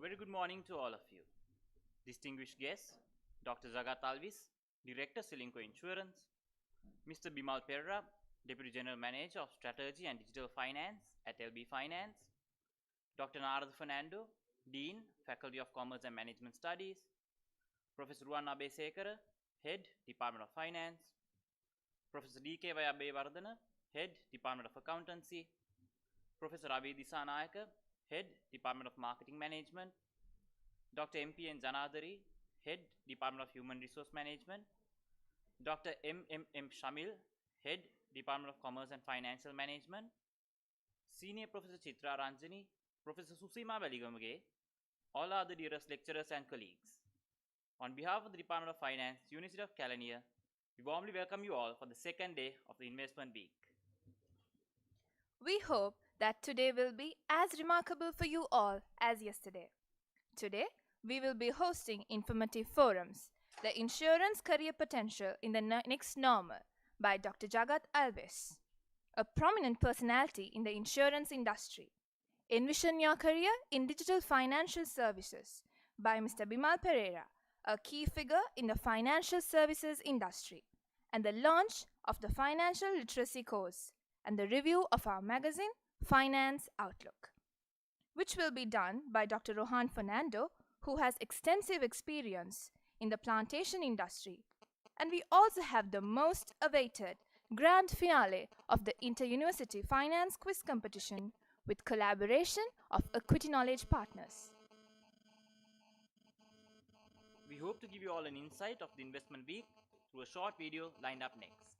very good morning to all of you. Distinguished guests, Dr. Jagat Alvis, Director Selinco Insurance, Mr. Bimal Perra, Deputy General Manager of Strategy and Digital Finance at LB Finance, Dr. Narada Fernando, Dean, Faculty of Commerce and Management Studies, Professor Ruwan Abesekara, Head, Department of Finance, Professor D.K. Abeyewardena, Head, Department of Accountancy, Professor Avi Disanayaka, Head, Department of Marketing Management, Dr. M.P.N. Janadari, Head, Department of Human Resource Management, Dr. M.M.M. Shamil, Head, Department of Commerce and Financial Management, Senior Professor Chitra Ranjani, Professor Susima Veligamage, all other dearest lecturers and colleagues. On behalf of the Department of Finance, University of Kelaniya, we warmly welcome you all for the second day of the Investment Week. We hope that today will be as remarkable for you all as yesterday. Today, we will be hosting informative forums, The Insurance Career Potential in the Next Normal by Dr. Jagat Alvis, a prominent personality in the insurance industry. Envision Your Career in Digital Financial Services by Mr. Bimal Pereira, a key figure in the financial services industry, and the launch of the Financial Literacy course and the review of our magazine, Finance Outlook, which will be done by Dr. Rohan Fernando, who has extensive experience in the plantation industry. And we also have the most awaited grand finale of the Inter-University Finance Quiz Competition with collaboration of Equity Knowledge Partners. We hope to give you all an insight of the Investment Week through a short video lined up next.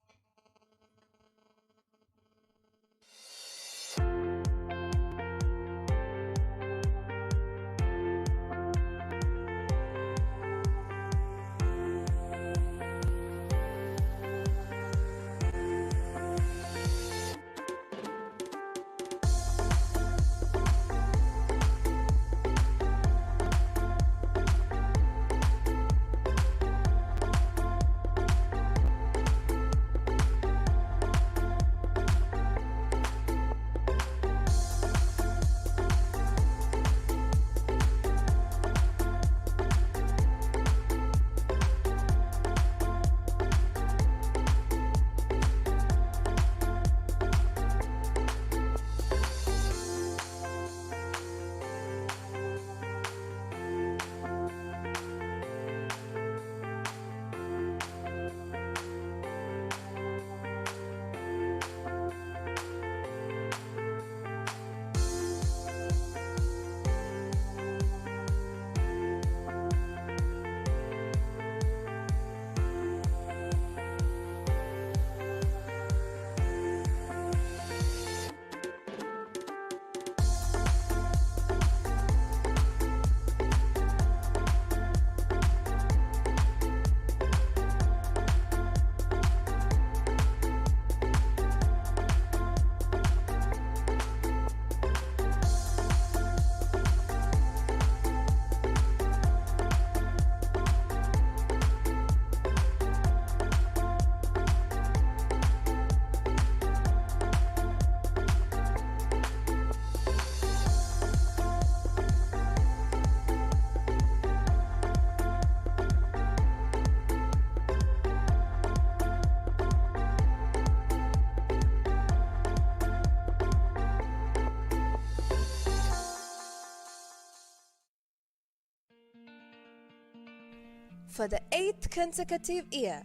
For the 8th consecutive year,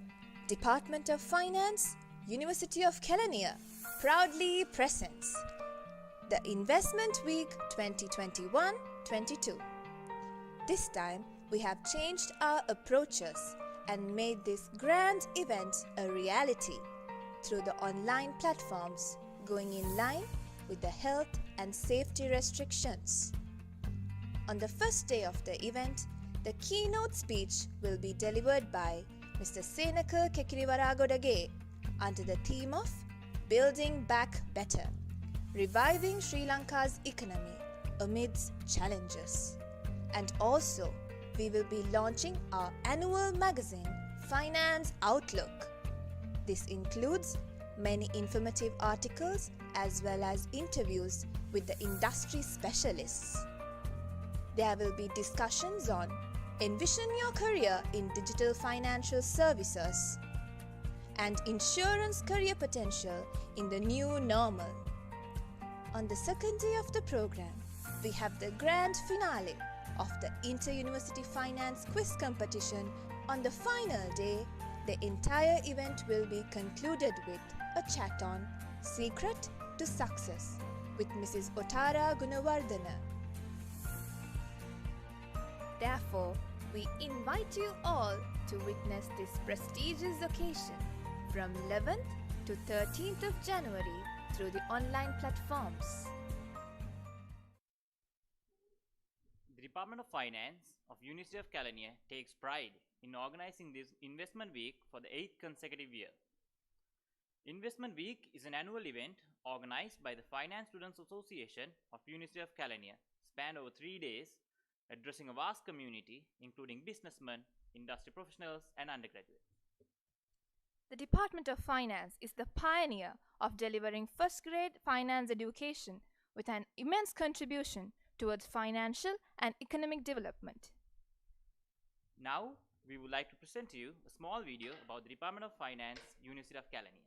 Department of Finance, University of Kelaniya proudly presents the Investment Week 2021-22. This time, we have changed our approaches and made this grand event a reality through the online platforms, going in line with the health and safety restrictions. On the first day of the event, the keynote speech will be delivered by Mr. Senaka Kekiriwaragodage under the theme of Building Back Better, Reviving Sri Lanka's Economy Amidst Challenges. And also, we will be launching our annual magazine, Finance Outlook. This includes many informative articles as well as interviews with the industry specialists. There will be discussions on Envision Your Career in Digital Financial Services and Insurance Career Potential in the New Normal. On the second day of the program, we have the grand finale of the Inter-University Finance Quiz Competition. On the final day, the entire event will be concluded with a chat on Secret to Success with Mrs. Otara Gunawardana. Therefore, we invite you all to witness this prestigious occasion from 11th to 13th of January through the online platforms. The Department of Finance of University of Kelaniya takes pride in organizing this Investment Week for the 8th consecutive year. Investment Week is an annual event organized by the Finance Students Association of University of Kelaniya, spanned over 3 days, addressing a vast community including businessmen, industry professionals and undergraduates. The Department of Finance is the pioneer of delivering first-grade finance education with an immense contribution towards financial and economic development. Now, we would like to present to you a small video about the Department of Finance, University of Kelaniya.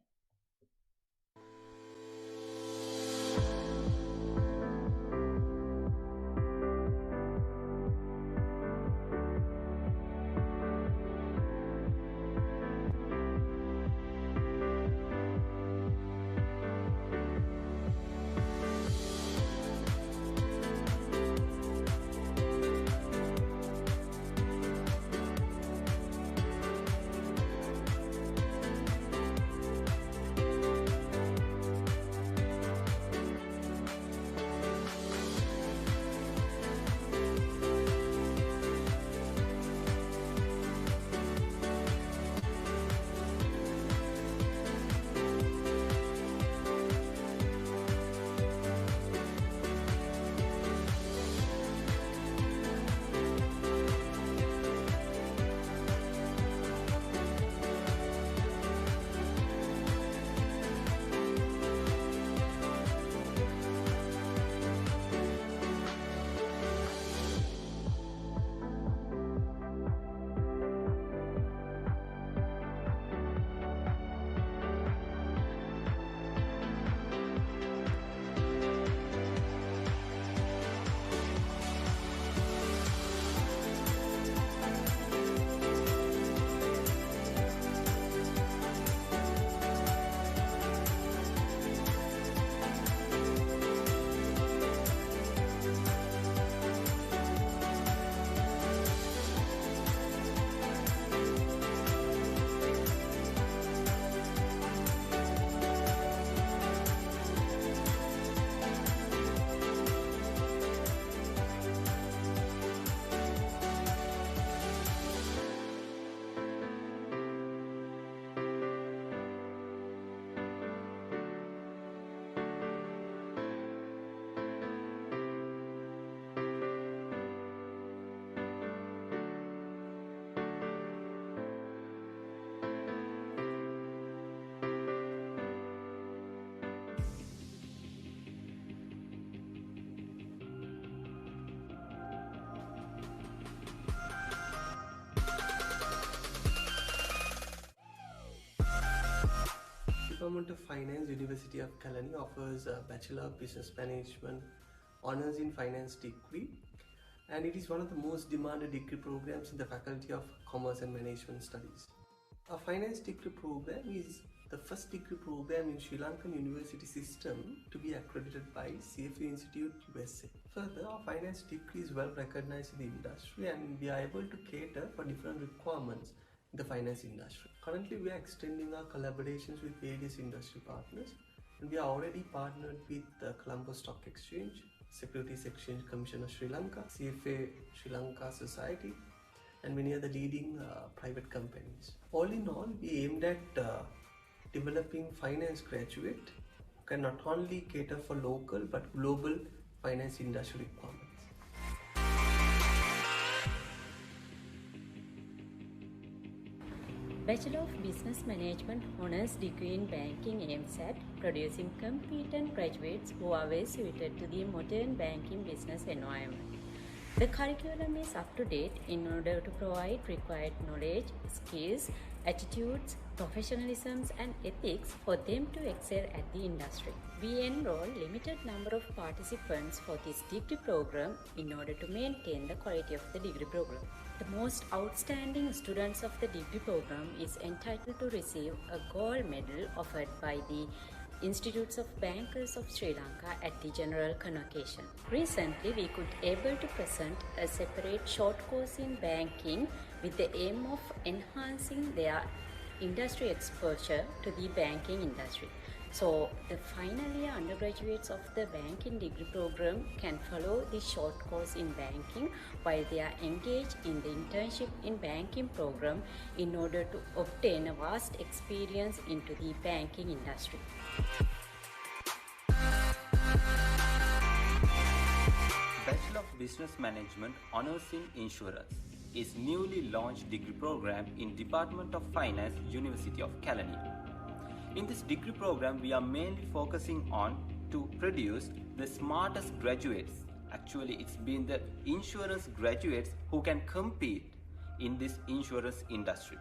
Department of Finance, University of Kelaniya offers a Bachelor of Business Management Honours in Finance degree, and it is one of the most demanded degree programs in the Faculty of Commerce and Management Studies. A finance degree program is the first degree program in Sri Lankan university system to be accredited by CFA Institute USA. Further, our finance degree is well recognized in the industry and we are able to cater for different requirements in the finance industry. Currently, we are extending our collaborations with various industry partners, and we are already partnered with the Colombo Stock Exchange, Securities Exchange Commission of Sri Lanka, CFA Sri Lanka Society, and many other leading private companies. All in all, we aimed at developing finance graduate who can not only cater for local but global finance industry requirements. Bachelor of Business Management Honours degree in Banking aims at producing competent graduates who are well suited to the modern banking business environment. The curriculum is up to date in order to provide required knowledge, skills, attitudes, professionalisms and ethics for them to excel at the industry. We enroll limited number of participants for this degree program in order to maintain the quality of the degree program. The most outstanding students of the degree program is entitled to receive a gold medal offered by the Institutes of Bankers of Sri Lanka at the general convocation. Recently, we could able to present a separate short course in banking with the aim of enhancing their industry exposure to the banking industry. So, the final year undergraduates of the banking degree program can follow the short course in banking while they are engaged in the internship in banking program in order to obtain a vast experience into the banking industry. Bachelor of Business Management Honours in Insurance is newly launched degree program in Department of Finance, University of Kelaniya. In this degree program, we are mainly focusing on to produce the smartest graduates. Actually, it's been the insurance graduates who can compete in this insurance industry.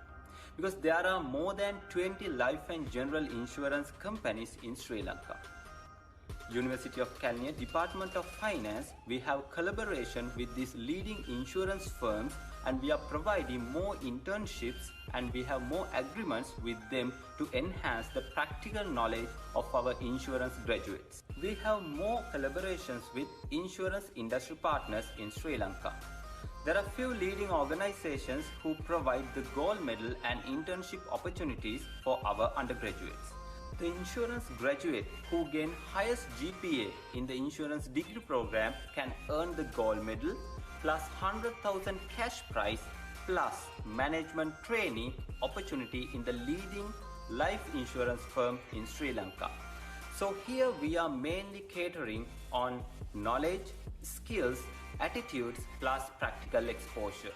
Because there are more than 20 life and general insurance companies in Sri Lanka. University of Kelaniya Department of Finance, we have collaboration with these leading insurance firms and we are providing more internships and we have more agreements with them to enhance the practical knowledge of our insurance graduates. We have more collaborations with insurance industry partners in Sri Lanka. There are few leading organizations who provide the gold medal and internship opportunities for our undergraduates. The insurance graduate who gain highest GPA in the insurance degree program can earn the gold medal plus 100,000 cash prize plus management trainee opportunity in the leading life insurance firm in Sri Lanka. So here we are mainly catering on knowledge, skills, attitudes plus practical exposure.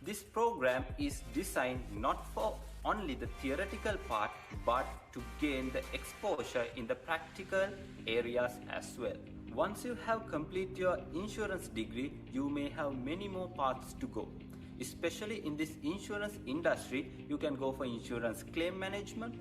This program is designed not for only the theoretical part but to gain the exposure in the practical areas as well. Once you have completed your insurance degree, you may have many more paths to go. Especially in this insurance industry, you can go for insurance claim management,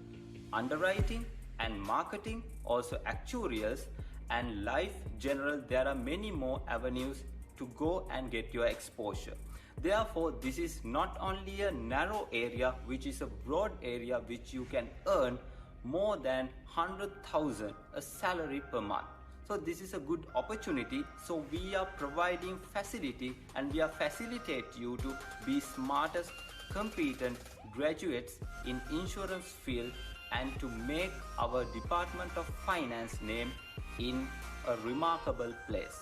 underwriting and marketing, also actuarials and life general. There are many more avenues to go and get your exposure. Therefore, this is not only a narrow area, which is a broad area which you can earn more than 100,000 a salary per month. So this is a good opportunity. So we are providing facility and we are facilitate you to be smartest, competent graduates in insurance field and to make our Department of Finance name in a remarkable place.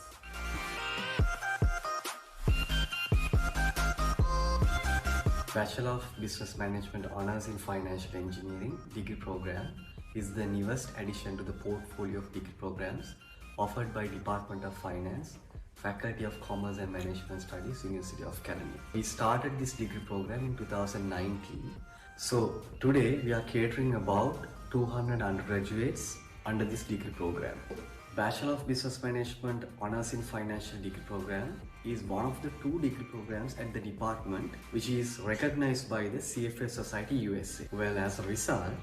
Bachelor of Business Management Honours in Financial Engineering degree program is the newest addition to the portfolio of degree programs offered by Department of Finance, Faculty of Commerce and Management Studies, University of Kelaniya. We started this degree program in 2019. So today we are catering about 200 undergraduates under this degree program. Bachelor of Business Management Honours in Financial degree program is one of the 2 degree programs at the department which is recognized by the CFA Society USA. Well, as a result,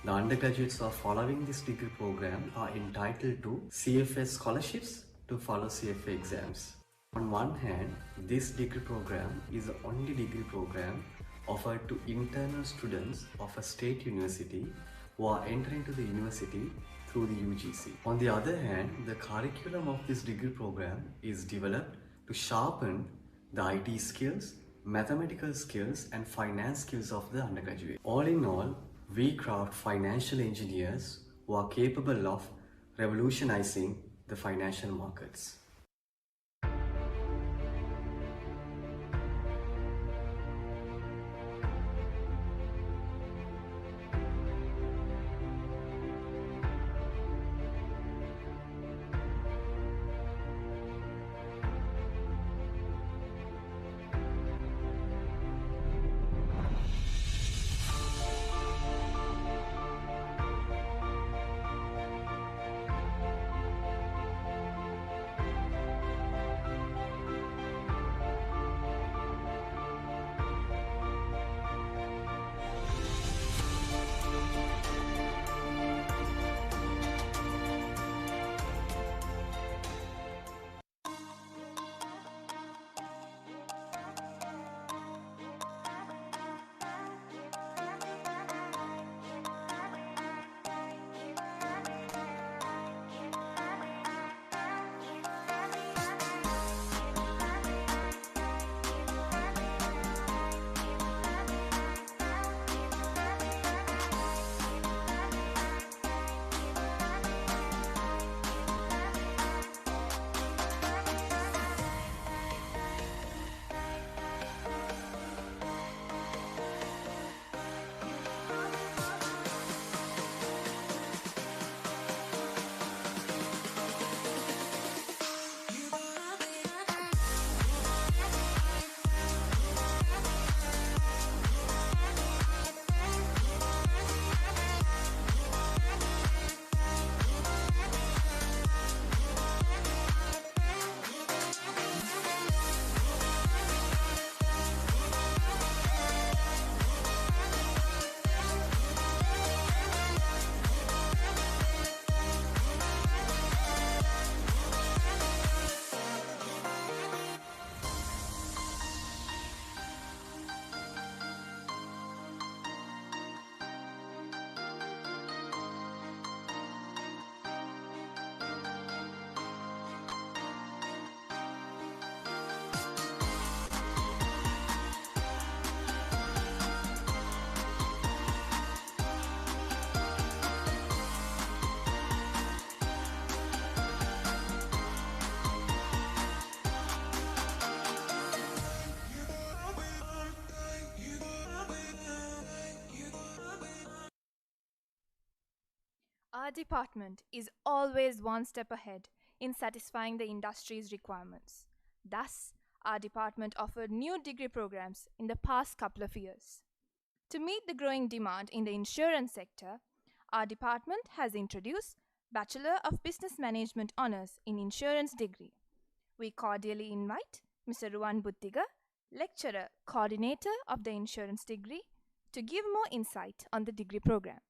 the undergraduates who are following this degree program are entitled to CFA scholarships to follow CFA exams. On one hand, this degree program is the only degree program offered to internal students of a state university who are entering to the university through the UGC. On the other hand, the curriculum of this degree program is developed to sharpen the IT skills, mathematical skills and finance skills of the undergraduate. All in all, we craft financial engineers who are capable of revolutionizing the financial markets. Our department is always one step ahead in satisfying the industry's requirements. Thus, our department offered new degree programs in the past couple of years. To meet the growing demand in the insurance sector, our department has introduced Bachelor of Business Management Honours in Insurance degree. We cordially invite Mr. Ruwan Buttiga, Lecturer, Coordinator of the Insurance degree, to give more insight on the degree program.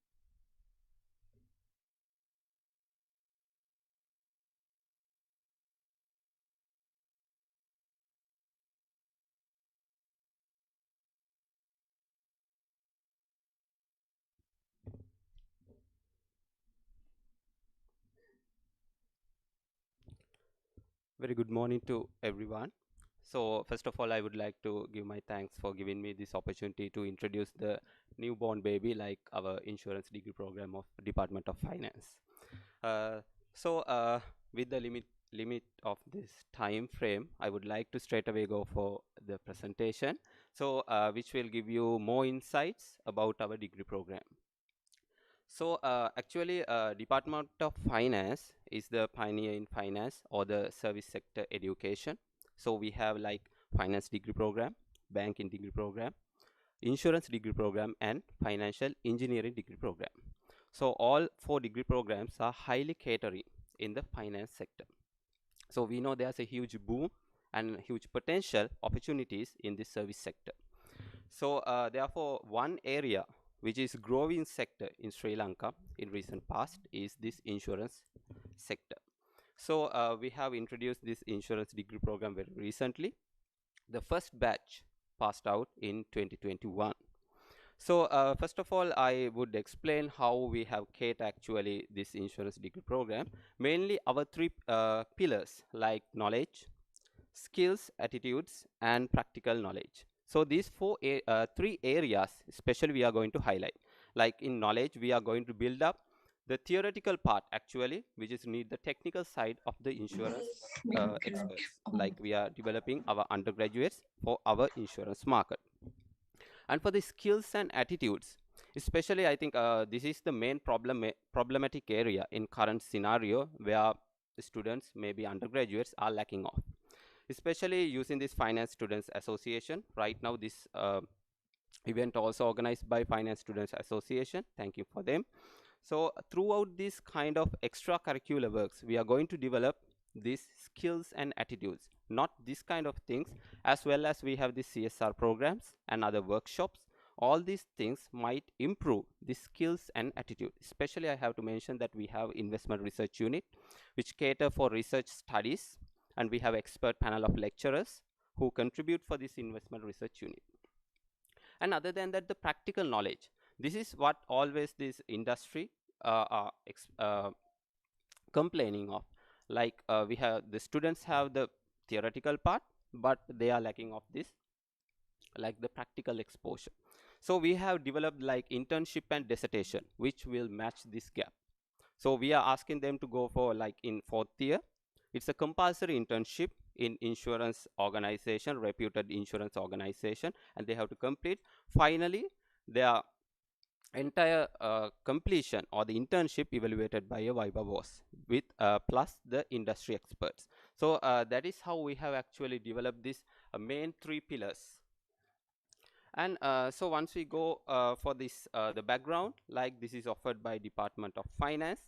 Very good morning to everyone. So first of all, I would like to give my thanks for giving me this opportunity to introduce the newborn baby like our insurance degree program of Department of Finance. With the limit of this time frame, I would like to straight away go for the presentation. Which will give you more insights about our degree program. Department of Finance is the pioneer in finance or the service sector education. So we have like finance degree program, banking degree program, insurance degree program, and financial engineering degree program. So all 4 degree programs are highly catering in the finance sector. So we know there's a huge boom and huge potential opportunities in this service sector. So therefore, one area which is growing sector in Sri Lanka in recent past is this insurance sector. So we have introduced this insurance degree program very recently. The first batch passed out in 2021. So first of all, I would explain how we have catered actually this insurance degree program. Mainly our 3 pillars like knowledge, skills, attitudes, and practical knowledge. So these 3 areas especially we are going to highlight. Like in knowledge, we are going to build up the theoretical part actually, which is need the technical side of the insurance experts. Like we are developing our undergraduates for our insurance market. And for the skills and attitudes, especially I think this is the main problematic area in current scenario where the students, maybe undergraduates, are lacking of. Especially using this Finance Students Association. Right now this event also organized by Finance Students Association. Thank you for them. So throughout this kind of extracurricular works, we are going to develop these skills and attitudes, not this kind of things, as well as we have the CSR programs and other workshops. All these things might improve the skills and attitude. Especially I have to mention that we have investment research unit which cater for research studies, and we have expert panel of lecturers who contribute for this investment research unit. And other than that, the practical knowledge. This is what always this industry are complaining of. Like we have the students have the theoretical part, but they are lacking of this, like the practical exposure. So we have developed like internship and dissertation, which will match this gap. So we are asking them to go for like in 4th year. It's a compulsory internship in insurance organization, reputed insurance organization, and they have to complete. Finally, their entire completion or the internship evaluated by a Viva boss with plus the industry experts. So that is how we have actually developed this main 3 pillars. And so once we go for this the background, like this is offered by Department of Finance.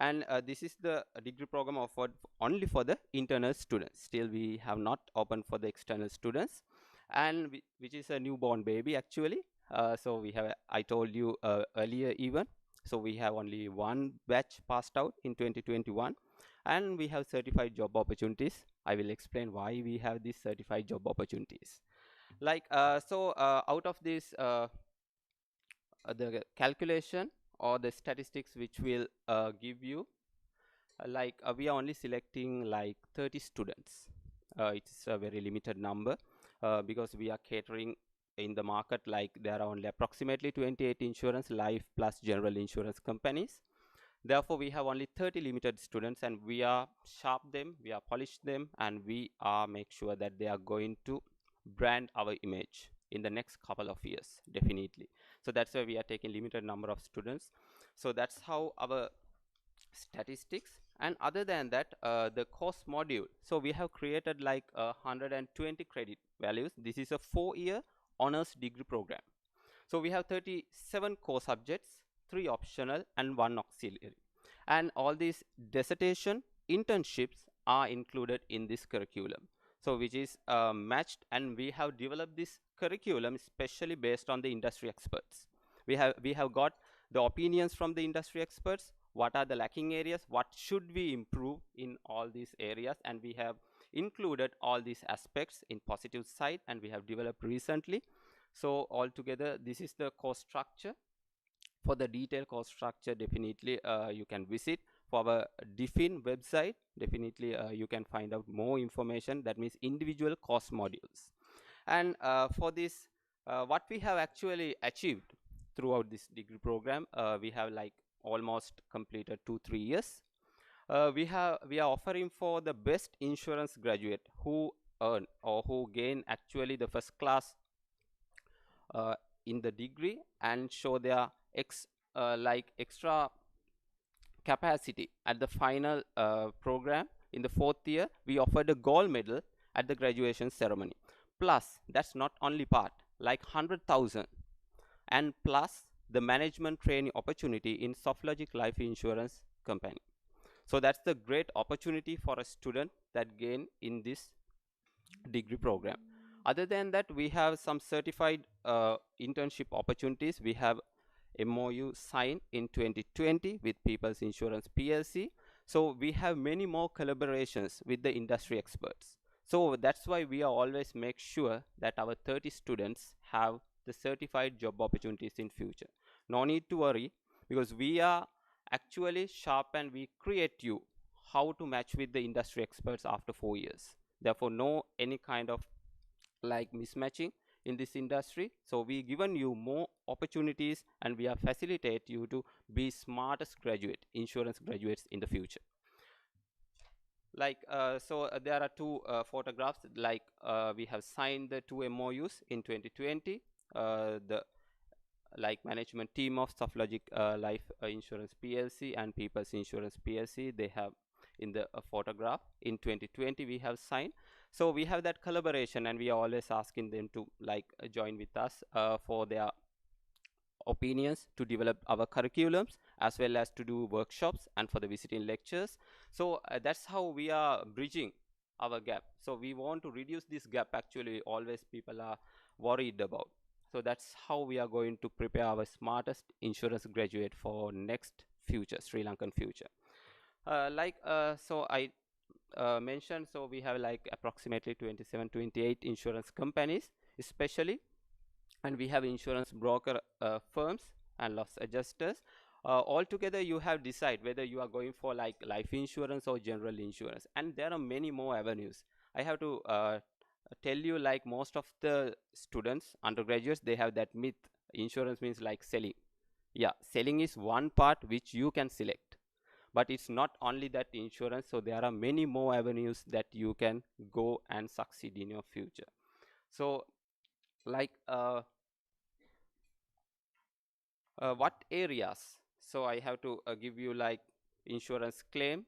And this is the degree program offered only for the internal students. Still we have not opened for the external students, and which is a newborn baby actually. So we have, I told you earlier even, so we have only 1 batch passed out in 2021, and we have certified job opportunities. I will explain why we have these certified job opportunities. Like out of this the calculation or the statistics which will give you we are only selecting like 30 students. It's a very limited number because we are catering in the market, like there are only approximately 28 insurance life plus general insurance companies. Therefore we have only 30 limited students, and we are sharp them, we are polish them, and we are make sure that they are going to brand our image in the next couple of years, definitely. So that's why we are taking limited number of students. So that's how our statistics, and other than that, the course module. So we have created like 120 credit values. This is a 4-year honors degree program. So we have 37 core subjects, 3 optional and 1 auxiliary. And all these dissertation internships are included in this curriculum. So which is matched, and we have developed this curriculum especially based on the industry experts. We have got the opinions from the industry experts, what are the lacking areas, what should we improve in all these areas, and we have included all these aspects in positive side, and we have developed recently. So altogether, this is the course structure. For the detailed course structure, definitely you can visit for our DFIN website. Definitely you can find out more information, that means individual course modules. And for this, what we have actually achieved throughout this degree program, we have like almost completed 2-3 years. We are offering for the best insurance graduate who earn or who gain actually the first class in the degree and show their extra capacity at the final program. In the 4th year, we offered a gold medal at the graduation ceremony. Plus, that's not only part, like 100,000, and plus the management training opportunity in SoftLogic Life Insurance Company. So that's the great opportunity for a student that gain in this degree program. Other than that, we have some certified internship opportunities. We have MOU signed in 2020 with People's Insurance PLC. So we have many more collaborations with the industry experts. So that's why we are always make sure that our 30 students have the certified job opportunities in future. No need to worry, because we are actually sharp and we create you how to match with the industry experts after 4 years. Therefore, no any kind of like mismatching in this industry. So we given you more opportunities, and we are facilitate you to be smartest insurance graduates in the future. Like there are 2 photographs, like we have signed the 2 MOUs in 2020. The like management team of SoftLogic Life Insurance PLC and People's Insurance PLC, they have in the photograph. In 2020 we have signed. So we have that collaboration, and we are always asking them to like join with us for their opinions to develop our curriculums, as well as to do workshops and for the visiting lectures. So that's how we are bridging our gap. So we want to reduce this gap, actually always people are worried about. So that's how we are going to prepare our smartest insurance graduate for next future, Sri Lankan future. So I mentioned, so we have like approximately 27-28 insurance companies especially, and we have insurance broker firms and loss adjusters. Altogether you have decide whether you are going for like life insurance or general insurance, and there are many more avenues. I have to tell you, like most of the students, undergraduates, they have that myth, insurance means like selling. Yeah, selling is one part which you can select, but it's not only that insurance. So there are many more avenues that you can go and succeed in your future. So like what areas? So I have to give you like insurance claim,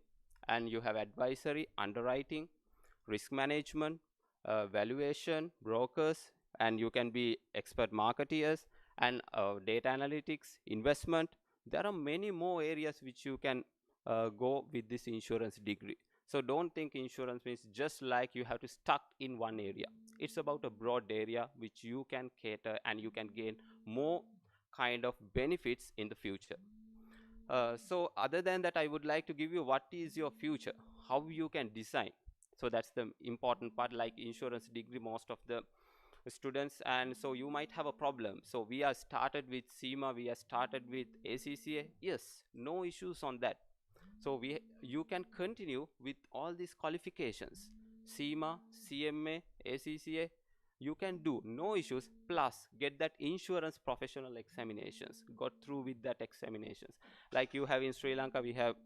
and you have advisory, underwriting, risk management, valuation, brokers, and you can be expert marketeers, and data analytics, investment. There are many more areas which you can go with this insurance degree. So don't think insurance means just like you have to stuck in one area. It's about a broad area which you can cater, and you can gain more kind of benefits in the future. So other than that, I would like to give you what is your future, how you can design. So that's the important part, like insurance degree, most of the students, and so you might have a problem. So we are started with CIMA, we are started with ACCA. Yes, no issues on that. So you can continue with all these qualifications, CIMA, CMA, ACCA, you can do, no issues. Plus get that insurance professional examinations, got through with that examinations. Like you have in Sri Lanka, we have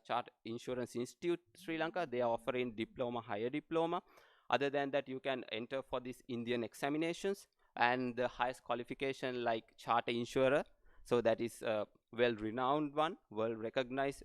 Chart Insurance Institute Sri Lanka, they are offering diploma, higher diploma. Other than that, you can enter for these Indian examinations, and the highest qualification like charter insurer, So that is a well renowned one, well recognized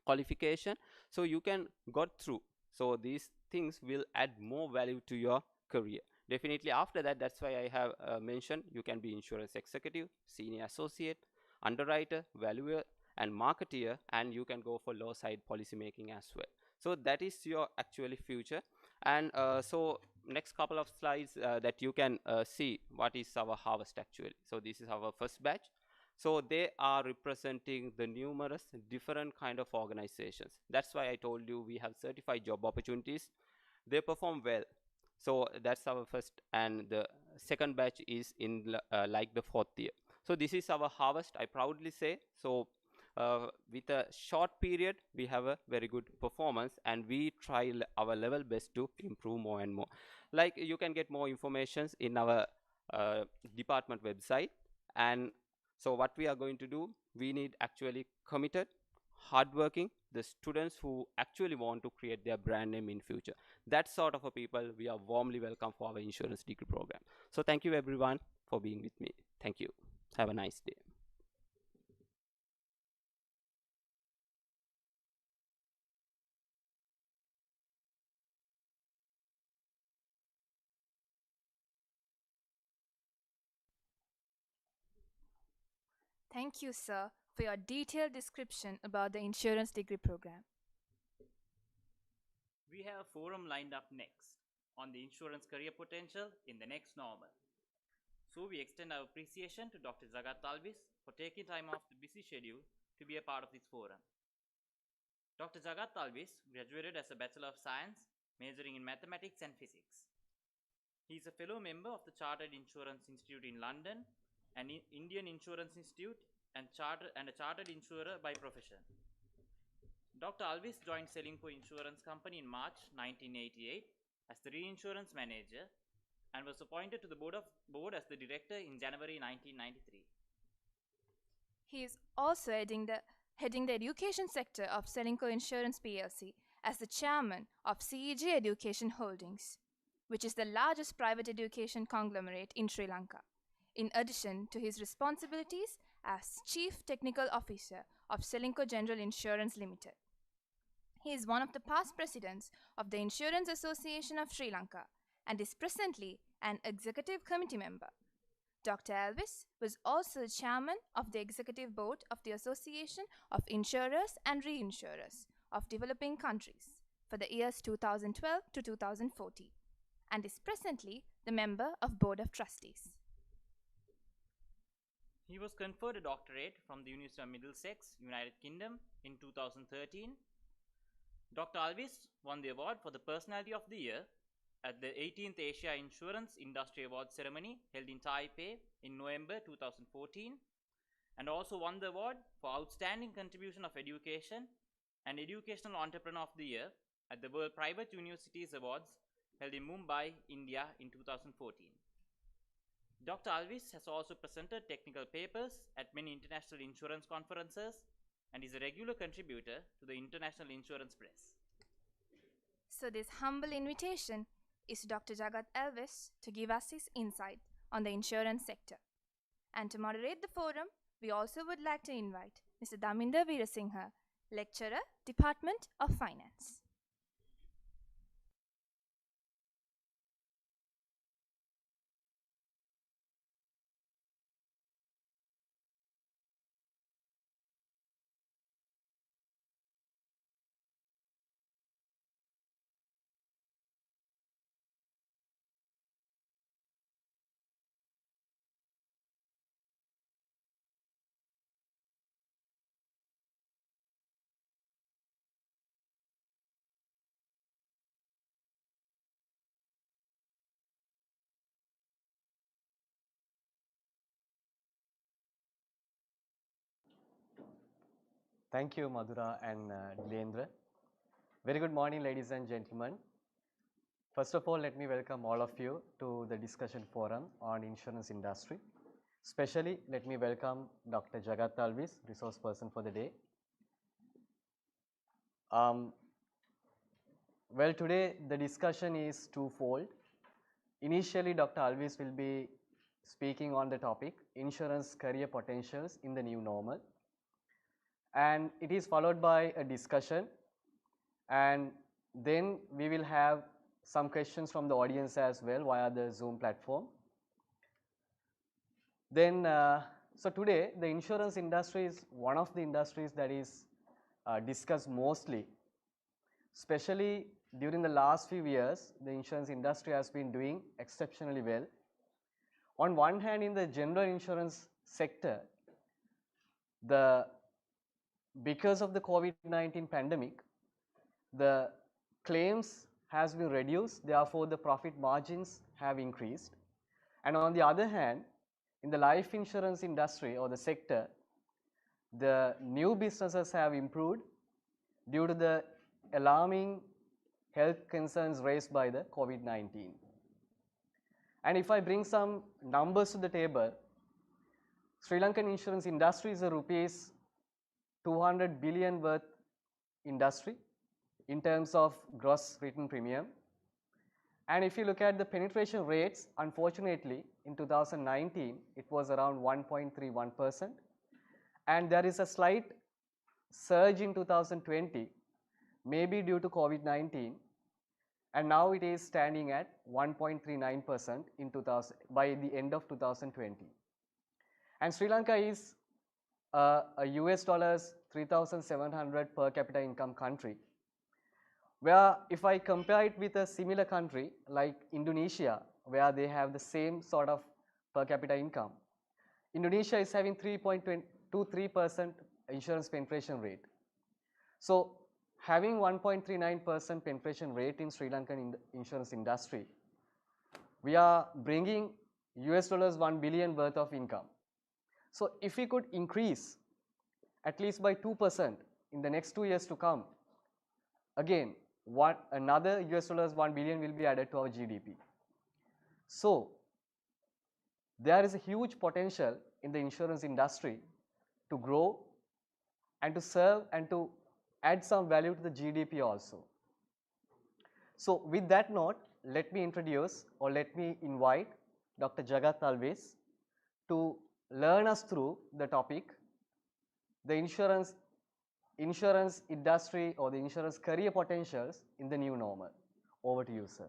qualification, so you can got through. So these things will add more value to your career. Definitely after that, that's why I have mentioned you can be insurance executive, senior associate, underwriter, valuer and marketeer, and you can go for law side policy making as well. So that is your actually future. And so next couple of slides that you can see what is our harvest actually. So this is our first batch. So they are representing the numerous different kind of organizations. That's why I told you we have certified job opportunities. They perform well. So that's our first, and the second batch is in like the fourth year. So this is our harvest, I proudly say. So with a short period, we have a very good performance, and we try our level best to improve more and more. Like you can get more informations in our department website. And so what we are going to do, we need actually committed, hardworking, the students who actually want to create their brand name in future. That sort of a people we are warmly welcome for our insurance degree program. So thank you everyone for being with me. Thank you. Have a nice day. Thank you, sir, for your detailed description about the insurance degree program. We have a forum lined up next on the insurance career potential in the next normal. So we extend our appreciation to Dr. Zagat Talvis for taking time off the busy schedule to be a part of this forum. Dr. Zagat Talvis graduated as a Bachelor of Science, majoring in Mathematics and Physics. He is a fellow member of the Chartered Insurance Institute in London, an Indian Insurance Institute, and a chartered insurer by profession. Dr. Alvis joined Selinco Insurance Company in March 1988 as the reinsurance manager and was appointed to the board as the director in January 1993. He is also heading the education sector of Selinco Insurance PLC as the chairman of CEG Education Holdings, which is the largest private education conglomerate in Sri Lanka, in addition to his responsibilities as Chief Technical Officer of Selinco General Insurance Limited. He is one of the past presidents of the Insurance Association of Sri Lanka and is presently an executive committee member. Dr. Alvis was also chairman of the executive board of the Association of Insurers and Reinsurers of Developing Countries for the years 2012 to 2014 and is presently the member of Board of Trustees. He was conferred a doctorate from the University of Middlesex, United Kingdom in 2013. Dr. Alvis won the award for the Personality of the Year at the 18th Asia Insurance Industry Awards ceremony held in Taipei in November 2014, and also won the award for Outstanding Contribution of Education and Educational Entrepreneur of the Year at the World Private Universities Awards held in Mumbai, India in 2014. Dr. Alvis has also presented technical papers at many international insurance conferences and is a regular contributor to the International Insurance Press. So this humble invitation is to Dr. Jagat Alvis to give us his insight on the insurance sector. And to moderate the forum, we also would like to invite Mr. Daminder Veerasinghe, Lecturer, Department of Finance. Thank you, Madhura and Dilendra. Very good morning, ladies and gentlemen. First of all, let me welcome all of you to the discussion forum on insurance industry. Especially, let me welcome Dr. Jagat Alvis, resource person for the day. Well, today the discussion is twofold. Initially, Dr. Alvis will be speaking on the topic Insurance Career Potentials in the New Normal. And it is followed by a discussion, and then we will have some questions from the audience as well via the Zoom platform. Then, so today the insurance industry is one of the industries that is discussed mostly, especially during the last few years. The insurance industry has been doing exceptionally well. On one hand, in the general insurance sector, because of the COVID-19 pandemic, the claims has been reduced, therefore the profit margins have increased. And on the other hand, in the life insurance industry or the sector, the new businesses have improved due to the alarming health concerns raised by the COVID-19. And if I bring some numbers to the table, Sri Lankan insurance industry is a rupees 200 billion worth industry in terms of gross written premium. And if you look at the penetration rates, unfortunately in 2019 it was around 1.31%, and there is a slight surge in 2020, maybe due to COVID-19, and now it is standing at 1.39% in by the end of 2020. And Sri Lanka is a US dollars 3,700 per capita income country, where if I compare it with a similar country like Indonesia, where they have the same sort of per capita income, Indonesia is having 3.23% insurance penetration rate. So having 1.39% penetration rate in Sri Lankan insurance industry, we are bringing US dollars 1 billion worth of income. So if we could increase at least by 2% in the next 2 years to come, again another US dollars 1 billion will be added to our GDP. So there is a huge potential in the insurance industry to grow and to serve and to add some value to the GDP also. So with that note, let me introduce or let me invite Dr. Jagat Alves to learn us through the topic, the insurance industry or the insurance career potentials in the new normal. Over to you, sir.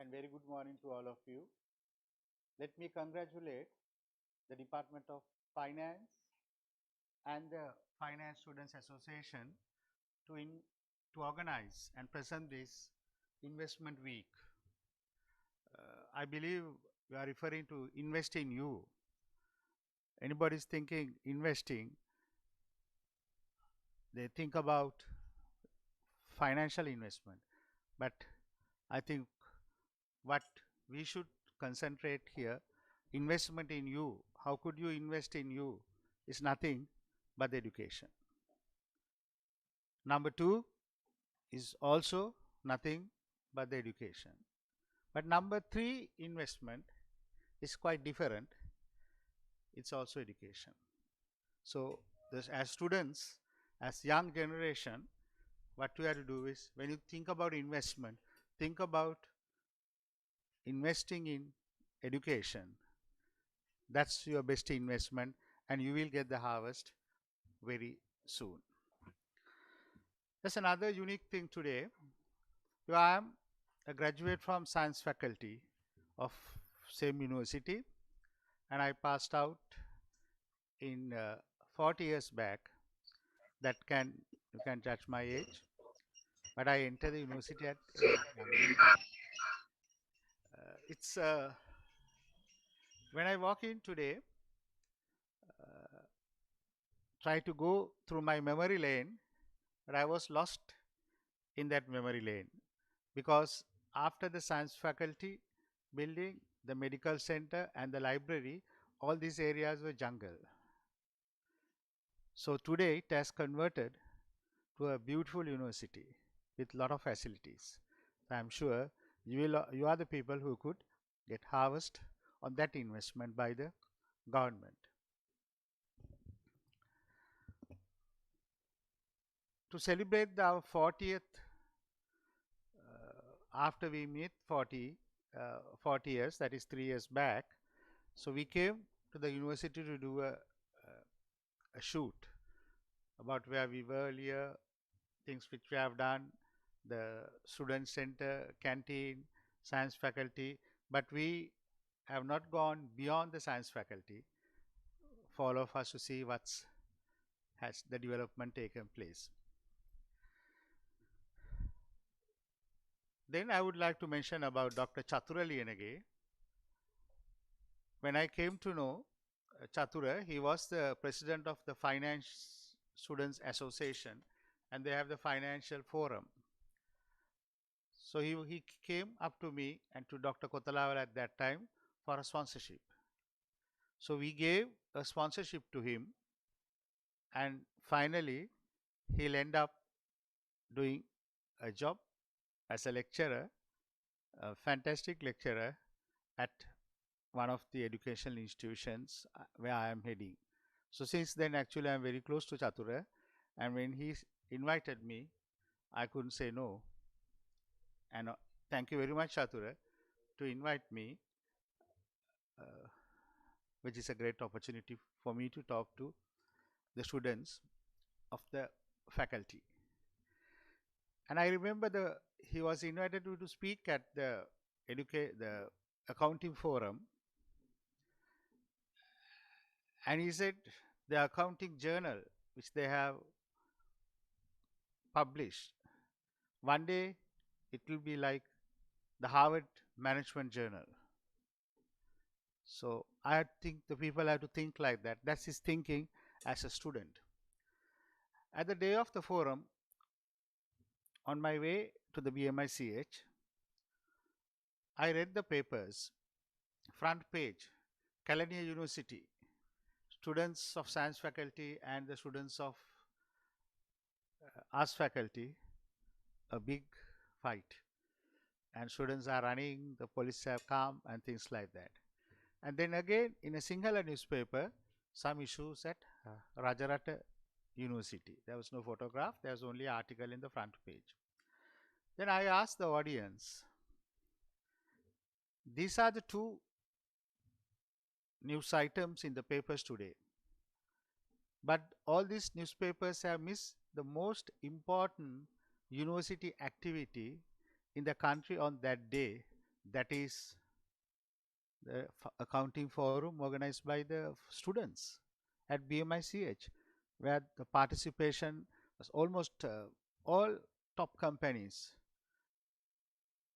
And very good morning to all of you. Let me congratulate the Department of Finance and the Finance Students Association to organize and present this investment week. I believe you are referring to invest in you. Anybody is thinking investing, they think about financial investment, but I think what we should concentrate here, investment in you. How could you invest in you is nothing but education. Number two is also nothing but the education. But number three, investment, is quite different. It's also education. So as students, as young generation, what we have to do is, when you think about investment, think about investing in education. That's your best investment, and you will get the harvest very soon. There's another unique thing today. I am a graduate from science faculty of same university, and I passed out in 40 years back. That you can judge my age, but I entered the university at it's when I walk in today, try to go through my memory lane, but I was lost in that memory lane, because after the science faculty building, the medical center and the library, all these areas were jungle. So today it has converted to a beautiful university with a lot of facilities. So I'm sure you are the people who could get harvest on that investment by the government. to celebrate our 40th, after we meet 40 years, that is 3 years back, so we came to the university to do a shoot about where we were earlier, things which we have done, the student center, canteen, science faculty, but we have not gone beyond the science faculty for all of us to see what's has the development taken place. Then I would like to mention about Dr. Chatura Liyanage. When I came to know Chatura, he was the president of the Finance Students Association, and they have the financial forum. So he came up to me and to Dr. Kotalawala at that time for a sponsorship. So we gave a sponsorship to him, and finally he'll end up doing a job as a lecturer, a fantastic lecturer at one of the educational institutions where I am heading. So since then, actually, I am very close to Chatura, and when he invited me, I couldn't say no. And thank you very much, Chatura, to invite me, which is a great opportunity for me to talk to the students of the faculty. And I remember he was invited to speak at the accounting forum, and he said the accounting journal which they have published, one day it will be like the Harvard Management Journal. So I think the people have to think like that. That's his thinking as a student. At the day of the forum, on my way to the BMICH, I read the papers, front page, Kelaniya University, students of science faculty and the students of arts faculty, a big fight. And students are running, the police have come and things like that. And then again, in a Sinhala newspaper, some issues at Rajarata University. There was no photograph, there was only an article in the front page. Then I asked the audience, these are the two news items in the papers today. But all these newspapers have missed the most important university activity in the country on that day, that is the accounting forum organized by the students at BMICH, where the participation was almost all top companies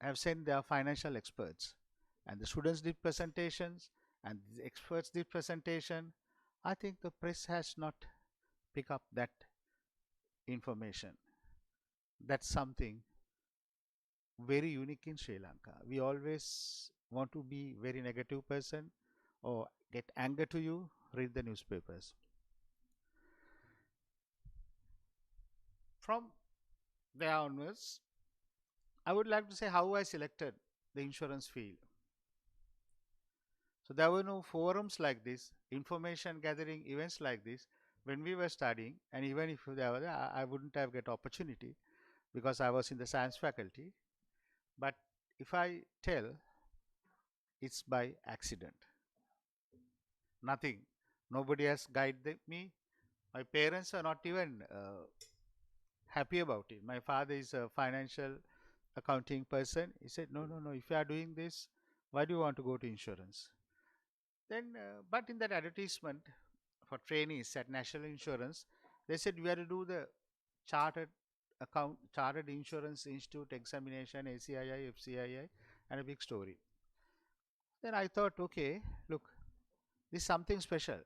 have sent their financial experts, and the students did presentations and the experts did presentation. I think the press has not picked up that information. That's something very unique in Sri Lanka. We always want to be very negative person or get anger to you, read the newspapers. From there onwards, I would like to say how I selected the insurance field. So there were no forums like this, information gathering events like this when we were studying, and even if there were, I wouldn't have get opportunity because I was in the science faculty. But if I tell, it's by accident. Nothing. Nobody has guided me. My parents are not even happy about it. My father is a financial accounting person. He said, no, if you are doing this, why do you want to go to insurance? Then, but in that advertisement for trainees at National Insurance, they said we have to do the Chartered Insurance Institute examination, ACII, FCII, and a big story. Then I thought, okay, look, this is something special.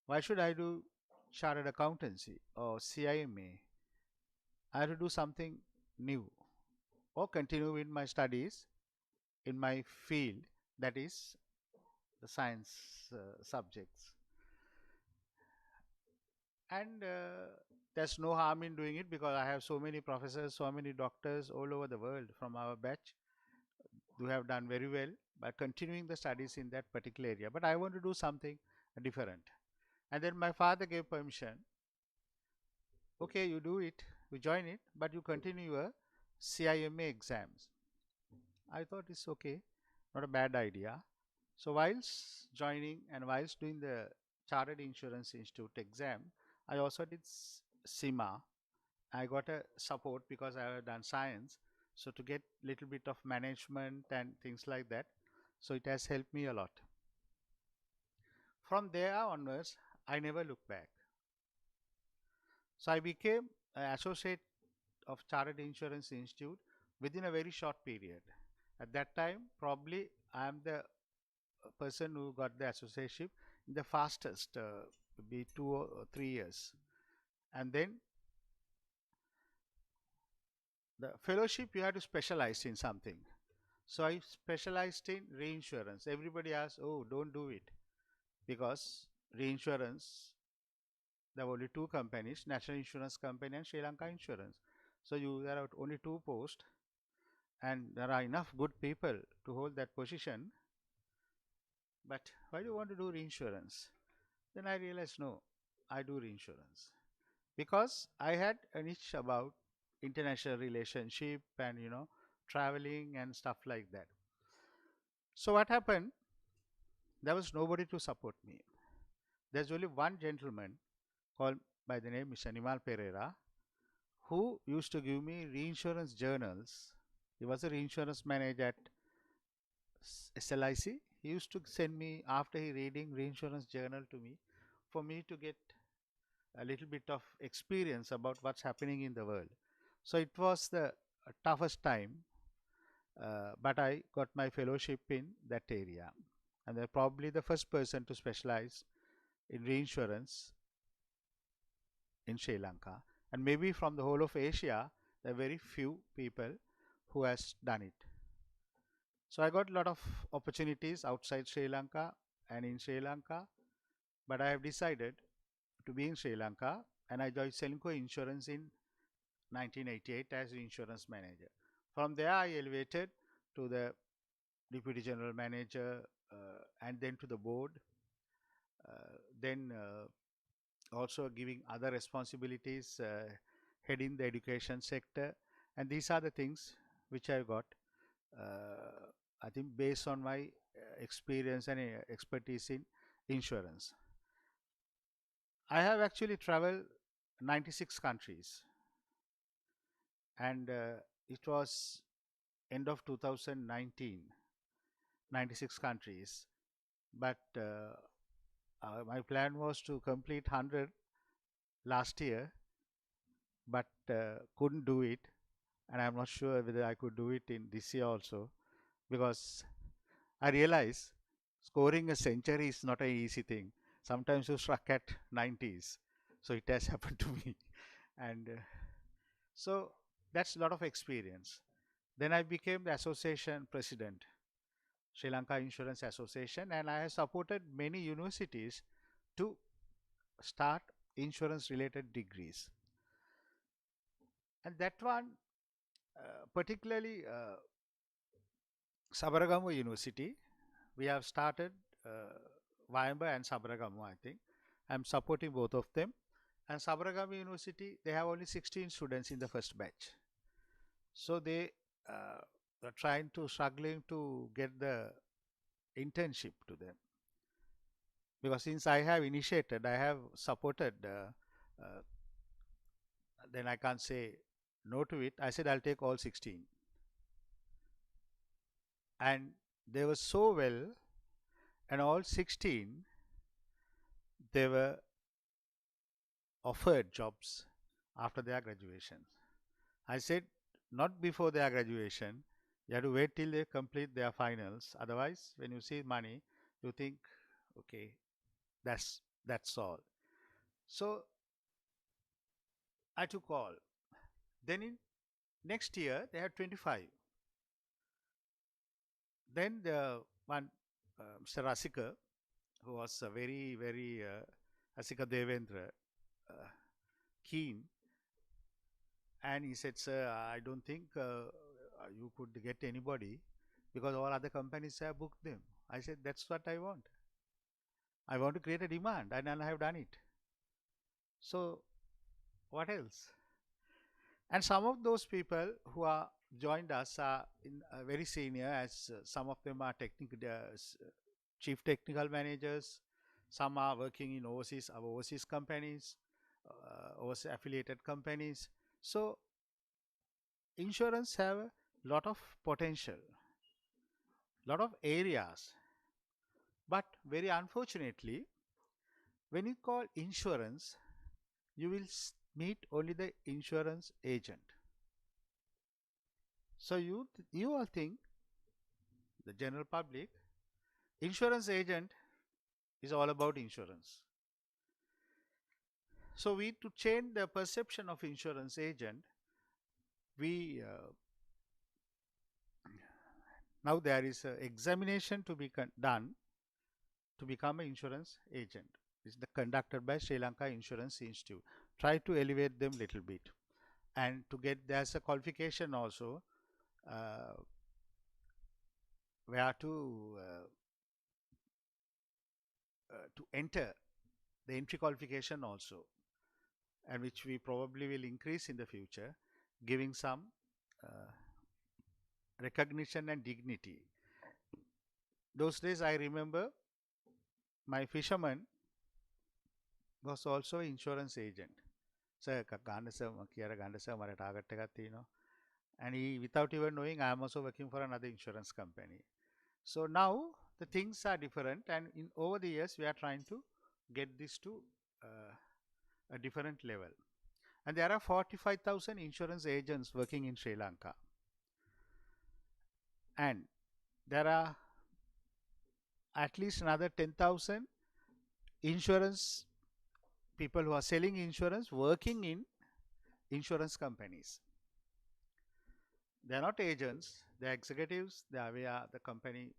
Why should I do Chartered Accountancy or CIMA? I have to do something new or continue with my studies in my field, that is the science subjects. And there's no harm in doing it because I have so many professors, so many doctors all over the world from our batch who have done very well by continuing the studies in that particular area. But I want to do something different. And then my father gave permission okay, you do it, you join it, but you continue your CIMA exams. I thought it's okay, not a bad idea. So whilst joining and whilst doing the Chartered Insurance Institute exam, I also did CIMA. I got a support because I have done science, so to get little bit of management and things like that. So it has helped me a lot. From there onwards, I never looked back. So I became an associate of Chartered Insurance Institute within a very short period. At that time, probably I am the person who got the associateship in the fastest, be 2 or 3 years. And then the fellowship, you have to specialize in something. So I specialized in reinsurance. Everybody asks, oh, don't do it, because reinsurance, there were only 2 companies, National Insurance Company and Sri Lanka Insurance. So there are only 2 posts, and there are enough good people to hold that position. But why do you want to do reinsurance? Then I realized, no, I do reinsurance because I had an itch about international relationship and traveling and stuff like that. So what happened? There was nobody to support me. There's only one gentleman called by the name Mr. Nimal Pereira, who used to give me reinsurance journals. He was a reinsurance manager at SLIC. He used to send me, after he reading reinsurance journal to me, for me to get a little bit of experience about what's happening in the world. So it was the toughest time, but I got my fellowship in that area, and they're probably the first person to specialize in reinsurance in Sri Lanka, and maybe from the whole of Asia there are very few people who has done it. So I got a lot of opportunities outside Sri Lanka and in Sri Lanka, but I have decided to be in Sri Lanka, and I joined Selco Insurance in 1988 as insurance manager. From there I elevated to the deputy general manager, and then to the board, then also giving other responsibilities, heading the education sector, and these are the things which I got, I think, based on my experience and expertise in insurance. I have actually traveled 96 countries, and it was end of 2019, 96 countries, but my plan was to complete 100 last year, but couldn't do it, and I'm not sure whether I could do it in this year also, because I realize scoring a century is not an easy thing. Sometimes you struck at 90s, so it has happened to me, and so that's a lot of experience. Then I became the association president, Sri Lanka Insurance Association, and I have supported many universities to start insurance related degrees. And that one, particularly Sabaragamu University, we have started Wayamba and Sabaragamu, I think. I'm supporting both of them. And Sabaragamu University, they have only 16 students in the first batch. So they are struggling to get the internship to them. Because since I have initiated, I have supported, then I can't say no to it. I said I'll take all 16. And they were so well, and all 16, they were offered jobs after their graduation. I said, not before their graduation, you have to wait till they complete their finals. Otherwise, when you see money, you think, okay, that's all. So I took all. Then in next year, they had 25. Then the one, Mr. Rasika, who was very, very, Rasika Devendra, keen, and he said, sir, I don't think you could get anybody because all other companies have booked them. I said, that's what I want. I want to create a demand, and I have done it. So what else? And some of those people who are joined us are very senior, as some of them are chief technical managers. Some are working in overseas companies, overseas affiliated companies. So insurance have a lot of potential, lot of areas, but very unfortunately, when you call insurance, you will meet only the insurance agent. So you all think, the general public, insurance agent is all about insurance. So to change the perception of insurance agent, now there is an examination to be done to become an insurance agent. It's conducted by Sri Lanka Insurance Institute. Try to elevate them little bit, and there's a qualification also where to enter, the entry qualification also, and which we probably will increase in the future, giving some recognition and dignity. Those days I remember my fisherman was also an insurance agent. So and he, without even knowing, I am also working for another insurance company. So now the things are different, and over the years we are trying to get this to a different level. And there are 45,000 insurance agents working in Sri Lanka, and there are at least another 10,000 insurance people who are selling insurance, working in insurance companies. They are not agents, they are executives. They are the company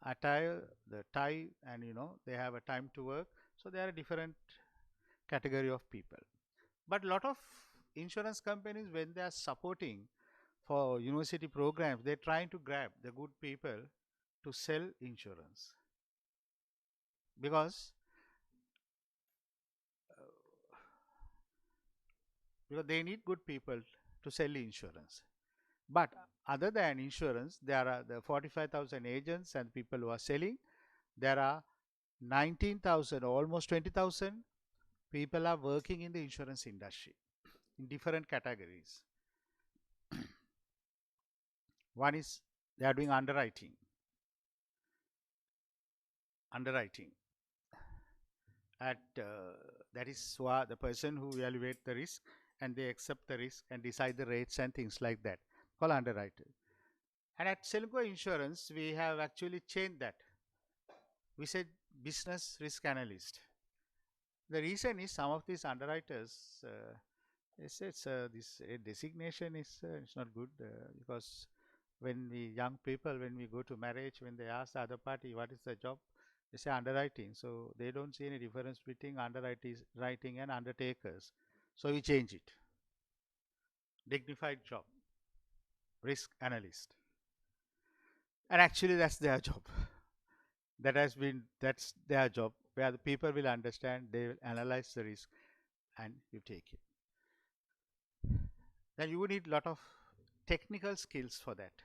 attire, the tie, and they have a time to work. So they are a different category of people. But a lot of insurance companies, when they are supporting for university programs, they're trying to grab the good people to sell insurance, because they need good people to sell insurance. But other than insurance, there are the 45,000 agents and people who are selling. There are 19,000, almost 20,000 people are working in the insurance industry in different categories. One is they are doing underwriting. That is the person who evaluates the risk, and they accept the risk and decide the rates and things like that, called underwriter. And at Selco Insurance, we have actually changed that. We said business risk analyst. The reason is some of these underwriters, this designation is it's not good, because when young people, when we go to marriage, when they ask the other party what is the job, they say underwriting. So they don't see any difference between underwriting and undertakers. So we change it. Dignified job, risk analyst. And actually that's their job. That's their job, where the people will understand, they will analyze the risk, and you take it. Then you would need a lot of technical skills for that,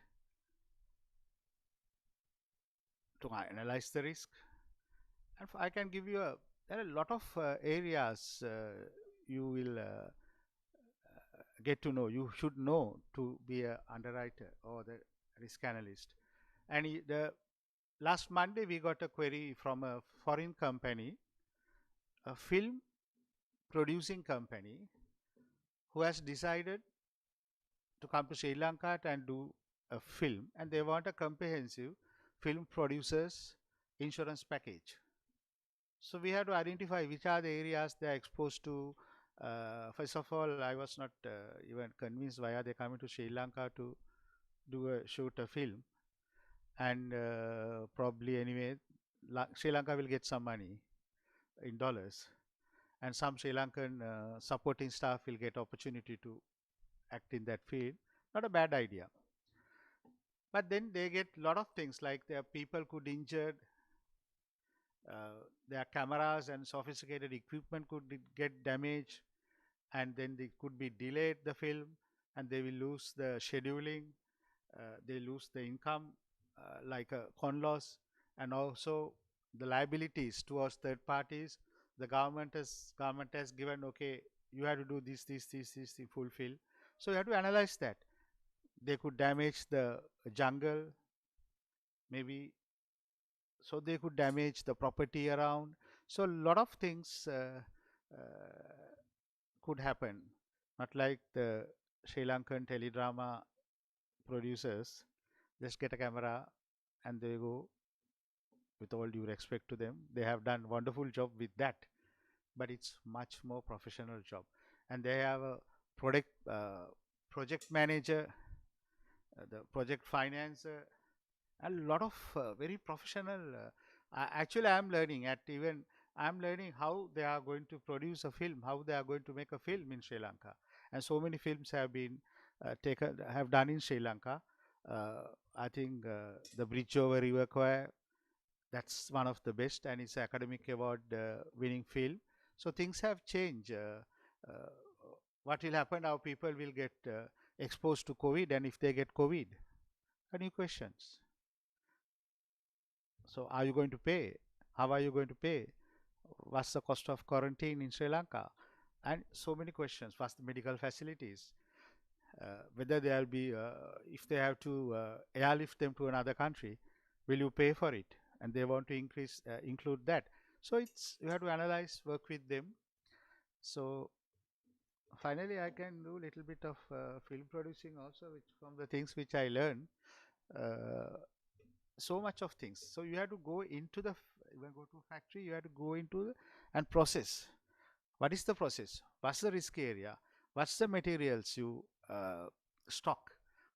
to analyze the risk. And I can give you there are a lot of areas you will get to know. You should know to be an underwriter or the risk analyst. And the last Monday we got a query from a foreign company, a film producing company, who has decided to come to Sri Lanka and do a film, and they want a comprehensive film producers insurance package. So we have to identify which are the areas they are exposed to. First of all, I was not even convinced why are they coming to Sri Lanka to shoot a film, and probably anyway Sri Lanka will get some money in dollars, and some Sri Lankan supporting staff will get opportunity to act in that field. Not a bad idea. But then they get a lot of things, like their people could injured, their cameras and sophisticated equipment could get damaged, and then they could be delayed the film, and they will lose the scheduling, they lose the income, like a con loss, and also the liabilities towards third parties. The government has given, okay, you have to do this to fulfill. So you have to analyze that. They could damage the jungle, maybe, so they could damage the property around. So a lot of things could happen. Not like the Sri Lankan teledrama producers just get a camera and they go. With all due respect to them, they have done wonderful job with that, but it's much more professional job, and they have a project manager, the project financer, a lot of very professional. Actually, I'm learning how they are going to produce a film, how they are going to make a film in Sri Lanka, and so many films have been have done in Sri Lanka. I think the Bridge Over River Kwai, that's one of the best, and it's academic award winning film. So things have changed. What will happen? Our people will get exposed to COVID, and if they get COVID, any questions? So are you going to pay? How are you going to pay? What's the cost of quarantine in Sri Lanka? And so many questions. What's the medical facilities? Whether there will be, if they have to airlift them to another country, will you pay for it? And they want to include that. So it's, you have to analyze, work with them. So finally, I can do a little bit of film producing also, which from the things which I learned. So much of things. So you have to go into the, when you go to factory, you have to go into and process. What is the process? What's the risk area? What's the materials you stock?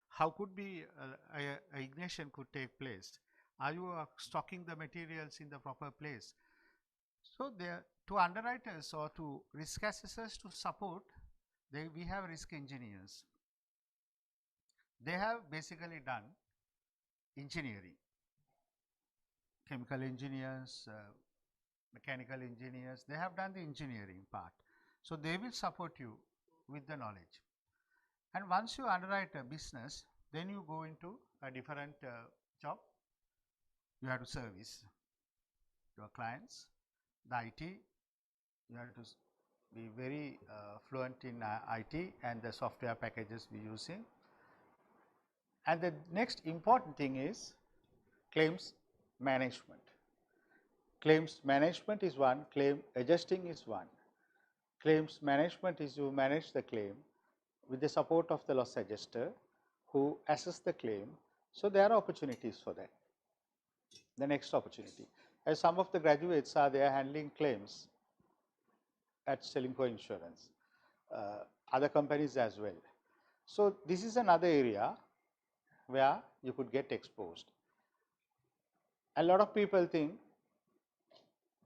How could be a ignition could take place? Are you stocking the materials in the proper place? So there, to underwriters or to risk assessors to support, we have risk engineers. They have basically done engineering, chemical engineers, mechanical engineers, they have done the engineering part. So they will support you with the knowledge. And once you underwrite a business, then you go into a different job. You have to service your clients, the IT, you have to be very fluent in IT and the software packages we are using. And the next important thing is claims management. Claims management is one, claim adjusting is one. Claims management is you manage the claim with the support of the loss adjuster who assess the claim. So there are opportunities for that. The next opportunity, as some of the graduates are there handling claims at Selinco Insurance, other companies as well. So this is another area where you could get exposed. A lot of people think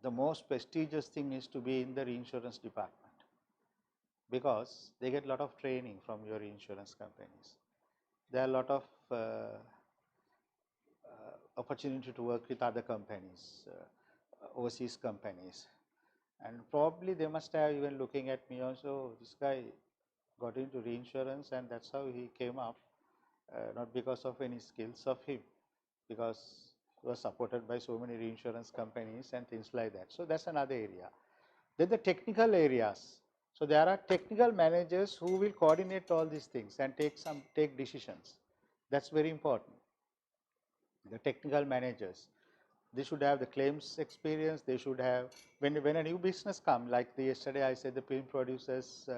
the most prestigious thing is to be in the reinsurance department, because they get a lot of training from your reinsurance companies. There are a lot of opportunity to work with other companies, overseas companies, and probably they must have even looking at me also, this guy got into reinsurance and that's how he came up, not because of any skills of him, because he was supported by so many reinsurance companies and things like that. So that's another area. Then the technical areas. So there are technical managers who will coordinate all these things and take decisions. That's very important. The technical managers, they should have the claims experience. They should have, when a new business comes, like yesterday I said the film producers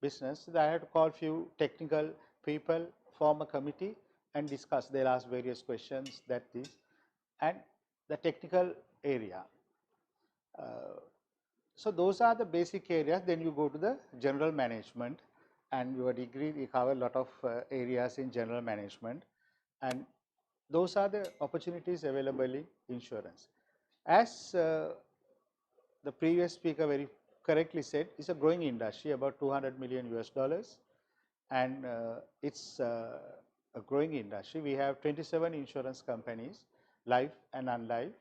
business, I had to call few technical people, form a committee and discuss. They'll ask various questions, and the technical area. So those are the basic areas. Then you go to the general management, and your degree we cover a lot of areas in general management, and those are the opportunities available in insurance. As the previous speaker very correctly said, it's a growing industry, about $200 million US, and it's a growing industry. We have 27 insurance companies, life and non-life,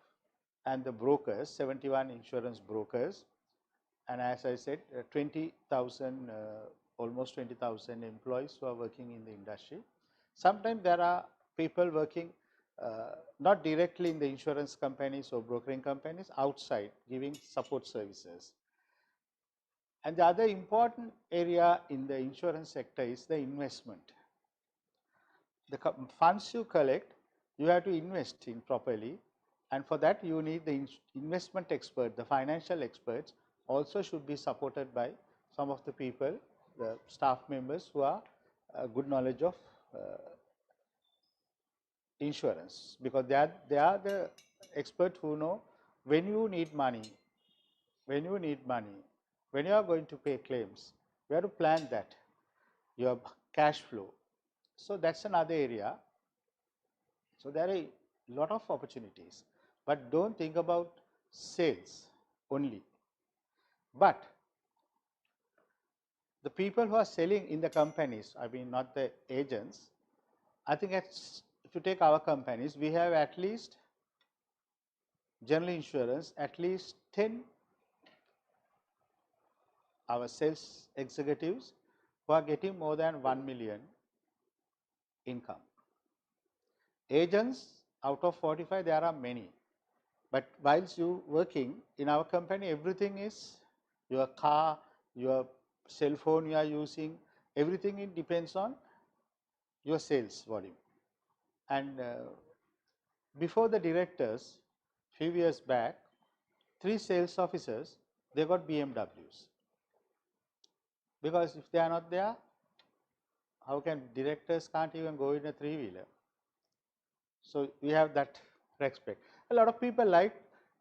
and the brokers, 71 insurance brokers, and as I said, 20,000, almost 20,000 employees who are working in the industry. Sometimes there are people working not directly in the insurance companies or brokering companies, outside giving support services. And the other important area in the insurance sector is the investment. The funds you collect, you have to invest in properly, and for that you need the investment expert, the financial experts also should be supported by some of the people, the staff members who are good knowledge of insurance, because they are the experts who know when you need money, when you are going to pay claims, you have to plan that, your cash flow. So that's another area. So there are a lot of opportunities, but don't think about sales only. But the people who are selling in the companies, I mean not the agents, I think if you take our companies, we have at least general insurance, at least 10 our sales executives who are getting more than 1 million income. Agents, out of 45, there are many. But whilst you working in our company, everything is your car, your cell phone you are using, everything it depends on your sales volume. And before the directors, few years back, 3 sales officers, they got BMWs. Because if they are not there, how can directors can't even go in a 3-wheeler? So we have that respect. A lot of people like,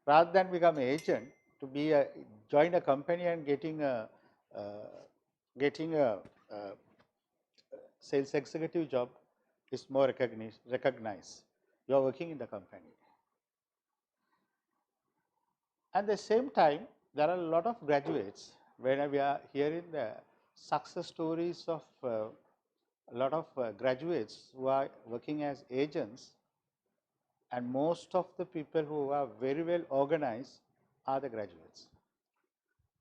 rather than become an agent, to be join a company and getting a sales executive job is more recognized. You are working in the company. At the same time, there are a lot of graduates. When we are hearing the success stories of a lot of graduates who are working as agents, and most of the people who are very well organized are the graduates.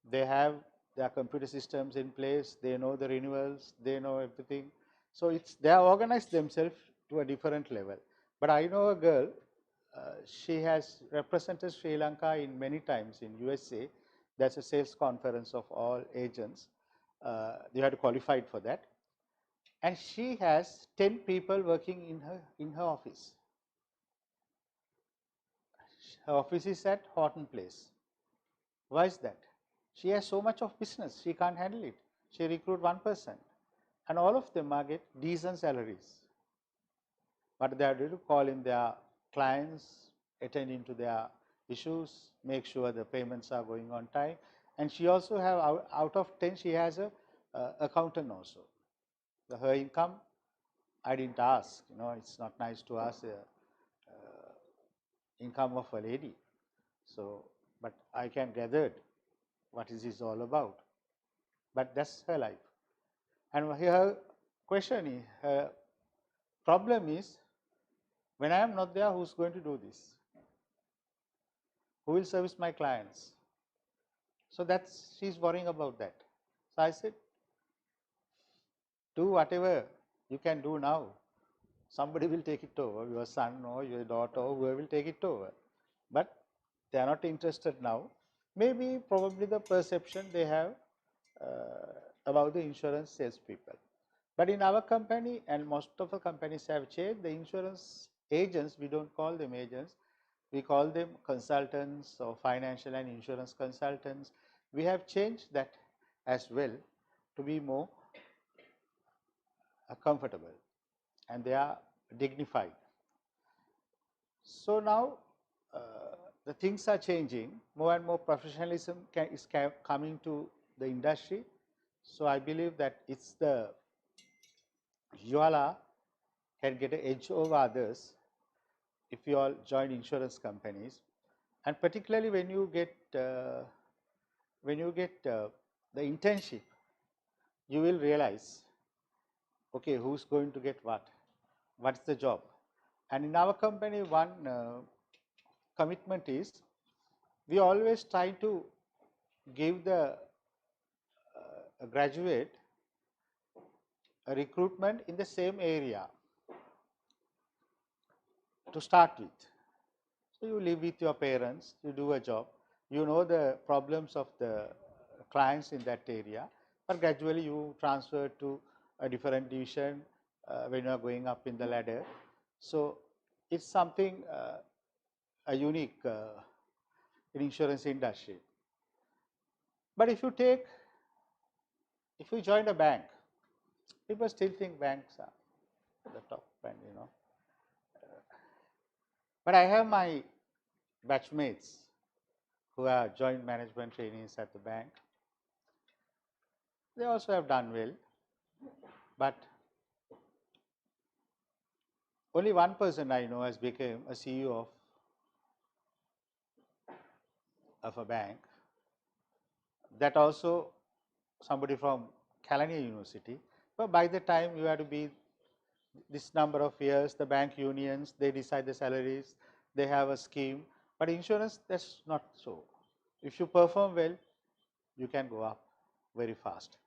They have their computer systems in place, they know the renewals, they know everything. So they are organized themselves to a different level. But I know a girl, she has represented Sri Lanka in many times in USA. That's a sales conference of all agents. They had qualified for that. And she has 10 people working in her office. Her office is at Horton Place. Why is that? She has so much of business, she can't handle it. She recruit one person, and all of them are get decent salaries. But they are to call in their clients, attending to their issues, make sure the payments are going on time. And she also have, out of 10, she has a accountant also. Her income, I didn't ask, it's not nice to ask income of a lady. So, but I can gather what is this all about. But that's her life. And her question is, her problem is, when I am not there, who's going to do this? Who will service my clients? So she's worrying about that. So I said, do whatever you can do now. Somebody will take it over, your son or your daughter or whoever will take it over. But they are not interested now. Maybe probably the perception they have about the insurance salespeople. But in our company, and most of the companies have changed, the insurance agents, we don't call them agents, we call them consultants or financial and insurance consultants. We have changed that as well to be more comfortable, and they are dignified. So now the things are changing, more and more professionalism is coming to the industry. So I believe that it's you all can get an edge over others if you all join insurance companies, and particularly when you get the internship, you will realize, okay, who's going to get what's the job. And in our company, one commitment is, we always try to give the graduate a recruitment in the same area to start with. So you live with your parents, you do a job, you know the problems of the clients in that area, but gradually you transfer to a different division when you are going up in the ladder. So it's something a unique in insurance industry. But if you join a bank, people still think banks are at the top, and but I have my batchmates who are joint management trainees at the bank. They also have done well, but only one person I know has become a CEO of a bank. That also somebody from Kelaniya University. But by the time you have to be this number of years, the bank unions, they decide the salaries, they have a scheme. But insurance, that's not so. If you perform well, you can go up very fast.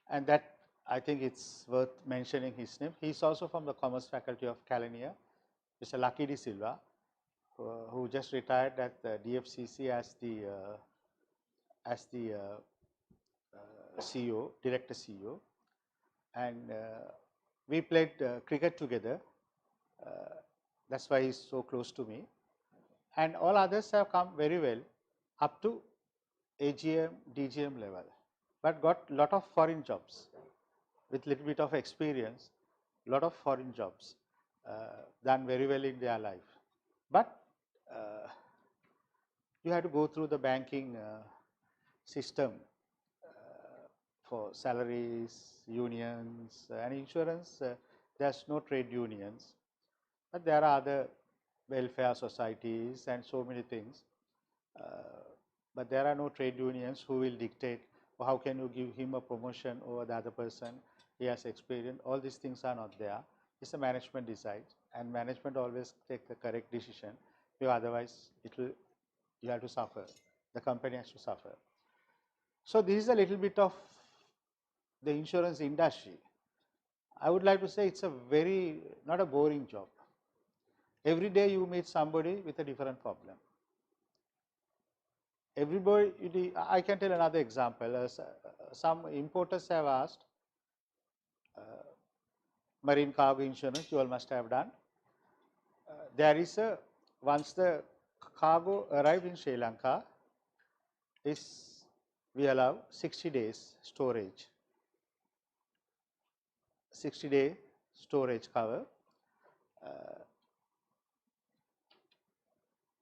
And that, I think it's worth mentioning his name. He's also from the Commerce Faculty of Kelaniya, Mr. Lucky De Silva, who just retired at the DFCC as the CEO, director CEO, and we played cricket together. That's why he's so close to me. And all others have come very well up to AGM, DGM level, but got lot of foreign jobs with little bit of experience, lot of foreign jobs, done very well in their life. But you have to go through the banking system for salaries, unions, and insurance. There's no trade unions, but there are other welfare societies and so many things. But there are no trade unions who will dictate how can you give him a promotion over the other person. He has experience. All these things are not there. It's a management decides, and management always take the correct decision. Because otherwise, you have to suffer. The company has to suffer. So this is a little bit of the insurance industry. I would like to say it's a very not a boring job. Every day you meet somebody with a different problem. Everybody, I can tell another example. Some importers have asked marine cargo insurance. You all must have done. There is a once the cargo arrived in Sri Lanka, we allow 60 days storage. 60-day storage cover.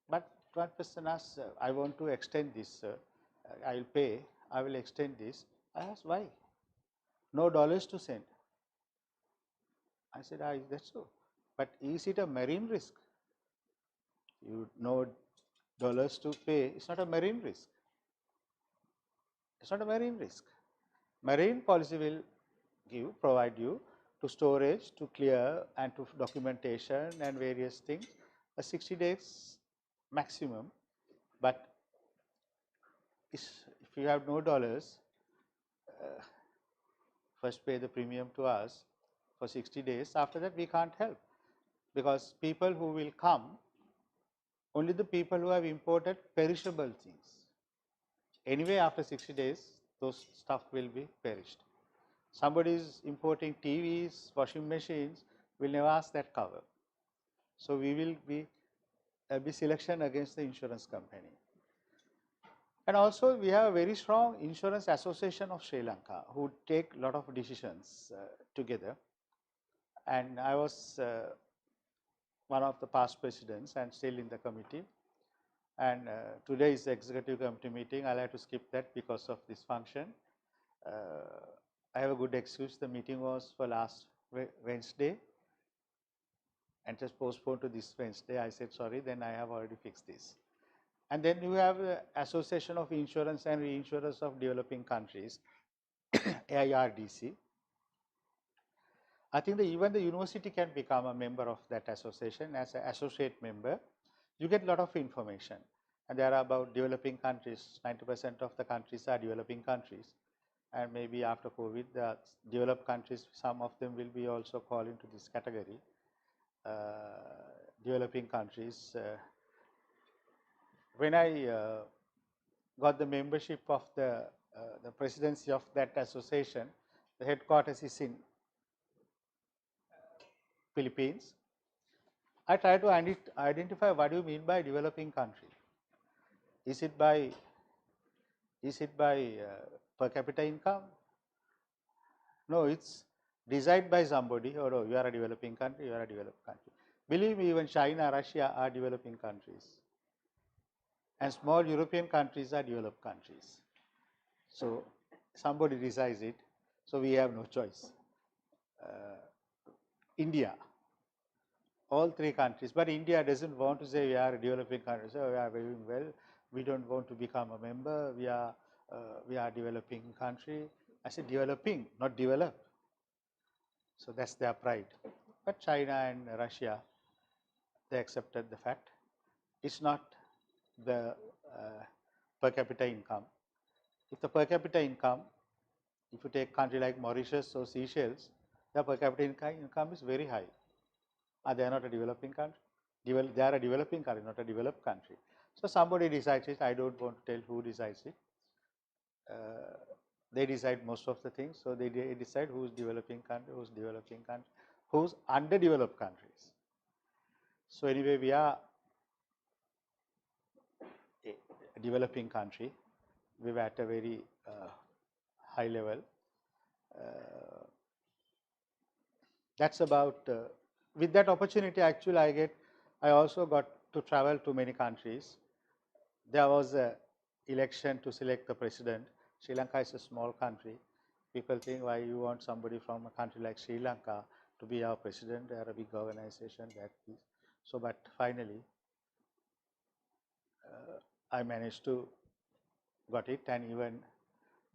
But one person asked, I want to extend this, I will pay, I will extend this. I asked, why? No dollars to send. I said, that's so. But is it a marine risk? You know dollars to pay, it's not a marine risk. It's not a marine risk. Marine policy will provide you to storage, to clear, and to documentation and various things, a 60 days maximum. But if you have no dollars, first pay the premium to us for 60 days. After that, we can't help, because people who will come, only the people who have imported perishable things. Anyway, after 60 days, those stuff will be perished. Somebody is importing TVs, washing machines, will never ask that cover. So we will be selection against the insurance company. And also we have a very strong Insurance Association of Sri Lanka who take a lot of decisions together. And I was one of the past presidents and still in the committee. And today is the executive committee meeting. I'll have to skip that because of this function. I have a good excuse. The meeting was for last Wednesday and just postponed to this Wednesday. I said, sorry, then I have already fixed this. And then you have the Association of Insurance and Reinsurers of Developing Countries, AIRDC. I think that even the university can become a member of that association as an associate member. You get a lot of information. and there are about developing countries, 90% of the countries are developing countries, and maybe after COVID, the developed countries, some of them will be also called into this category, developing countries. When I got the membership of the presidency of that association, the headquarters is in Philippines. I try to identify what do you mean by developing country. Is it by per capita income? No, it's designed by somebody. Oh, no, you are a developing country, you are a developed country. Believe me, even China, Russia are developing countries, and small European countries are developed countries. So somebody decides it. So we have no choice. India, all three countries, but India doesn't want to say we are a developing country. So we are doing well. We don't want to become a member. We are developing country. I said developing, not develop. So that's their pride. But China and Russia, they accepted the fact. It's not the per capita income. If the per capita income, if you take country like Mauritius or Seychelles, the per capita income is very high. They are not a developing country. They are a developing country, not a developed country. So somebody decides it. I don't want to tell who decides it. They decide most of the things. So they decide who's developing country, who's underdeveloped countries. So anyway, we are a developing country. We were at a very high level. That's about. With that opportunity, actually, I also got to travel to many countries. There was a election to select the president. Sri Lanka is a small country. People think, why you want somebody from a country like Sri Lanka to be our president? They are a big organization. So, but finally, I managed to got it, and even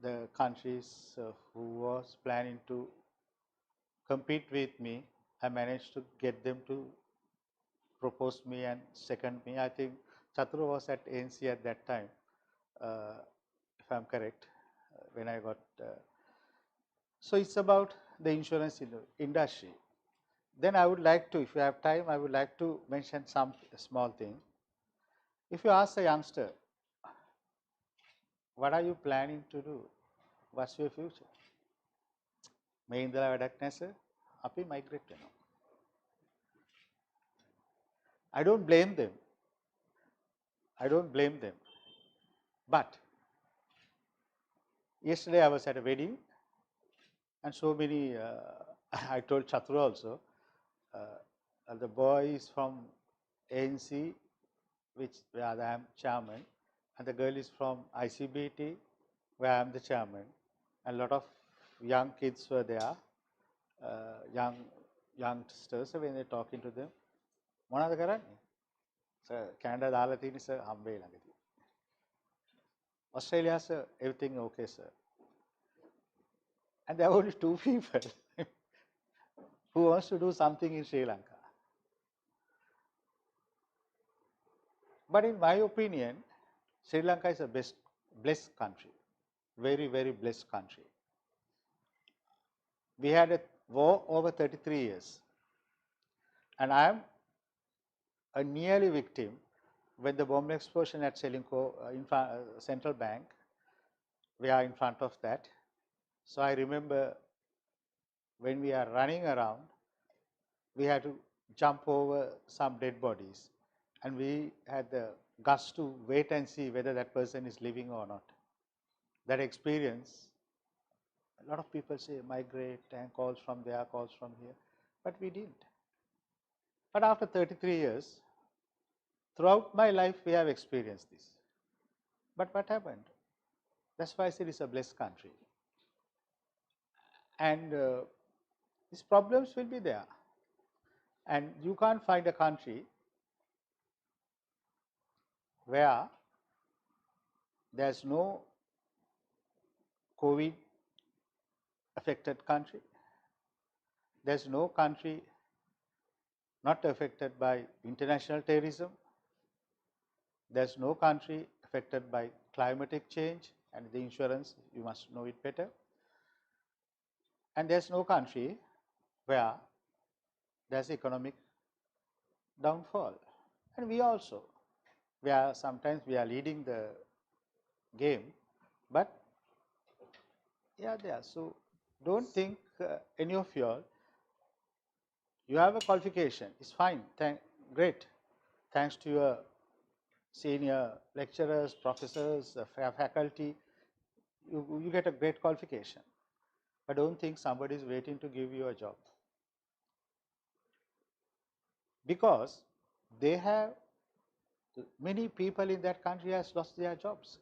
the countries who was planning to compete with me, I managed to get them to propose me and second me. I think Chatru was at ANC at that time, if I am correct, when I got. So it's about the insurance industry. Then I would like to, if you have time, I would like to mention some small thing. If you ask a youngster, what are you planning to do? What's your future? මේ ඉඳලා වැඩක් නැහැ sir. අපි migrate වෙනවා. I don't blame them. But yesterday I was at a wedding, and so many, I told Chatru also, the boy is from ANC, where I am chairman, and the girl is from ICBT, where I am the chairman, and a lot of young kids were there, youngsters. So when they're talking to them, මොනවද කරන්නේ? Sir, Canada දාලා තියෙන්නේ sir හම්බේ ළඟදී. Australia sir, everything okay sir. And there are only two people who wants to do something in Sri Lanka. But in my opinion, Sri Lanka is a blessed country, very, very blessed country. We had a war over 33 years, and I am a nearly victim when the bomb explosion at Selinco Central Bank. We are in front of that. So I remember when we are running around, we had to jump over some dead bodies, and we had the guts to wait and see whether that person is living or not. That experience, a lot of people say migrate and calls from there, calls from here, but we didn't. But after 33 years, throughout my life, we have experienced this. But what happened? That's why I said it's a blessed country. And these problems will be there. And you can't find a country where there's no COVID affected country. There's no country not affected by international terrorism. There is no country affected by climatic change, and the insurance, you must know it better. And there is no country where there is economic downfall. And we also, sometimes we are leading the game, but yeah, there. So don't think any of you all, you have a qualification, it's fine, great. Thanks to your senior lecturers, professors, faculty, you get a great qualification. But don't think somebody is waiting to give you a job, because they have, many people in that country has lost their jobs.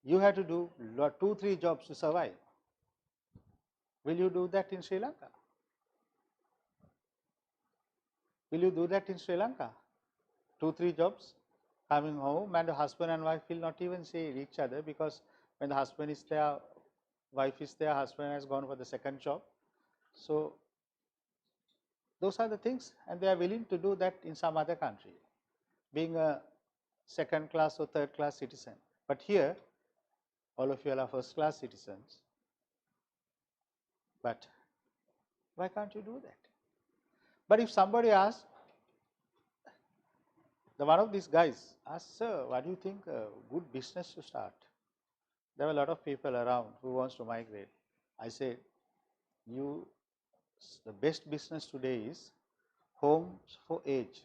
You have to do 2-3 jobs to survive. Will you do that in Sri Lanka? Will you do that in Sri Lanka? 2-3 jobs, coming home, and the husband and wife will not even see each other, because when the husband is there, wife is there, husband has gone for the second job. So those are the things, and they are willing to do that in some other country, being a second class or third class citizen. But here, all of you are first class citizens. But why can't you do that? But if somebody asks, one of these guys asked, sir, what do you think a good business to start? There were a lot of people around who wants to migrate. I said, the best business today is homes for age.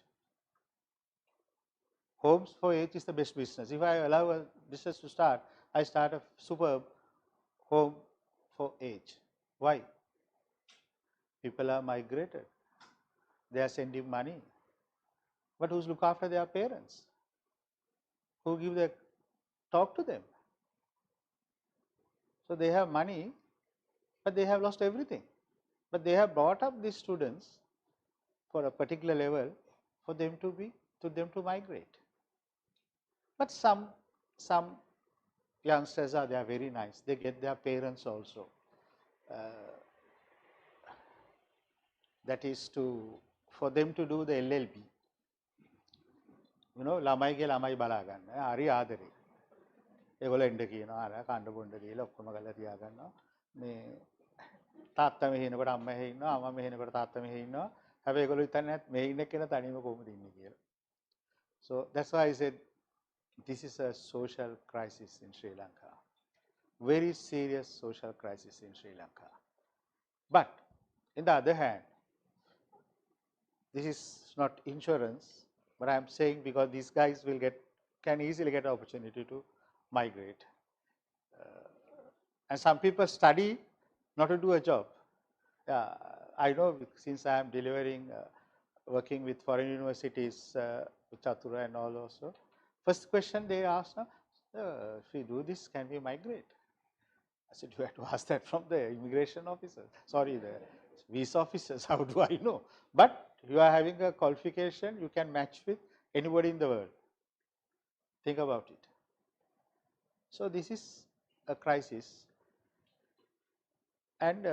Homes for age is the best business. If I allow a business to start, I start a superb home for age. Why? People are migrated. They are sending money. But who's look after their parents? Who give the talk to them? So they have money, but they have lost everything. But they have brought up these students for a particular level for them to migrate. But some youngsters they are very nice. They get their parents also. That is for them to do the LLB. ළමයිගේ ළමයි බලා ගන්න. හරි ආදරේ. ඒගොල්ලෝ එන්න කියනවා අර කණ්ඩ බොණ්ඩ කියලා ඔක්කොම ගලලා තියා ගන්නවා. මේ තාත්තා මෙහෙ ඉනකොට අම්මා මෙහෙ ඉන්නවා. අම්මා මෙහෙ ඉනකොට තාත්තා මෙහෙ ඉන්නවා. හැබැයි ඒගොල්ලෝ හිතන්නේ මෙහෙ ඉන්න කෙනා තනියම කොහොමද ඉන්නේ කියලා. So that's why I said this is a social crisis in Sri Lanka. Very serious social crisis in Sri Lanka. But in the other hand, this is not insurance, but I am saying because these guys can easily get an opportunity to migrate. And some people study not to do a job. I know, since I am working with foreign universities, with Chatura and all also. First question they ask, if we do this, can we migrate? I said, you have to ask that from the immigration officer. Sorry, the visa officers, how do I know? But you are having a qualification, you can match with anybody in the world. Think about it. So this is a crisis. And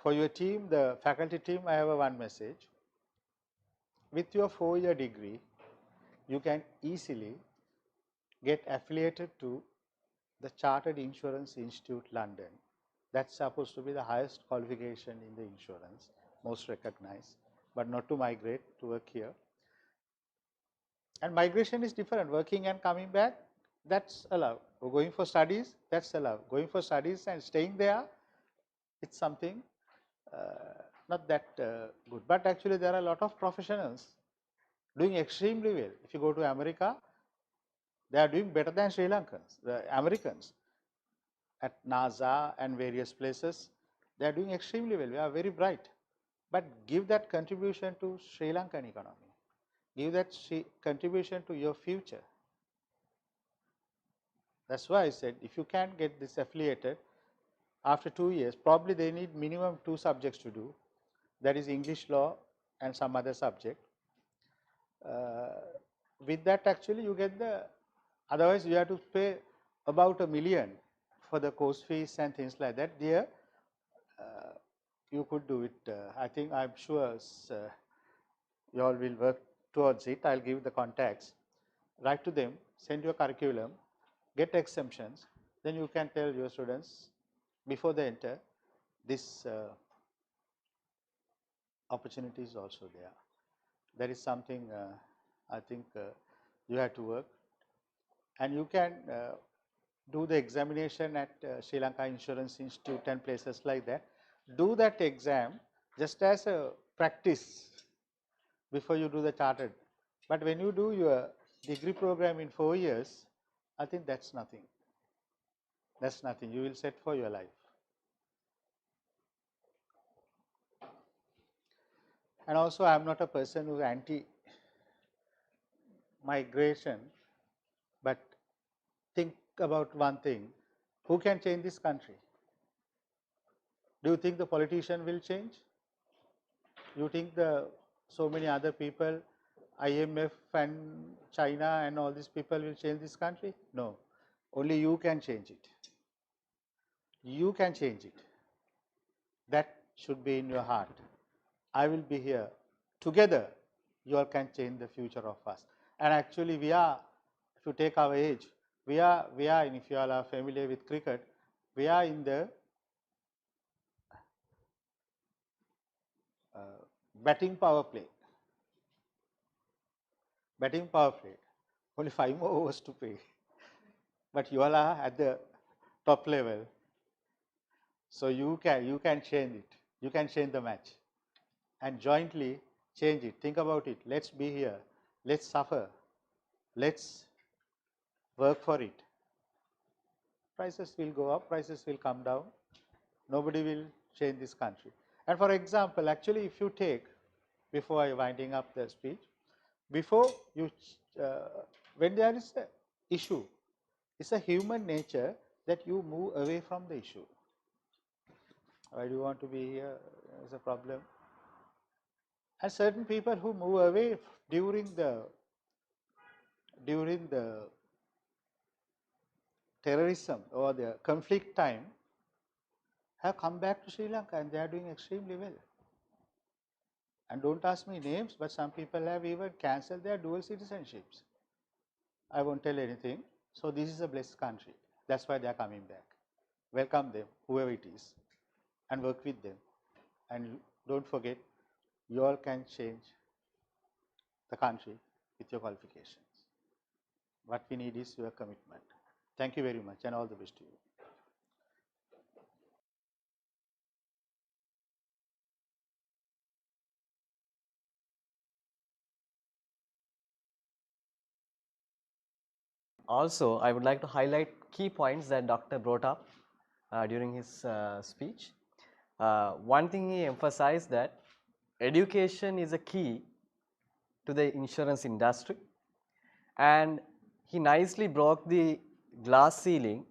for your team, the faculty team, I have one message. With your 4-year degree, you can easily get affiliated to the Chartered Insurance Institute, London. That's supposed to be the highest qualification in the insurance, most recognized, but not to migrate, to work here. And migration is different, working and coming back, that's allowed. Or going for studies, that's allowed. Going for studies and staying there, it's something not that good. But actually there are a lot of professionals doing extremely well. If you go to America, they are doing better than Sri Lankans, the Americans. At NASA and various places, they are doing extremely well. They are very bright. But give that contribution to Sri Lankan economy. Give that contribution to your future. That's why I said, if you can get this affiliated, after 2 years, probably they need minimum 2 subjects to do. That is English law and some other subject. With that actually you get otherwise you have to pay about $1 million for the course fees and things like that. There you could do it. I'm sure you all will work towards it. I'll give the contacts. write to them, send your curriculum, get exemptions, then you can tell your students before they enter, this opportunity is also there. That is something I think you have to work, and you can do the examination at Sri Lanka Insurance Institute and places like that. Do that exam just as a practice before you do the chartered. But when you do your degree program in 4 years, I think that's nothing. That's nothing. You will set for your life. And also, I am not a person who is anti-migration, but think about one thing: who can change this country? Do you think the politician will change? You think so many other people, IMF and China and all these people will change this country? No, only you can change it. You can change it. That should be in your heart. I will be here. Together, you all can change the future of us. And actually, we are, if you take our age, we are, and if you all are familiar with cricket, we are in the batting power play. Batting power play. Only 5 more overs to play. But you all are at the top level. So you can change it. You can change the match. And jointly change it. Think about it. Let's be here. Let's suffer. Let's work for it. Prices will go up, prices will come down. Nobody will change this country. And for example, actually, if you take, before I winding up the speech, before you, when there is an issue, it's a human nature that you move away from the issue. Why do you want to be here? Is a problem. And certain people who move away during the terrorism or the conflict time have come back to Sri Lanka and they are doing extremely well. And don't ask me names, but some people have even cancelled their dual citizenships. I won't tell anything. So this is a blessed country. That's why they are coming back. Welcome them, whoever it is, and work with them. And don't forget, you all can change the country with your qualifications. What we need is your commitment. Thank you very much, and all the best to you. Also, I would like to highlight key points that Doctor brought up during his speech. One thing he emphasized that education is a key to the insurance industry, and he nicely broke the glass ceiling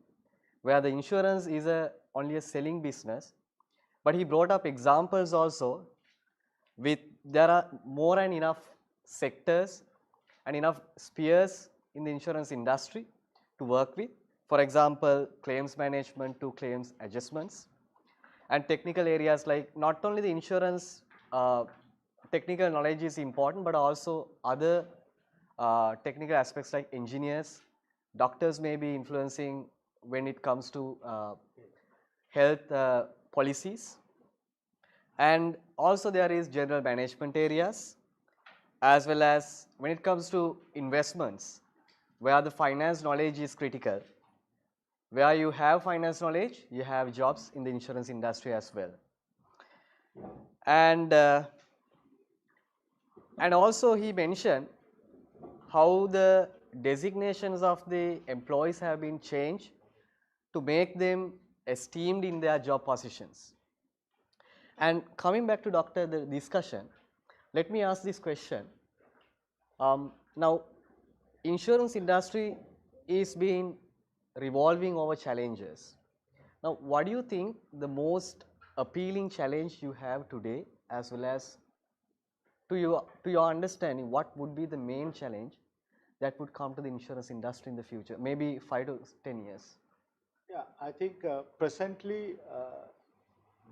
where the insurance is only a selling business, but he brought up examples also with there are more and enough sectors and enough spheres in the insurance industry to work with. For example, claims management to claims adjustments, and technical areas like not only the insurance technical knowledge is important, but also other technical aspects like engineers, doctors may be influencing when it comes to health policies, and also there is general management areas, as well as when it comes to investments where the finance knowledge is critical. Where you have finance knowledge, you have jobs in the insurance industry as well. And also he mentioned how the designations of the employees have been changed to make them esteemed in their job positions. And coming back to Doctor the discussion, let me ask this question. Now, insurance industry is being revolving over challenges. Now, what do you think the most appealing challenge you have today, as well as to your understanding, what would be the main challenge that would come to the insurance industry in the future, maybe 5 to 10 years? Yeah, I think presently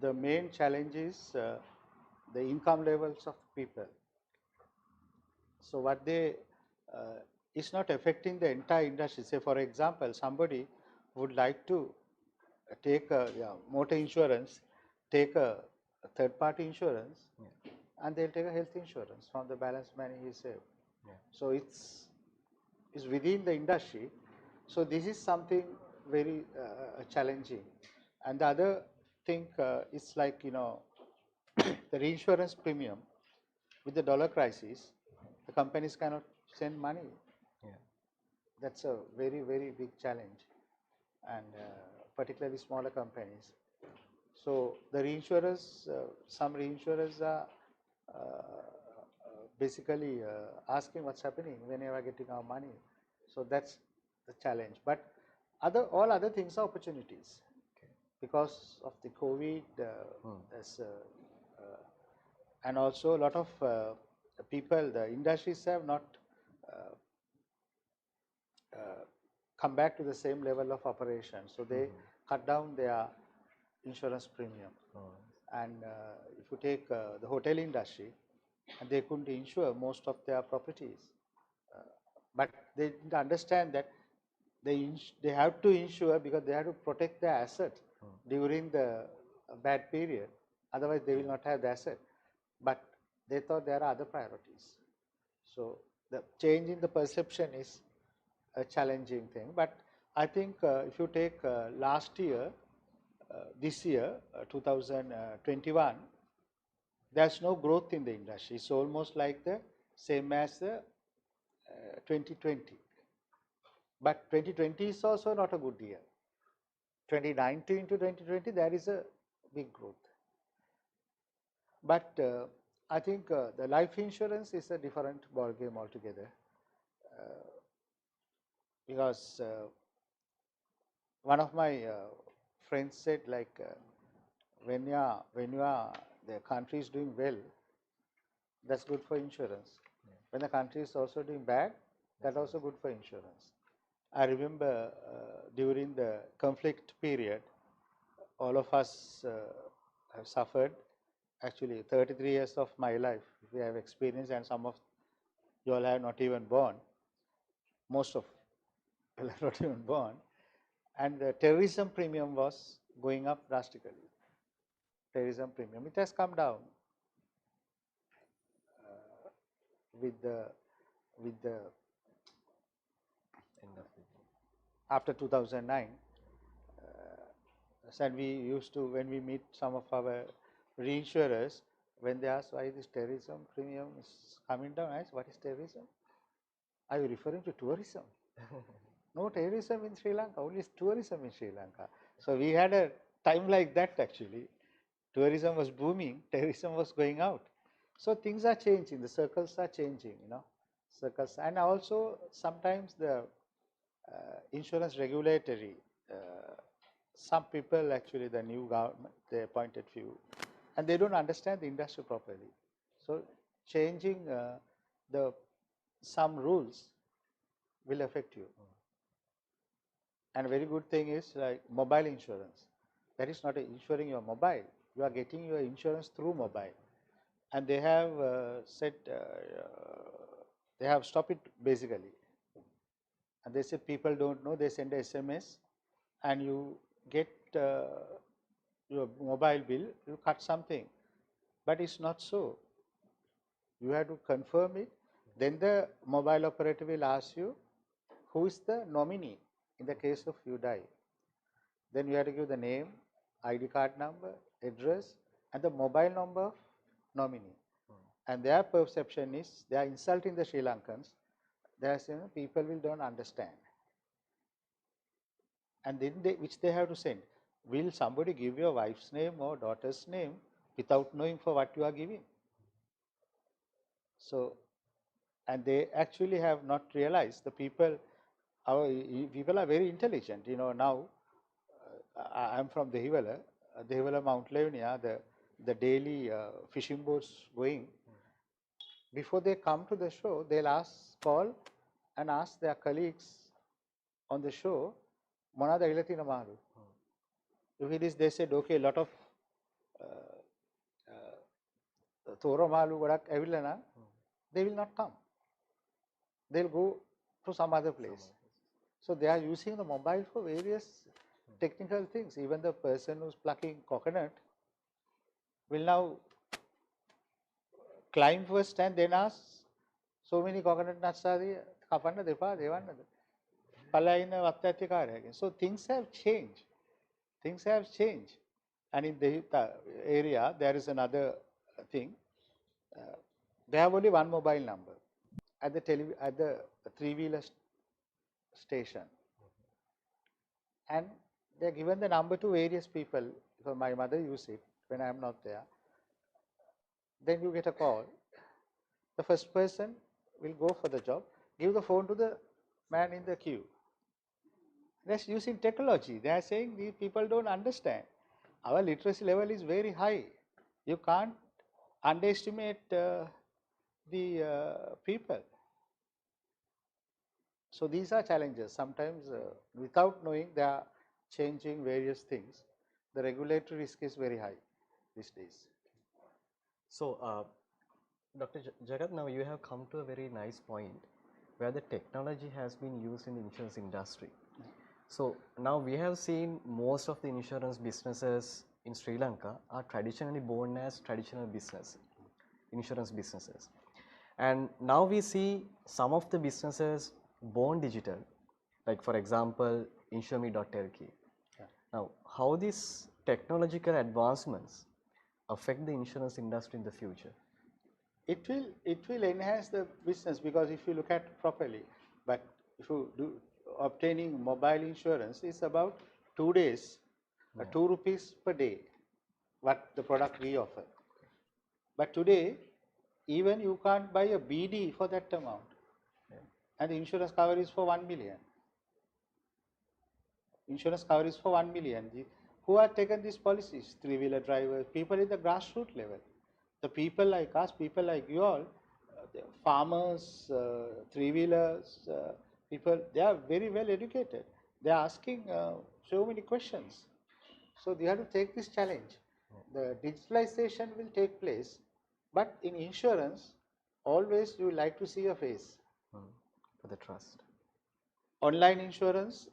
the main challenge is the income levels of people. So what they it's not affecting the entire industry. Say, for example, somebody would like to take a motor insurance, take a third-party insurance, and they'll take a health insurance from the balance money he saved. So it's within the industry. So this is something very challenging. And the other thing is like, the reinsurance premium with the dollar crisis, the companies cannot send money. That's a very, very big challenge, and particularly smaller companies. So the reinsurers, some reinsurers are basically asking what's happening when you are getting our money. So that's the challenge. But all other things are opportunities. Because of the COVID, and also a lot of people, the industries have not come back to the same level of operation. So they cut down their insurance premium. And if you take the hotel industry, and they couldn't insure most of their properties. But they didn't understand that they have to insure because they have to protect their asset during the bad period. Otherwise, they will not have the asset. But they thought there are other priorities. So the change in the perception is a challenging thing. But I think if you take last year, this year, 2021, there's no growth in the industry. It's almost like the same as the 2020. But 2020 is also not a good year. 2019 to 2020, there is a big growth. But I think the life insurance is a different ball game altogether. Because one of my friends said, like, when the country is doing well, that's good for insurance. When the country is also doing bad, that's also good for insurance. I remember during the conflict period, all of us have suffered. Actually, 33 years of my life we have experienced, and some of you all have not even born. Most of you are not even born. And the terrorism premium was going up drastically. Terrorism premium, it has come down with the after 2009. And we used to, when we meet some of our reinsurers, when they ask why this terrorism premium is coming down, I ask, what is terrorism? Are you referring to tourism? No terrorism in Sri Lanka, only tourism in Sri Lanka. So we had a time like that actually. Tourism was booming, terrorism was going out. So things are changing, the circles are changing, circles. And also sometimes the insurance regulatory, some people actually, the new government, they appointed few, and they don't understand the industry properly. So changing some rules will affect you. And a very good thing is like mobile insurance. That is not insuring your mobile. You are getting your insurance through mobile. And they have said, they have stopped it basically. And they said people don't know, they send a SMS and you get your mobile bill, you cut something. But it's not so. You have to confirm it. Then the mobile operator will ask you, who is the nominee in the case of you die. Then you have to give the name, ID card number, address, and the mobile number of nominee. And their perception is they are insulting the Sri Lankans. They are saying people don't understand. And then which they have to send. Will somebody give your wife's name or daughter's name without knowing for what you are giving? So, and they actually have not realized the people. Our people are very intelligent. Now I am from Dehiwala, Mount Leonia, the daily fishing boats going. Before they come to the show, they'll call and ask their colleagues on the show, Monada Ilatina Maru. If it is, they said, okay, a lot of Thora Malu Vadak Avilana, they will not come. They'll go to some other place. So they are using the mobile for various technical things. Even the person who's plucking coconut will now climb first and then ask, so many coconut nuts are there, kapanna depa devannada. Palayina vattatyakaraya. So things have changed. Things have changed. And in the area, there is another thing. They have only one mobile number at the three-wheeler station, and they are given the number to various people. So my mother uses it when I am not there. Then you get a call. The first person will go for the job, give the phone to the man in the queue. That's using technology. They are saying these people don't understand. Our literacy level is very high. You can't underestimate the people. So these are challenges. Sometimes without knowing they are changing various things. The regulatory risk is very high these days. So, Dr. Jagat, now you have come to a very nice point where the technology has been used in the insurance industry. So now we have seen most of the insurance businesses in Sri Lanka are traditionally born as traditional insurance businesses. And now we see some of the businesses born digital, like for example, InsureMe.lk. Yeah. Now, how these technological advancements affect the insurance industry in the future? It will enhance the business, because if you look at properly, but if you do obtaining mobile insurance is about 2 days, 2 rupees per day, what the product we offer. But today, even you can't buy a BD for that amount, and the insurance cover is for 1 million. Insurance cover is for 1 million. Who have taken these policies? Three-wheeler drivers, people in the grassroots level. The people like us, people like you all, farmers, three-wheelers, people, they are very well educated. They are asking so many questions. So they have to take this challenge. The digitalization will take place, but in insurance, always you like to see a face. For the trust. Online insurance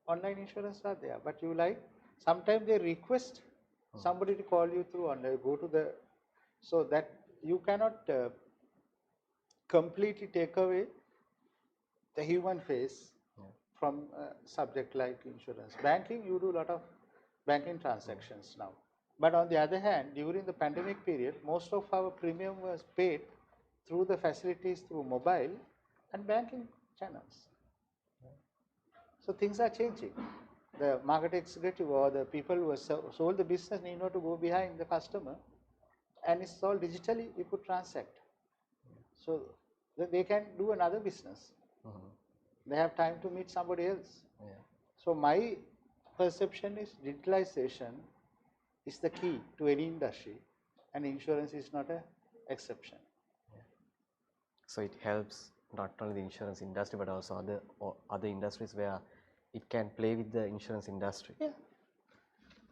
are there, but you like, sometimes they request somebody to call you through online, go to the, so that you cannot completely take away the human face from a subject like insurance. Banking, you do a lot of banking transactions now. But on the other hand, during the pandemic period, most of our premium was paid through the facilities through mobile and banking channels. So things are changing. The market executive or the people who have sold the business need not to go behind the customer, and it's all digitally you could transact. So they can do another business. They have time to meet somebody else. So my perception is digitalization is the key to any industry, and insurance is not an exception. So it helps not only the insurance industry but also other industries where it can play with the insurance industry. Yeah.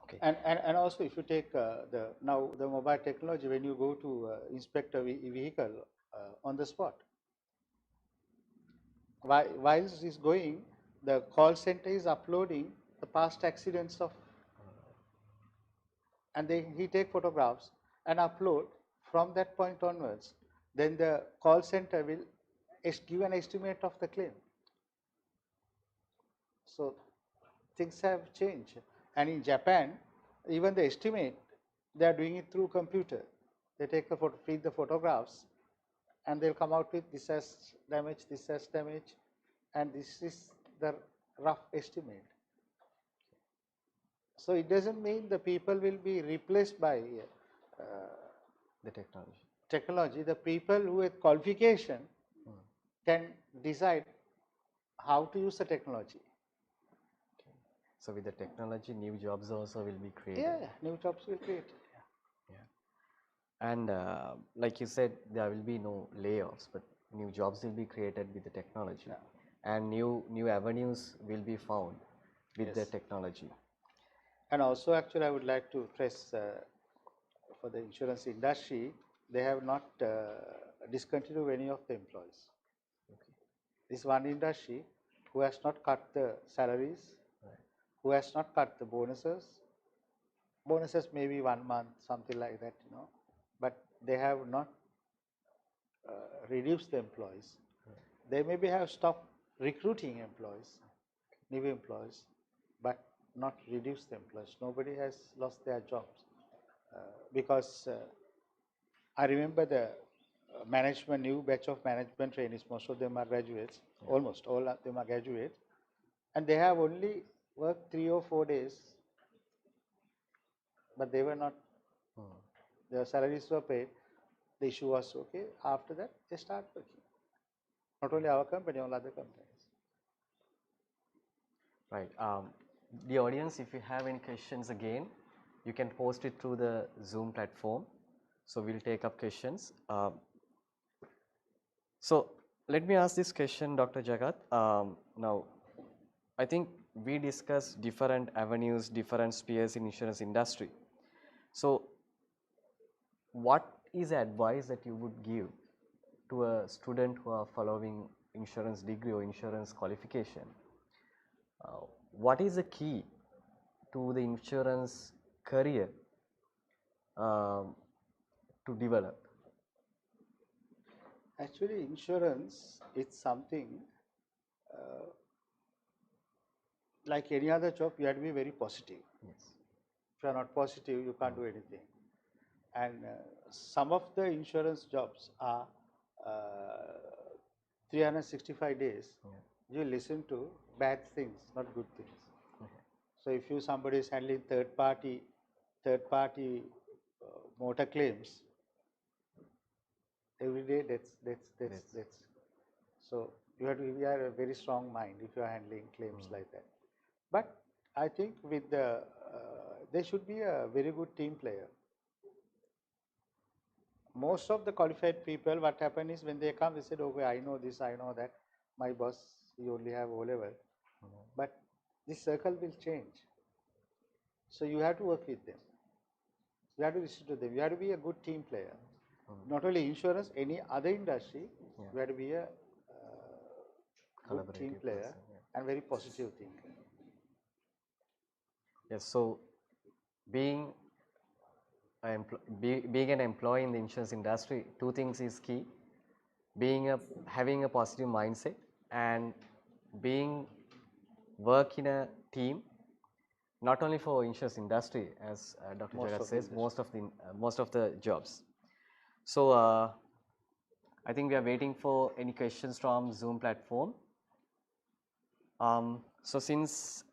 Okay. And also if you take the mobile technology, when you go to inspect a vehicle on the spot, while this is going, the call center is uploading the past accidents of, and he take photographs and upload from that point onwards. Then the call center will give an estimate of the claim. So things have changed. And in Japan, even the estimate, they are doing it through computer. They take the photo, feed the photographs, and they'll come out with this has damage, and this is the rough estimate. So it doesn't mean the people will be replaced by the technology. The people who have qualification can decide how to use the technology. So with the technology, new jobs also will be created. Yeah, new jobs will create. And like you said, there will be no layoffs, but new jobs will be created with the technology, and new avenues will be found with the technology. And also, actually, I would like to stress for the insurance industry, they have not discontinued any of the employees. This one industry who has not cut the salaries, who has not cut the bonuses. Bonuses maybe 1 month, something like that, but they have not reduced the employees. They maybe have stopped recruiting employees, new employees, but not reduced the employees. Nobody has lost their jobs because I remember the new batch of management trainees, most of them are graduates, almost all of them are graduates, and they have only worked 3 or 4 days, but they were not, their salaries were paid, the issue was okay. After that, they start working. Not only our company, all other companies. Right. The audience, if you have any questions again, you can post it through the Zoom platform. So we'll take up questions. So let me ask this question, Dr. Jagat. Now, I think we discussed different avenues, different spheres in insurance industry. So what is the advice that you would give to a student who are following insurance degree or insurance qualification? What is the key to the insurance career to develop? Actually, insurance it's something like any other job, you have to be very positive. Yes. If you are not positive, you can't do anything. And some of the insurance jobs are 365 days. You listen to bad things, not good things. So if somebody is handling third party motor claims, every day that's. So you have to have a very strong mind if you are handling claims like that. But I think with the they should be a very good team player. Most of the qualified people, what happen is when they come, they said, okay, I know this, I know that. My boss, he only have O level. But this circle will change. So you have to work with them. You have to listen to them. You have to be a good team player. Not only insurance, any other industry, you have to be a good team player and very positive thinker. Yes, so being an employee in the insurance industry, two things is key: having a positive mindset and work in a team. Not only for insurance industry, as Dr. Jagat says, most of the jobs. So I think we are waiting for any questions from Zoom platform. So since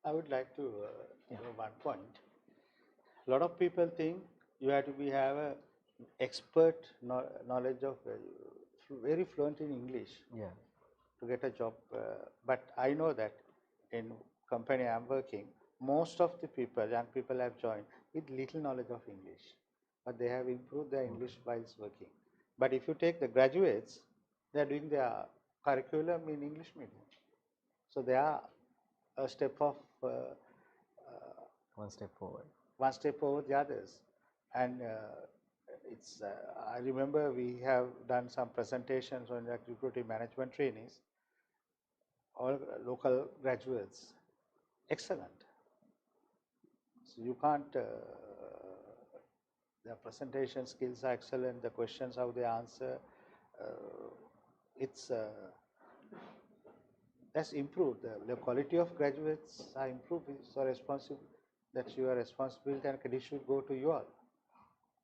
I would like to one point. A lot of people think you have to have a expert knowledge of very fluent in English to get a job. But I know that in company I'm working, most of the people, young people have joined with little knowledge of English, but they have improved their English while working. But if you take the graduates, they are doing their curriculum in English medium. So they are a step of one step forward. One step over the others. And it's I remember we have done some presentations on the recruiting management trainees, all local graduates, excellent. So you can't, their presentation skills are excellent, the questions how they answer, that's improved. The quality of graduates are improved. So responsible. That's your responsibility and credit should go to you all.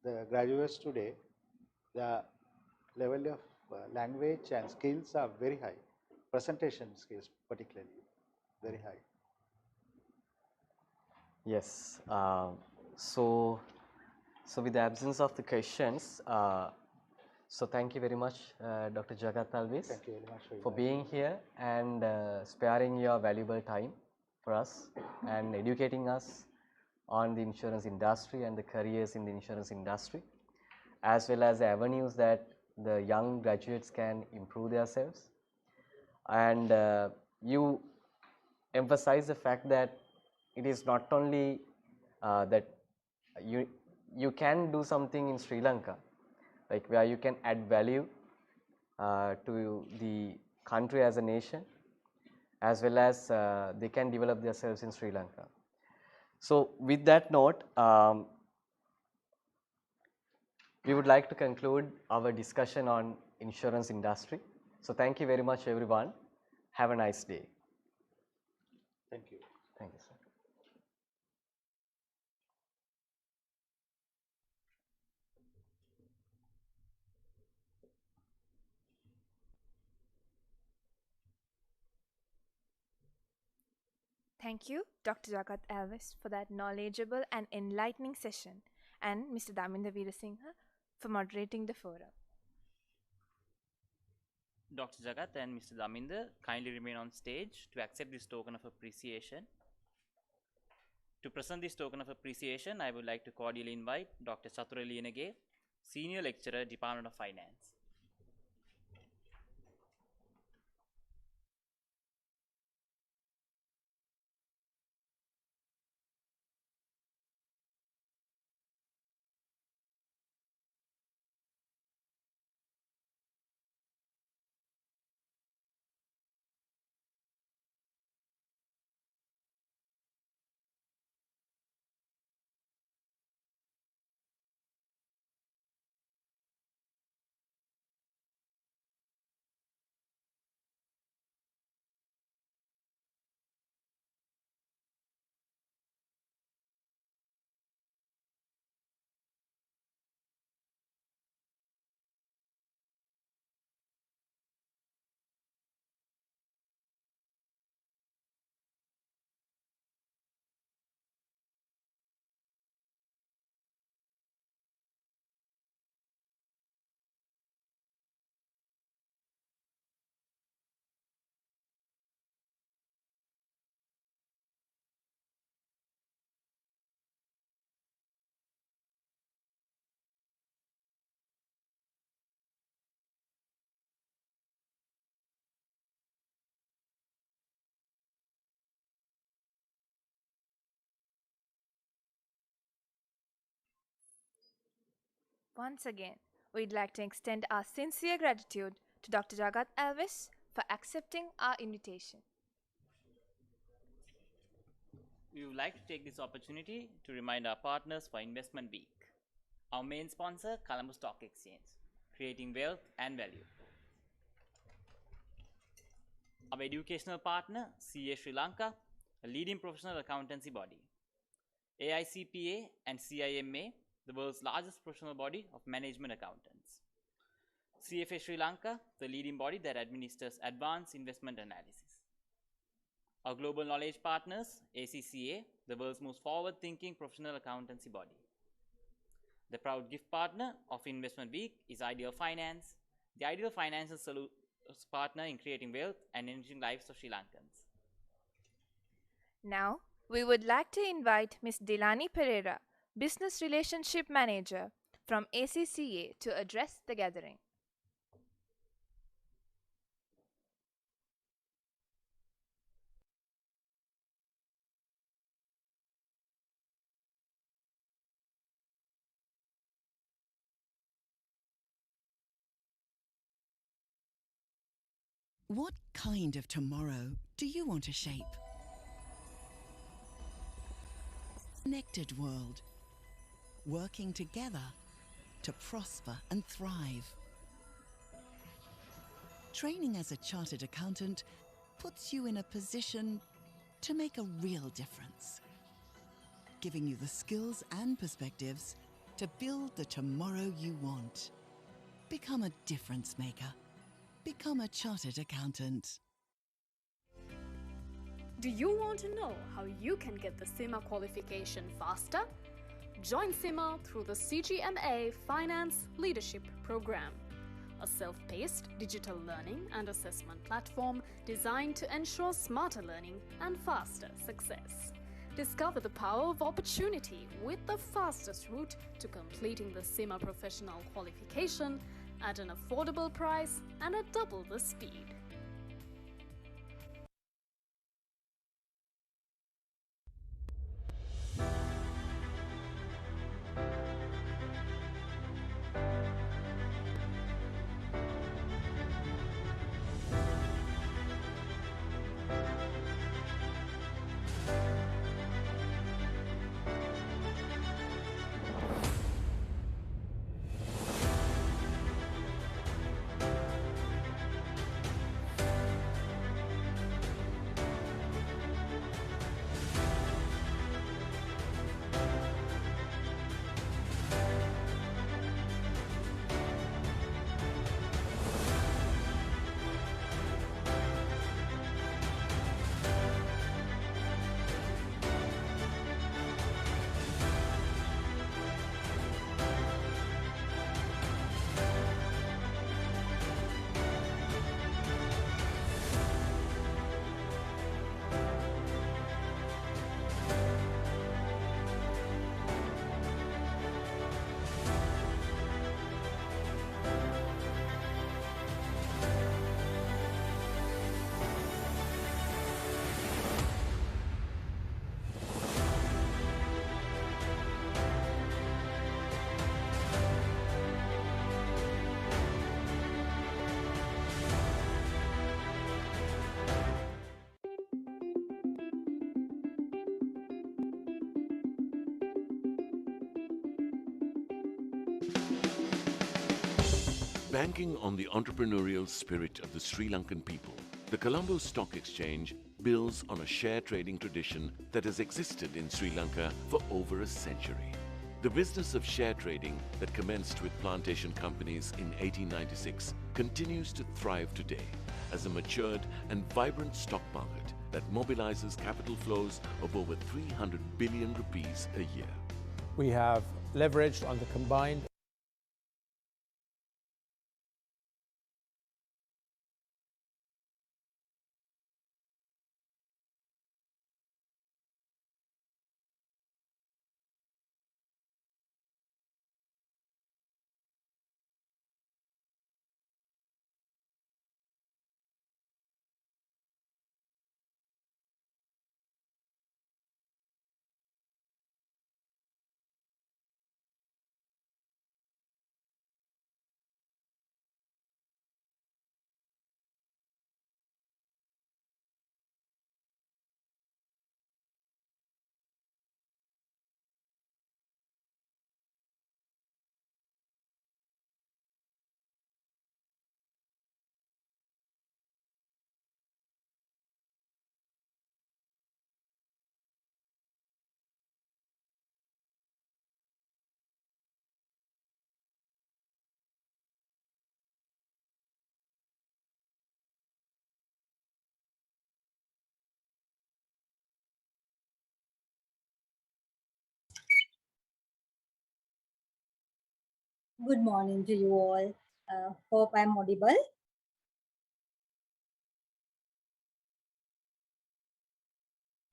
The graduates today, the level of language and skills are very high. Presentation skills particularly, very high. Yes. So with the absence of the questions, so thank you very much, Dr. Jagat Talvis, Thank you very much for being here and sparing your valuable time for us and educating us on the insurance industry and the careers in the insurance industry, as well as the avenues that the young graduates can improve themselves. And you emphasize the fact that it is not only that you can do something in Sri Lanka, like where you can add value to the country as a nation, as well as they can develop themselves in Sri Lanka. So with that note, we would like to conclude our discussion on insurance industry. So thank you very much everyone. Have a nice day. Thank you. Thank you, sir. Thank you, Dr. Jagat Alvis, for that knowledgeable and enlightening session, and Mr. Daminda Veerasinghe for moderating the forum. Dr. Jagat and Mr. Daminda kindly remain on stage to accept this token of appreciation. To present this token of appreciation, I would like to cordially invite Dr. Chathura Liyanage, Senior Lecturer, Department of Finance. Once again, we'd like to extend our sincere gratitude to Dr. Jagat Alvis for accepting our invitation. We would like to take this opportunity to remind our partners for Investment Week. Our main sponsor, Colombo Stock Exchange, creating wealth and value. Our educational partner, CA Sri Lanka, a leading professional accountancy body. AICPA and CIMA, the world's largest professional body of management accountants. CFA Sri Lanka, the leading body that administers advanced investment analysis. Our global knowledge partners, ACCA, the world's most forward-thinking professional accountancy body. The proud gift partner of Investment Week is Ideal Finance, the ideal financial partner in creating wealth and enriching lives of Sri Lankans. Now, we would like to invite Ms. Dilani Pereira, Business Relationship Manager from ACCA, to address the gathering. What kind of tomorrow do you want to shape? Connected world, working together to prosper and thrive. Training as a chartered accountant puts you in a position to make a real difference, giving you the skills and perspectives to build the tomorrow you want. Become a difference maker. Become a chartered accountant. Do you want to know how you can get the CIMA qualification faster? Join CIMA through the CGMA Finance Leadership Program, a self-paced digital learning and assessment platform designed to ensure smarter learning and faster success. Discover the power of opportunity with the fastest route to completing the CIMA professional qualification at an affordable price and at double the speed. Banking on the entrepreneurial spirit of the Sri Lankan people, the Colombo Stock Exchange builds on a share trading tradition that has existed in Sri Lanka for over a century. The business of share trading that commenced with plantation companies in 1896 continues to thrive today as a matured and vibrant stock market that mobilizes capital flows of over 300 billion rupees a year. We have leveraged on the combined Good morning to you all. Hope I'm audible.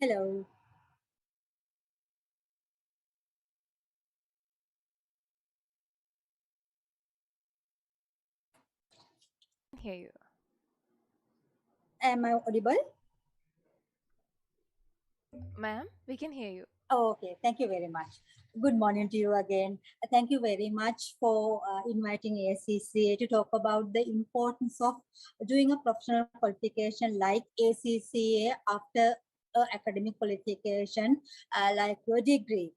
Hello. Hear you. Am I audible? Ma'am, we can hear you. Oh, okay. Thank you very much. Good morning to you again. Thank you very much for inviting ACCA to talk about the importance of doing a professional qualification like ACCA after academic qualification like your degree.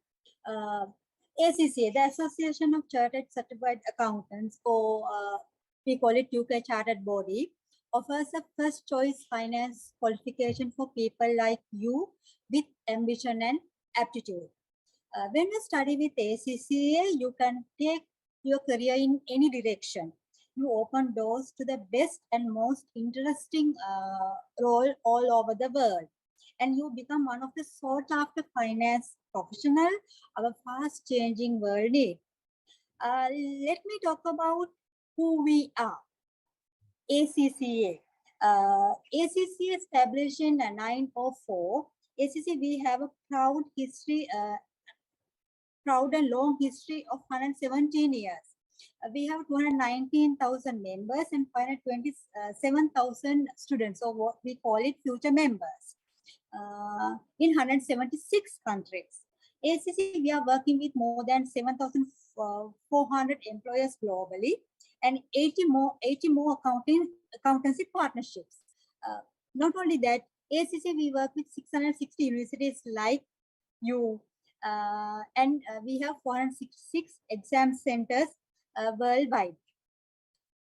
ACCA, the Association of Chartered Certified Accountants, or we call it UK Chartered Body, offers a first choice finance qualification for people like you with ambition and aptitude. When you study with ACCA, you can take your career in any direction. You open doors to the best and most interesting role all over the world. And you become one of the sought after finance professional our fast changing world needs. Let me talk about who we are. ACCA. ACCA established in 1904. ACCA, we have a proud history, proud and long history of 117 years. We have 219,000 members and 527,000 students, or what we call it future members, in 176 countries. ACCA, we are working with more than 7,400 employers globally and 80 more accountancy partnerships. Not only that, ACCA, we work with 660 universities like you, and we have 466 exam centers worldwide.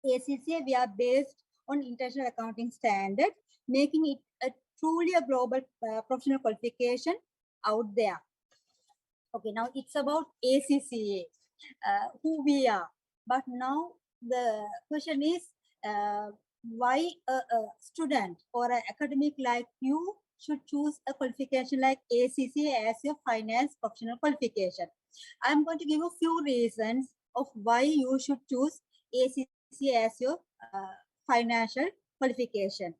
ACCA, we are based on international accounting standard, making it a truly a global professional qualification out there. Okay, now it's about ACCA, who we are. But now the question is, why a student or an academic like you should choose a qualification like ACCA as your finance professional qualification? I'm going to give a few reasons of why you should choose ACCA as your financial qualification.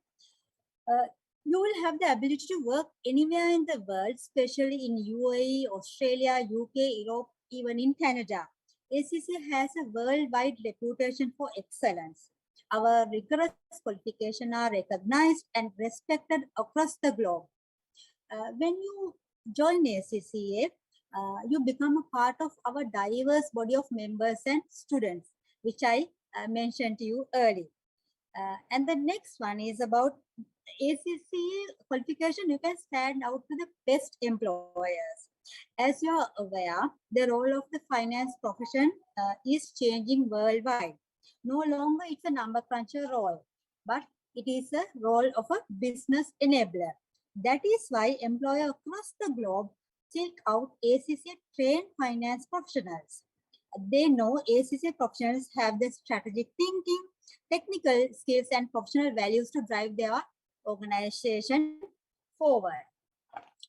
You will have the ability to work anywhere in the world, especially in UAE, Australia, UK, Europe, even in Canada. ACCA has a worldwide reputation for excellence. Our rigorous qualifications are recognized and respected across the globe. When you join ACCA, you become a part of our diverse body of members and students, which I mentioned to you earlier. And the next one is about ACCA qualification. You can stand out to the best employers. As you are aware, the role of the finance profession is changing worldwide. no longer it's a number cruncher role, but it is a role of a business enabler. That is why employers across the globe seek out ACCA trained finance professionals. They know ACCA professionals have the strategic thinking, technical skills, and professional values to drive their organization forward.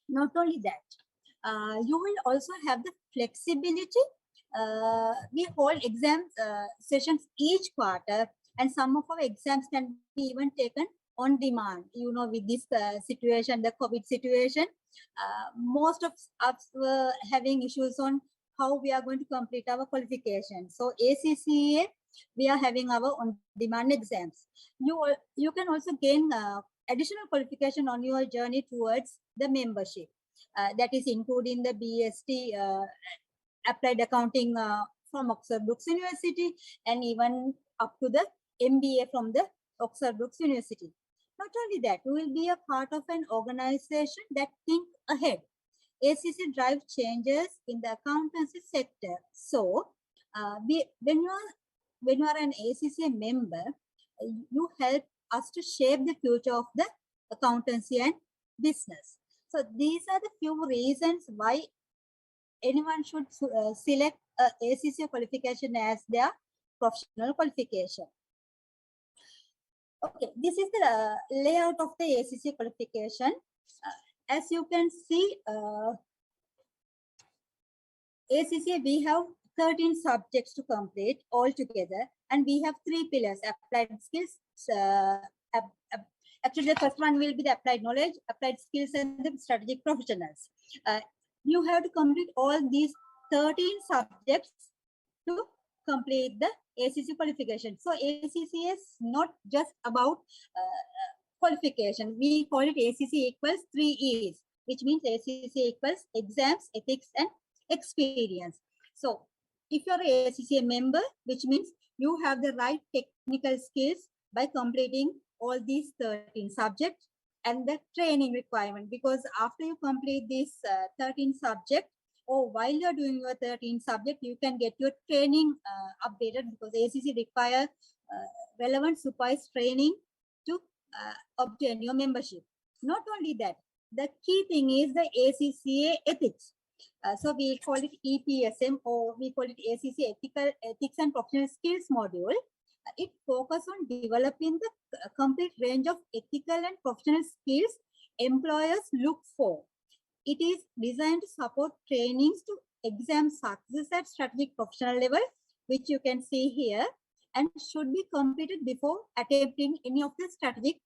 Not only that, you will also have the flexibility. We hold exam sessions each quarter, and some of our exams can be even taken on demand. You know, with this situation, the COVID situation, most of us were having issues on how we are going to complete our qualification. So ACCA, we are having our on-demand exams. You can also gain additional qualification on your journey towards the membership. That is including the BST applied accounting from Oxford Brookes University, and even up to the MBA from the Oxford Brookes University. Not only that, you will be a part of an organization that think ahead. ACC drives changes in the accountancy sector. So, when you are an ACCA member, you help us to shape the future of the accountancy and business. So these are the few reasons why anyone should select a ACCA qualification as their professional qualification. Okay, this is the layout of the ACCA qualification. As you can see, ACCA, we have 13 subjects to complete altogether, and we have 3 pillars: applied skills. Actually, the first one will be the applied knowledge, applied skills, and the strategic professionals. You have to complete all these 13 subjects to complete the ACC qualification. So ACC is not just about qualification. We call it ACC equals 3 E's, which means ACC equals exams, ethics, and experience. So if you're an ACCA member, which means you have the right technical skills by completing all these 13 subjects and the training requirement, because after you complete these 13 subjects, or while you're doing your 13 subject, you can get your training updated, because ACC requires relevant supervised training to obtain your membership. Not only that, the key thing is the ACCA ethics. So we call it EPSM, or we call it ACC Ethics and Professional Skills module. It focuses on developing the complete range of ethical and professional skills employers look for. It is designed to support trainings to exam success at strategic professional level, which you can see here, and should be completed before attempting any of the strategic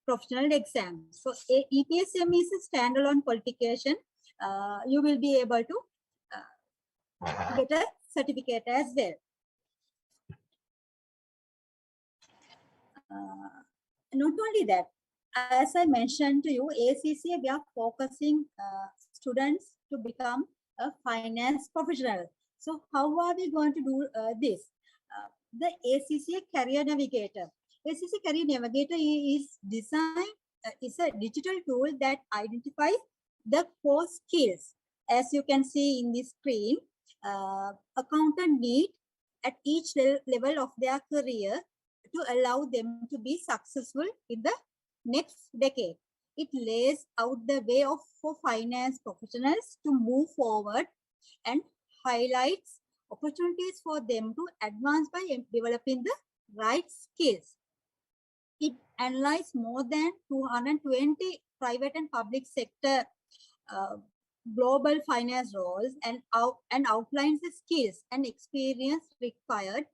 professional exams. So EPSM is a standalone qualification. You will be able to get a certificate as well. Not only that, as I mentioned to you, ACCA, we are focusing students to become a finance professional. So how are we going to do this? The ACCA Career Navigator. ACCA Career Navigator is designed, is a digital tool that identifies the core skills. As you can see in this screen, accountant need at each level of their career to allow them to be successful in the next decade. It lays out the way for finance professionals to move forward and highlights opportunities for them to advance by developing the right skills. It analyzes more than 220 private and public sector global finance roles and outlines the skills and experience required,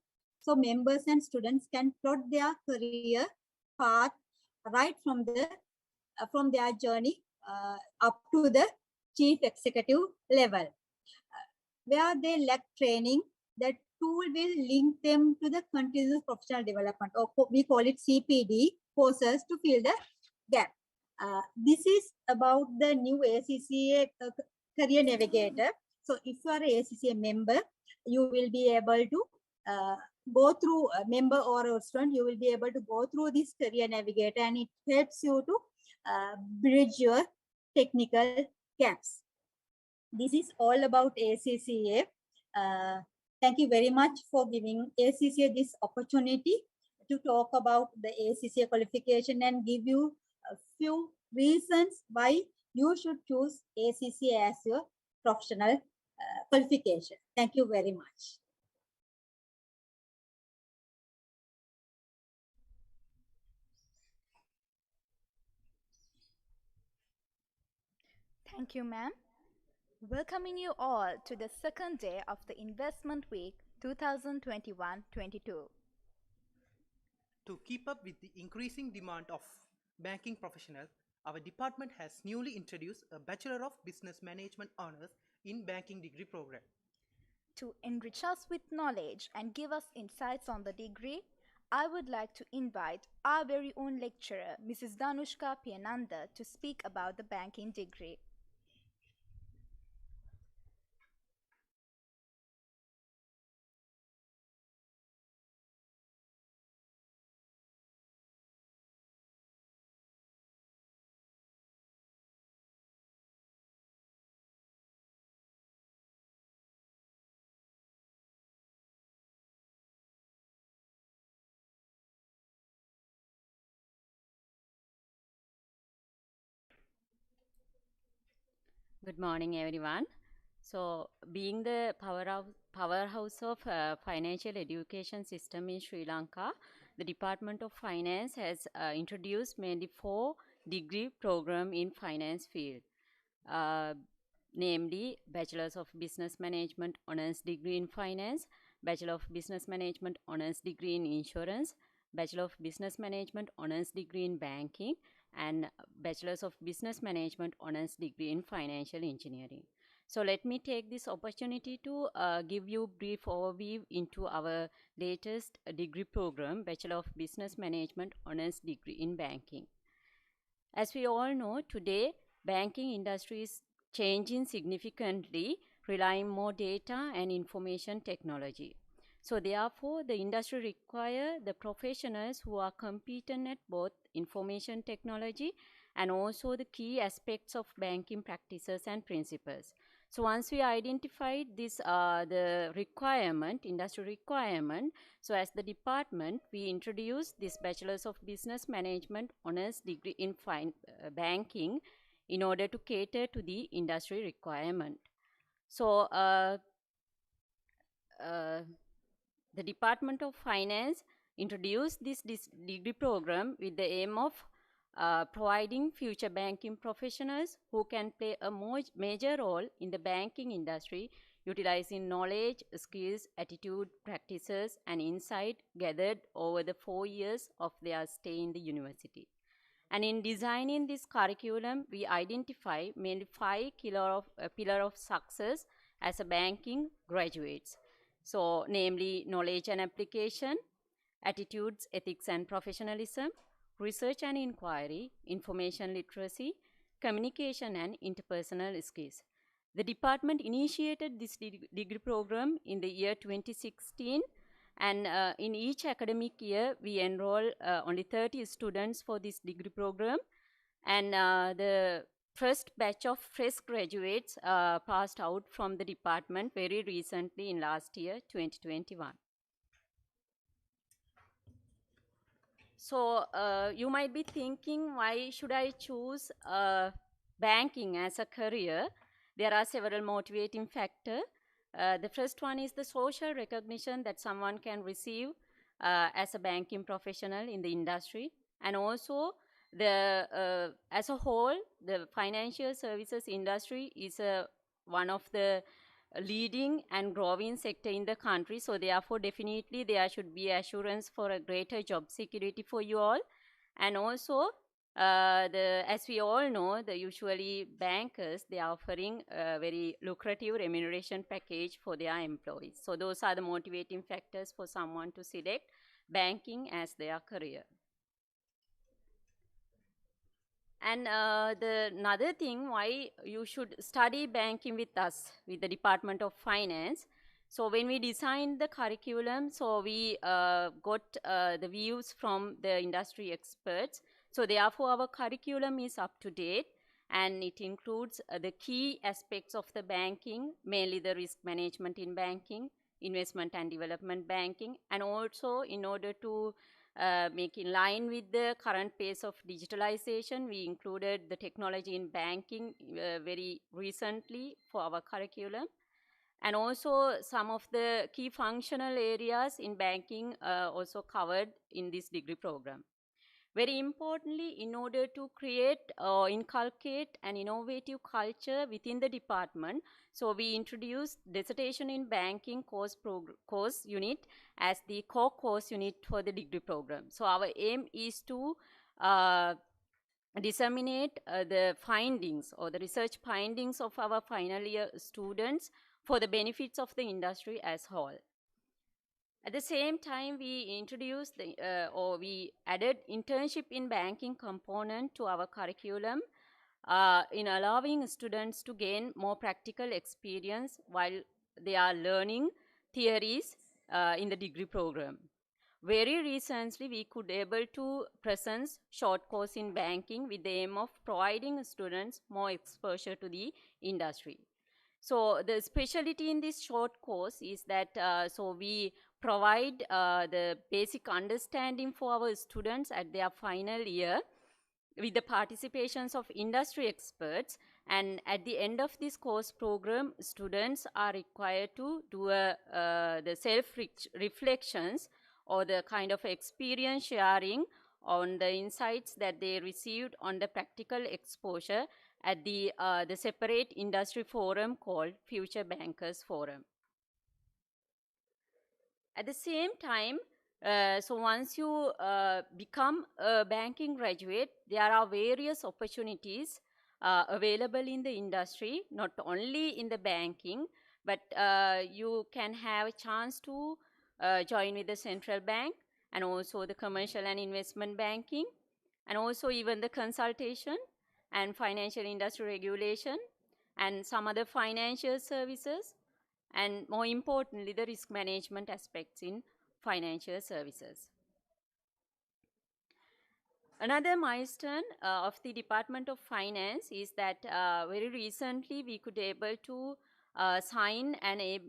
so members and students can plot their career path right from their journey up to the chief executive level. Where they lack training, that tool will link them to the continuous professional development, or we call it CPD courses, to fill the gap. This is about the new ACCA Career Navigator. So if you are an ACCA member, you will be able to go through, a member or a student, you will be able to go through this Career Navigator, and it helps you to bridge your technical gaps. This is all about ACCA. Thank you very much for giving ACCA this opportunity to talk about the ACCA qualification and give you a few reasons why you should choose ACCA as your professional qualification. Thank you very much. Thank you, ma'am. Welcoming you all to the second day of the Investment Week 2021-22. To keep up with the increasing demand of banking professionals, our department has newly introduced a Bachelor of Business Management Honors in Banking degree program. To enrich us with knowledge and give us insights on the degree, I would like to invite our very own lecturer, Mrs. Danushka Piananda, to speak about the banking degree. Good morning, everyone. So, being the powerhouse of financial education system in Sri Lanka, the Department of Finance has introduced mainly 4 degree program in finance field, namely Bachelors of Business Management Honors Degree in Finance, Bachelor of Business Management Honors Degree in Insurance, Bachelor of Business Management Honors Degree in Banking, and Bachelors of Business Management Honors Degree in Financial Engineering. So let me take this opportunity to give you a brief overview into our latest degree program, Bachelor of Business Management Honors Degree in Banking. As we all know, today banking industry is changing significantly, relying more data and information technology. So therefore, the industry requires the professionals who are competent at both information technology and also the key aspects of banking practices and principles. So once we identified this, the requirement, industry requirement, so as the department, we introduced this Bachelors of Business Management Honors Degree in Banking in order to cater to the industry requirement. So the Department of Finance introduced this degree program with the aim of providing future banking professionals who can play a major role in the banking industry, utilizing knowledge, skills, attitude, practices, and insight gathered over the 4 years of their stay in the university. And in designing this curriculum, we identify mainly 5 pillars of success as a banking graduates. So, namely knowledge and application, attitudes, ethics and professionalism, research and inquiry, information literacy, communication and interpersonal skills. The department initiated this degree program in the year 2016, and in each academic year we enroll only 30 students for this degree program, and the first batch of fresh graduates passed out from the department very recently in last year 2021. So you might be thinking, why should I choose banking as a career? There are several motivating factors. The first one is the social recognition that someone can receive as a banking professional in the industry, and also the as a whole, the financial services industry is one of the leading and growing sector in the country. So therefore, definitely there should be assurance for a greater job security for you all. And also, as we all know, the usually bankers, they are offering a very lucrative remuneration package for their employees. So those are the motivating factors for someone to select banking as their career. And another thing why you should study banking with us, with the Department of Finance. So when we designed the curriculum, so we got the views from the industry experts. So therefore, our curriculum is up to date, and it includes the key aspects of the banking, mainly the risk management in banking, investment and development banking, and also in order to make in line with the current pace of digitalization, we included the technology in banking very recently for our curriculum. And also some of the key functional areas in banking also covered in this degree program. Very importantly, in order to create or inculcate an innovative culture within the department, so we introduced dissertation in banking course unit as the core course unit for the degree program. So our aim is to disseminate the findings or the research findings of our final year students for the benefits of the industry as whole. At the same time, we introduced we added internship in banking component to our curriculum in allowing students to gain more practical experience while they are learning theories in the degree program. Very recently, we could able to present short course in banking with the aim of providing students more exposure to the industry. So the specialty in this short course is that so we provide the basic understanding for our students at their final year with the participations of industry experts, and at the end of this course program, students are required to do the self-reflections or the kind of experience sharing on the insights that they received on the practical exposure at the separate industry forum called Future Bankers Forum. At the same time, so once you become a banking graduate, there are various opportunities available in the industry, not only in the banking, but you can have a chance to join with the central bank and also the commercial and investment banking, and also even the consultation and financial industry regulation and some other financial services, and more importantly, the risk management aspects in financial services. Another milestone of the Department of Finance is that very recently we could able to sign an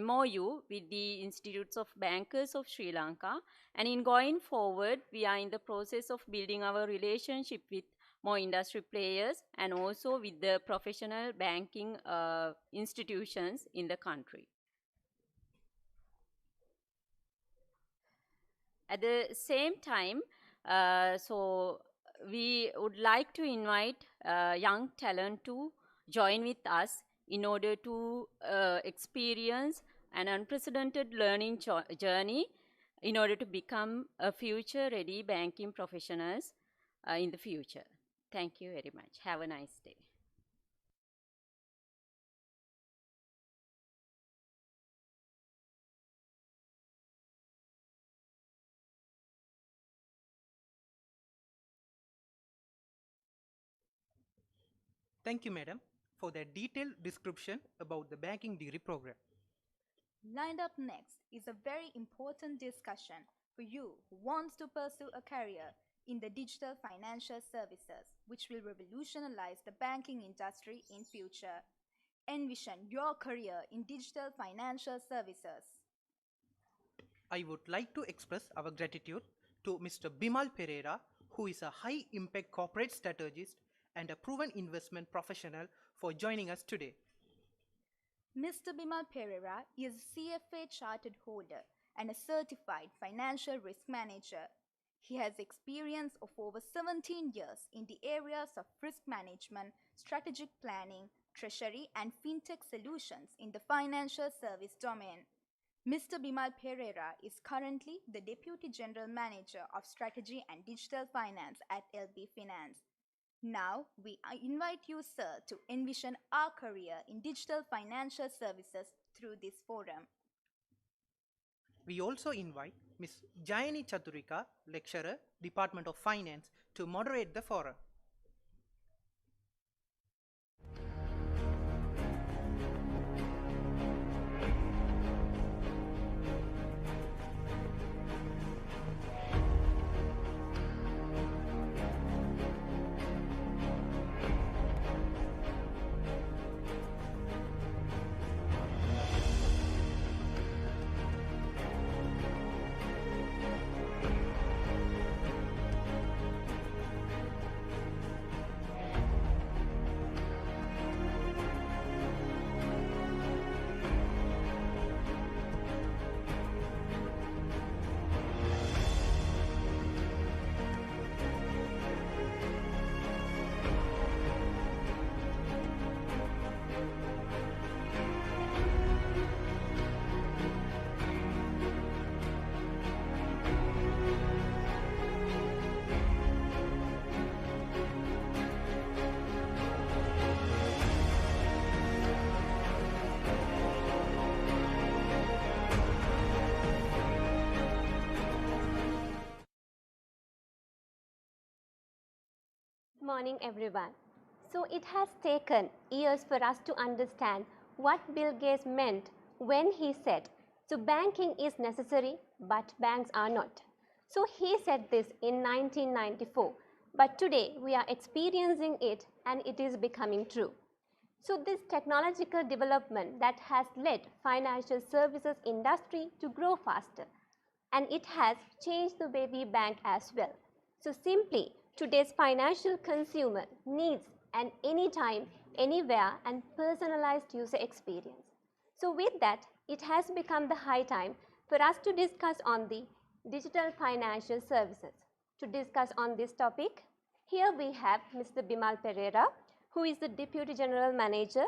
MOU with the Institutes of Bankers of Sri Lanka, and in going forward, we are in the process of building our relationship with more industry players and also with the professional banking institutions in the country. At the same time, so we would like to invite young talent to join with us in order to experience an unprecedented learning journey in order to become a future-ready banking professionals in the future. Thank you very much. Have a nice day. Thank you, madam, for that detailed description about the banking degree program. Lined up next is a very important discussion for you who wants to pursue a career in the digital financial services, which will revolutionize the banking industry in future. Envision your career in digital financial services. I would like to express our gratitude to Mr. Bimal Pereira, who is a high-impact corporate strategist and a proven investment professional, for joining us today. Mr. Bimal Pereira is a CFA chartered holder and a certified financial risk manager. He has experience of over 17 years in the areas of risk management, strategic planning, treasury, and fintech solutions in the financial service domain. Mr. Bimal Pereira is currently the Deputy General Manager of Strategy and Digital Finance at LB Finance. Now, we invite you, sir, to envision our career in digital financial services through this forum. We also invite Ms. Jayani Chaturika, Lecturer, Department of Finance, to moderate the forum. Morning everyone. So it has taken years for us to understand what Bill Gates meant when he said, so banking is necessary but banks are not. So he said this in 1994, but today we are experiencing it and it is becoming true. So this technological development that has led financial services industry to grow faster, and it has changed the way we bank as well. So simply, today's financial consumer needs an anytime, anywhere and personalized user experience. So with that, it has become the high time for us to discuss on the digital financial services. To discuss on this topic, here we have Mr. Bimal Pereira, who is the Deputy General Manager,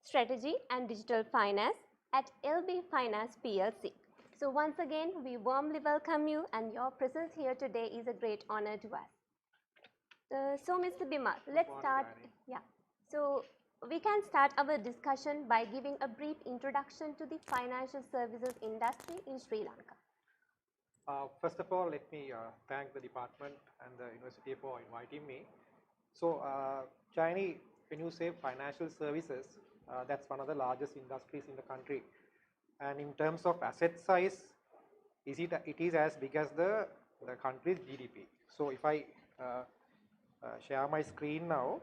Strategy and Digital Finance at LB Finance PLC. So once again, we warmly welcome you, and your presence here today is a great honor to us. So Mr. Bimal, let's start. Yeah. So we can start our discussion by giving a brief introduction to the financial services industry in Sri Lanka. First of all, let me thank the department and the university for inviting me. So, Chinese, when you say financial services, that's one of the largest industries in the country. And in terms of asset size, it is as big as the country's GDP. So if I share my screen now,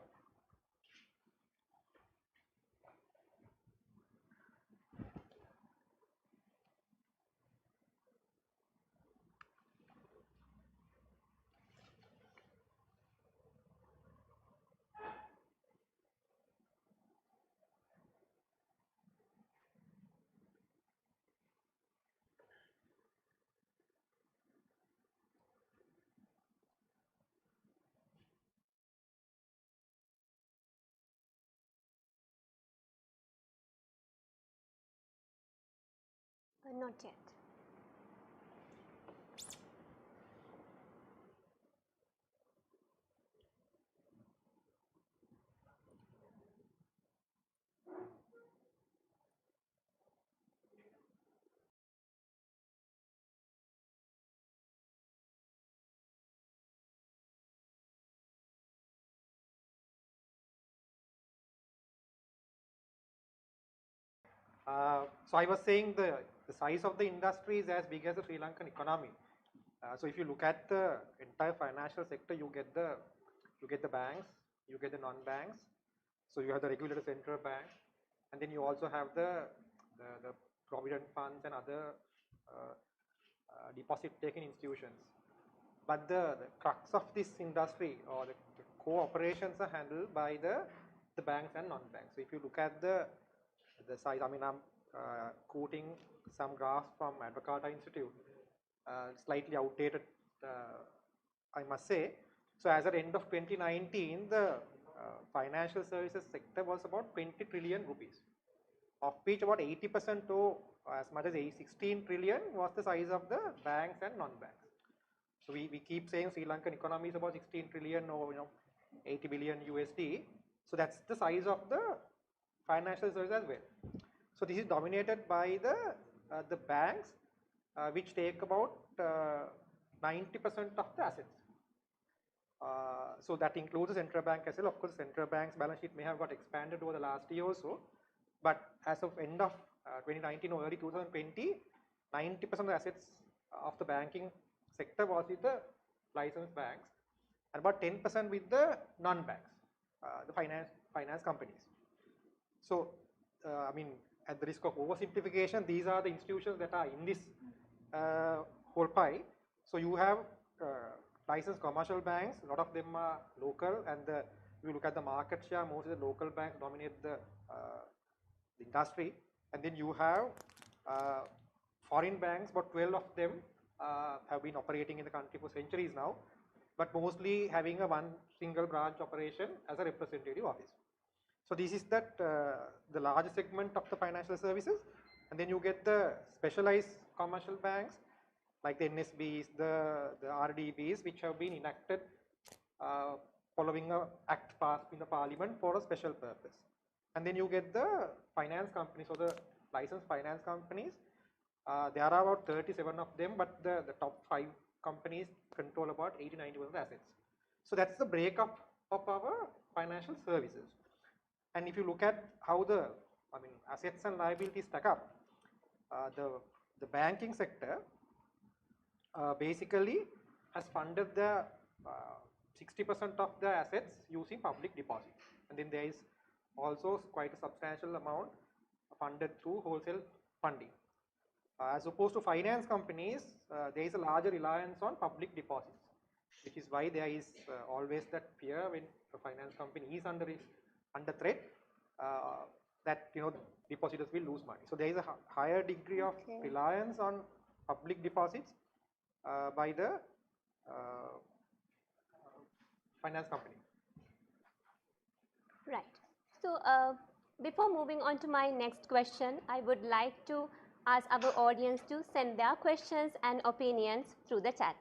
Not yet. so I was saying the size of the industry is as big as the Sri Lankan economy. So if you look at the entire financial sector, you get the banks, you get the non-banks. So you have the regulated central bank, and then you also have the provident funds and other deposit-taking institutions. But the crux of this industry, or the core operations, are handled by the banks and non-banks. So if you look at the size, I mean, I'm quoting some graphs from Advocata Institute, slightly outdated, I must say. So as at end of 2019, the financial services sector was about 20 trillion rupees, of which about 80% to as much as 16 trillion was the size of the banks and non-banks. So we keep saying Sri Lankan economy is about 16 trillion or 80 billion USD. So that's the size of the financial services as well. So this is dominated by the banks, which take about 90% of the assets. So that includes the central bank as well. Of course, central bank's balance sheet may have got expanded over the last year or so, but as of end of 2019 or early 2020, 90% of the assets of the banking sector was with the licensed banks, and about 10% with the non-banks, the finance companies. So, I mean, at the risk of oversimplification, these are the institutions that are in this whole pie. So you have licensed commercial banks, a lot of them are local, and if you look at the market share, most of the local banks dominate the industry. And then you have foreign banks, about 12 of them have been operating in the country for centuries now, but mostly having a one single branch operation as a representative office. So this is that the large segment of the financial services, and then you get the specialized commercial banks like the NSBs, the RDBs, which have been enacted following an act passed in the parliament for a special purpose. And then you get the finance companies, or the licensed finance companies. There are about 37 of them, but the top 5 companies control about 80-90% of the assets. So that's the breakup of our financial services. And if you look at how the assets and liabilities stack up, the banking sector basically has funded the 60% of the assets using public deposits, and then there is also quite a substantial amount funded through wholesale funding. As opposed to finance companies, there is a larger reliance on public deposits, which is why there is always that fear when a finance company is under threat that depositors will lose money. So there is a higher degree of reliance on public deposits by the finance company. Right. So before moving on to my next question, I would like to ask our audience to send their questions and opinions through the chat.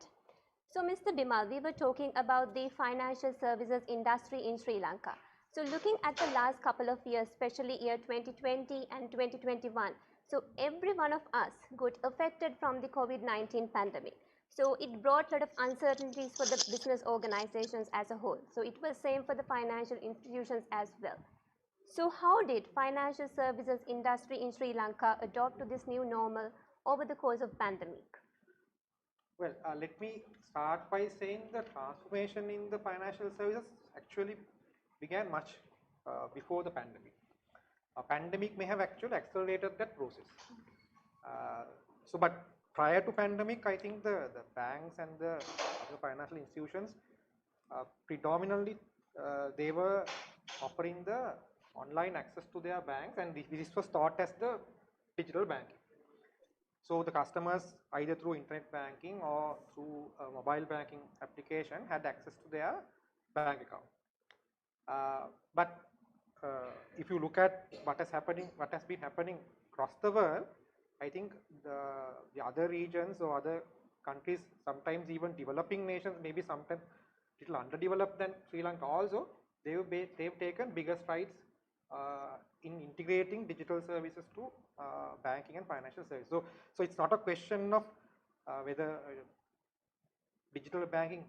So Mr. Bimal, we were talking about the financial services industry in Sri Lanka. So looking at the last couple of years, especially year 2020 and 2021, so every one of us got affected from the COVID-19 pandemic. So it brought a lot of uncertainties for the business organizations as a whole. So it was same for the financial institutions as well. So how did financial services industry in Sri Lanka adopt to this new normal over the course of pandemic? Well, let me start by saying the transformation in the financial services actually began much before the pandemic. A pandemic may have actually accelerated that process. But prior to pandemic, I think the banks and the other financial institutions predominantly they were offering the online access to their banks, and this was taught as the digital banking. So the customers, either through internet banking or through a mobile banking application, had access to their bank account. But if you look at what has been happening across the world, I think the other regions or other countries, sometimes even developing nations, maybe sometimes little underdeveloped than Sri Lanka also, they've taken bigger strides in integrating digital services to banking and financial services. So it's not a question of whether digital banking,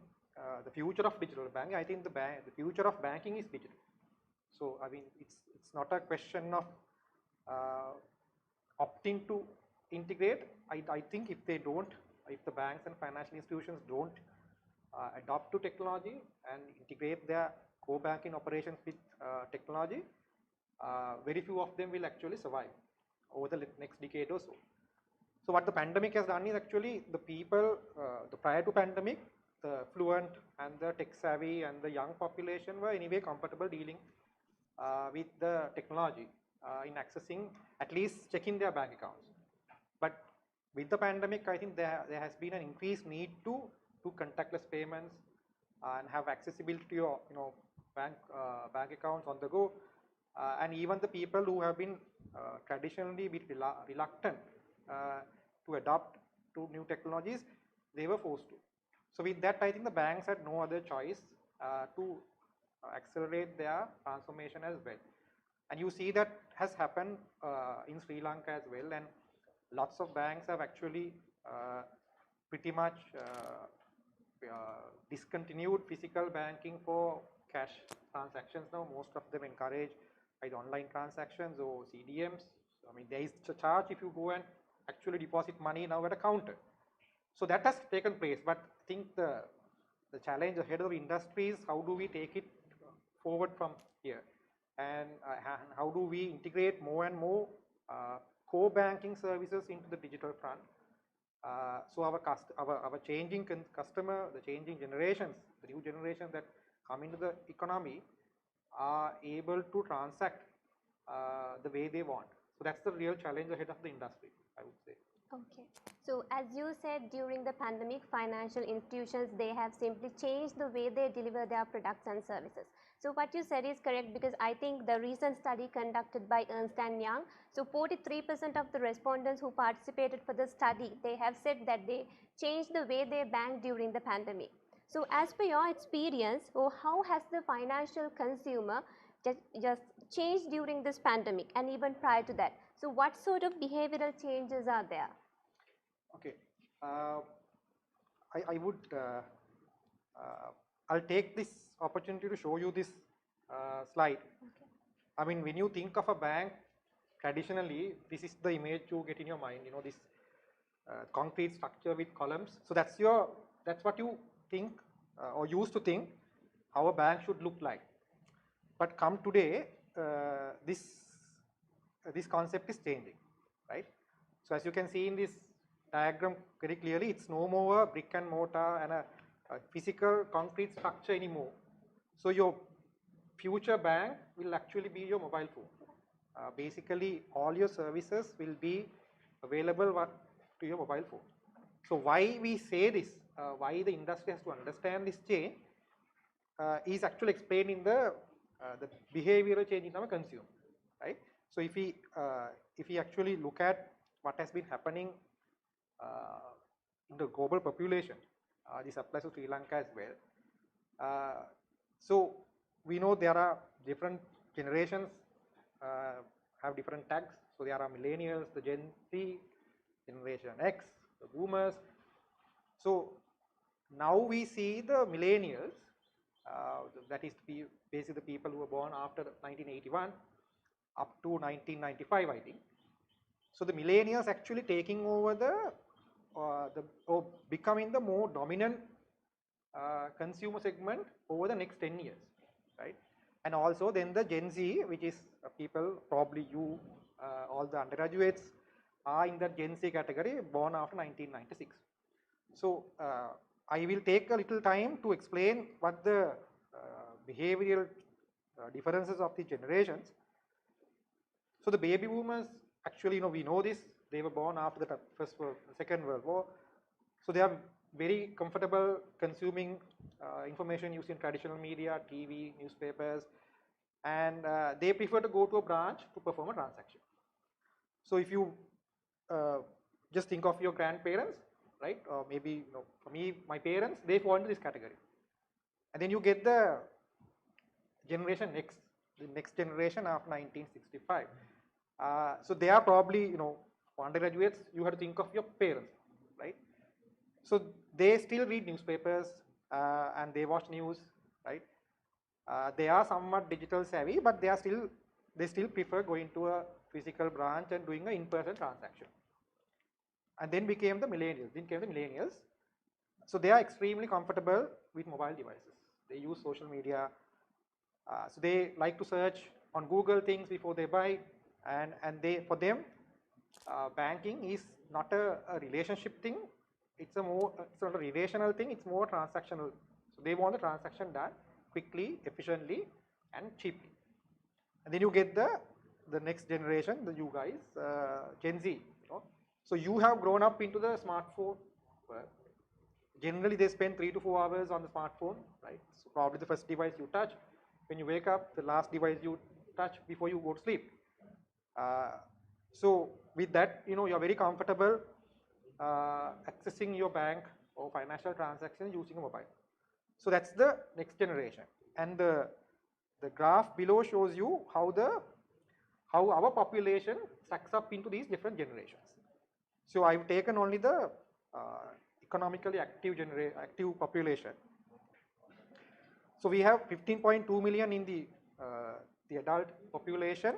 the future of digital banking. I think the future of banking is digital. So I mean, it's not a question of opting to integrate. I think if the banks and financial institutions don't adopt to technology and integrate their core banking operations with technology, very few of them will actually survive over the next decade or so. So what the pandemic has done is actually the people, prior to pandemic, the fluent and the tech savvy and the young population were anyway comfortable dealing with the technology in accessing, at least checking their bank accounts. But with the pandemic, I think there has been an increased need to do contactless payments and have accessibility to your bank accounts on the go. And even the people who have been traditionally bit reluctant to adopt to new technologies, they were forced to. So with that, I think the banks had no other choice to accelerate their transformation as well. And you see that has happened in Sri Lanka as well, and lots of banks have actually pretty much discontinued physical banking for cash transactions now. Most of them encourage either online transactions or CDMs. I mean, there is a charge if you go and actually deposit money now at a counter. So that has taken place, but I think the challenge ahead of the industry is how do we take it forward from here, and how do we integrate more and more core banking services into the digital front. So our changing customer, the changing generations, the new generations that come into the economy are able to transact the way they want. So that's the real challenge ahead of the industry, I would say. Okay. So as you said, during the pandemic, financial institutions, they have simply changed the way they deliver their products and services. So what you said is correct, because I think the recent study conducted by Ernst & Young, so 43% of the respondents who participated for the study, they have said that they changed the way they bank during the pandemic. So as per your experience, how has the financial consumer just changed during this pandemic and even prior to that? So what sort of behavioral changes are there? I'll take this opportunity to show you this slide. I mean, when you think of a bank, traditionally, this is the image you get in your mind, you know, this concrete structure with columns. So that's what you think or used to think how a bank should look like. But come today, this concept is changing, right? So as you can see in this diagram very clearly, it's no more a brick and mortar and a physical concrete structure anymore. So your future bank will actually be your mobile phone. Basically, all your services will be available to your mobile phone. So why we say this, why the industry has to understand this change, is actually explained in the behavioral change in our consumer, right? So if we actually look at what has been happening in the global population, this applies to Sri Lanka as well. So we know there are different generations have different tags. So there are millennials, the Gen Z, Generation X, the boomers. So now we see the millennials, that is basically the people who were born after 1981 up to 1995, I think. So the millennials actually taking over or becoming the more dominant consumer segment over the next 10 years, right? And also then the Gen Z, which is people, probably you, all the undergraduates are in that Gen Z category, born after 1996. So I will take a little time to explain what the behavioral differences of the generations. So the baby boomers, actually, you know, we know this, they were born after the Second World War. So they are very comfortable consuming information using traditional media, TV, newspapers, and they prefer to go to a branch to perform a transaction. So if you just think of your grandparents, right, or maybe, you know, for me, my parents, they fall into this category. And then you get the generation X, the next generation of 1965. So they are probably, you know, undergraduates, you have to think of your parents, right? So they still read newspapers and they watch news, right? They are somewhat digital savvy, but they still prefer going to a physical branch and doing an in-person transaction. And then became the millennials. So they are extremely comfortable with mobile devices. They use social media. So they like to search on Google things before they buy, and for them, banking is not a relationship thing. It's not a relational thing. It's more transactional. So they want the transaction done quickly, efficiently, and cheaply. And then you get the next generation, you guys, Gen Z. You know? So you have grown up into the smartphone. Generally, they spend 3 to 4 hours on the smartphone, right? So probably the first device you touch when you wake up, the last device you touch before you go to sleep. So with that, you know, you're very comfortable accessing your bank or financial transactions using a mobile. So that's the next generation. And the graph below shows you how our population stacks up into these different generations. So I've taken only the economically active population. So we have 15.2 million in the adult population,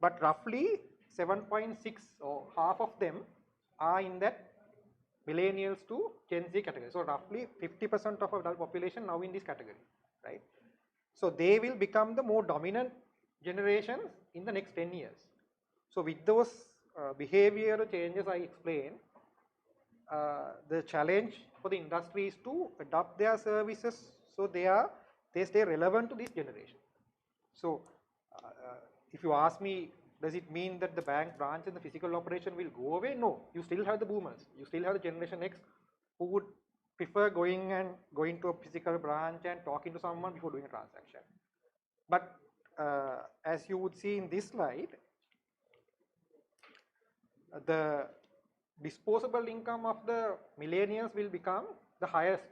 but roughly 7.6 or half of them are in that millennials to Gen Z category. So roughly 50% of adult population now in this category, right? So they will become the more dominant generations in the next 10 years. So with those behavioral changes I explained, the challenge for the industry is to adopt their services so they stay relevant to this generation. So if you ask me, does it mean that the bank branch and the physical operation will go away? No, you still have the boomers. You still have the Generation X who would prefer going to a physical branch and talking to someone before doing a transaction. But as you would see in this slide, the disposable income of the millennials will become the highest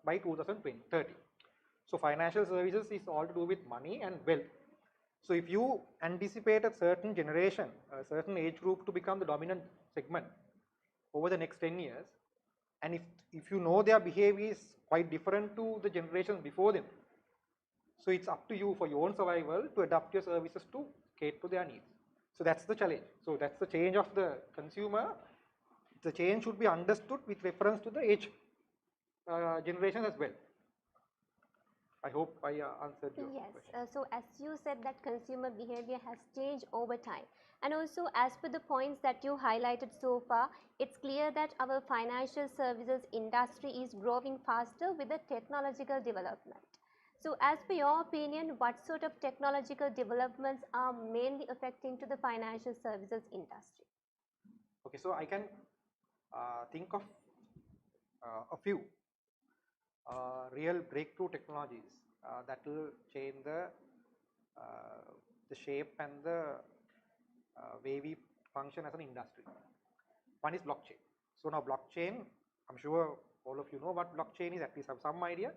by 2030. So financial services is all to do with money and wealth. So if you anticipate a certain generation, a certain age group to become the dominant segment over the next 10 years, and if you know their behavior is quite different to the generations before them, so it's up to you for your own survival to adapt your services to cater to their needs. So that's the challenge. So that's the change of the consumer. The change should be understood with reference to the age generation as well. I hope I answered your question. Yes, so as you said that consumer behavior has changed over time, and also as per the points that you highlighted so far, it's clear that our financial services industry is growing faster with the technological development. So as per your opinion, what sort of technological developments are mainly affecting to the financial services industry? Okay, so I can think of a few real breakthrough technologies that will change the shape and the way we function as an industry. One is blockchain. So now blockchain, I'm sure all of you know what blockchain is, at least have some idea.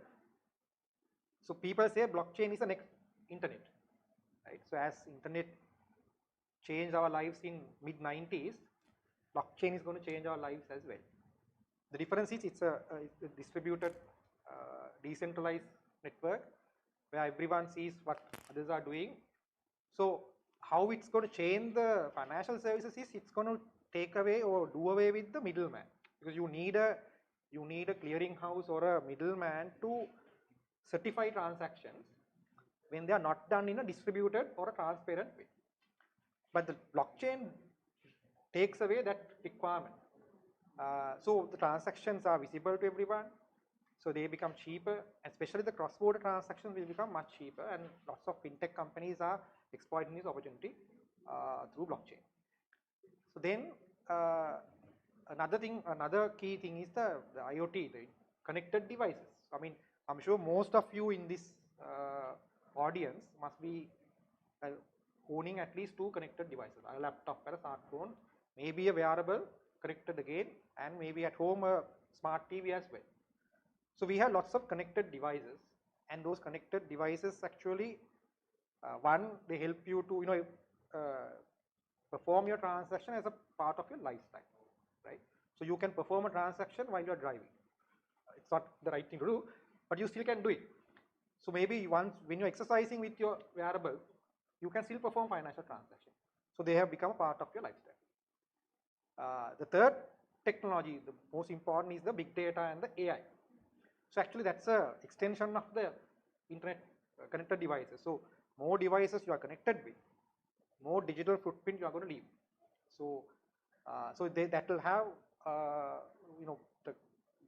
So people say blockchain is the next internet, right? So as internet changed our lives in mid-90s, blockchain is going to change our lives as well. The difference is it's a distributed, decentralized network where everyone sees what others are doing. So how it's going to change the financial services is it's going to take away or do away with the middleman, because you need a clearinghouse or a middleman to certify transactions when they are not done in a distributed or a transparent way. But the blockchain takes away that requirement. So the transactions are visible to everyone, so they become cheaper, especially the cross-border transactions will become much cheaper, and lots of fintech companies are exploiting this opportunity through blockchain. So then another key thing is the IoT, the connected devices. I mean, I'm sure most of you in this audience must be owning at least 2 connected devices, a laptop or a smartphone, maybe a wearable connected again, and maybe at home a smart TV as well. So we have lots of connected devices, and those connected devices actually, one, they help you to perform your transaction as a part of your lifestyle, right? So you can perform a transaction while you are driving. It's not the right thing to do, but you still can do it. So maybe once when you're exercising with your wearable, you can still perform financial transactions. So they have become a part of your lifestyle. The third technology, the most important, is the big data and the AI. So actually that's a extension of the internet connected devices. So more devices you are connected with, more digital footprint you are going to leave. So that will have the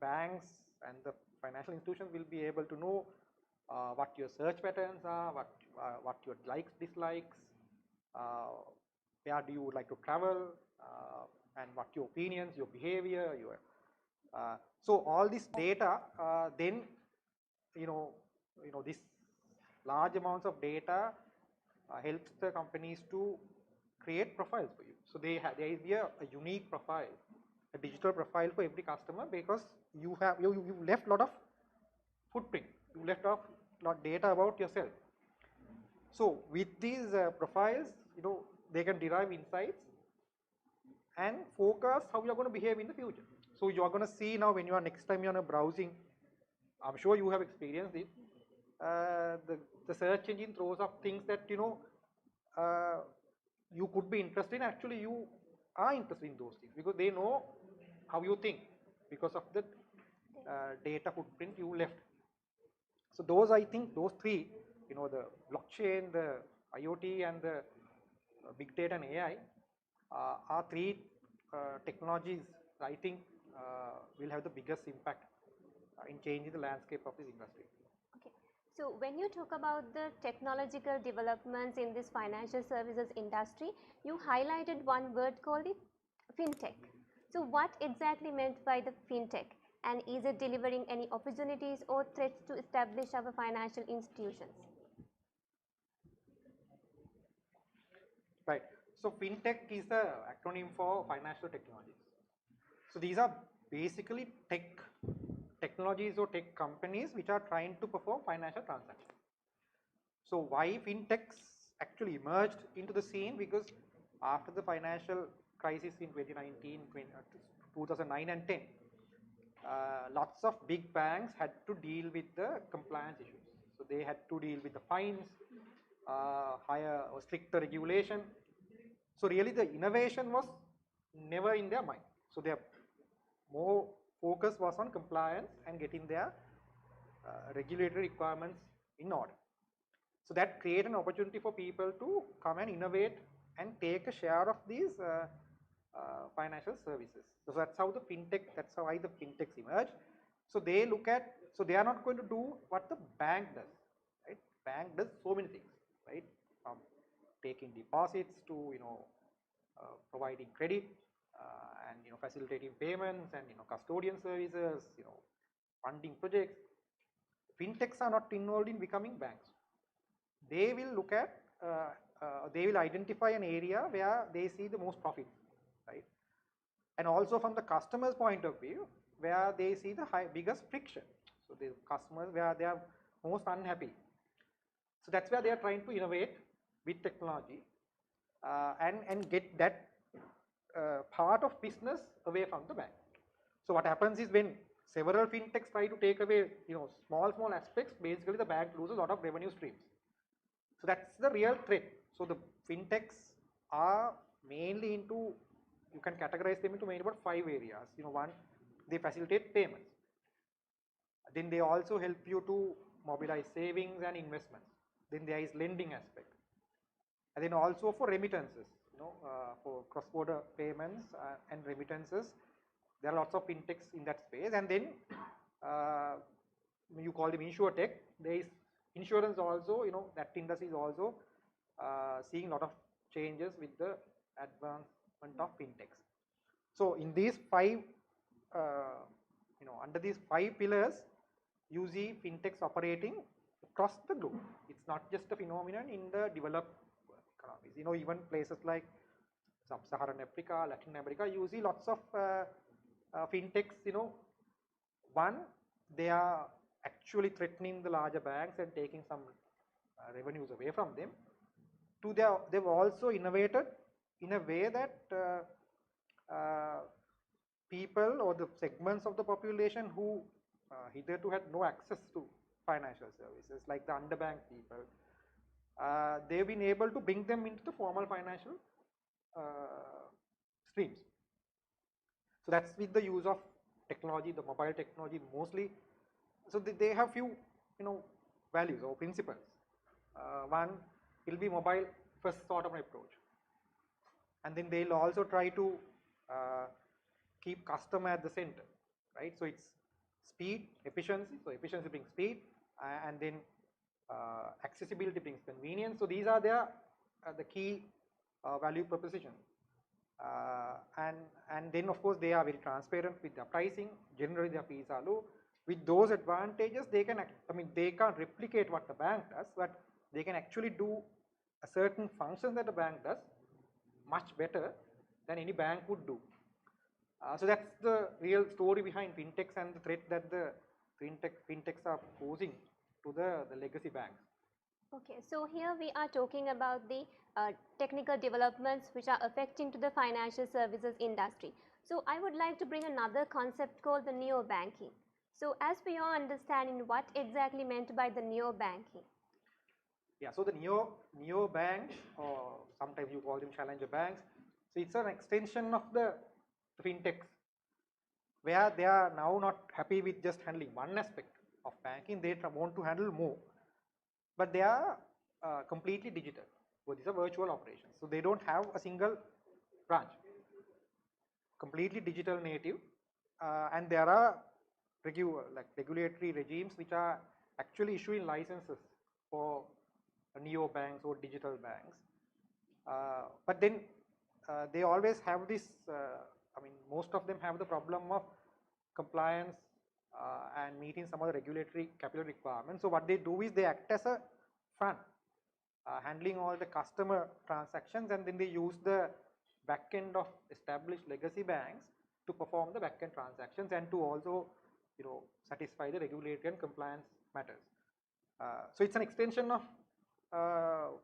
banks and the financial institutions will be able to know what your search patterns are, what your likes, dislikes, where do you like to travel, and what your opinions, your behavior, so all this data, then this large amounts of data helps the companies to create profiles for you. So there will be a unique profile, a digital profile for every customer, because you left a lot of footprint, you left a lot of data about yourself. So with these profiles, they can derive insights and forecast how you are going to behave in the future. So you are going to see now when you are next time you are browsing, I'm sure you have experienced it, the search engine throws up things that you could be interested in. Actually you are interested in those things because they know how you think because of the data footprint you left. So those, I think those three, the blockchain, the IoT and the big data and AI are three technologies I think will have the biggest impact in changing the landscape of this industry. Okay. So when you talk about the technological developments in this financial services industry, you highlighted one word called it fintech. So what exactly meant by the fintech, and is it delivering any opportunities or threats to establish our financial institutions? Right. So fintech is the acronym for financial technologies. So these are basically technologies or tech companies which are trying to perform financial transactions. So why fintechs actually emerged into the scene? Because after the financial crisis in 2009 and 10, lots of big banks had to deal with the compliance issues. So they had to deal with the fines, higher or stricter regulation. So really the innovation was never in their mind. So their more focus was on compliance and getting their regulatory requirements in order. So that created an opportunity for people to come and innovate and take a share of these financial services. So that's how the fintech, that's how the fintechs emerge. So they look at, so they are not going to do what the bank does, right? Bank does so many things, right? From taking deposits to, providing credit and, facilitating payments and, custodian services, funding projects. Fintechs are not involved in becoming banks. They will look at, they will identify an area where they see the most profit, right? And also from the customer's point of view, where they see the biggest friction. So the customers where they are most unhappy. So that's where they are trying to innovate with technology and get that part of business away from the bank. So what happens is when several fintechs try to take away, small aspects, basically the bank loses a lot of revenue streams. So that's the real threat. So the fintechs are mainly into, you can categorize them into mainly about 5 areas. One, they facilitate payments. Then they also help you to mobilize savings and investments. Then there is lending aspect. And then also for remittances, for cross-border payments and remittances, there are lots of fintechs in that space. And then you call them insurtech. There is insurance also, that industry is also seeing a lot of changes with the advancement of fintechs. So in these 5, under these 5 pillars, you see fintechs operating across the globe. It's not just a phenomenon in the developed economies. Even places like Sub-Saharan Africa, Latin America, you see lots of fintechs. One, they are actually threatening the larger banks and taking some revenues away from them. Two, they've also innovated in a way that people or the segments of the population who hitherto had no access to financial services, like the underbanked people, they've been able to bring them into the formal financial streams. So that's with the use of technology, the mobile technology mostly. So they have few, values or principles. One, it will be mobile first sort of an approach. And then they'll also try to keep customer at the center, right? So it's speed, efficiency. So efficiency brings speed, and then accessibility brings convenience. So these are their the key value proposition. And then of course they are very transparent with their pricing. Generally their fees are low. With those advantages, they can, they can't replicate what the bank does, but they can actually do a certain function that the bank does much better than any bank would do. So that's the real story behind fintechs and the threat that the fintechs are posing to the legacy banks. Okay, so here we are talking about the technical developments which are affecting to the financial services industry. So I would like to bring another concept called the neo-banking. So as per your understanding, what exactly meant by the neo-banking? Yeah, so the neo banks, or sometimes you call them challenger banks, so it's an extension of the fintechs, where they are now not happy with just handling one aspect of banking, they want to handle more. But they are completely digital. So these are virtual operations. So they don't have a single branch. Completely digital native, and there are regulatory regimes which are actually issuing licenses for neo banks or digital banks. But then they always have this. Most of them have the problem of compliance and meeting some of the regulatory capital requirements. So what they do is they act as a front, handling all the customer transactions, and then they use the back end of established legacy banks to perform the back end transactions and to also satisfy the regulatory and compliance matters. So it's an extension of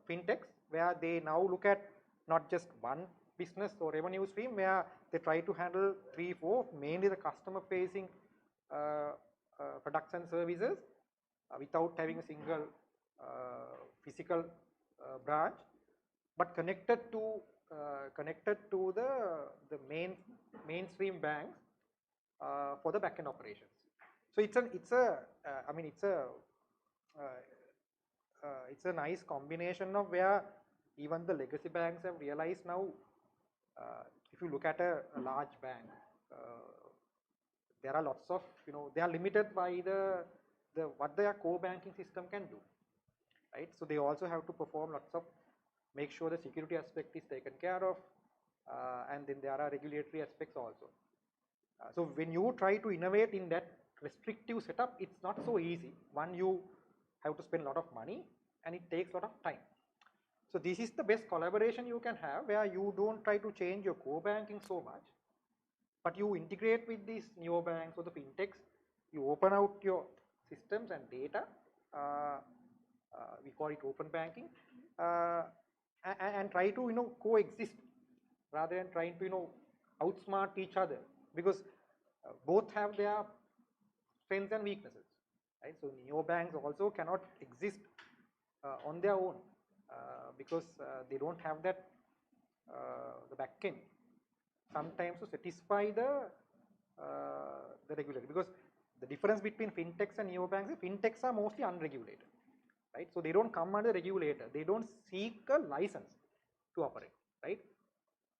fintechs, where they now look at not just one business or revenue stream, where they try to handle 3, 4, mainly the customer facing products and services without having a single physical branch, but connected to the mainstream banks for the backend operations. So it's a nice combination of where even the legacy banks have realized now. If you look at a large bank, there are lots of, they are limited by what their core banking system can do, right? So they also have to perform lots of, make sure the security aspect is taken care of, and then there are regulatory aspects also. So when you try to innovate in that restrictive setup, it's not so easy. One, you have to spend a lot of money and it takes a lot of time. So this is the best collaboration you can have, where you don't try to change your core banking so much, but you integrate with these neobanks or the fintechs. You open out your systems and data. We call it open banking, and try to coexist rather than trying to outsmart each other, because both have their strengths and weaknesses, right? So neobanks also cannot exist on their own because they don't have that the back end sometimes to satisfy the regulator. Because the difference between fintechs and neobanks is fintechs are mostly unregulated, right? So they don't come under regulator. They don't seek a license to operate, right?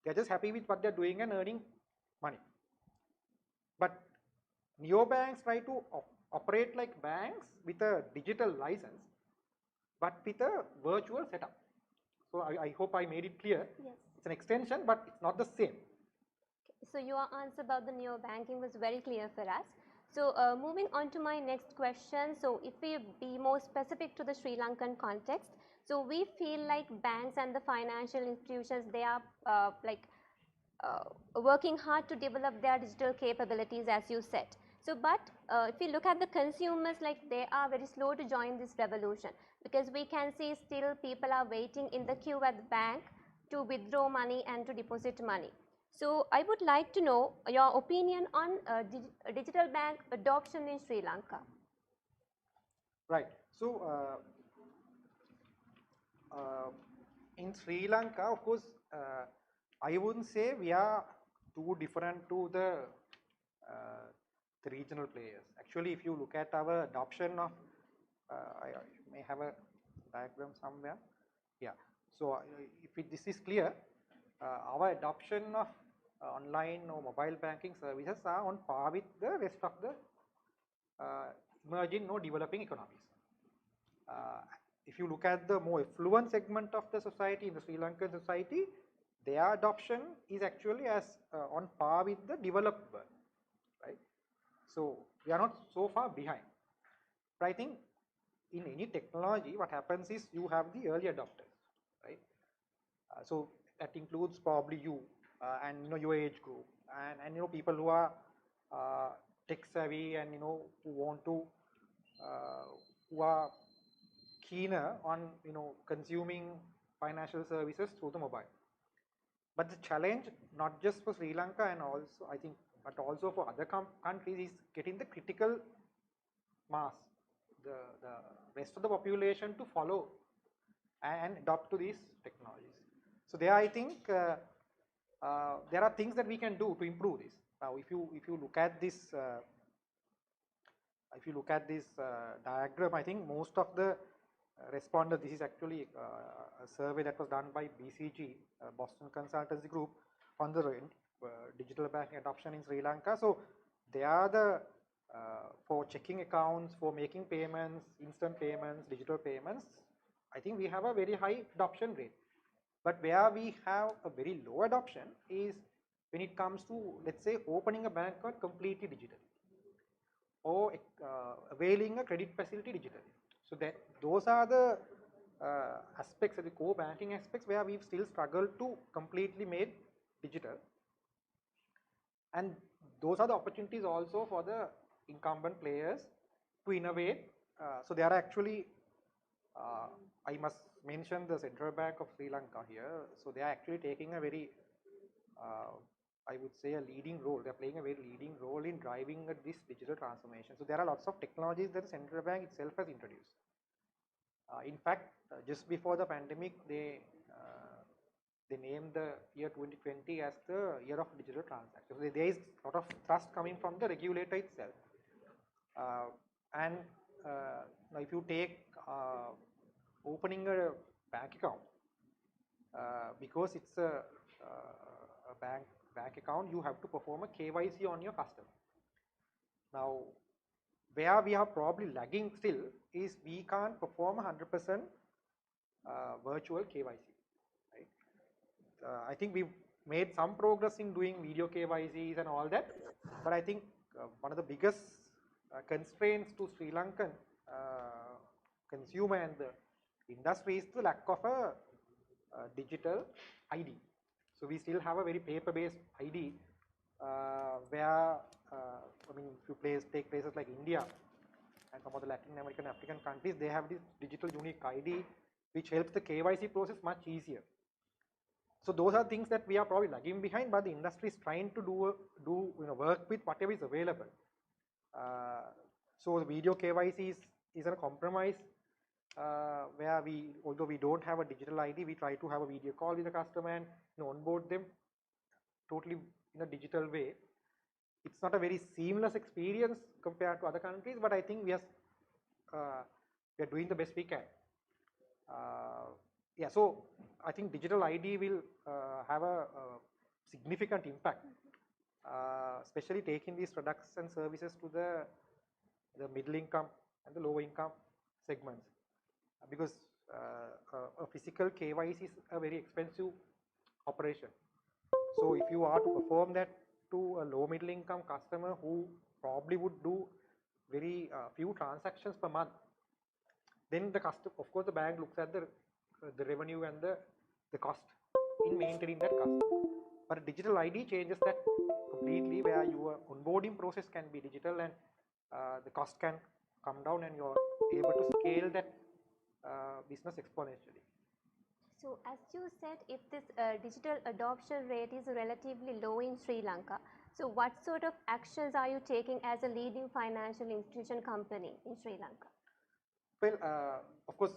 They're just happy with what they're doing and earning money. But neobanks try to operate like banks with a digital license, but with a virtual setup. So I hope I made it clear. Yes. It's an extension, but it's not the same. So your answer about the neo-banking was very clear for us. So moving on to my next question. So if we be more specific to the Sri Lankan context, so we feel like banks and the financial institutions, they are working hard to develop their digital capabilities, as you said. So but if you look at the consumers, like they are very slow to join this revolution, because we can see still people are waiting in the queue at the bank to withdraw money and to deposit money. So I would like to know your opinion on digital bank adoption in Sri Lanka. Right. So in Sri Lanka, of course, I wouldn't say we are too different to the regional players. Actually, if you look at our adoption of, I may have a diagram somewhere. Yeah. So if this is clear, our adoption of online or mobile banking services are on par with the rest of the emerging or developing economies. If you look at the more affluent segment of the society, in the Sri Lankan society, their adoption is actually as on par with the developed world, right? So we are not so far behind. But I think in any technology, what happens is you have the early adopters, right? So that includes probably you and your age group, and people who are tech savvy and who want to who are keener on consuming financial services through the mobile. But the challenge, not just for Sri Lanka and also I think, but also for other countries, is getting the critical mass, the rest of the population to follow and adopt to these technologies. So there, I think there are things that we can do to improve this. Now, if you look at this, diagram, I think most of the responders. This is actually a survey that was done by BCG, Boston Consultancy Group, on the digital banking adoption in Sri Lanka. So they are the for checking accounts, for making payments, instant payments, digital payments. I think we have a very high adoption rate. But where we have a very low adoption is when it comes to, let's say, opening a bank account completely digitally, or availing a credit facility digitally. So those are the aspects, the core banking aspects, where we've still struggled to completely make digital. And those are the opportunities also for the incumbent players to innovate. So they are actually, I must mention the Central Bank of Sri Lanka here. So they are actually taking a very, I would say, a leading role. They're playing a very leading role in driving this digital transformation. So there are lots of technologies that the central bank itself has introduced. In fact, just before the pandemic, they named the year 2020 as the year of digital transactions. There is a lot of thrust coming from the regulator itself. And now if you take opening a bank account, because it's a bank account, you have to perform a KYC on your customer. Now, where we are probably lagging still is we can't perform 100% virtual KYC. I think we've made some progress in doing video KYCs and all that, but I think one of the biggest constraints to Sri Lankan consumer and the industry is the lack of a digital ID. So we still have a very paper-based ID where, I mean, if you take places like India and some of the Latin American, African countries, they have this digital unique ID which helps the KYC process much easier. So those are things that we are probably lagging behind, but the industry is trying to work with whatever is available. So the video KYC is a compromise where although we don't have a digital ID, we try to have a video call with the customer and onboard them totally in a digital way. It's not a very seamless experience compared to other countries, but I think we are doing the best we can. Yeah, so I think digital ID will have a significant impact, especially taking these products and services to the middle income and the low income segments, because a physical KYC is a very expensive operation. So if you are to perform that to a low middle income customer who probably would do very few transactions per month, then the customer, of course, the bank looks at the revenue and the cost in maintaining that customer. But a digital ID changes that completely, where your onboarding process can be digital and the cost can come down and you're able to scale that business exponentially. So as you said, if this digital adoption rate is relatively low in Sri Lanka, so what sort of actions are you taking as a leading financial institution company in Sri Lanka? Well, of course,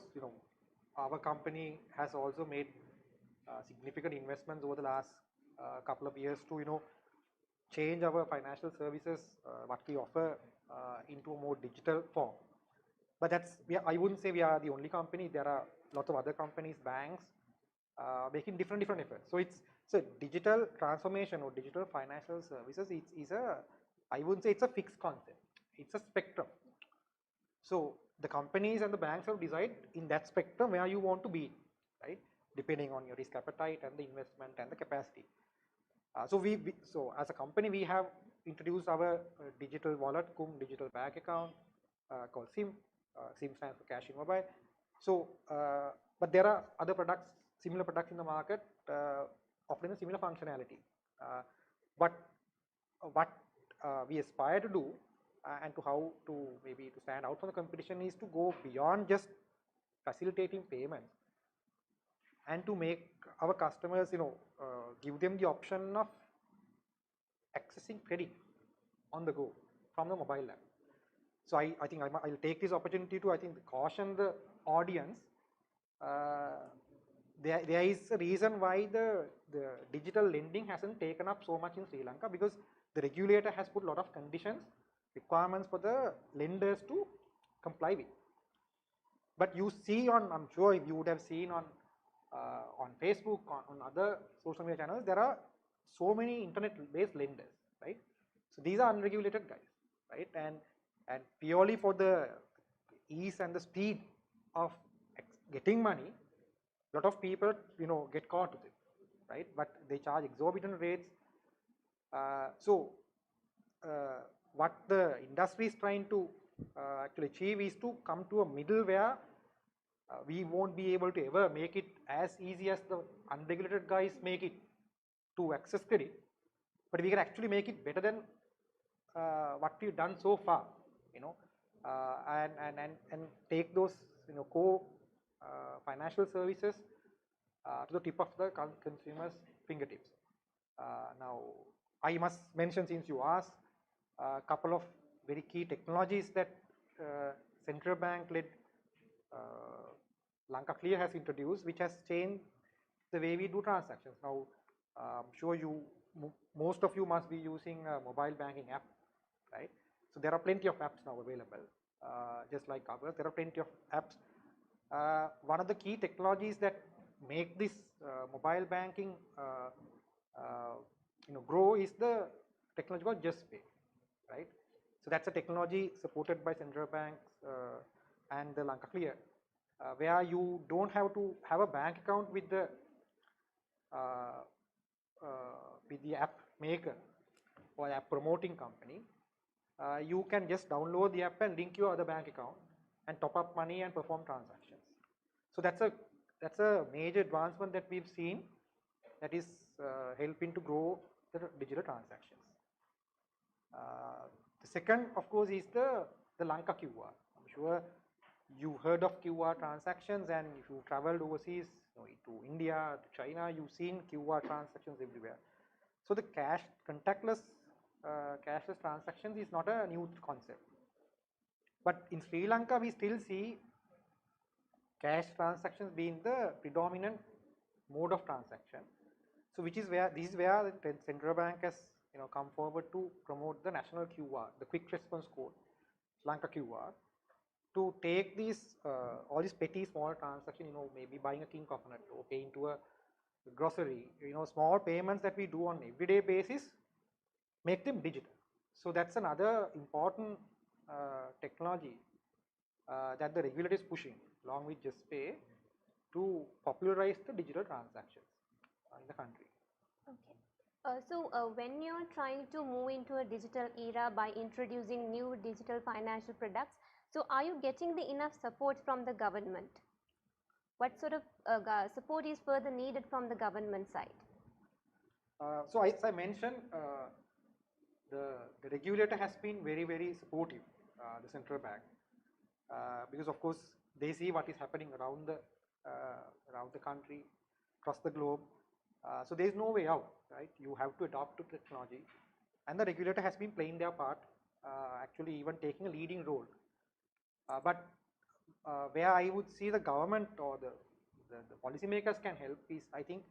our company has also made significant investments over the last couple of years to change our financial services, what we offer, into a more digital form. But I wouldn't say we are the only company. There are lots of other companies, banks, making different efforts. So digital transformation or digital financial services I wouldn't say it's a fixed concept. It's a spectrum. So the companies and the banks have decided in that spectrum where you want to be, right? Depending on your risk appetite and the investment and the capacity. So as a company, we have introduced our digital wallet, cum digital bank account called SIM. SIM stands for Cash in Mobile. So, but there are other products, similar products in the market offering a similar functionality. But what we aspire to do and to how to maybe to stand out from the competition is to go beyond just facilitating payments and to make our customers, give them the option of accessing credit on the go from the mobile app. So I think I'll take this opportunity to caution the audience. There is a reason why the digital lending hasn't taken up so much in Sri Lanka, because the regulator has put a lot of conditions, requirements for the lenders to comply with. But you see I'm sure you would have seen on Facebook, on other social media channels, there are so many internet-based lenders, right? So these are unregulated guys, right? And purely for the ease and the speed of getting money, a lot of people, get caught with it, right? But they charge exorbitant rates. What the industry is trying to actually achieve is to come to a middle where we won't be able to ever make it as easy as the unregulated guys make it to access credit, but we can actually make it better than what we've done so far, and take those core financial services to the tip of the consumer's fingertips. Now, I must mention, since you asked, a couple of very key technologies that central bank led Lanka Clear has introduced, which has changed the way we do transactions. Now, I'm sure most of you must be using a mobile banking app, right? So there are plenty of apps now available, just like ours. There are plenty of apps. One of the key technologies that make this mobile banking grow is the technology called JustPay, right? So that's a technology supported by central banks and the Lanka Clear, where you don't have to have a bank account with the app maker or app promoting company. You can just download the app and link your other bank account and top up money and perform transactions. So that's a major advancement that we've seen that is helping to grow the digital transactions. The second, of course, is the Lanka QR. I'm sure you heard of QR transactions, and if you traveled overseas, to India, to China, you've seen QR transactions everywhere. So the contactless cashless transactions is not a new concept. But in Sri Lanka, we still see cash transactions being the predominant mode of transaction. So this is where the central bank has come forward to promote the national QR, the quick response code, Lanka QR, to take these all these petty small transactions, maybe buying a king coconut or paying to a grocery, small payments that we do on everyday basis, make them digital. So that's another important technology that the regulator is pushing along with JustPay to popularize the digital transactions in the country. Okay. So when you're trying to move into a digital era by introducing new digital financial products, so are you getting the enough support from the government? What sort of support is further needed from the government side? So as I mentioned, the regulator has been very, very supportive, the central bank, because of course they see what is happening around the country, across the globe. So there is no way out, right? You have to adopt to technology, and the regulator has been playing their part, actually even taking a leading role. But where I would see the government or the policymakers can help is, I think,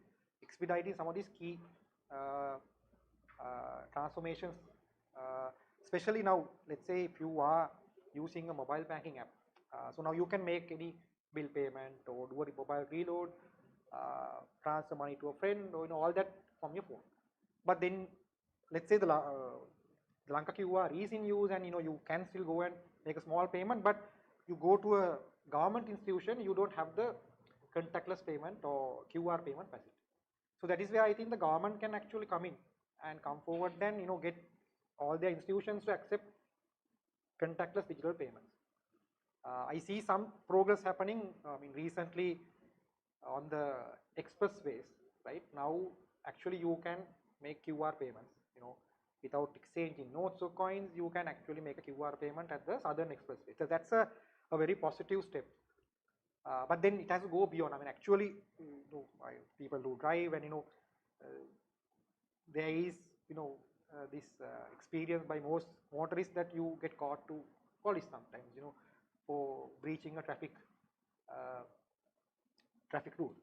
expediting some of these key transformations, especially now. Let's say if you are using a mobile banking app, so now you can make any bill payment or do a mobile reload, transfer money to a friend, or all that from your phone. But then, let's say the Lanka QR is in use, and you can still go and make a small payment, but you go to a government institution, you don't have the contactless payment or QR payment facility. So that is where I think the government can actually come in and come forward, then get all their institutions to accept contactless digital payments. I see some progress happening. Recently on the expressways, right now, actually you can make QR payments, without exchanging notes or coins. You can actually make a QR payment at the Southern Expressway. So that's a very positive step. But then it has to go beyond. Actually, people do drive, and there is this experience by most motorists that you get caught to police sometimes, for breaching a traffic rule.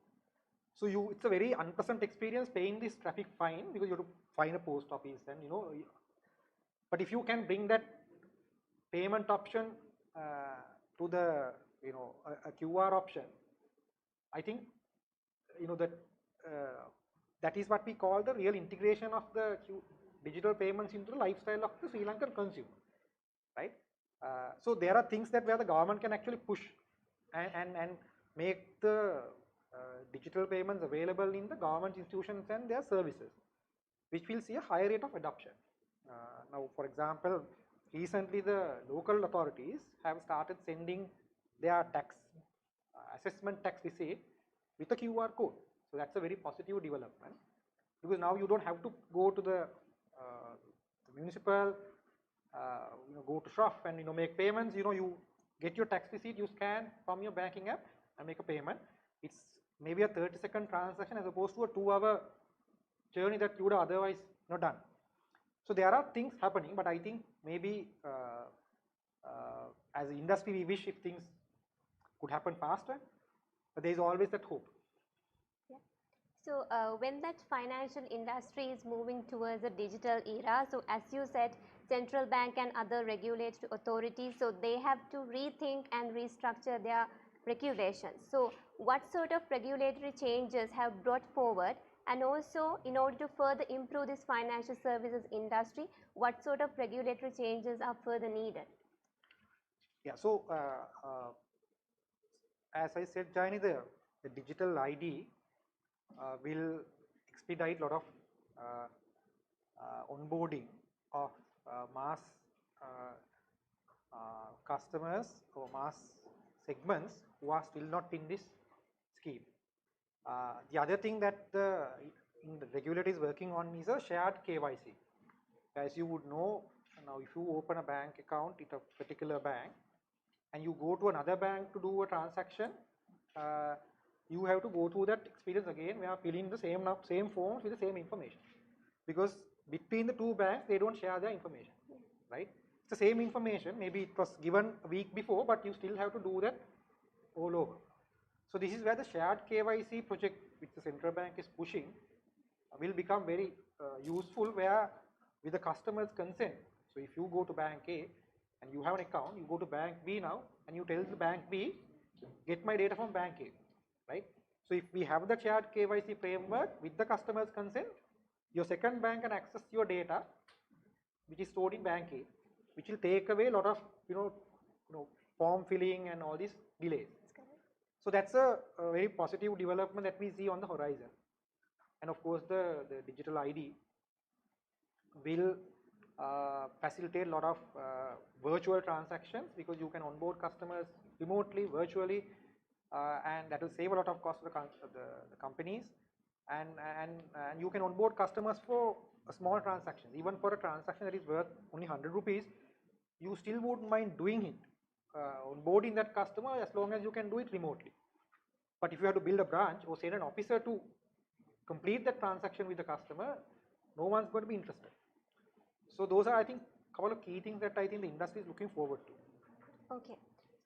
So it's a very unpleasant experience paying this traffic fine, because you have to find a post office, and but if you can bring that payment option to the a QR option, I think that is what we call the real integration of the digital payments into the lifestyle of the Sri Lankan consumer, right? So there are things that where the government can actually push and make the digital payments available in the government institutions and their services, which will see a higher rate of adoption. Now, for example, recently the local authorities have started sending their tax assessment tax receipt with a QR code. So that's a very positive development, because now you don't have to go to the municipal, go to shop and make payments. You get your tax receipt, you scan from your banking app and make a payment. It's maybe a 30-second transaction as opposed to a 2-hour journey that you would have otherwise not done. So there are things happening, but I think maybe as an industry, we wish if things could happen faster, but there is always that hope. So when that financial industry is moving towards a digital era, so as you said, central bank and other regulatory authorities, so they have to rethink and restructure their regulations. So what sort of regulatory changes have brought forward, and also in order to further improve this financial services industry, what sort of regulatory changes are further needed? Yeah, so as I said, Jayani, the digital ID will expedite a lot of onboarding of mass customers or mass segments who are still not in this scheme. The other thing that the regulator is working on is a shared KYC. As you would know, now if you open a bank account at a particular bank and you go to another bank to do a transaction, you have to go through that experience again. We are filling the same forms with the same information, because between the two banks they don't share their information, right? It's the same information. Maybe it was given a week before, but you still have to do that all over. So this is where the shared KYC project, which the central bank is pushing, will become very useful, where with the customer's consent. So if you go to bank A and you have an account, you go to bank B now and you tell the bank B, get my data from bank A, right? So if we have the shared KYC framework with the customer's consent, your second bank can access your data, which is stored in bank A, which will take away a lot of form filling and all these delays. So that's a very positive development that we see on the horizon. And of course, the digital ID will facilitate a lot of virtual transactions, because you can onboard customers remotely, virtually, and that will save a lot of cost to the companies. And you can onboard customers for a small transaction. Even for a transaction that is worth only 100 rupees, you still wouldn't mind doing it, onboarding that customer, as long as you can do it remotely. But if you have to build a branch or send an officer to complete that transaction with the customer, no one's going to be interested. So those are, I think, a couple of key things that I think the industry is looking forward to. Okay.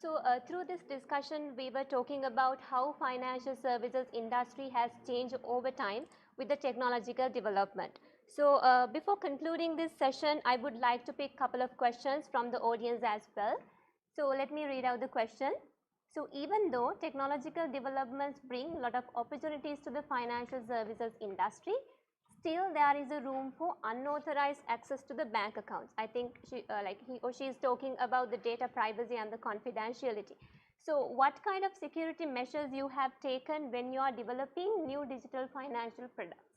So through this discussion, we were talking about how financial services industry has changed over time with the technological development. So before concluding this session, I would like to pick a couple of questions from the audience as well. So let me read out the question. So even though technological developments bring a lot of opportunities to the financial services industry, still there is a room for unauthorized access to the bank accounts. I think she is talking about the data privacy and the confidentiality. So what kind of security measures you have taken when you are developing new digital financial products?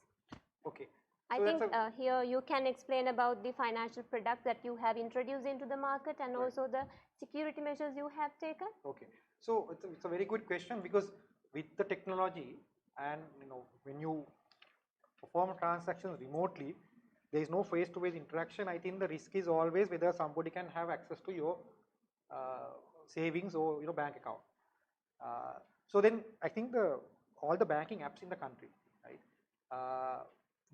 Okay. I think here you can explain about the financial products that you have introduced into the market, and also the security measures you have taken. Okay. So it's a very good question, because with the technology, and when you perform transactions remotely, there is no face-to-face interaction. I think the risk is always whether somebody can have access to your savings or bank account. So then I think all the banking apps in the country, right,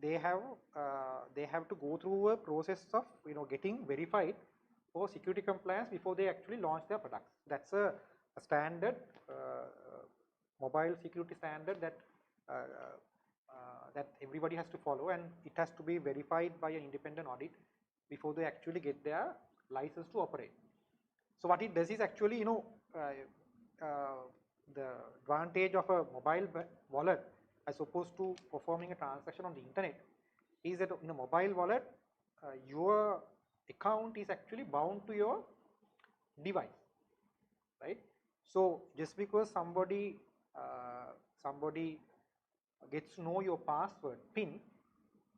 they have to go through a process of getting verified for security compliance before they actually launch their products. That's a standard mobile security standard that that everybody has to follow, and it has to be verified by an independent audit before they actually get their license to operate. So what it does is actually, the advantage of a mobile wallet as opposed to performing a transaction on the internet is that in a mobile wallet, your account is actually bound to your device, right? So just because somebody gets to know your password, PIN,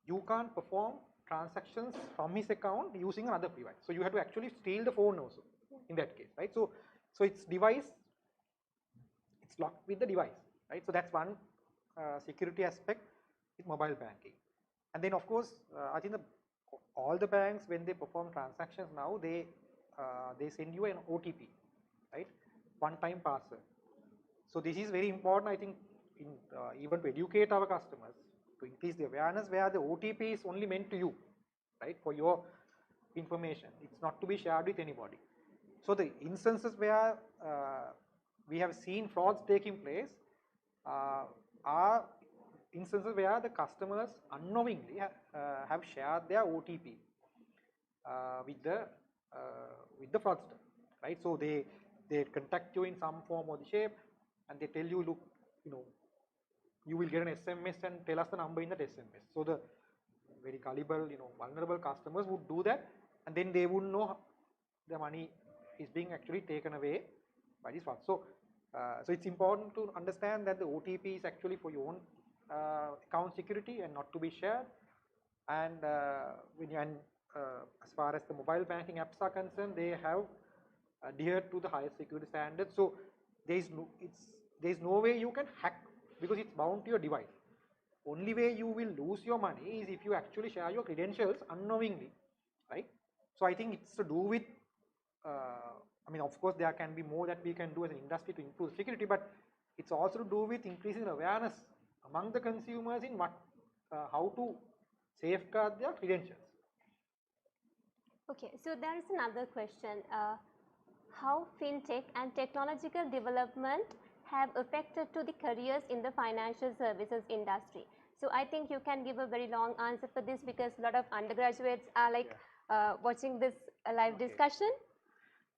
you can't perform transactions from his account using another device. So you have to actually steal the phone also in that case, right? So it's device, it's locked with the device, right? So that's one security aspect with mobile banking. And then of course, I think all the banks, when they perform transactions now, they send you an OTP, right? One-time password. So this is very important, I think, even to educate our customers, to increase the awareness, where the OTP is only meant to you, right? For your information, it's not to be shared with anybody. So the instances where we have seen frauds taking place are instances where the customers unknowingly have shared their OTP with the fraudster, right? So they contact you in some form or the shape, and they tell you, look, you will get an SMS and tell us the number in that SMS. So the very gullible, vulnerable customers would do that, and then they wouldn't know the money is being actually taken away by this fraud. So it's important to understand that the OTP is actually for your own account security and not to be shared. And as far as the mobile banking apps are concerned, they have adhered to the highest security standards. So there is no way you can hack, because it's bound to your device. Only way you will lose your money is if you actually share your credentials unknowingly, right? So I think it's to do with, of course there can be more that we can do as an industry to improve security, but it's also to do with increasing awareness among the consumers in how to safeguard their credentials. Okay, so there is another question. How fintech and technological development have affected to the careers in the financial services industry? So I think you can give a very long answer for this, because a lot of undergraduates are watching this live discussion.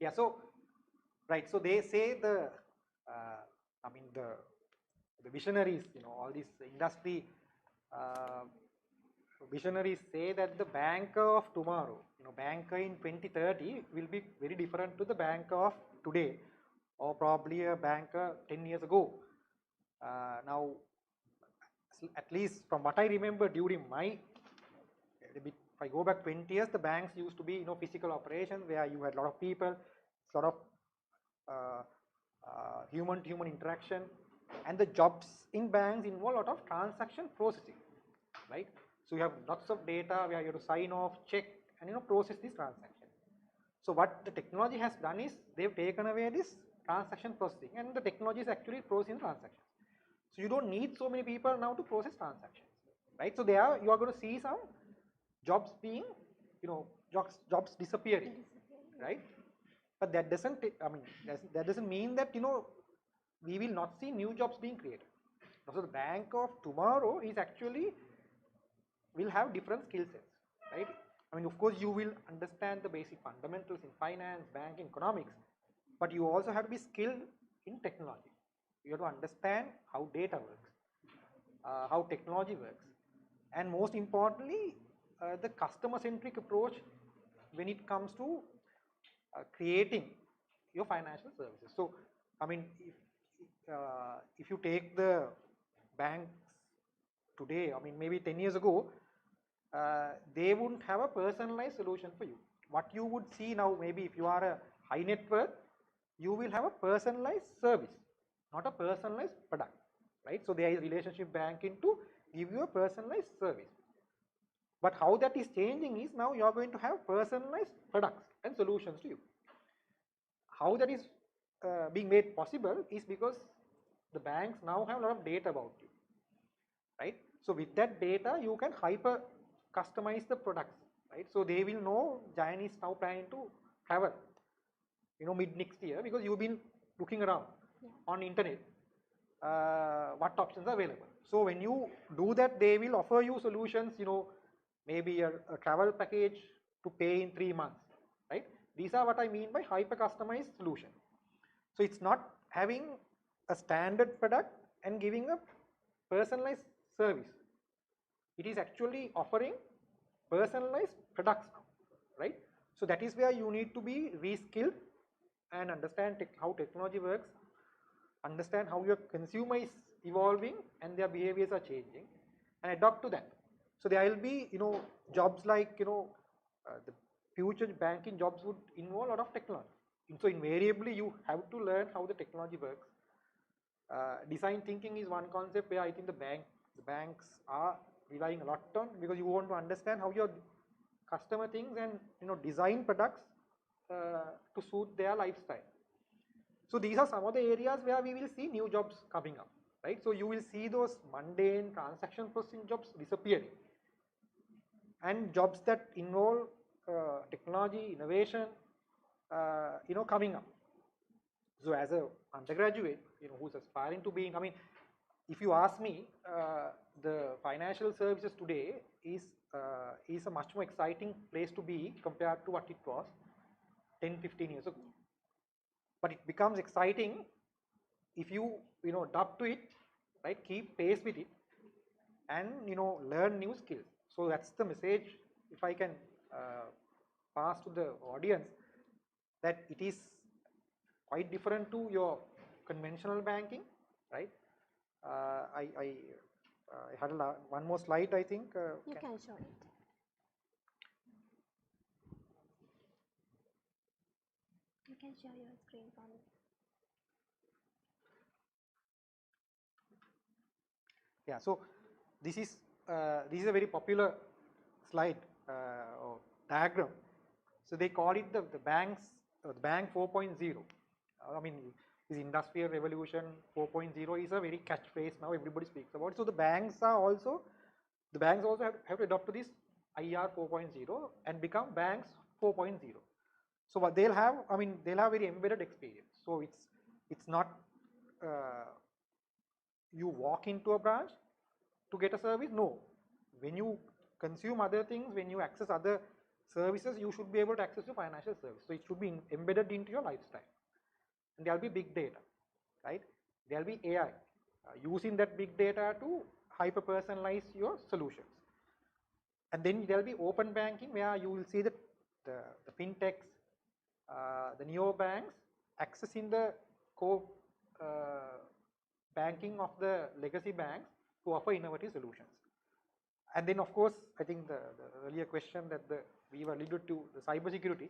Yeah, so right, so they say the visionaries, all these industry visionaries say that the banker of tomorrow, banker in 2030 will be very different to the banker of today, or probably a banker 10 years ago. Now, at least from what I remember during my, if I go back 20 years, the banks used to be physical operations where you had a lot of people, sort of human-to-human interaction, and the jobs in banks involve a lot of transaction processing, right? So you have lots of data where you have to sign off, check, and process these transactions. So what the technology has done is they've taken away this transaction processing, and the technology is actually processing transactions. So you don't need so many people now to process transactions, right? So there you are going to see some jobs being, jobs disappearing, right? But that doesn't, that doesn't mean that we will not see new jobs being created. So the bank of tomorrow is actually will have different skill sets, right? Of course you will understand the basic fundamentals in finance, banking, economics, but you also have to be skilled in technology. You have to understand how data works, how technology works, and most importantly, the customer-centric approach when it comes to creating your financial services. So, if you take the banks today, maybe 10 years ago, they wouldn't have a personalized solution for you. What you would see now, maybe if you are a high net worth, you will have a personalized service, not a personalized product, right? So there is relationship banking to give you a personalized service. But how that is changing is now you are going to have personalized products and solutions to you. How that is being made possible is because the banks now have a lot of data about you, right? So with that data, you can hyper customize the products, right? So they will know Giant is now planning to travel, mid next year, because you've been looking around on internet what options are available. So when you do that, they will offer you solutions, maybe a travel package to pay in 3 months, right? These are what I mean by hyper customized solution. So it's not having a standard product and giving a personalized service. It is actually offering personalized products now, right? So that is where you need to be reskilled and understand how technology works, understand how your consumer is evolving and their behaviors are changing, and adopt to that. So there will be, jobs like, the future banking jobs would involve a lot of technology. So invariably you have to learn how the technology works. Design thinking is one concept where I think the banks are relying a lot on, because you want to understand how your customer thinks and design products to suit their lifestyle. So these are some of the areas where we will see new jobs coming up, right? So you will see those mundane transaction processing jobs disappearing, and jobs that involve technology, innovation, coming up. So as a undergraduate, who's aspiring to being, I mean, if you ask me, the financial services today is a much more exciting place to be compared to what it was 10, 15 years ago. But it becomes exciting if you adapt to it, right? Keep pace with it, and learn new skills. So that's the message, if I can pass to the audience, that it is quite different to your conventional banking, right? I had one more slide, I think. You can show it. You can share your screen for me. Yeah, so this is a very popular slide or diagram. So they call it the bank 4.0. I mean, this industrial revolution 4.0 is a very catchphrase now. Everybody speaks about it. So the banks also have to adopt to this IR 4.0 and become banks 4.0. So what they'll have, I mean, they'll have very embedded experience. So it's not you walk into a branch to get a service. No, when you consume other things, when you access other services, you should be able to access your financial service. So it should be embedded into your lifestyle. And there'll be big data, right? There'll be AI, using that big data to hyper personalize your solutions. And then there'll be open banking, where you will see the fintechs, the neobanks accessing the core banking of the legacy banks to offer innovative solutions. And then, of course, I think the earlier question that we were alluded to, the cybersecurity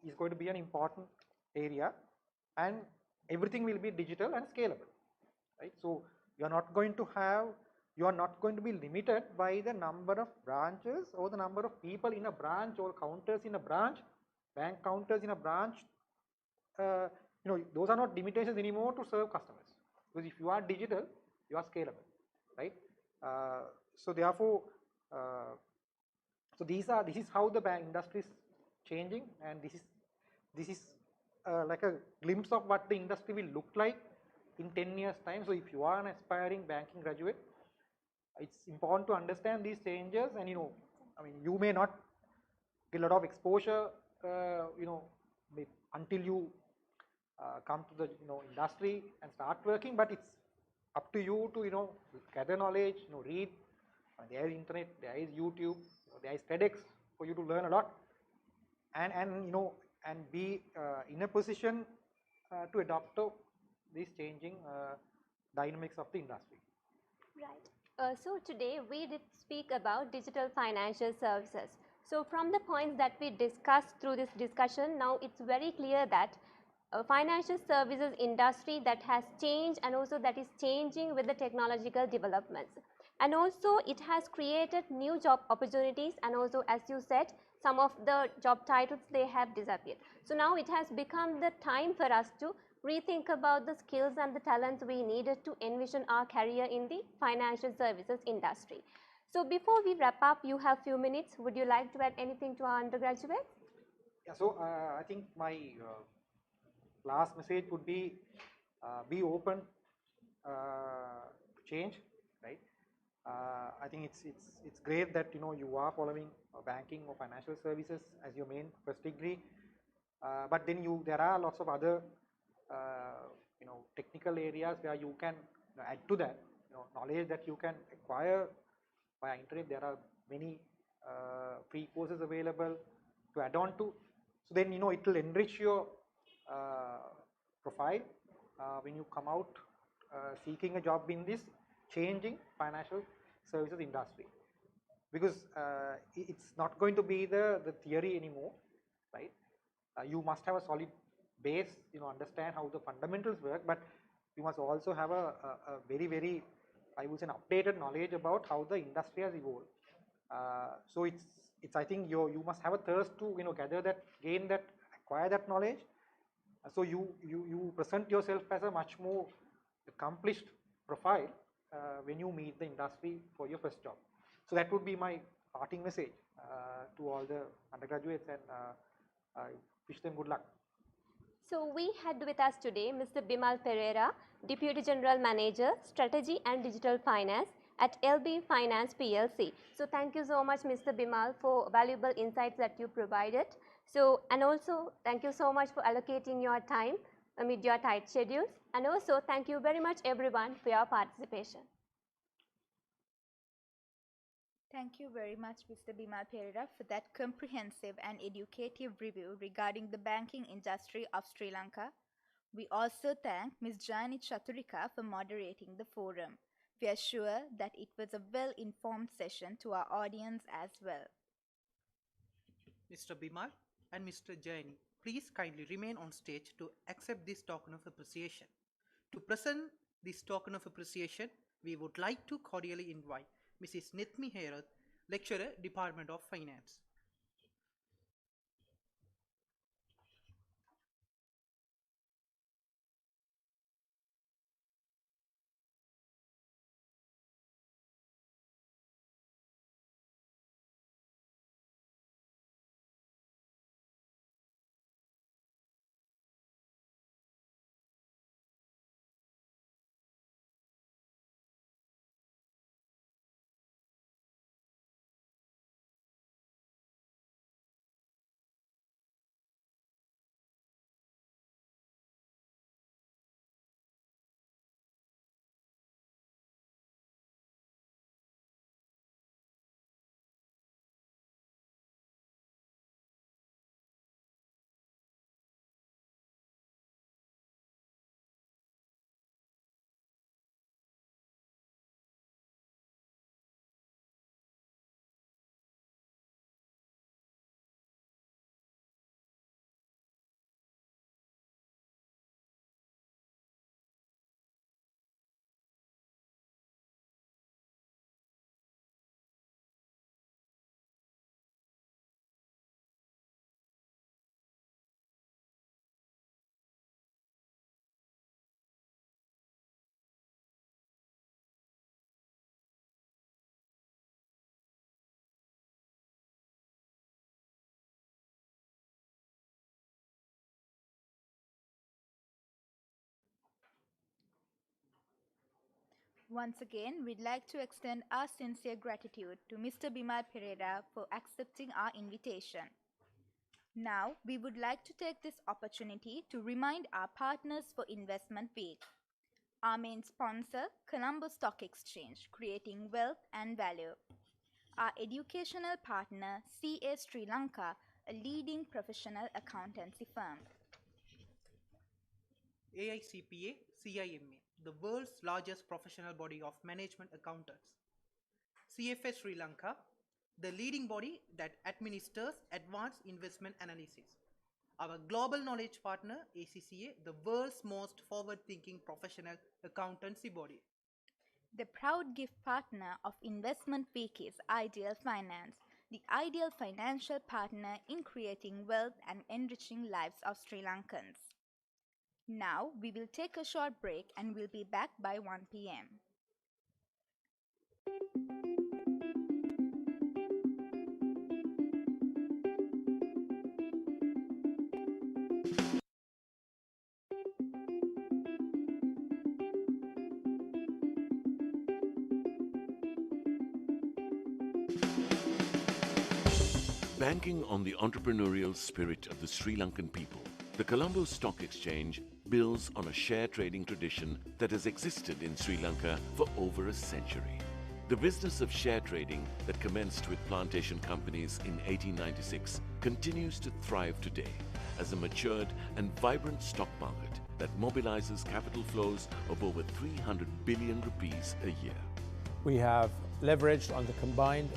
is going to be an important area, and everything will be digital and scalable, right? So you are not going to be limited by the number of branches or the number of people in a branch or counters in a branch, bank counters in a branch. Those are not limitations anymore to serve customers, because if you are digital, you are scalable, right? So therefore, this is how the bank industry is changing, and this is like a glimpse of what the industry will look like in 10 years time. So if you are an aspiring banking graduate, it's important to understand these changes, and I mean, you may not get a lot of exposure until you come to the industry and start working, but it's up to you to gather knowledge, read. There is internet, there is YouTube, there is TEDx for you to learn a lot, and be in a position to adapt to these changing dynamics of the industry. Right. So today we did speak about digital financial services. So from the points that we discussed through this discussion, now it's very clear that financial services industry that has changed, and also that is changing with the technological developments. And also it has created new job opportunities, and also, as you said, some of the job titles, they have disappeared. So now it has become the time for us to rethink about the skills and the talents we needed to envision our career in the financial services industry. So before we wrap up, you have few minutes. Would you like to add anything to our undergraduates? Yeah, so I think my last message would be open to change, right? I think it's great that you are following banking or financial services as your main first degree, but then there are lots of other technical areas where you can add to that knowledge that you can acquire via internet. There are many free courses available to add on to. So then it will enrich your profile when you come out seeking a job in this changing financial services industry, because it's not going to be the theory anymore, right? You must have a solid base, understand how the fundamentals work, but you must also have a very, very, I would say, an updated knowledge about how the industry has evolved. So it's I think you must have a thirst to gather that, gain that, acquire that knowledge. So you present yourself as a much more accomplished profile when you meet the industry for your first job. So that would be my parting message to all the undergraduates, and wish them good luck. So we had with us today Mr. Bimal Pereira, Deputy General Manager, Strategy and Digital Finance at LB Finance PLC. So thank you so much, Mr. Bimal, for valuable insights that you provided. So, and also thank you so much for allocating your time amid your tight schedules. And also thank you very much everyone for your participation. Thank you very much, Mr. Bimal Pereira, for that comprehensive and educative review regarding the banking industry of Sri Lanka. We also thank Ms. Jayani Chaturika for moderating the forum. We are sure that it was a well-informed session to our audience as well. Mr. Bimal and Mr. Jaini, please kindly remain on stage to accept this token of appreciation. To present this token of appreciation, we would like to cordially invite Mrs. Nithmi Herath, Lecturer, Department of Finance. Once again, we'd like to extend our sincere gratitude to Mr. Bimal Pereira for accepting our invitation. Now, we would like to take this opportunity to remind our partners for Investment Week. Our main sponsor, Colombo Stock Exchange, creating wealth and value. Our educational partner, CA Sri Lanka, a leading professional accountancy firm. AICPA CIMA, the world's largest professional body of management accountants. CFA Sri Lanka, the leading body that administers advanced investment analysis. Our global knowledge partner, ACCA, the world's most forward-thinking professional accountancy body. The proud gift partner of Investment Week is Ideal Finance, the ideal financial partner in creating wealth and enriching lives of Sri Lankans. Now, we will take a short break and we'll be back by 1 p.m. Banking on the entrepreneurial spirit of the Sri Lankan people, the Colombo Stock Exchange builds on a share trading tradition that has existed in Sri Lanka for over a century. The business of share trading that commenced with plantation companies in 1896 continues to thrive today as a matured and vibrant stock market that mobilizes capital flows of over 300 billion rupees a year. We have leveraged on the combined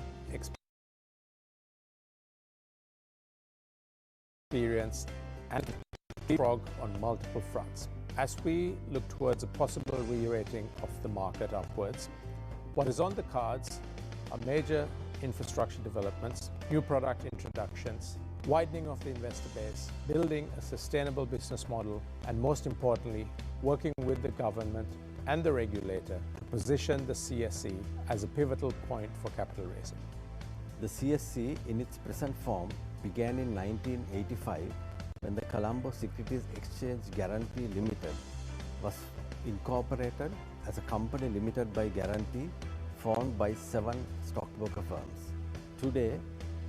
experience and leapfrog on multiple fronts. As we look towards a possible re-rating of the market upwards, what is on the cards are major infrastructure developments, new product introductions, widening of the investor base, building a sustainable business model, and most importantly, working with the government and the regulator to position the CSE as a pivotal point for capital raising. The CSE in its present form began in 1985 when the Colombo Securities Exchange Guarantee Limited was incorporated as a company limited by guarantee formed by 7 stockbroker firms. Today,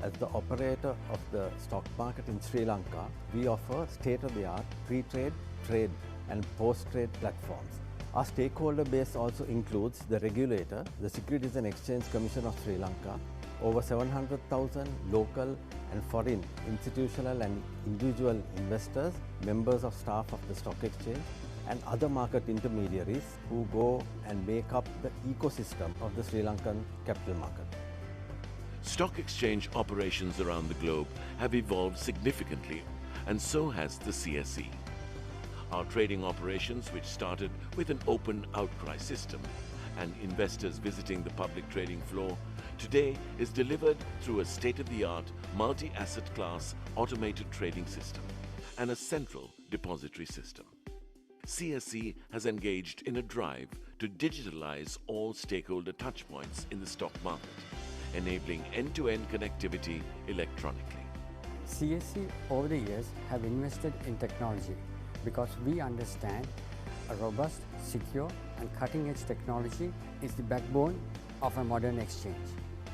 as the operator of the stock market in Sri Lanka, we offer state-of-the-art pre-trade, trade and post-trade platforms. Our stakeholder base also includes the regulator, the Securities and Exchange Commission of Sri Lanka, over 700,000 local and foreign institutional and individual investors, members of staff of the stock exchange, and other market intermediaries who go and make up the ecosystem of the Sri Lankan capital market. Stock exchange operations around the globe have evolved significantly, and so has the CSE. Our trading operations, which started with an open outcry system and investors visiting the public trading floor, today is delivered through a state-of-the-art multi-asset class automated trading system and a central depository system. CSE has engaged in a drive to digitalize all stakeholder touchpoints in the stock market, enabling end-to-end connectivity electronically. CSE over the years have invested in technology because we understand a robust, secure and cutting-edge technology is the backbone of a modern exchange.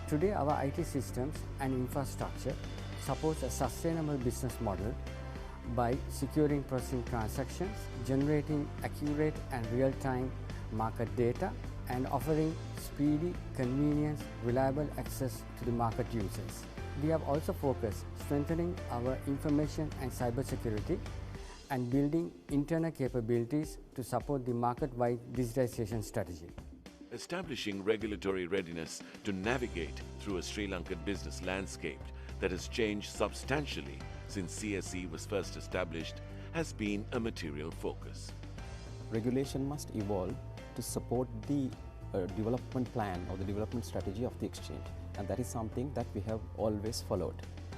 Today, our IT systems and infrastructure supports a sustainable business model by securing processing transactions, generating accurate and real-time market data, and offering speedy, convenient, reliable access to the market users. We have also focused strengthening our information and cybersecurity and building internal capabilities to support the market-wide digitization strategy. Establishing regulatory readiness to navigate through a Sri Lankan business landscape that has changed substantially since CSE was first established has been a material focus. Regulation must evolve to support the development plan or the development strategy of the exchange, and that is something that we have always followed.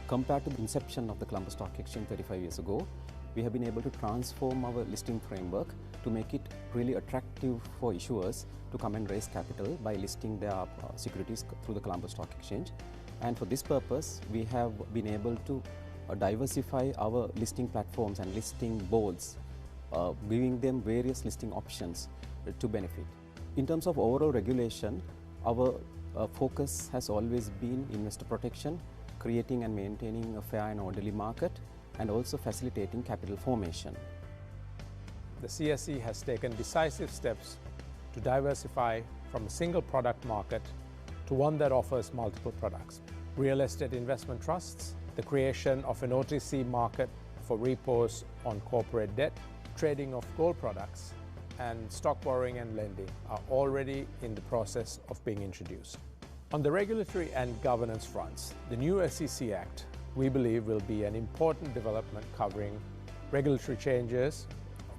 Compared to the inception of the Colombo Stock Exchange 35 years ago, we have been able to transform our listing framework to make it really attractive for issuers to come and raise capital by listing their securities through the Colombo Stock Exchange. And for this purpose, we have been able to diversify our listing platforms and listing boards, giving them various listing options to benefit. In terms of overall regulation, our focus has always been investor protection, creating and maintaining a fair and orderly market, and also facilitating capital formation. The CSE has taken decisive steps to diversify from a single product market to one that offers multiple products. Real estate investment trusts, the creation of an OTC market for repos on corporate debt, trading of gold products, and stock borrowing and lending are already in the process of being introduced. On the regulatory and governance fronts, the new SEC Act, we believe, will be an important development covering regulatory changes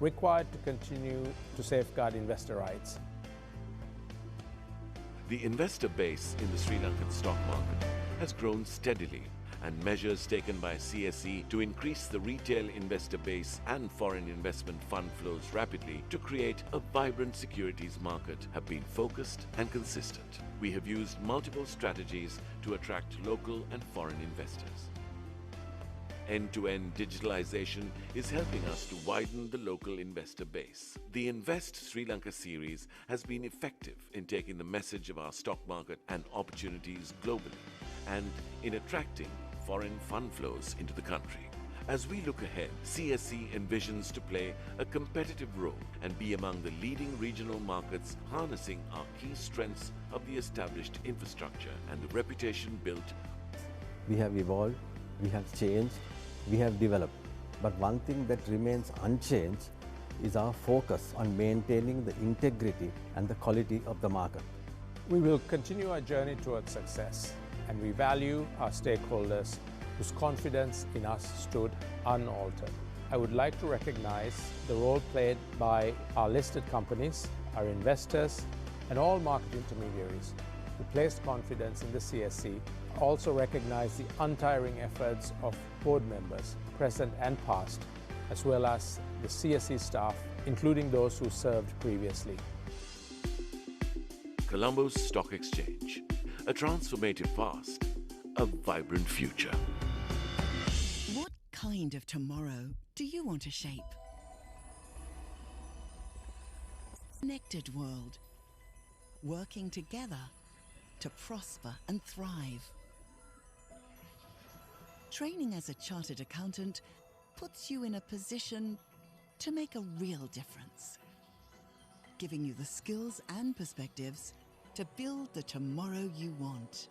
required to continue to safeguard investor rights. The investor base in the Sri Lankan stock market has grown steadily, and measures taken by CSE to increase the retail investor base and foreign investment fund flows rapidly to create a vibrant securities market have been focused and consistent. We have used multiple strategies to attract local and foreign investors. End-to-end digitalization is helping us to widen the local investor base. The Invest Sri Lanka series has been effective in taking the message of our stock market and opportunities globally, and in attracting foreign fund flows into the country. As we look ahead, CSE envisions to play a competitive role and be among the leading regional markets, harnessing our key strengths of the established infrastructure and the reputation built. We have evolved, we have changed, we have developed, but one thing that remains unchanged is our focus on maintaining the integrity and the quality of the market. We will continue our journey towards success, and we value our stakeholders whose confidence in us stood unaltered. I would like to recognize the role played by our listed companies, our investors, and all market intermediaries who placed confidence in the CSE. I also recognize the untiring efforts of board members, present and past, as well as the CSE staff, including those who served previously. Colombo's Stock Exchange, a transformative past, a vibrant future. What kind of tomorrow do you want to shape? Connected world, working together to prosper and thrive. Training as a chartered accountant puts you in a position to make a real difference, giving you the skills and perspectives to build the tomorrow you want.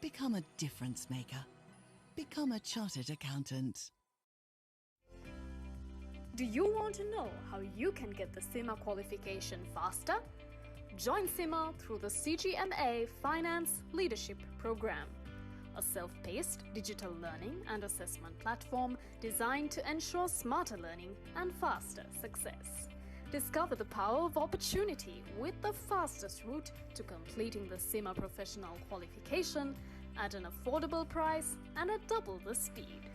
Become a difference maker. Become a chartered accountant. Do you want to know how you can get the CIMA qualification faster? Join CIMA through the CGMA Finance Leadership Program, a self-paced digital learning and assessment platform designed to ensure smarter learning and faster success. Discover the power of opportunity with the fastest route to completing the CIMA professional qualification at an affordable price and at double the speed.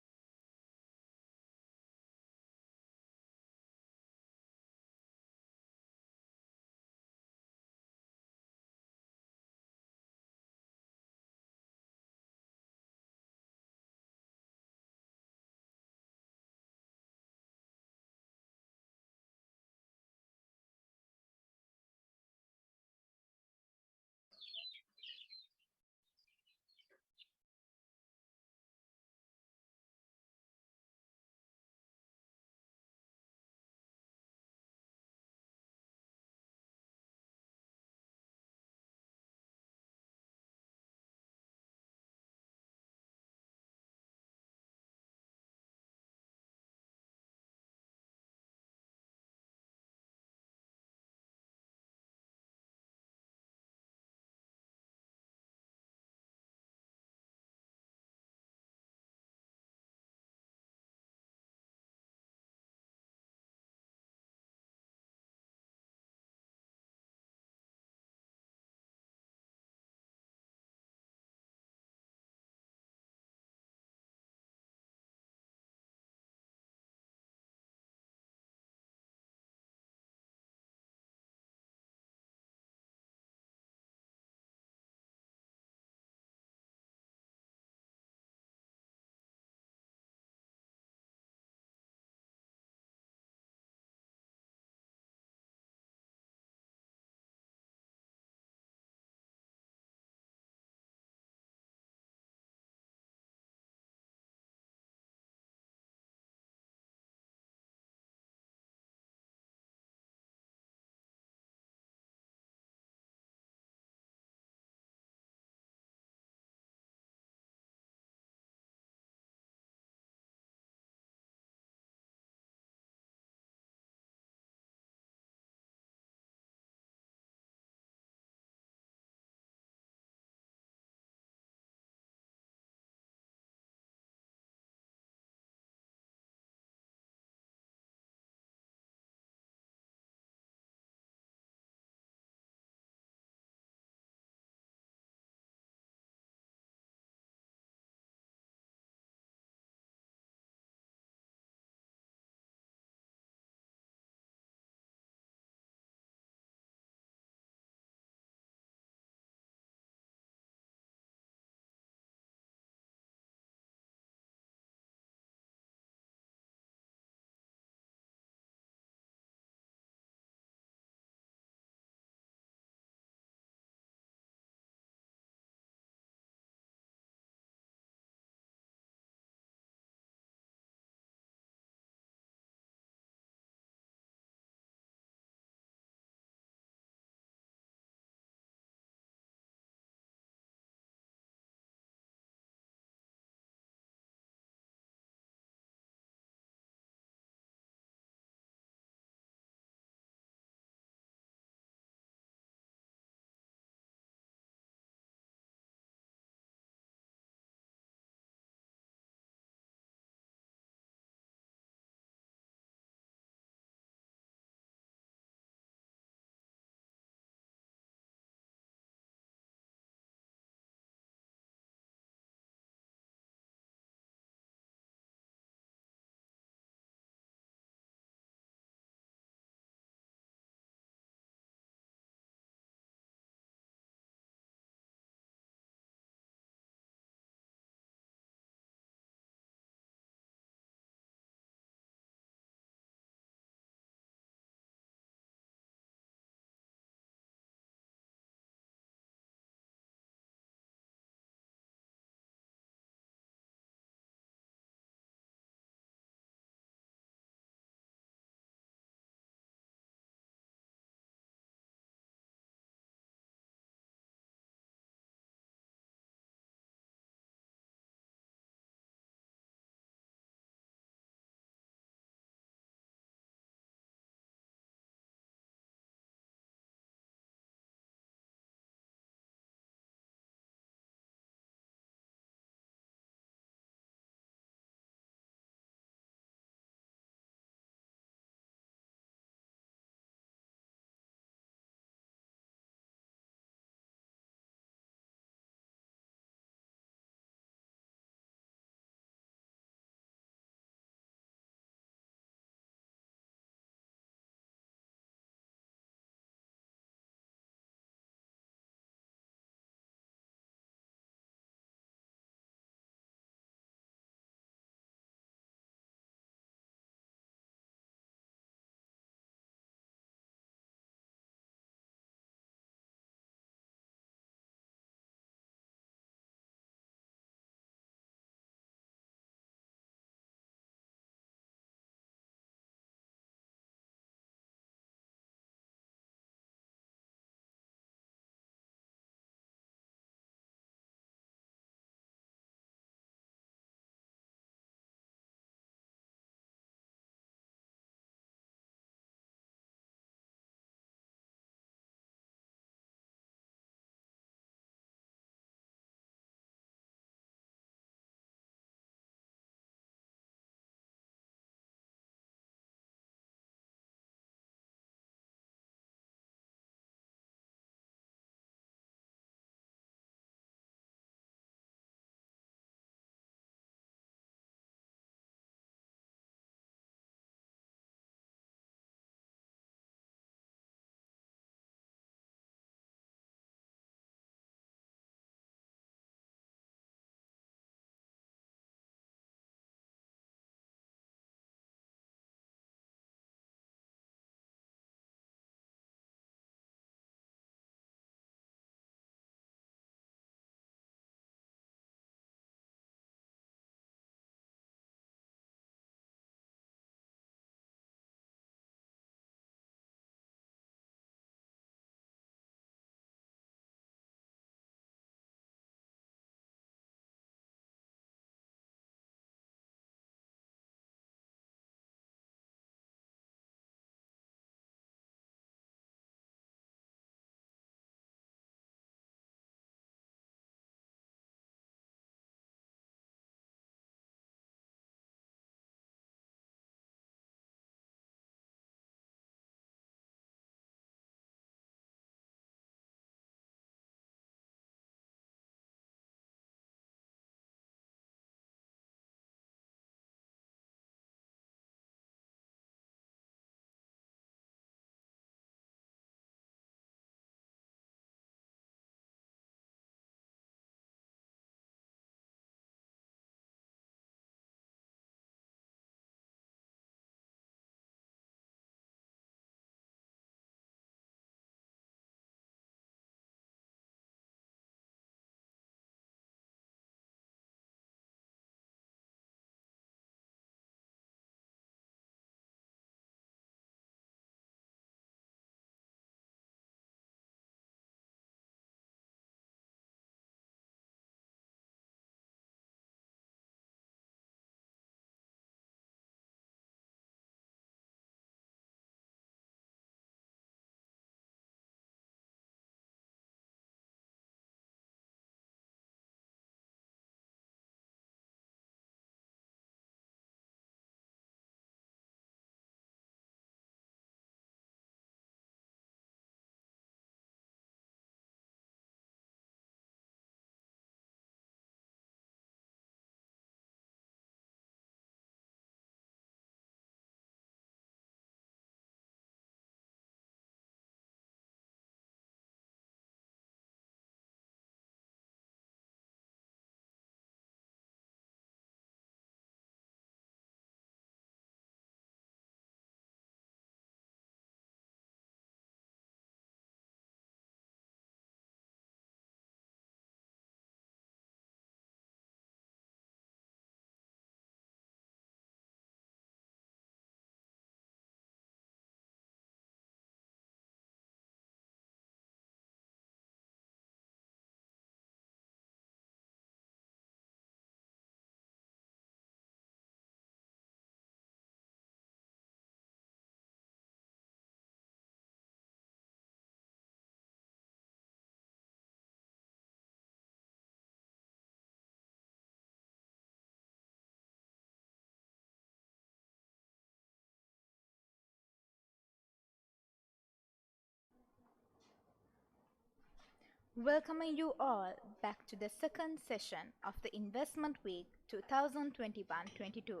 Welcoming you all back to the second session of the Investment Week 2021-22.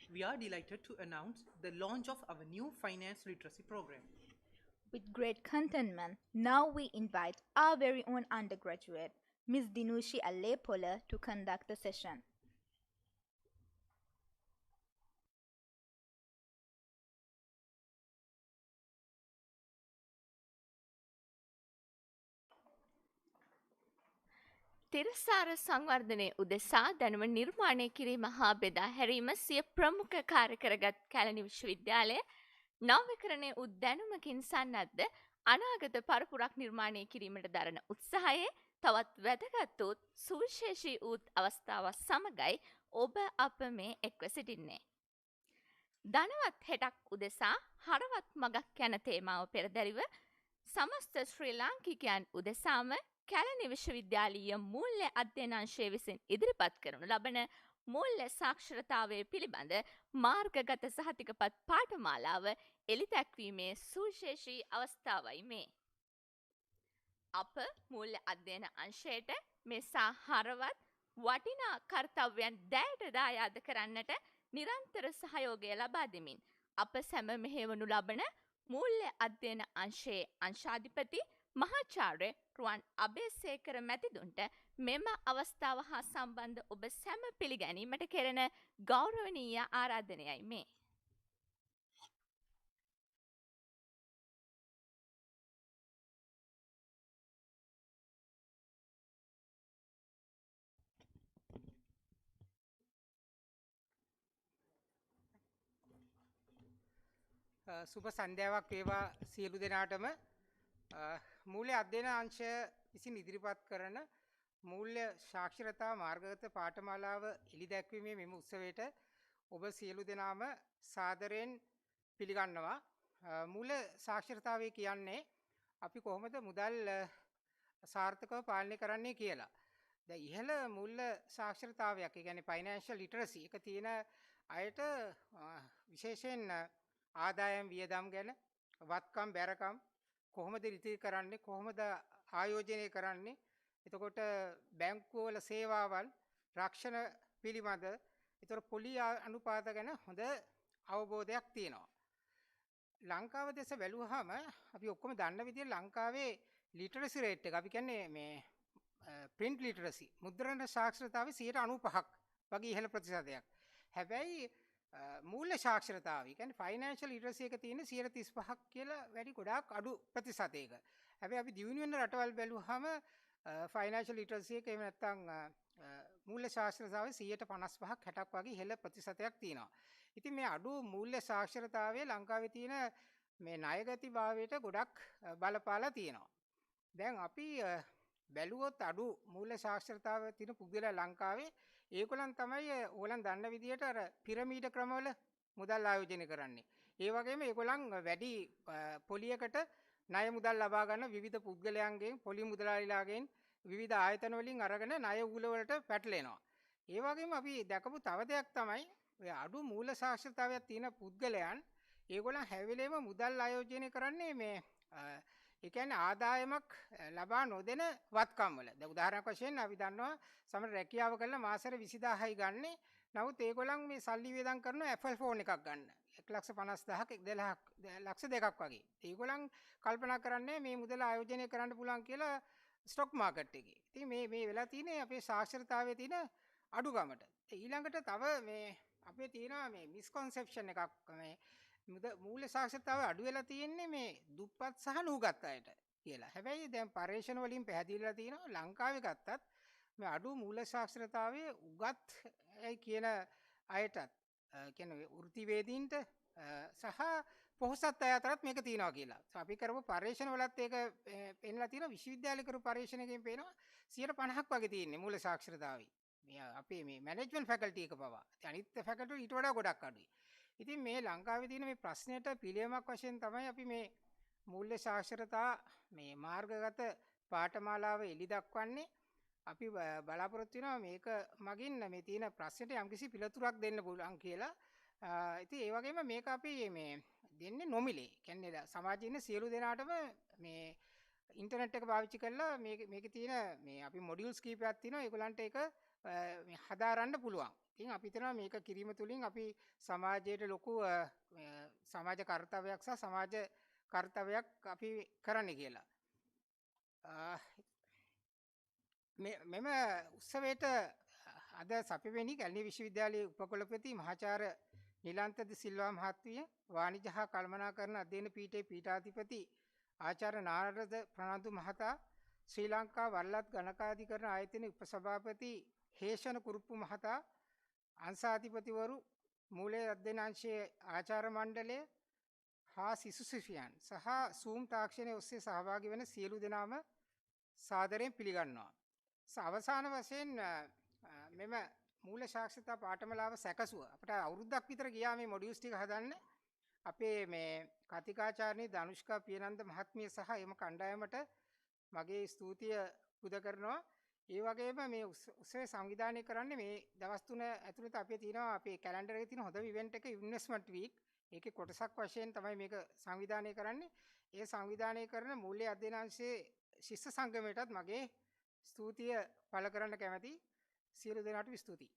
We are delighted to announce the launch of our new finance literacy program. With great contentment, now we invite our very own undergraduate, Ms. Dinushi Allepola, to conduct the session. තිරසාර සංවර්ධනය උදෙසා දැනුම නිර්මාණය කිරීම හා බෙදා හැරීම සිය ප්‍රමුඛ කාර්ය කරගත් කැලණි විශ්වවිද්‍යාලය නවීකරණය වූ දැනුමකින් සන්නද්ධ අනාගත පරපුරක් නිර්මාණය කිරීමට දරන උත්සාහයේ තවත් වැදගත් වූ සුවිශේෂී වූත් අවස්ථාවක් සමගයි ඔබ අප මේ එක්ව සිටින්නේ. ධනවත් හෙටක් උදෙසා හරවත් මගක් යන තේමාව පෙරදැරිව සමස්ත ශ්‍රී ලාංකිකයන් උදෙසාම කැලණි විශ්වවිද්‍යාලීය මූල්‍ය අධ්‍යයනාංශය විසින් ඉදිරිපත් කරනු ලබන මූල්‍ය සාක්ෂරතාවය පිළිබඳ මාර්ගගත සහතිකපත් පාඨමාලාව එළිදැක්වීමේ සුවිශේෂී අවස්ථාවයි මේ. අප මූල්‍ය අධ්‍යයන අංශයට මෙසා හරවත් වටිනා කර්තව්‍යයන් දැයට දායාද කරන්නට නිරන්තර සහයෝගය ලබා දෙමින් අප සැම මෙහෙවනු ලබන මූල්‍ය අධ්‍යයන අංශයේ අංශාධිපති මහාචාර්ය රුවන් අබේසේකර මැතිතුන්ට මෙම අවස්ථාව හා සම්බන්ධ ඔබ සැම පිළිගැනීමට කෙරෙන ගෞරවනීය ආරාධනයයි මේ. සුබ සන්ධ්‍යාවක් වේවා සියලු දෙනාටම. මූල්‍ය අධ්‍යයන අංශය විසින් ඉදිරිපත් කරන මූල්‍ය සාක්ෂරතා මාර්ගගත පාඨමාලාව එළිදැක්වීමේ මෙම උත්සවයට ඔබ සියලු දෙනාම සාදරයෙන් පිළිගන්නවා. මූල්‍ය සාක්ෂරතාවය කියන්නේ අපි කොහොමද මුදල් සාර්ථකව පාලනය කරන්නේ කියලා. දැන් ඉහළ මූල්‍ය සාක්ෂරතාවයක්, ඒ කියන්නේ ෆයිනෑන්ෂල් ලිටරසි එක තියෙන අයට විශේෂයෙන් ආදායම් වියදම් ගැන, වත්කම් බැරකම් කොහොමද රිතී කරන්නේ, කොහොමද ආයෝජනය කරන්නේ, එතකොට බැංකුවල සේවාවල්, රක්ෂණ පිළිබඳ, එතකොට පොලි අනුපාත ගැන හොඳ අවබෝධයක් තියෙනවා. ලංකාව දෙස බැලුවාම අපි ඔක්කොම දන්න විදිහට ලංකාවේ ලිටරසි රේට් එක අපි කියන්නේ මේ ප්‍රින්ට් ලිටරසි මුද්‍රණ සාක්ෂරතාවේ 95ක් වගේ ඉහළ ප්‍රතිශතයක්. හැබැයි මූල්‍ය සාක්ෂරතාවය කියන්නේ ෆයිනෑන්ෂල් ලිටරසි එක තියෙන 35ක් කියලා වැඩි ගොඩාක් අඩු ප්‍රතිශතයක. හැබැයි අපි දියුණු වෙන රටවල් බැලුවාම ෆයිනෑන්ෂල් ලිටරසි එක එහෙම නැත්නම් මූල්‍ය සාක්ෂරතාවයේ 55ක් 60ක් වගේ ඉහළ ප්‍රතිශතයක් තියෙනවා. ඉතින් මේ අඩු මූල්‍ය සාක්ෂරතාවයේ ලංකාවේ තියෙන මේ ණයගතිභාවයට ගොඩක් බලපාලා තියෙනවා. දැන් අපි බැලුවොත් අඩු මූල්‍ය සාක්ෂරතාවය තියෙන පුද්ගලයා ලංකාවේ ඒගොල්ලන් තමයි ඕගොල්ලන් දන්න විදිහට අර පිරමීඩ ක්‍රමවල මුදල් ආයෝජනය කරන්නේ. ඒ වගේම ඒගොල්ලන් වැඩි පොලියකට ණය මුදල් ලබා ගන්න විවිධ පුද්ගලයන්ගෙන්, පොලි මුදලාලිලාගෙන්, විවිධ ආයතන වලින් අරගෙන ණය උගුල වලට පැටලෙනවා. ඒ වගේම අපි දැකපු තව දෙයක් තමයි ඔය අඩු මූල්‍ය සාක්ෂරතාවයක් තියෙන පුද්ගලයන් ඒගොල්ලන් හැම වෙලේම මුදල් ආයෝජනය කරන්නේ මේ ඒ කියන්නේ ආදායමක් ලබා නොදෙන වත්කම් වල. දැන් උදාහරණයක් වශයෙන් අපි දන්නවා සමහර රැකියාව කරලා මාසෙට 20000යි ගන්නෙ. නමුත් ඒගොල්ලන් මේ සල්ලි වියදම් කරනවා Apple phone එකක් ගන්න. 1,50,000ක් 1,200,000ක් වගේ. ඒගොල්ලන් කල්පනා කරන්නේ මේ මුදල ආයෝජනය කරන්න පුළුවන් කියලා ස්ටොක් මාකට් එකේ. ඉතින් මේ වෙලා තියෙන්නේ අපේ සාක්ෂරතාවයේ තියෙන අඩුකමට. ඊළඟට තව මේ අපේ තියෙනවා මේ මිස්කන්සෙප්ෂන් එකක් මේ මූල්‍ය සාක්ෂරතාවය අඩු වෙලා තියෙන්නේ මේ දුප්පත් සහ නුගත් අයට කියලා. හැබැයි දැන් පරීක්ෂණ වලින් පැහැදිලිලා තියෙනවා ලංකාවේ ගත්තත් මේ අඩු මූල්‍ය සාක්ෂරතාවයේ උගත් කියන අයටත් කියන්නේ වෘත්තිවේදීන්ට සහ පොහොසත් අය අතරත් මේක තියෙනවා කියලා. අපි කරපු පරීක්ෂණ වලත් ඒක පෙන්නලා තියෙනවා. විශ්වවිද්‍යාල කරපු පරීක්ෂණයකින් පේනවා 50ක් වගේ තියෙන්නේ මූල්‍ය සාක්ෂරතාවය. මේ අපේ මේ මැනේජ්මන්ට් ෆැකල්ටි එක පවා. අනිත් ෆැකල්ටි ඊට වඩා ගොඩක් අඩුයි. ඉතින් මේ ලංකාවේ තියෙන මේ ප්‍රශ්නයට පිළියමක් වශයෙන් තමයි අපි මේ මූල්‍ය සාක්ෂරතා මේ මාර්ගගත පාඨමාලාව එළි දක්වන්නේ. අපි බලාපොරොත්තු වෙනවා මේක මගින් මේ තියෙන ප්‍රශ්නෙට යම්කිසි පිළිතුරක් දෙන්න පුළුවන් කියලා. ඉතින් ඒ වගේම මේක අපි මේ දෙන්නේ නොමිලේ. කියන්නේ සමාජයේ ඉන්න සියලු දෙනාටම මේ ඉන්ටර්නෙට් එක පාවිච්චි කරලා මේකේ තියෙන මේ අපි මොඩියුල්ස් කීපයක් තියෙනවා. ඒගොල්ලන්ට ඒක මේ හදාරන්න පුළුවන්. ඉතින් අපි හිතනවා මේක කිරීම තුළින් අපි සමාජයට ලොකු සමාජ කර්තව්‍යයක් සහ සමාජ කර්තව්‍යයක් අපි කරන්න කියලා. මෙම උත්සවයට අද සපිවෙනි කැලණි විශ්වවිද්‍යාලයේ උපකුලපති මහාචාර්ය නිලන්ත ද සිල්වා මහත්මිය, වාණිජ හා කළමනාකරණ අධ්‍යයන පීඨයේ පීඨාධිපති ආචාර්ය නාරද ප්‍රනාන්දු මහතා, ශ්‍රී ලංකා වල්ලත් ගණකාධිකරණ ආයතනයේ උපසභාපති හේෂණ කුරුප්පු මහතා, අංශාධිපතිවරු, මූලයේ අධ්‍යයන අංශයේ ආචාර්ය මණ්ඩලය හා සිසු ශිෂ්‍යයන් සහ සූම් තාක්ෂණයේ ඔස්සේ සහභාගී වන සියලු දෙනාම සාදරයෙන් පිළිගන්නවා. අවසාන වශයෙන් මෙම මූල ශාක්ෂරතා පාඨමාලාව සැකසුව අපට අවුරුද්දක් විතර ගියා මේ මොඩියුල්ස් ටික හදන්න. අපේ මේ කතිකාචාර්යනි ධනුෂ්කා පියනන්ද මහත්මිය සහ එම කණ්ඩායමට මගේ ස්තුතිය පුද කරනවා. ඒ වගේම මේ උත්සවය සංවිධානය කරන්නේ මේ දවස් 3 ඇතුළත අපේ තියෙනවා අපේ කැලෙන්ඩර් එකේ තියෙන හොඳම ඉවෙන්ට් එක ඉන්වෙස්ට්මන්ට් වීක්. ඒකේ කොටසක් වශයෙන් තමයි මේක සංවිධානය කරන්නේ. ඒ සංවිධානය කරන මූල්‍ය අධ්‍යයන අංශයේ ශිෂ්‍ය සංගමයටත් මගේ ස්තුතිය පළ කරන්න කැමැති. සියලු දෙනාටම ස්තුතියි.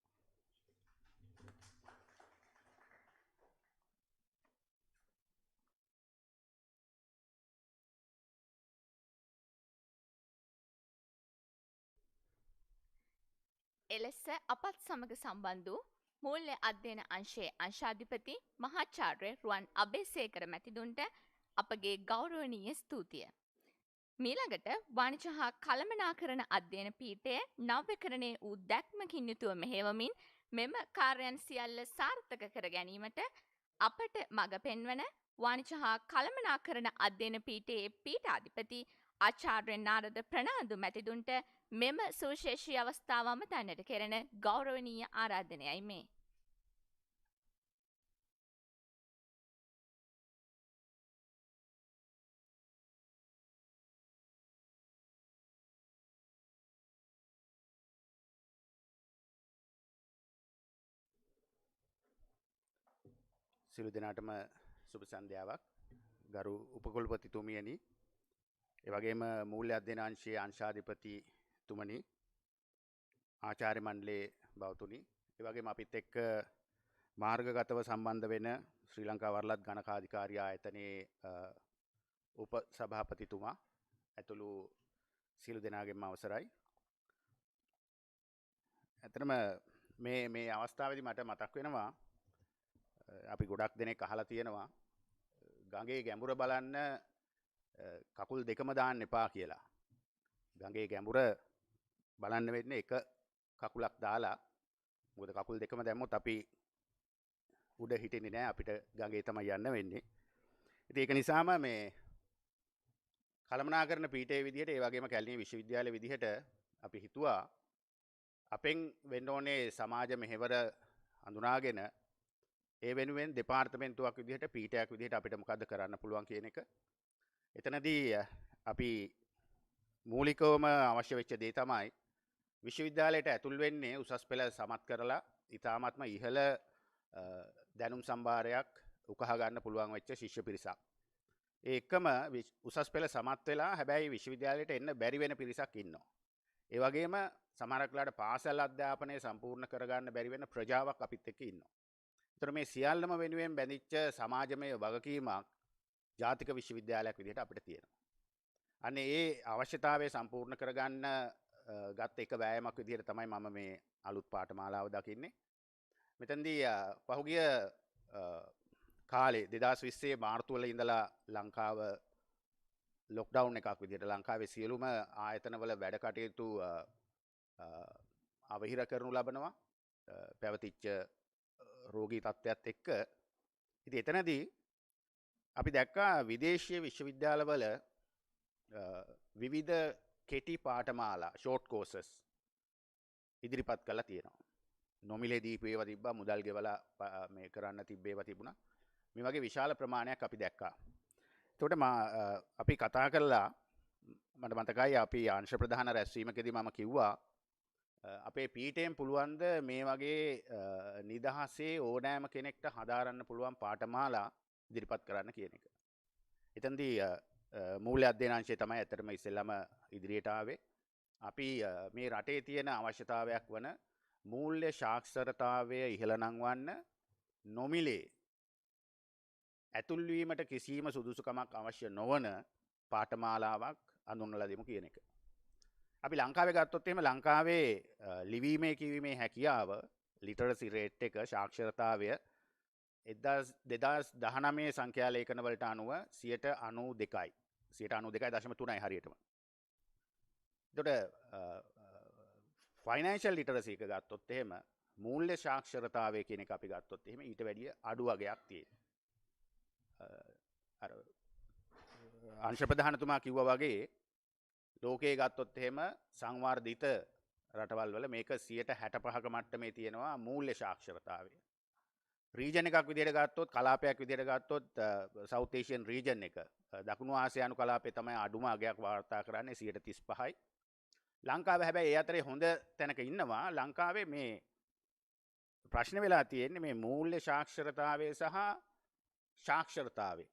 එලෙස අපත් සමග සම්බන්ධ වූ මූල්‍ය අධ්‍යයන අංශයේ අංශාධිපති මහාචාර්ය රුවන් අබේසේකර මැතිතුන්ට අපගේ ගෞරවනීය ස්තුතිය. මීළඟට වාණිජ හා කළමනාකරණ අධ්‍යයන පීඨයේ නව්‍යකරණය වූ දැක්මකින් යුතුව මෙහෙවමින් මෙම කාර්යයන් සියල්ල සාර්ථක කර ගැනීමට අපට මඟ පෙන්වන වාණිජ හා කළමනාකරණ අධ්‍යයන පීඨයේ පීඨාධිපති ආචාර්ය නාරද ප්‍රනාන්දු මැතිතුන්ට මෙම සුවිශේෂී අවස්ථාව අමතන්නට කෙරෙන ගෞරවනීය ආරාධනයයි මේ. සියලු දෙනාටම සුබ සන්ධ්‍යාවක්. ගරු උපකුලපතිතුමියනි, ඒ වගේම මූල්‍ය අධ්‍යයන අංශයේ අංශාධිපතිතුමනි, ආචාර්ය මණ්ඩලයේ බවතුනි, ඒ වගේම අපිත් එක්ක මාර්ගගතව සම්බන්ධ වෙන ශ්‍රී ලංකා වරලත් ගණකාධිකාරී ආයතනයේ උපසභාපතිතුමා ඇතුළු සියලු දෙනාගේම අවසරයි. ඇත්තටම මේ අවස්ථාවේදී මට මතක් වෙනවා අපි ගොඩක් දෙනෙක් අහලා තියෙනවා ගඟේ ගැඹුර බලන්න කකුල් දෙකම දාන්න එපා කියලා. ගඟේ ගැඹුර බලන්න වෙන්නේ එක කකුලක් දාලා. මොකද කකුල් දෙකම දැම්මොත් අපි උඩ හිටින්නේ නැහැ, අපිට ගඟේ තමයි යන්න වෙන්නේ. ඉතින් ඒක නිසාම මේ කළමනාකරණ පීඨයේ විදිහට ඒ වගේම කැලණි විශ්වවිද්‍යාලයේ විදිහට අපි හිතුවා අපෙන් වෙන්න ඕනේ සමාජ මෙහෙවර හඳුනාගෙන ඒ වෙනුවෙන් දෙපාර්තමේන්තුවක් විදිහට පීඨයක් විදිහට අපිට මොකද්ද කරන්න පුළුවන් කියන එක. එතනදී අපි මූලිකවම අවශ්‍ය වෙච්ච දේ තමයි විශ්වවිද්‍යාලයට ඇතුල් වෙන්නේ උසස් පෙළ සමත් කරලා ඉතාමත්ම ඉහළ දැනුම් සම්භාරයක් උකහා ගන්න පුළුවන් වෙච්ච ශිෂ්‍ය පිරිසක්. ඒ එක්කම උසස් පෙළ සමත් වෙලා හැබැයි විශ්වවිද්‍යාලයට එන්න බැරි වෙන පිරිසක් ඉන්නවා. ඒ වගේම සමහරක් වෙලාවට පාසල් අධ්‍යාපනය සම්පූර්ණ කරගන්න බැරි වෙන ප්‍රජාවක් අපිත් එක්ක ඉන්නවා. ඒතර මේ සියල්ලම වෙනුවෙන් බැඳිච්ච සමාජමය වගකීමක් ජාතික විශ්වවිද්‍යාලයක් විදිහට අපිට තියෙනවා. අනේ ඒ අවශ්‍යතාවය සම්පූර්ණ කරගන්න ගත් එක වෑයමක් විදිහට තමයි මම මේ අලුත් පාඨමාලාව දකින්නේ. මෙතනදී පහුගිය කාලේ 2020 මාර්තු වල ඉඳලා ලංකාව ලොක්ඩවුන් එකක් විදිහට ලංකාවේ සියලුම ආයතනවල වැඩ කටයුතු අවහිර කරනු ලබනවා පැවතිච්ච රෝගී තත්ත්වයක් එක්ක. ඉතින් එතනදී අපි දැක්කා විදේශීය විශ්වවිද්‍යාලවල විවිධ කෙටි පාඨමාලා ෂෝට් කෝසස් ඉදිරිපත් කරලා තියෙනවා. නොමිලේ දීපු ඒවා තිබ්බා, මුදල් ගෙවලා මේ කරන්න තිබ්බ ඒවා තිබුණා. මේ වගේ විශාල ප්‍රමාණයක් අපි දැක්කා. එතකොට අපි කතා කරලා මට මතකයි අපි අංශ ප්‍රධාන රැස්වීමකදී මම කිව්වා අපේ පීඨයෙන් පුළුවන්ද මේ වගේ නිදහසේ ඕනෑම කෙනෙක්ට හදාරන්න පුළුවන් පාඨමාලා ඉදිරිපත් කරන්න කියන එක. එතනදී මූල්‍ය අධ්‍යයනාංශය තමයි ඇත්තටම ඉස්සෙල්ලාම ඉදිරියට ආවේ. අපි මේ රටේ තියෙන අවශ්‍යතාවයක් වන මූල්‍ය සාක්ෂරතාවය ඉහළ නංවන්න නොමිලේ ඇතුල්වීමට කිසිම සුදුසුකමක් අවශ්‍ය නොවන පාඨමාලාවක් අඳුන්වලා දෙමු කියන එක. අපි ලංකාවේ ගත්තොත් එහෙම ලංකාවේ ලිවීමේ කියවීමේ හැකියාව ලිටරසි රේට් එක සාක්ෂරතාවය 2019 සංඛ්‍යා ලේඛන වලට අනුව 92යි. 92.3යි හරියටම. එතකොට ෆයිනෑන්ෂල් ලිටරසි එක ගත්තොත් එහෙම මූල්‍ය සාක්ෂරතාවය කියන එක අපි ගත්තොත් එහෙම ඊට වැඩිය අඩු වගයක් තියෙනවා. අර අංශ ප්‍රධානතුමා කිව්වා වගේ ලෝකයේ ගත්තොත් එහෙම සංවර්ධිත රටවල් වල මේක 65% මට්ටමේ තියෙනවා මූල්‍ය සාක්ෂරතාවය. රීජන් එකක් විදිහට ගත්තොත් කලාපයක් විදිහට ගත්තොත් සවුත් ඒෂියන් රීජන් එක දකුණු ආසියානු කලාපේ තමයි අඩුම අගයක් වාර්තා කරන්නේ 35%යි. ලංකාව හැබැයි ඒ අතරේ හොඳ තැනක ඉන්නවා. ලංකාවේ මේ ප්‍රශ්න වෙලා තියෙන්නේ මේ මූල්‍ය සාක්ෂරතාවය සහ සාක්ෂරතාවය.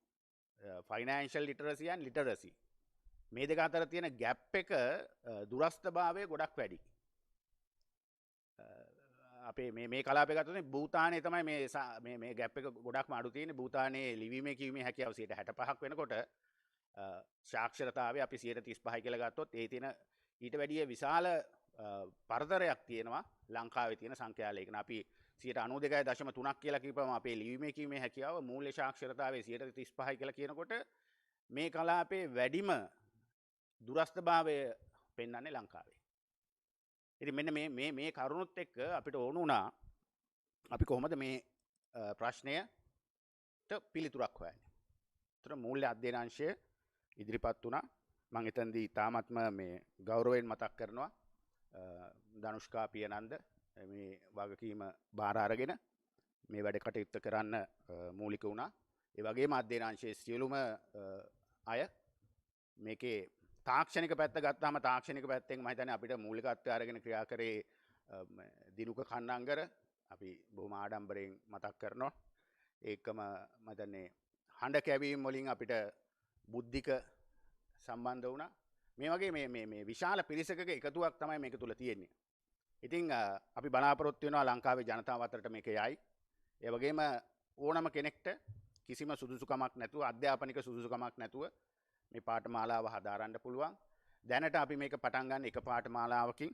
Financial literacy and literacy. මේ දෙක අතර තියෙන ගැප් එක දුරස්ථභාවය ගොඩක් වැඩි. අපේ මේ කලාපය ගත්තොත් භූතානයේ තමයි මේ ගැප් එක ගොඩක්ම අඩු තියෙන්නේ. භූතානයේ ලිවීමේ කියවීමේ හැකියාව 65% වෙනකොට සාක්ෂරතාවය අපි 35% කියලා ගත්තොත් ඒ තියෙන ඊට වැඩිය විශාල පරතරයක් තියෙනවා ලංකාවේ තියෙන සංඛ්‍යා ලේඛන. අපි 92.3ක් කියලා කියපුවම අපේ ලිවීමේ කියවීමේ හැකියාව මූල්‍ය සාක්ෂරතාවයේ 35% කියලා කියනකොට මේ කලාපේ වැඩිම දුරස්ථභාවය පෙන්වන්නේ ලංකාවේ. ඉතින් මෙන්න මේ කරුණුත් එක්ක අපිට ඕන වුණා අපි කොහොමද මේ ප්‍රශ්නයට පිළිතුරක් හොයන්නේ. ඒතර මූල්‍ය අධ්‍යයනාංශය ඉදිරිපත් වුණා. මම එතනදී තාමත්ම මේ ගෞරවයෙන් මතක් කරනවා ධනුෂ්කා පියනන්ද මේ වගකීම බාර අරගෙන මේ වැඩ කටයුත්ත කරන්න මූලික වුණා. ඒ වගේම අධ්‍යයනාංශයේ සියලුම අය මේකේ තාක්ෂණික පැත්ත ගත්තාම තාක්ෂණික පැත්තෙන් මම හිතන්නේ අපිට මූලිකත්වය අරගෙන ක්‍රියා කරේ දිනුක කන්නංගර අපි බොහොම ආඩම්බරයෙන් මතක් කරනවා. ඒකම මම හිතන්නේ හඬ කැවීම වලින් අපිට බුද්ධික සම්බන්ධ වුණා. මේ වගේ මේ විශාල පිරිසකක එකතුවක් තමයි මේක තුල තියෙන්නේ. ඉතින් අපි බලාපොරොත්තු වෙනවා ලංකාවේ ජනතාව අතරට මේක යයි. ඒ වගේම ඕනම කෙනෙක්ට කිසිම සුදුසුකමක් නැතුව අධ්‍යාපනික සුදුසුකමක් නැතුව මේ පාඨමාලාව හදාරන්න පුළුවන්. දැනට අපි මේක පටන් ගන්න එක පාඨමාලාවකින්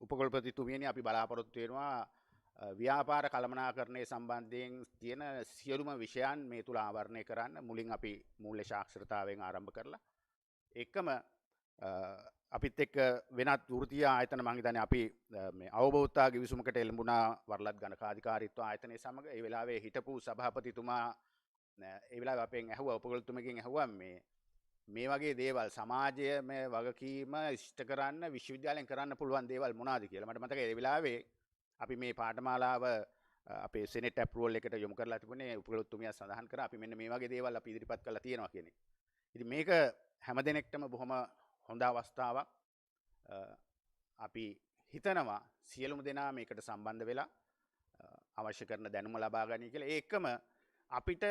උපකුලපතිතුමියනි අපි බලාපොරොත්තු වෙනවා ව්‍යාපාර කළමනාකරණය සම්බන්ධයෙන් තියෙන සියලුම විෂයන් මේ තුල ආවරණය කරන්න. මුලින් අපි මූල්‍ය සාක්ෂරතාවයෙන් ආරම්භ කරලා එකම අපිත් එක්ක වෙනත් වෘත්තීය ආයතන මම හිතන්නේ අපි මේ අවබෝධතා ගිවිසුමකට එළඹුණා වරලත් ගණකාධිකාරීත්ව ආයතනයේ සමග. ඒ වෙලාවේ හිටපු සභාපතිතුමා ඒ වෙලාවේ අපෙන් ඇහුවා උපකුලතුමගෙන් ඇහුවා මේ වගේ දේවල් සමාජය මේ වගකීම ඉෂ්ට කරන්න විශ්වවිද්‍යාලයෙන් කරන්න පුළුවන් දේවල් මොනවාද කියලා. මට මතකයි ඒ වෙලාවේ අපි මේ පාඨමාලාව අපේ සෙනෙට් ඇප්‍රූවල් එකට යොමු කරලා තිබුණේ උපකුලතුමියා සඳහන් කරා අපි මෙන්න මේ වගේ දේවල් අපි ඉදිරිපත් කරලා තියෙනවා කියන එක. ඉතින් මේක හැමදෙනෙක්ටම බොහොම හොඳ අවස්ථාවක්. අපි හිතනවා සියලුම දෙනා මේකට සම්බන්ධ වෙලා අවශ්‍ය කරන දැනුම ලබා ගන්න කියලා. ඒකම අපිට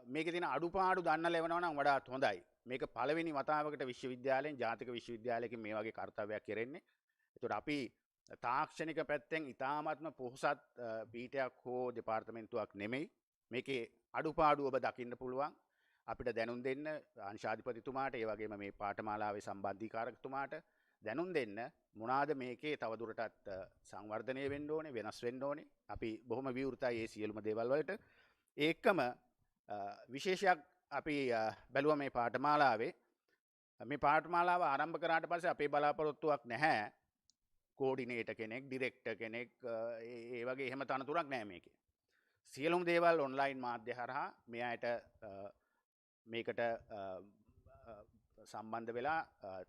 මේකේ තියෙන අඩුපාඩු දන්න ලැබෙනවා නම් වඩාත් හොඳයි. මේක පළවෙනි වතාවකට විශ්වවිද්‍යාලයෙන් ජාතික විශ්වවිද්‍යාලයකින් මේ වගේ කාර්යයක් කෙරෙන්නේ. ඒතකොට අපි තාක්ෂණික පැත්තෙන් ඉතාමත්ම පොහොසත් පීඨයක් හෝ දෙපාර්තමේන්තුවක් නෙමෙයි. මේකේ අඩුපාඩු ඔබ දකින්න පුළුවන්. අපිට දැනුම් දෙන්න අංශාධිපතිතුමාට ඒ වගේම මේ පාඨමාලාවේ සම්බන්ධීකාරකතුමාට දැනුම් දෙන්න මොනවාද මේකේ තවදුරටත් සංවර්ධනය වෙන්න ඕනේ වෙනස් වෙන්න ඕනේ. අපි බොහොම විවෘතයි මේ සියලුම දේවල් වලට. ඒකම විශේෂයක් අපි බැලුවා මේ පාඨමාලාවේ. මේ පාඨමාලාව ආරම්භ කරාට පස්සේ අපේ බලාපොරොත්තුවක් නැහැ කෝඩිනේටර් කෙනෙක්, ඩිරෙක්ටර් කෙනෙක් ඒ වගේ එහෙම තනතුරක් නැහැ මේකේ. සියලුම දේවල් ඔන්ලයින් මාධ්‍ය හරහා මේ අයට මේකට සම්බන්ධ වෙලා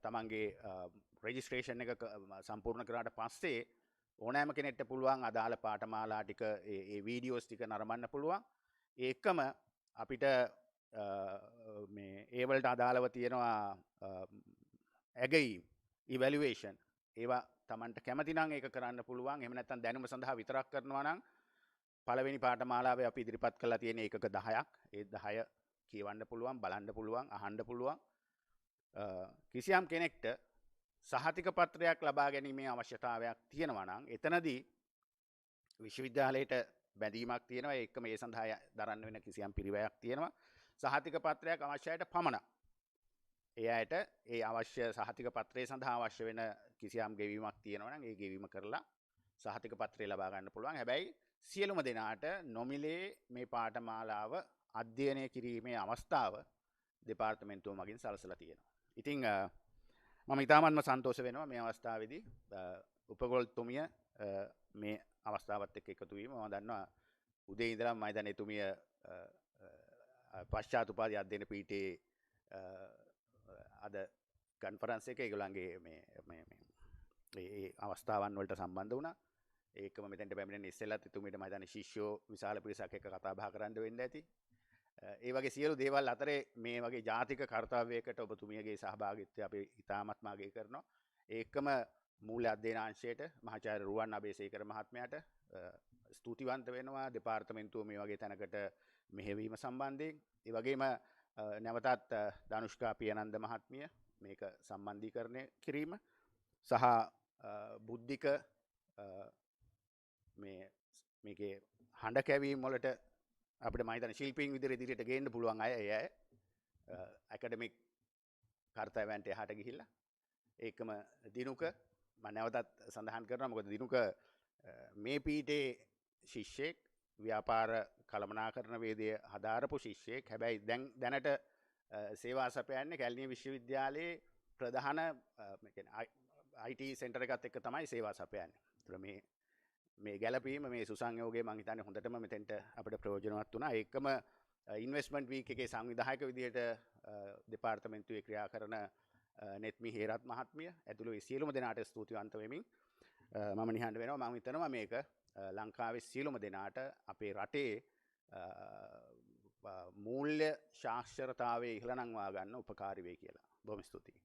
තමන්ගේ රෙජිස්ට්‍රේෂන් එක සම්පූර්ණ කරාට පස්සේ ඕනෑම කෙනෙක්ට පුළුවන් අදාළ පාඨමාලා ටික ඒ වීඩියෝස් ටික නරඹන්න පුළුවන්. ඒකම අපිට මේ ඒ වලට අදාළව තියෙනවා ඇගීම් ඉවැලුවේෂන් ඒවා තමන්ට කැමති නම් ඒක කරන්න පුළුවන්. එහෙම නැත්නම් දැනුම සඳහා විතරක් කරනවා නම් පළවෙනි පාඨමාලාවේ අපි ඉදිරිපත් කරලා තියෙන ඒකක 10ක්. ඒ 10 කියවන්න පුළුවන්, බලන්න පුළුවන්, අහන්න පුළුවන්. කිසියම් කෙනෙක්ට සහතික පත්‍රයක් ලබා ගැනීමේ අවශ්‍යතාවයක් තියෙනවා නම් එතනදී විශ්වවිද්‍යාලයට බැඳීමක් තියෙනවා. ඒකම ඒ සඳහා දරන්න වෙන කිසියම් පිරිවැයක් තියෙනවා. සහතික පත්‍රයක් අවශ්‍යයට පමණක් ඒ අයට ඒ අවශ්‍ය සහතික පත්‍රය සඳහා අවශ්‍ය වෙන කිසියම් ගෙවීමක් තියෙනවා නම් ඒ ගෙවීම කරලා සහතික පත්‍රය ලබා ගන්න පුළුවන්. හැබැයි සියලුම දෙනාට නොමිලේ මේ පාඨමාලාව අධ්‍යයනය කිරීමේ අවස්ථාව දෙපාර්තමේන්තුව මගින් සලසලා තියෙනවා. ඉතින් මම ඉතාමත්ම සන්තෝෂ වෙනවා මේ අවස්ථාවේදී උපගොල්තුමිය මේ අවස්ථාවත් එක්ක එකතු වීම. මම දන්නවා උදේ ඉඳලා මම දැන් එතුමිය පශ්චාත් උපාධි අධ්‍යයන පීඨයේ අද කන්ෆරන්ස් එක ඒගොල්ලන්ගේ මේ අවස්ථාවන් වලට සම්බන්ධ වුණා. ඒකම මෙතෙන්ට පැමිණෙන ඉස්සෙල්ලත් එතුමියට මම හිතන්නේ ශිෂ්‍යෝ විශාල පිරිසක් එක්ක කතා බහ කරන්න වෙන්න ඇති. ඒ වගේ සියලු දේවල් අතරේ මේ වගේ ජාතික කර්තව්‍යයකට ඔබතුමියගේ සහභාගීත්වය අපි ඉතාමත්ම අගය කරනවා. ඒකම මූල්‍ය අධ්‍යයනාංශයට මහාචාර්ය රුවන් අබේසේකර මහත්මයාට ස්තුතිවන්ත වෙනවා දෙපාර්තමේන්තුව මේ වගේ තැනකට මෙහෙවීම සම්බන්ධයෙන්. ඒ වගේම නැවතත් ධනුෂ්කා පියනන්ද මහත්මිය මේක සම්බන්ධීකරණය කිරීම සහ බුද්ධික මේකේ හඬ කැවීම් වලට අපිට මම හිතන්නේ ශිල්පීන් විදිහට ඉදිරියට ගේන්න පුළුවන් අය ඒ අය ඇකඩමික් කර්තව්‍යයන්ට එහාට ගිහිල්ලා ඒකම දිනුක මම නැවතත් සඳහන් කරනවා. මොකද දිනුක මේ පීඨේ ශිෂ්‍යෙක් ව්‍යාපාර කළමනාකරණ වේදය හදාරපු ශිෂ්‍යෙක්. හැබැයි දැනට සේවා සපයන්නේ කැලණිය විශ්වවිද්‍යාලයේ ප්‍රධාන IT සෙන්ටර් එකත් එක්ක තමයි සේවා සපයන්නේ. ඒතර මේ ගැළපීම මේ සුසංයෝගය මම හිතන්නේ හොඳටම මෙතෙන්ට අපිට ප්‍රයෝජනවත් වුණා. ඒකම ඉන්වෙස්ට්මන්ට් වීක් එකේ සංවිධායක විදිහට දෙපාර්තමේන්තුවේ ක්‍රියා කරන නෙත්මි හේරත් මහත්මිය ඇතුළු සියලුම දෙනාට ස්තුතිවන්ත වෙමින් මම නිහඬ වෙනවා. මම හිතනවා මේක ලංකාවේ සියලුම දෙනාට අපේ රටේ මූල්‍ය ශාක්ෂරතාවයේ ඉහළ නංවා ගන්න උපකාරී වෙයි කියලා. බොහොම ස්තුතියි.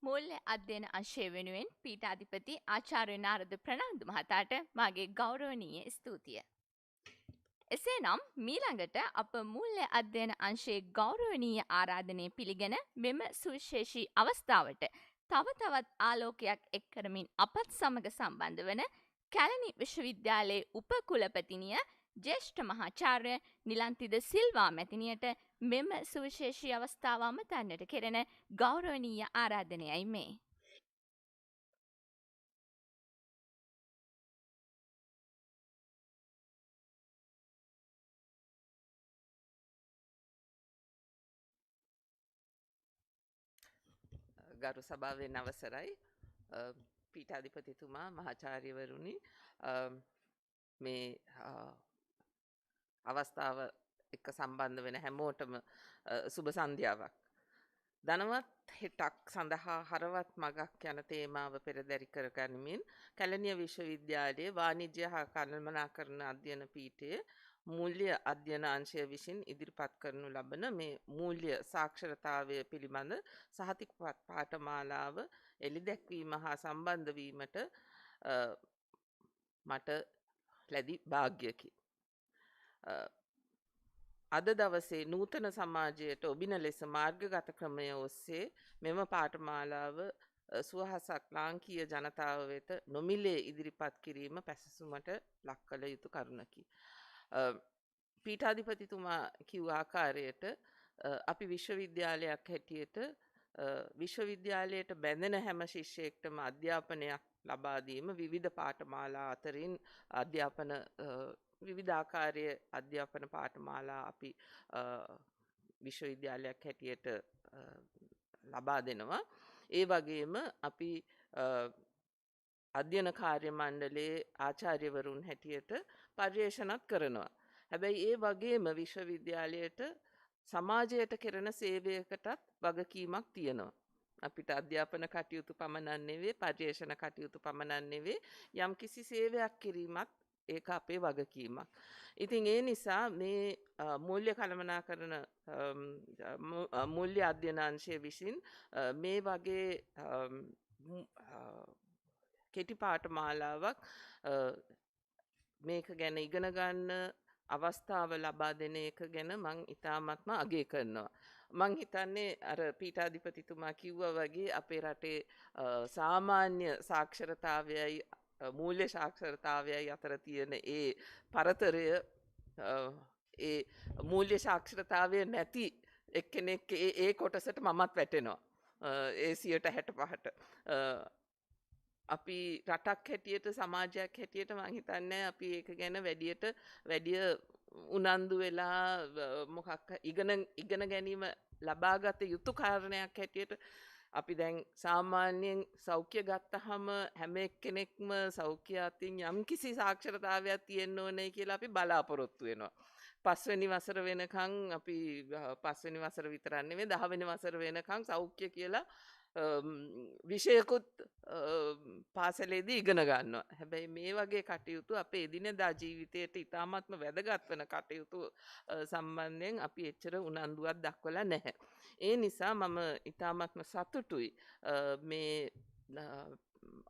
මූල්‍ය අධ්‍යයන අංශය වෙනුවෙන් පීඨාධිපති ආචාර්ය නාරද ප්‍රනාන්දු මහතාට මාගේ ගෞරවනීය ස්තුතිය. එසේනම් මීළඟට අප මූල්‍ය අධ්‍යයන අංශයේ ගෞරවනීය ආරාධනය පිළිගෙන මෙම සුවිශේෂී අවස්ථාවට තව තවත් ආලෝකයක් එක් කරමින් අපත් සමග සම්බන්ධ වන කැලණි විශ්වවිද්‍යාලයේ උපකුලපතිනිය ජ්‍යෙෂ්ඨ මහාචාර්ය නිලන්තිද සිල්වා මැතිනියට මෙම සුවිශේෂී අවස්ථාව අමතන්නට කෙරෙන ගෞරවනීය ආරාධනයයි මේ. ගරු සභාවෙන් අවසරයි පීඨාධිපතිතුමා මහාචාර්යවරුනි මේ අවස්ථාව එක්ක සම්බන්ධ වෙන හැමෝටම සුබ සන්ධ්‍යාවක්. ධනවත් හෙටක් සඳහා හරවත් මගක් යන තේමාව පෙරදැරි කර ගනිමින් කැලණිය විශ්වවිද්‍යාලයේ වාණිජ්‍ය හා කළමනාකරණ අධ්‍යයන පීඨයේ මූල්‍ය අධ්‍යයන අංශය විසින් ඉදිරිපත් කරනු ලබන මේ මූල්‍ය සාක්ෂරතාවය පිළිබඳ සහතික පාඨමාලාව එළිදැක්වීම හා සම්බන්ධ වීමට මට ලැබි වාග්යකි. අද දවසේ නූතන සමාජයට ඔබින ලෙස මාර්ගගත ක්‍රමය ඔස්සේ මෙම පාඨමාලාව සුවහසක් ලාංකීය ජනතාව වෙත නොමිලේ ඉදිරිපත් කිරීම පැසසුමට ලක් කළ යුතු කරුණකි. පීඨාධිපතිතුමා කිව් ආකාරයට අපි විශ්වවිද්‍යාලයක් හැටියට විශ්වවිද්‍යාලයට බැඳෙන හැම ශිෂ්‍යයෙක්ටම අධ්‍යාපනයක් ලබා දීම විවිධ පාඨමාලා අතරින් අධ්‍යාපන විවිධාකාරයේ අධ්‍යාපන පාඨමාලා අපි විශ්වවිද්‍යාලයක් හැටියට ලබා දෙනවා. ඒ වගේම අපි අධ්‍යයන කාර්ය මණ්ඩලයේ ආචාර්යවරුන් හැටියට පර්යේෂණත් කරනවා. හැබැයි ඒ වගේම විශ්වවිද්‍යාලයට සමාජයට කෙරෙන සේවයකටත් වගකීමක් තියෙනවා. අපිට අධ්‍යාපන කටයුතු පමණක් නෙවෙයි පර්යේෂණ කටයුතු පමණක් නෙවෙයි යම්කිසි සේවයක් කිරීමත් ඒක අපේ වගකීමක්. ඉතින් ඒ නිසා මේ මූල්‍ය කළමනාකරන මූල්‍ය අධ්‍යයන අංශය විසින් මේ වගේ කෙටි පාඨමාලාවක් මේක ගැන ඉගෙන ගන්න අවස්ථාව ලබා දෙන එක ගැන මං ඉතාමත්ම අගය කරනවා. මං හිතන්නේ අර පීඨාධිපතිතුමා කිව්වා වගේ අපේ රටේ සාමාන්‍ය සාක්ෂරතාවයයි මූල්‍ය සාක්ෂරතාවයයි අතර තියෙන ඒ පරතරය ඒ මූල්‍ය සාක්ෂරතාවය නැති එක්කෙනෙක් ඒ කොටසට මමත් වැටෙනවා. ඒ 65%. අපි රටක් හැටියට සමාජයක් හැටියට මං හිතන්නේ අපි ඒක ගැන වැඩිය උනන්දු වෙලා මොකක් ඉගෙන ගැනීම ලබාගත යුතු කාරණයක් හැටියට අපි දැන් සාමාන්‍යයෙන් සෞඛ්‍ය ගත්තහම හැම එක්කෙනෙක්ම සෞඛ්‍ය අතින් යම්කිසි සාක්ෂරතාවයක් තියෙන්න ඕනේ කියලා අපි බලාපොරොත්තු වෙනවා. 5 වෙනි වසර වෙනකන් අපි 5 වෙනි වසර විතරක් නෙවෙයි 10 වෙනි වසර වෙනකන් සෞඛ්‍ය කියලා විෂයකුත් පාසලේදී ඉගෙන ගන්නවා. හැබැයි මේ වගේ කටයුතු අපේ එදිනෙදා ජීවිතයට ඉතාමත්ම වැදගත් වෙන කටයුතු සම්බන්ධයෙන් අපි එච්චර උනන්දුවක් දක්වලා නැහැ. ඒ නිසා මම ඉතාමත්ම සතුටුයි මේ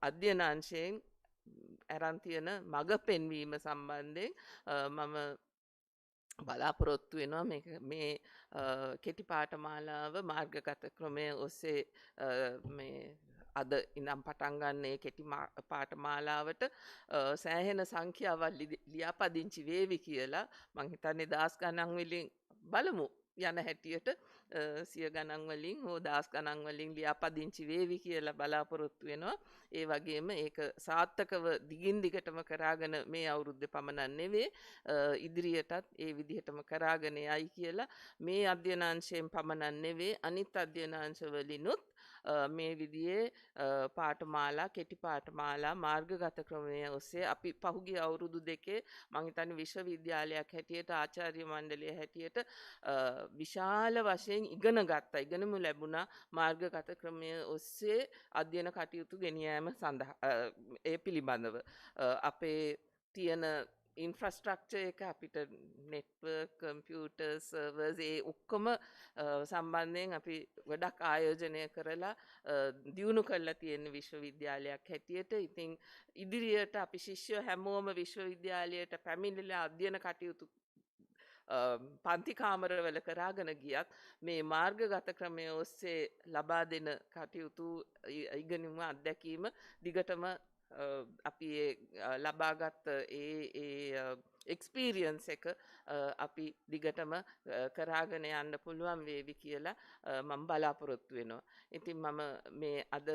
අධ්‍යයන අංශයෙන් අරන් තියෙන මඟ පෙන්වීම සම්බන්ධයෙන් මම බලාපොරොත්තු වෙනවා මේ කෙටි පාඨමාලාව මාර්ගගත ක්‍රමය ඔස්සේ මේ අද ඉඳන් පටන් ගන්න මේ කෙටි පාඨමාලාවට සෑහෙන සංඛ්‍යාවක් ලියාපදිංචි වේවි කියලා මං හිතන්නේ දහස් ගණන් වලින් බලමු යන හැටියට 100 ගණන් වලින් හෝ දහස් ගණන් වලින් ලියාපදිංචි වේවි කියලා බලාපොරොත්තු වෙනවා. ඒ වගේම ඒක සාර්ථකව දිගින් දිගටම කරාගෙන මේ අවුරුද්දේ පමණක් නෙවෙයි ඉදිරියටත් ඒ විදිහටම කරාගෙන යයි කියලා මේ අධ්‍යයනාංශයෙන් පමණක් නෙවෙයි අනිත් අධ්‍යයනාංශවලිනුත් මේ විදිහේ පාඨමාලා කෙටි පාඨමාලා මාර්ගගත ක්‍රමය ඔස්සේ අපි පහුගිය අවුරුදු දෙකේ මම හිතන්නේ විශ්වවිද්‍යාලයක් හැටියට ආචාර්ය මණ්ඩලය හැටියට විශාල වශයෙන් ඉගෙනමු ලැබුණා මාර්ගගත ක්‍රමය ඔස්සේ අධ්‍යයන කටයුතු ගෙනියෑම සඳහා ඒ පිළිබඳව අපේ තියෙන ඉන්ෆ්‍රස්ට්‍රක්චර් එක අපිට නෙට්වර්ක් කම්පියුටර් සර්වර්ස් ඒ ඔක්කොම සම්බන්ධයෙන් අපි ගොඩක් ආයෝජනය කරලා දියුණු කරලා තියෙන විශ්වවිද්‍යාලයක් හැටියට ඉතින් ඉදිරියට අපි ශිෂ්‍යයෝ හැමෝම විශ්වවිද්‍යාලයට පැමිණිලා අධ්‍යයන කටයුතු පන්ති කාමරවල කරාගෙන ගියත් මේ මාර්ගගත ක්‍රමය ඔස්සේ ලබා දෙන කටයුතු ඉගෙනීම අත්දැකීම දිගටම අපි ලබාගත් ඒ එක්ස්පීරියන්ස් එක අපි දිගටම කරාගෙන යන්න පුළුවන් වේවි කියලා මම බලාපොරොත්තු වෙනවා. ඉතින් මම මේ අද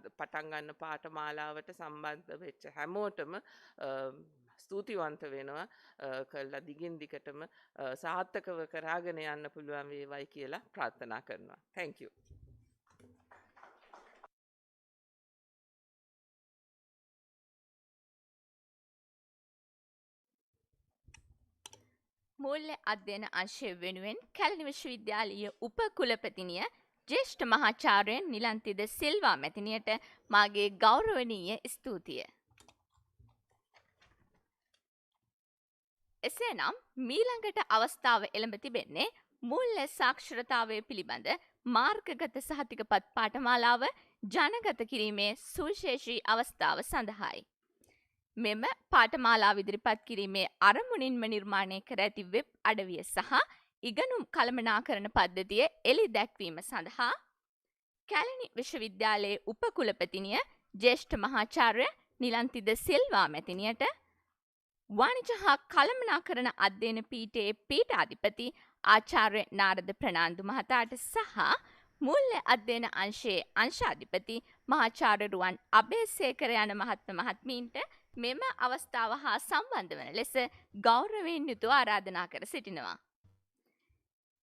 පටන් ගන්න පාඨමාලාවට සම්බන්ධ වෙච්ච හැමෝටම ස්තුතිවන්ත වෙනවා කළා දිගින් දිගටම සාර්ථකව කරාගෙන යන්න පුළුවන් වේවයි කියලා ප්‍රාර්ථනා කරනවා. Thank you. මූල්‍ය අධ්‍යයන අංශය වෙනුවෙන් කැලණි විශ්වවිද්‍යාලීය උපකුලපතිනිය ජ්‍යෙෂ්ඨ මහාචාර්යන් නිලන්තිද සිල්වා මැතිනියට මාගේ ගෞරවනීය ස්තුතිය. එසේනම් මීළඟට අවස්ථාව එළඹ තිබෙන්නේ මූල්‍ය සාක්ෂරතාවය පිළිබඳ මාර්ගගත සහතිකපත් පාඨමාලාව ජනගත කිරීමේ සුවිශේෂී අවස්ථාව සඳහායි. මෙම පාඨමාලාව ඉදිරිපත් කිරීමේ අරමුණින්ම නිර්මාණය කර ඇති වෙබ් අඩවිය සහ ඉගෙනුම් කළමනාකරණ පද්ධතිය එළි දැක්වීම සඳහා කැලණි විශ්වවිද්‍යාලයේ උපකුලපතිනිය ජ්‍යෙෂ්ඨ මහාචාර්ය නිලන්තිද සිල්වා මැතිනියට වාණිජ හා කළමනාකරණ අධ්‍යයන පීඨයේ පීඨාධිපති ආචාර්ය නාරද ප්‍රනාන්දු මහතාට සහ මූල්‍ය අධ්‍යයන අංශයේ අංශාධිපති මහාචාර්ය රුවන් අබේසේකර යන මහත්මීන්ට මෙම අවස්ථාව හා සම්බන්ධ වන ලෙස ගෞරවයෙන් යුතුව ආරාධනා කර සිටිනවා.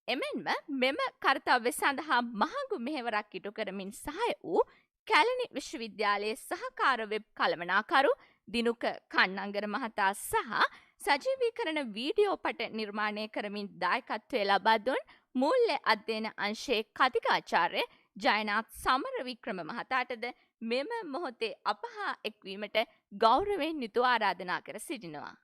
එමෙන්ම මෙම කර්තව්‍ය සඳහා මහඟු මෙහෙවරක් ඉටු කරමින් සහාය වූ කැලණි විශ්වවිද්‍යාලයේ සහකාර වෙබ් කළමනාකරු දිනුක කන්නංගර මහතා සහ සජීවීකරණ වීඩියෝ පට නිර්මාණය කරමින් දායකත්වය ලබා දුන් මූල්‍ය අධ්‍යයන අංශයේ කතිකාචාර්ය ජයනාත් සමරවික්‍රම මහතාටද මෙම මොහොතේ අප හා එක්වීමට ගෞරවයෙන් යුතුව ආරාධනා කර සිටිනවා.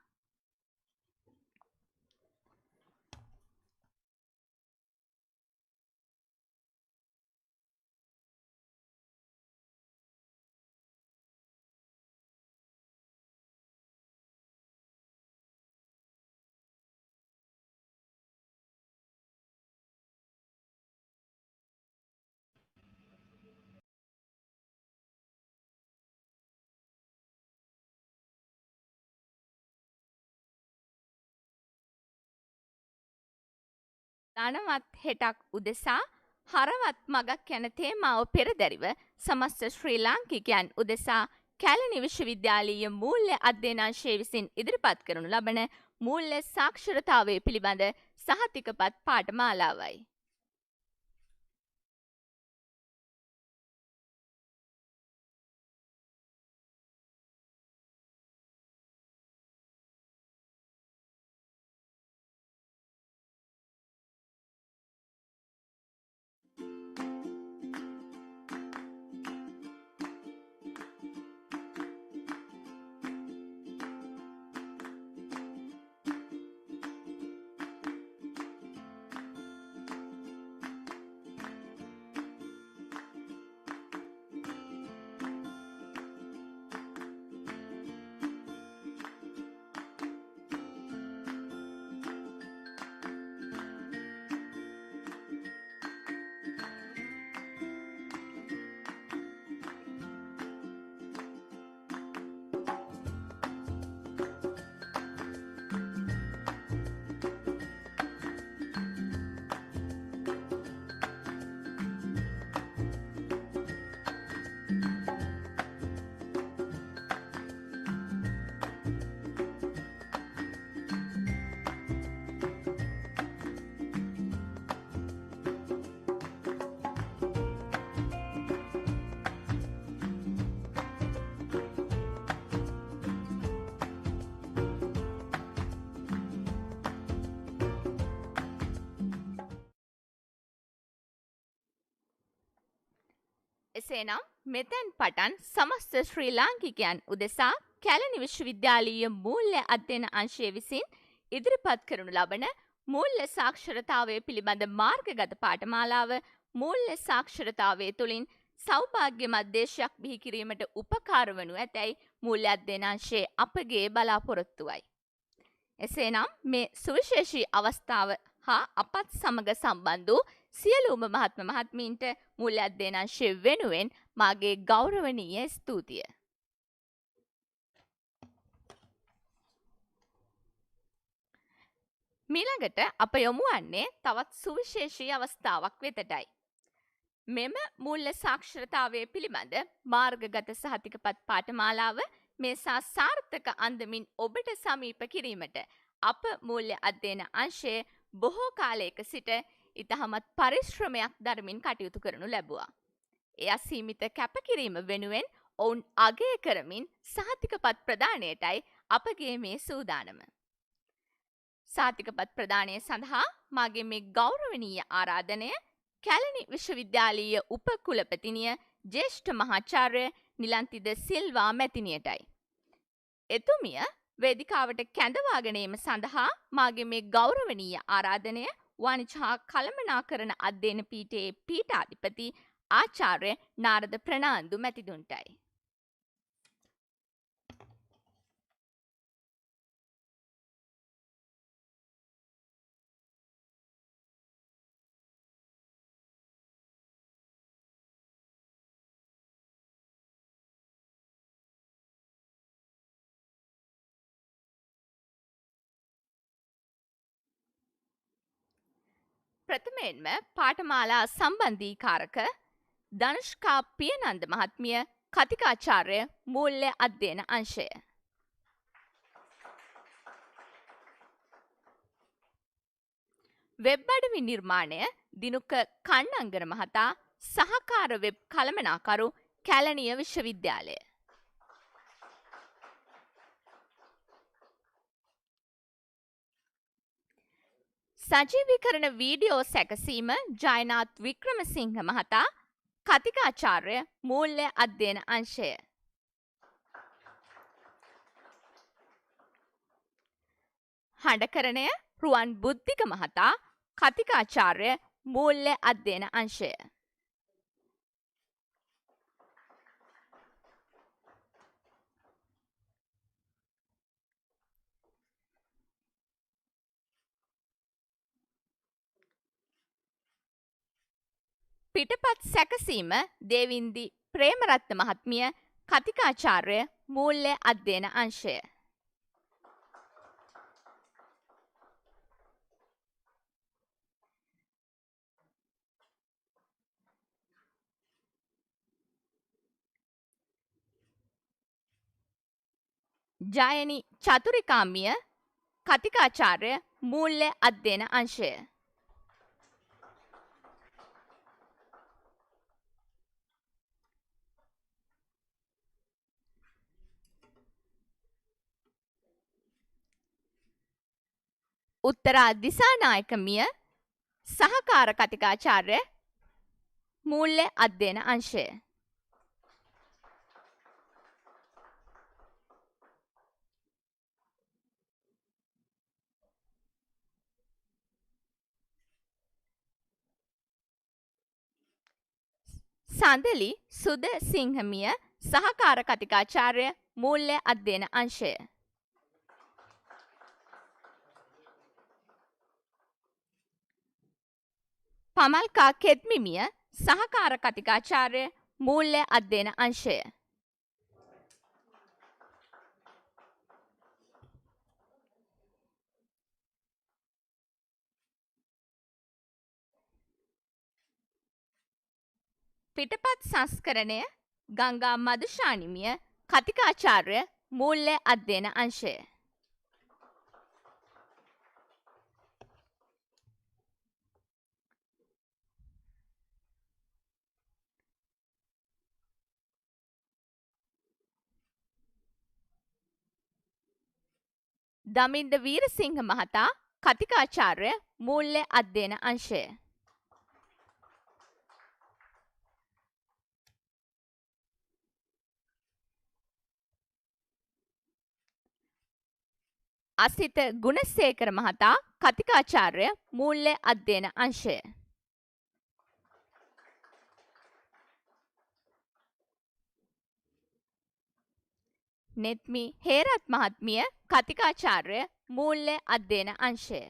ධනවත් හෙටක් උදෙසා හරවත් මගක් යන තේමාව පෙරදැරිව සමස්ත ශ්‍රී ලාංකිකයන් උදෙසා කැලණි විශ්වවිද්‍යාලීය මූල්‍ය අධ්‍යයනාංශය විසින් ඉදිරිපත් කරනු ලබන මූල්‍ය සාක්ෂරතාවය පිළිබඳ සහතිකපත් පාඨමාලාවයි. එසේනම් මෙතැන් පටන් සමස්ත ශ්‍රී ලාංකිකයන් උදෙසා කැලණි විශ්වවිද්‍යාලීය මූල්‍ය අධ්‍යයන අංශය විසින් ඉදිරිපත් කරනු ලබන මූල්‍ය සාක්ෂරතාවය පිළිබඳ මාර්ගගත පාඨමාලාව මූල්‍ය සාක්ෂරතාවය තුළින් සෞභාග්‍යමත් දේශයක් බිහි කිරීමට උපකාර වනු ඇතැයි මූල්‍ය අධ්‍යයන අංශයේ අපගේ බලාපොරොත්තුවයි. එසේනම් මේ සුවිශේෂී අවස්ථාව හා අපත් සමග සම්බන්ධ වූ සියලුම මහත්ම මහත්මීන්ට මූල්‍ය අධ්‍යයන අංශය වෙනුවෙන් මාගේ ගෞරවනීය ස්තුතිය. මීළඟට අප යොමු වන්නේ තවත් සුවිශේෂී අවස්ථාවක් වෙතටයි. මෙම මූල්‍ය සාක්ෂරතාවය පිළිබඳ මාර්ගගත සහතිකපත් පාඨමාලාව මේ සාර්ථක අන්දමින් ඔබට සමීප කිරීමට අප මූල්‍ය අධ්‍යයන අංශයේ බොහෝ කාලයක සිට ඉතාමත් පරිශ්‍රමයක් දරමින් කටයුතු කරනු ලැබුවා. එය අසීමිත කැපකිරීම වෙනුවෙන් ඔවුන් අගය කරමින් සහතිකපත් ප්‍රදානයටයි අපගේ මේ සූදානම. සහතිකපත් ප්‍රදානය සඳහා මාගේ මේ ගෞරවනීය ආරාධනය කැලණි විශ්වවිද්‍යාලීය උපකුලපතිනිය ජ්‍යෙෂ්ඨ මහාචාර්ය නිලන්තිද සිල්වා මැතිනියටයි. එතුමිය වේදිකාවට කැඳවාගෙන ඒම සඳහා මාගේ මේ ගෞරවනීය ආරාධනය වාණිජ හා කළමනාකරණ අධ්‍යයන පීඨයේ පීඨාධිපති ආචාර්ය නාරද ප්‍රනාන්දු මැතිතුන්ටයි. ප්‍රථමයෙන්ම පාඨමාලා සම්බන්ධීකාරක ධනුෂ්කා පියනන්ද මහත්මිය කතිකාචාර්ය මූල්‍ය අධ්‍යයන අංශය. වෙබ් අඩවි නිර්මාණය දිනුක කන්නංගර මහතා සහකාර වෙබ් කළමනාකරු කැලණිය විශ්වවිද්‍යාලය. සජීවීකරණ වීඩියෝ සැකසීම ජයනාත් වික්‍රමසිංහ මහතා කතිකාචාර්ය මූල්‍ය අධ්‍යයන අංශය. හඬකරණය රුවන් බුද්ධික මහතා කතිකාචාර්ය මූල්‍ය අධ්‍යයන අංශය. පිටපත් සැකසීම දේවින්දි ප්‍රේමරත්න මහත්මිය කතිකාචාර්ය මූල්‍ය අධ්‍යයන අංශය. ජයනි චතුරිකාමිය කතිකාචාර්ය මූල්‍ය අධ්‍යයන අංශය. උත්තරා දිසානායකමිය සහකාර කතිකාචාර්ය මූල්‍ය අධ්‍යයන අංශය. සඳලි සුද සිංහමිය සහකාර කතිකාචාර්ය මූල්‍ය අධ්‍යයන අංශය. පමල්කා කෙත්මිමිය සහකාර කතිකාචාර්ය මූල්‍ය අධ්‍යයන අංශය. පිටපත් සංස්කරණය ගංගා මදුෂානිමිය කතිකාචාර්ය මූල්‍ය අධ්‍යයන අංශය. දමින්ද වීරසිංහ මහතා කතිකාචාර්ය මූල්‍ය අධ්‍යයන අංශය. අසිත ගුණසේකර මහතා කතිකාචාර්ය මූල්‍ය අධ්‍යයන අංශය. නෙත්මි හේරත් මහත්මිය කතිකාචාර්ය මූල්‍ය අධ්‍යයන අංශය.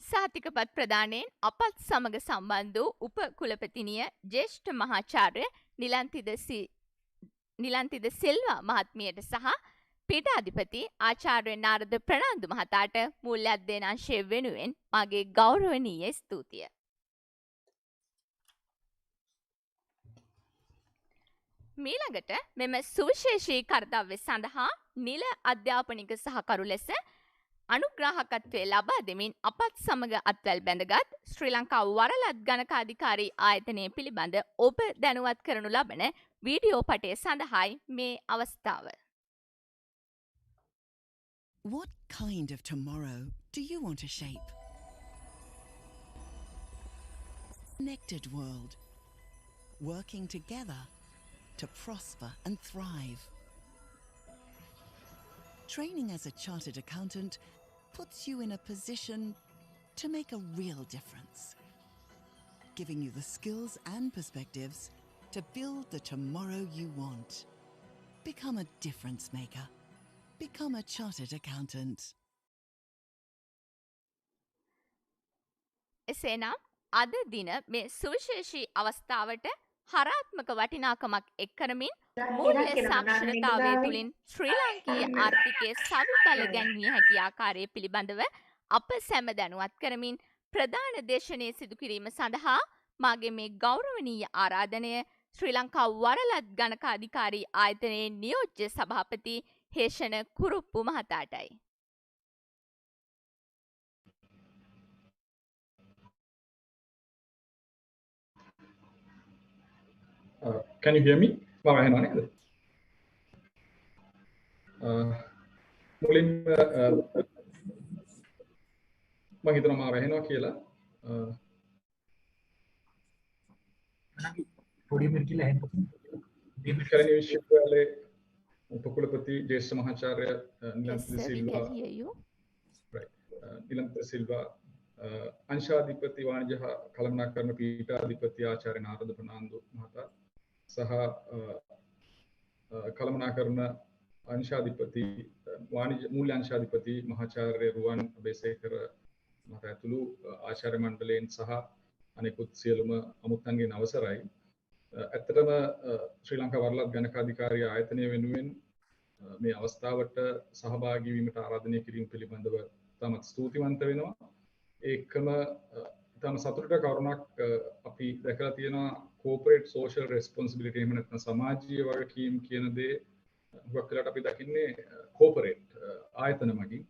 සහතිකපත් ප්‍රදානයෙන් අපත් සමග සම්බන්ධ වූ උප කුලපතිනිය ජ්‍යෙෂ්ඨ මහාචාර්ය නිලන්තිද සිල්වා මහත්මියට සහ පීඨාධිපති ආචාර්ය නාරද ප්‍රනාන්දු මහතාට මූල්‍ය අධ්‍යයන අංශය වෙනුවෙන් මාගේ ගෞරවනීය ස්තුතිය. මීළඟට මෙම සුවිශේෂී කර්තව්‍ය සඳහා නිල අධ්‍යාපනික සහකරු ලෙස අනුග්‍රාහකත්වය ලබා දෙමින් අපත් සමග අත්වැල් බැඳගත් ශ්‍රී ලංකා වරලත් ගණකාධිකාරී ආයතනය පිළිබඳ ඔබ දැනුවත් කරනු ලබන වීඩියෝ පටය සඳහායි මේ අවස්ථාව. What kind of tomorrow do you want to shape? Connected world, working together to prosper and thrive. Training as a chartered accountant puts you in a position to make a real difference, giving you the skills and perspectives to build the tomorrow you want. Become a difference maker. Become a chartered accountant. එසේනම් අද දින මේ සුවිශේෂී අවස්ථාවට හරාත්මක වටිනාකමක් එක් කරමින් මූල්‍ය සාක්ෂරතාවය තුළින් ශ්‍රී ලාංකීය ආර්ථිකයේ සවිබල ගැන්විය හැකි ආකාරය පිළිබඳව අප සැම දැනුවත් කරමින් ප්‍රධාන දේශනය සිදු කිරීම සඳහා මාගේ මේ ගෞරවනීය ආරාධනය ශ්‍රී ලංකා වරලත් ගණක අධිකාරී ආයතනයේ නියෝජ්‍ය සභාපති හේෂණ Kuruppu මහතාටයි. Can you hear me? මම ඇහෙනව නේද? මුලින්ම මම හිතනවා මම ඇහෙනවා කියලා. podium එක කියලා ඇහෙන්න. කැලණිය විශ්වවිද්‍යාලයේ උපකුලපති ජ්‍යෙෂ්ඨ මහාචාර්ය නිලන්ත සිල්වා. නිලන්ත සිල්වා अंशाधिपति वाणिज्य कलमनाकरण पीठाधिपति आचार्य नारद प्रनांदु महता सह कलमनाकरण अंशाधिपति वाणिज्य मूल्य अंशाधिपति महाचार्य रुवन बेसेकर महता तुलु आचार्य मंडलेन सह अनेकुत සියලුම අමුත්තන්ගෙන් අවසරයි. ඇත්තටම ශ්‍රී ලංකා වරලත් ගණකාධිකාරිය ආයතනය වෙනුවෙන් මේ අවස්ථාවට සහභාගී වීමට ආරාධනය කිරීම පිළිබඳව තාමත් ස්තුතිවන්ත වෙනවා. ඒකම තම සතුටට කරුණක් අපි දැකලා තියෙනවා corporate social responsibility එහෙම නැත්නම් සමාජීය වගකීම් කියන දේ හුඟක් වෙලාවට අපි දකින්නේ corporate ආයතන මගින්.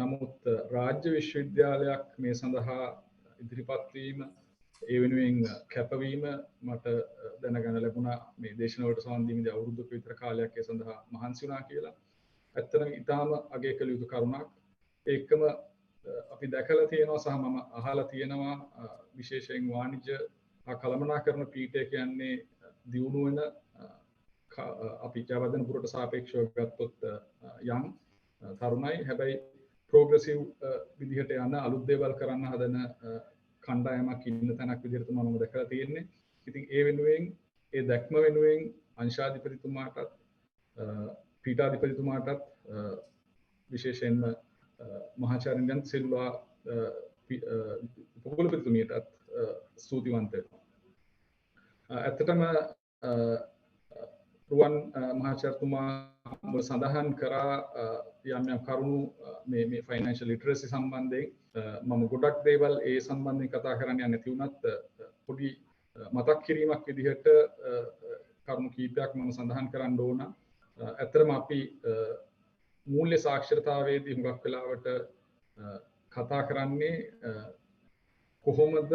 නමුත් රාජ්‍ය විශ්වවිද්‍යාලයක් මේ සඳහා ඉදිරිපත් වීම ඒ වෙනුවෙන් කැපවීම මට දැනගන්න ලැබුණා මේ දේශනාවට සම්බන්ධ වීමේදී අවුරුද්දක විතර කාලයක් ඒ සඳහා මහන්සි වුණා කියලා. ඇත්තටම ඊටාම අගය කළ යුතු කරුණක්. ඒකම අපි දැකලා තියෙනවා සහ මම අහලා තියෙනවා විශේෂයෙන් වාණිජ්‍ය කළමනාකරණ පීඨය කියන්නේ දියුණු වෙන අපි ජයවර්ධනපුරට සාපේක්ෂව ගත්තොත් යම් තරුණයි හැබැයි ප්‍රෝග්‍රෙසිව් විදිහට යන අලුත් දේවල් කරන්න හදන කණ්ඩායමක් ඉන්න තැනක් විදිහට තමයි මම දැකලා තියෙන්නේ. ඉතින් ඒ වෙනුවෙන් ඒ දැක්ම වෙනුවෙන් අංශාධිපතිතුමාටත් පීඨාධිපතිතුමාටත් විශේෂයෙන්ම මහාචාර්ය නිලන්ත සිල්වා උපකුලපතිතුමියටත් ස්තුතිවන්ත වෙනවා. ඇත්තටම රුවන් මහාචාර්යතුමා සඳහන් කරා යම් යම් කරුණු මේ ෆයිනෑන්ෂල් ලිටරසි සම්බන්ධයෙන් මම ගොඩක් දේවල් ඒ සම්බන්ධයෙන් කතා කරන්න යන්නේ නැති වුණත් පොඩි මතක් කිරීමක් විදිහට කරුණු කීපයක් මම සඳහන් කරන්න ඕන. ඇත්තටම අපි මූල්‍ය සාක්ෂරතාවයේදී හුඟක් වෙලාවට කතා කරන්නේ කොහොමද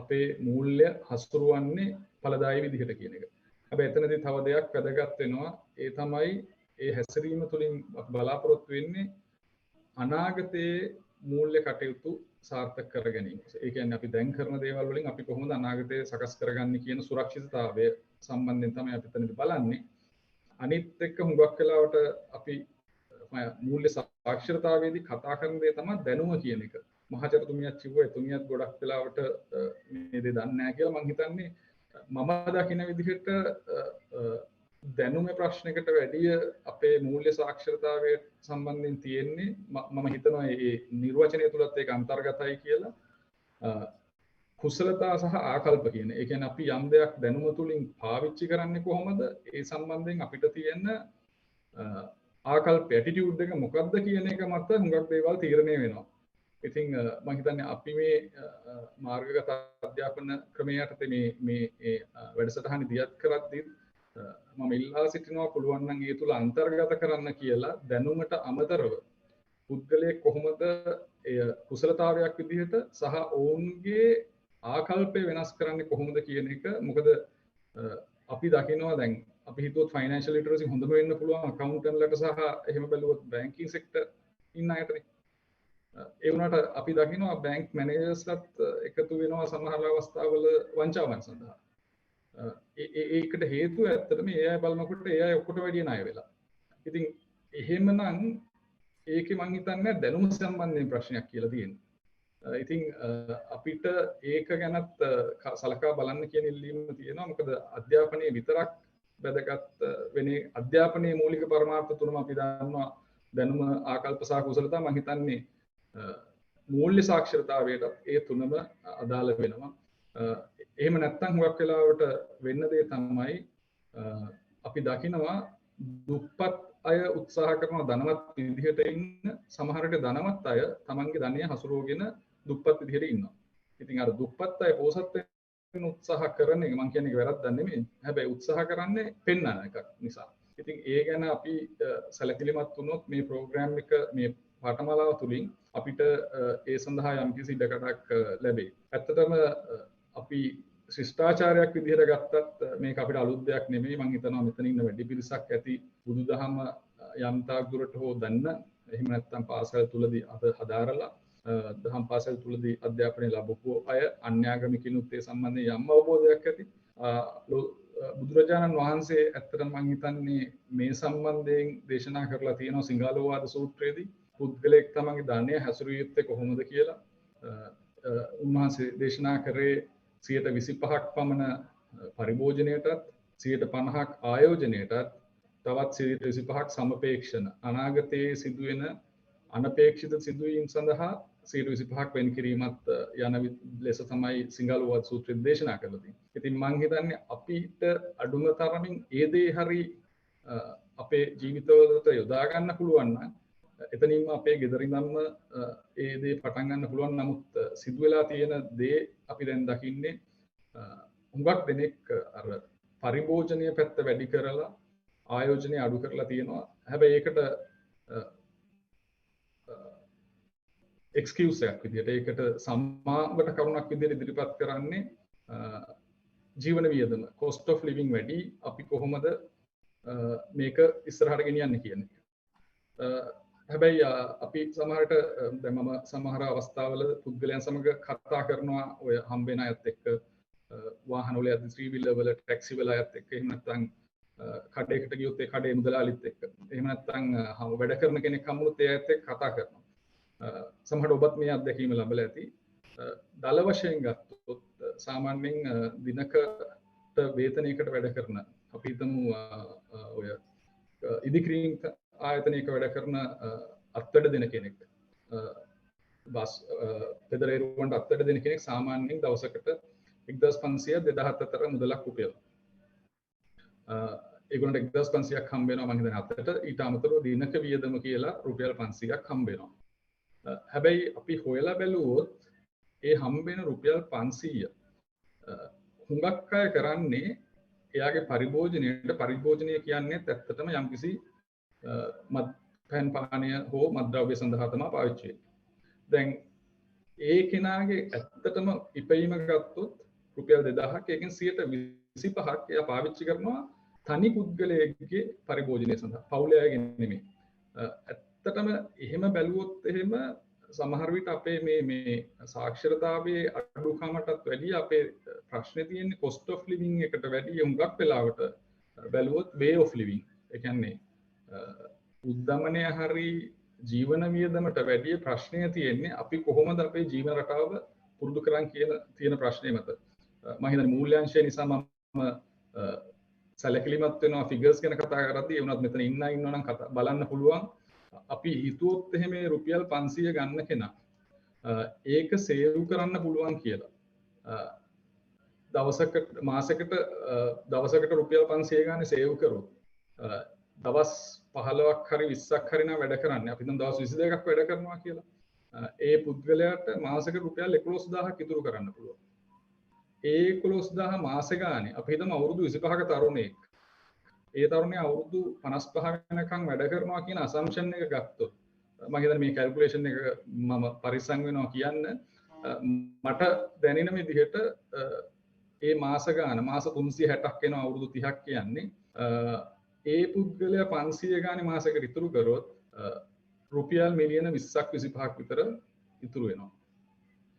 අපේ මූල්‍ය හසුරුවන්නේ ඵලදායී විදිහට කියන එක. හැබැයි එතනදී තව දෙයක් වැදගත් වෙනවා. ඒ තමයි ඒ හැසිරීම තුළින් බලාපොරොත්තු වෙන්නේ අනාගතයේ මූල්‍ය කටයුතු සාර්ථක කර ගැනීම. ඒ කියන්නේ අපි දැන් කරන දේවල් වලින් අපි කොහොමද අනාගතයේ සකස් කරගන්නේ කියන සුරක්ෂිතතාවය සම්බන්ධයෙන් තමයි අපි එතනදී බලන්නේ. අනිත් එක්ක හුඟක් වෙලාවට අපි මූල්‍ය සාක්ෂරතාවයේදී කතා කරන දේ තමයි දැනුම කියන එක. මහාචාර්යතුමියත් කිව්වා එතුමියත් ගොඩක් වෙලාවට මේ දේ දන්නේ නැහැ කියලා. මම හිතන්නේ මම දකින විදිහට දැනුමේ ප්‍රශ්නයකට වැඩිය අපේ මූල්‍ය සාක්ෂරතාවය සම්බන්ධයෙන් තියෙන්නේ මම හිතනවා මේ නිර්වචනය තුලත් ඒක අන්තර්ගතයි කියලා. කුසලතා සහ ආකල්ප කියන. ඒ කියන්නේ අපි යම් දෙයක් දැනුම තුලින් පාවිච්චි කරන්නේ කොහොමද? ඒ සම්බන්ධයෙන් අපිට තියෙන ආකල්ප ඇටිටියුඩ් එක මොකක්ද කියන එක මත හුඟක් දේවල් තීරණය වෙනවා. ඉතින් මම හිතන්නේ අපි මේ මාර්ගගත අධ්‍යාපන ක්‍රමයේ යටතේ මේ වැඩසටහන දියත් කරද්දී මම ඉල්ලා සිටිනවා පුළුවන් නම් ඒ තුල අන්තර්ගත කරන්න කියලා දැනුමට අමතරව පුද්ගලයෙක් කොහොමද එය කුසලතාවයක් විදිහට සහ ඔවුන්ගේ ආකල්පය වෙනස් කරන්නේ කොහොමද කියන එක. මොකද අපි දකිනවා දැන් අපි හිතුවොත් ෆයිනෑන්ෂල් ලිටරසි හොඳම වෙන්න පුළුවන් අකවුන්ටන්ට්ලට සහ එහෙම බැලුවොත් බැංකින් සෙක්ටර් ඉන්න අයටනේ. ඒ වුණාට අපි දකිනවා බැංක් මැනේජර්ස්ලත් එකතු වෙනවා සමහර අවස්ථාවල වංචාවන් සඳහා. ඒකට හේතුව ඇත්තටම ඒ අය බලනකොට ඒ අය ඔක්කොට වැඩිය ණය වෙලා. ඉතින් එහෙමනම් ඒකේ මං හිතන්නේ දැනුම සම්බන්ධයෙන් ප්‍රශ්නයක් කියලා තියෙනවා. ඉතින් අපිට ඒක ගැනත් සලකා බලන්න කියන ඉල්ලීම තියෙනවා. මොකද අධ්‍යාපනයේ විතරක් වැදගත් වෙන්නේ අධ්‍යාපනයේ මූලික පරමාර්ථ තුනම අපි දන්නවා. දැනුම ආකල්ප සහ කුසලතා මං හිතන්නේ මූල්‍ය සාක්ෂරතාවයට ඒ තුනම අදාළ වෙනවා. එහෙම නැත්නම් හුඟක් වෙලාවට වෙන්න දේ තමයි අපි දකිනවා දුප්පත් අය උත්සාහ කරන ධනවත් විදිහට ඉන්න සමහර විට ධනවත් අය තමන්ගේ ධනය හසුරුවගෙන දුප්පත් විදිහට ඉන්නවා. ඉතින් අර දුප්පත් අය පොහොසත් කරන උත්සාහ කරන එක මම කියන්නේ වැරද්දක් නෙමෙයි. හැබැයි උත්සාහ කරන්නේ පෙන්වන එකක් නිසා. ඉතින් ඒ ගැන අපි සැලකිලිමත් වුණොත් මේ ප්‍රෝග්‍රෑම් එක මේ පාඨමාලාව තුලින් අපිට ඒ සඳහා යම්කිසි ඉඩකඩක් ලැබේ. ඇත්තටම අපි ශිෂ්ටාචාරයක් විදිහට ගත්තත් මේක අපිට අලුත් දෙයක් නෙමෙයි. මම හිතනවා මෙතන ඉන්න වැඩි පිරිසක් ඇති බුදුදහම යම් තාක් දුරට හෝ දන්න. එහෙම නැත්නම් පාසල් තුලදී අද හදාරලා දහම් පාසල් තුලදී අධ්‍යාපනය ලැබපු අය අන්‍යාගමිකිනුත් ඒ සම්බන්ධයෙන් යම් අවබෝධයක් ඇති. බුදුරජාණන් වහන්සේ ඇත්තටම මම හිතන්නේ මේ සම්බන්ධයෙන් දේශනා කරලා තියෙනවා සිංහලෝවාද සූත්‍රයේදී පුද්ගලයෙක් තමන්ගේ ධනය හැසිරිය යුත්තේ කොහොමද කියලා. උන්වහන්සේ දේශනා කරේ 25% පමණ පරිභෝජනයටත් 50% ආයෝජනයටත් තවත් 25% සමපේක්ෂණ අනාගතයේ සිදුවෙන අනපේක්ෂිත සිදුවීම් සඳහා 25% වෙන් කිරීමත් යන ලෙස තමයි සිංහලෝවාද සූත්‍රයේ දේශනා කරලා තියෙන්නේ. ඉතින් මම හිතන්නේ අපිට අඩුම තරමින් ඒ දේ හරි අපේ ජීවිතවලට යොදා ගන්න පුළුවන් නම් එතනින්ම අපේ ගෙදර ඉඳන්ම ඒ දේ පටන් ගන්න පුළුවන්. නමුත් සිදු වෙලා තියෙන දේ අපි දැන් දකින්නේ හුඟක් දෙනෙක් අර පරිභෝජනීය පැත්ත වැඩි කරලා ආයෝජනය අඩු කරලා තියෙනවා. හැබැයි ඒකට එක්ස්කියුස් එකක් විදිහට ඒකට සම්මාවට කරුණක් විදිහට ඉදිරිපත් කරන්නේ ජීවන වියදම cost of living වැඩි අපි කොහොමද මේක ඉස්සරහට ගෙනියන්නේ කියන එක. හැබැයි අපි සමහරට දැන් මම සමහර අවස්ථාවල පුද්ගලයන් සමග කතා කරනවා ඔය හම්බෙන අයත් එක්ක වාහන වල යද්දි ත්‍රී වීලර් වල ටැක්සි වල අයත් එක්ක එහෙම නැත්නම් කඩේකට ගියොත් ඒ කඩේ මුදලාලිත් එක්ක එහෙම නැත්නම් වැඩ කරන කෙනෙක් හම්බුනොත් ඒ අයත් එක්ක කතා කරනවා. සමහරට ඔබත් මේ අත්දැකීම ලැබලා ඇති. දල වශයෙන් ගත්තොත් සාමාන්‍යයෙන් දිනකට වේතනයකට වැඩ කරන අපි හිතමු ඔය ඉදිකිරීම් ආයතනයක වැඩ කරන අත්වැඩ දෙන කෙනෙක් බස් පෙදරේරුවන්ට අත්වැඩ දෙන කෙනෙක් සාමාන්‍යයෙන් දවසකට 1500 2000 අතර මුදලක් උපයනවා. ඒගොල්ලන්ට 1500ක් හම්බ වෙනවා මම හිතන්නේ අතට. ඊට අමතරව දිනක වියදම කියලා රුපියල් 500ක් හම්බ වෙනවා. හැබැයි අපි හොයලා බැලුවොත් ඒ හම්බෙන රුපියල් 500 හුඟක් අය කරන්නේ එයාගේ පරිභෝජනය කියන්නේ ඇත්තටම යම්කිසි මත්පැන් පානය හෝ මත්ද්‍රව්‍ය සඳහා තමයි පාවිච්චි වෙන්නේ. දැන් ඒ කෙනාගේ ඇත්තටම ඉපැයීම ගත්තොත් රුපියල් 2000ක් ඒකෙන් 25%ක් එයා පාවිච්චි කරනවා තනි පුද්ගලයෙක්ගේ පරිභෝජනය සඳහා. පවුලේ අයගෙන් නෙමෙයි. ඇත්තටම එහෙම බැලුවොත් එහෙම සමහර විට අපේ මේ සාක්ෂරතාවයේ අඩුකමටත් වැඩිය අපේ ප්‍රශ්නේ තියෙන්නේ cost of living එකට වැඩිය හුඟක් වෙලාවට බැලුවොත් way of living. ඒ කියන්නේ උද්දමනය හරි ජීවන වියදමට වැඩිය ප්‍රශ්නය තියෙන්නේ අපි කොහොමද අපේ ජීවන රටාව පුරුදු කරන් තියෙන ප්‍රශ්නේ මත. මම හිතන්නේ මූල්‍යාංශය නිසා මම සැලකිලිමත් වෙනවා ෆිගර්ස් ගැන කතා කරද්දී ඒ වුණත් මෙතන ඉන්නවනම් බලන්න පුළුවන්. අපි හිතුවොත් එහෙම රුපියල් 500 ගන්න කෙනා ඒක සේව් කරන්න පුළුවන් කියලා. දවසකට රුපියල් 500 ගන්න සේව් කරොත් දවස් 15ක් හරි 20ක් හරි නම් වැඩ කරන්නේ. අපි දැන් දවස් 22ක් වැඩ කරනවා කියලා. ඒ පුද්ගලයාට මාසෙක රුපියල් 11000ක් ඉතුරු කරන්න පුළුවන්. ඒ 11000 මාසෙ ගානේ අපි හිතමු අවුරුදු 25ක තරුණයෙක්. ඒ තරුණයා අවුරුදු 55 වෙනකන් වැඩ කරනවා කියන assumption එක ගත්තොත් මම හිතන්නේ මේ calculation එක මම පරිස්සම් වෙනවා කියන්න මට දැනෙන විදිහට ඒ මාස ගාන මාස 360ක් වෙනවා අවුරුදු 30ක් කියන්නේ ඒ පුද්ගලයා 500 ගානේ මාසෙකට ඉතුරු කරොත් රුපියල් මිලියන 20ක් 25ක් විතර ඉතුරු වෙනවා.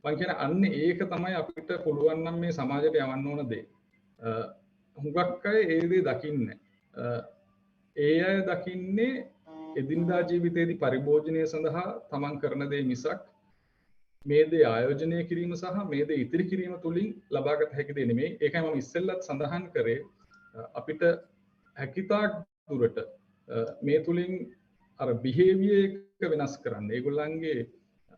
මම කියන්නේ අන්න ඒක තමයි අපිට පුළුවන් නම් මේ සමාජයට යවන්න ඕන දේ. හුඟක් අය ඒ දේ දකින්නේ. ඒ අය දකින්නේ එදිනදා ජීවිතයේදී පරිභෝජනය සඳහා තමන් කරන දේ මිසක් මේ දේ ආයෝජනය කිරීම සහ මේ දේ ඉතිරි කිරීම තුලින් ලබාගත හැකි දේ නෙමෙයි. ඒකයි මම ඉස්සෙල්ලත් සඳහන් කරේ අපිට හැකිතාක් දුරට මේ තුලින් අර behavior එක වෙනස් කරන්න. ඒගොල්ලන්ගේ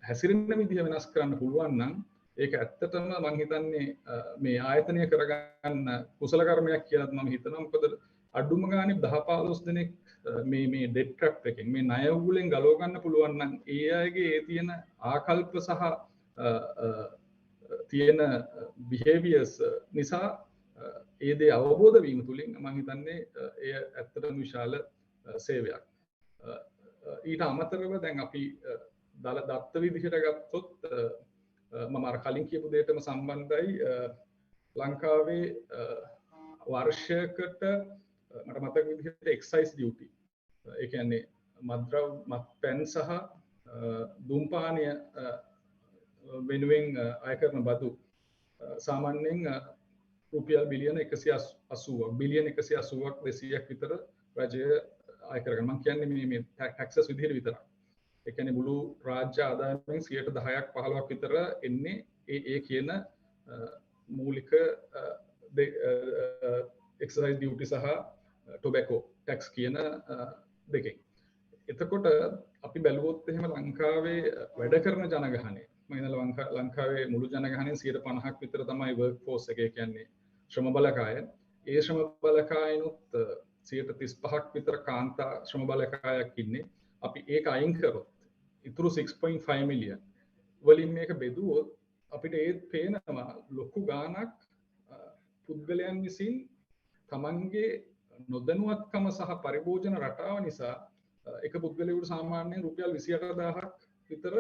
හැසිරෙන විදිහ වෙනස් කරන්න පුළුවන් නම් ඒක ඇත්තටම මම හිතන්නේ මේ ආයතනය කරගන්න කුසල කර්මයක් කියලා මම හිතනවා. මොකද අඩුම ගානේ 10-15 දෙනෙක් මේ ඩෙට් ට්‍රැප් එකෙන් මේ ණය උගුලෙන් ගලව ගන්න පුළුවන් නම් ඒ අයගේ ඒ තියෙන ආකල්ප සහ තියෙන behaviors නිසා ඒ දේ අවබෝධ වීම තුළින් මම හිතන්නේ එය ඇත්තටම විශාල සේවයක්. ඊට අමතරව දැන් අපි දත්ත විදිහට ගත්තොත් මම අර කලින් කියපු දෙයටම සම්බන්ධයි. ලංකාවේ වර්ෂයකට මට මතක විදිහට එක්සයිස් ඩියුටි, ඒ කියන්නේ මත්පැන් සහ දුම්පානය වෙනුවෙන් අය කරන බදු සාමාන්‍යයෙන් රුපියල් බිලියන 180ක් බිලියන 180ක් 200ක් විතර රජය අය කරගන්න. මම කියන්නේ මේ ටැක්සස් විදිහට විතරක්. ඒ කියන්නේ මුළු රාජ්‍ය ආදායමෙන් 10%ක් 15ක් විතර එන්නේ ඒ කියන මූලික එක්සයිස් ඩියුටි සහ ටොබැකෝ ටැක්ස් කියන දෙකෙන්. එතකොට අපි බැලුවොත් එහෙම ලංකාවේ වැඩ කරන ජනගහනය, මම හිතනවා ලංකාවේ මුළු ජනගහනයෙන් 50% විතර තමයි වර්ක් ෆෝස් එක, කියන්නේ ශ්‍රම බලකාය. ඒ ශ්‍රම බලකායනොත් 35% විතර කාන්තා ශ්‍රම බලකායක් ඉන්නේ. අපි ඒක අයින් කරොත් ඉතුරු 6.5 මිලියන් වලින් මේක බෙදුවොත් අපිට ඒත් පේනවා ලොකු ගාණක් පුද්ගලයන් විසින් තමන්ගේ නොදැනුවත්කම සහ පරිභෝජන රටාව නිසා එක පුද්ගලයෙකුට සාමාන්‍යයෙන් රුපියල් 28000ක් විතර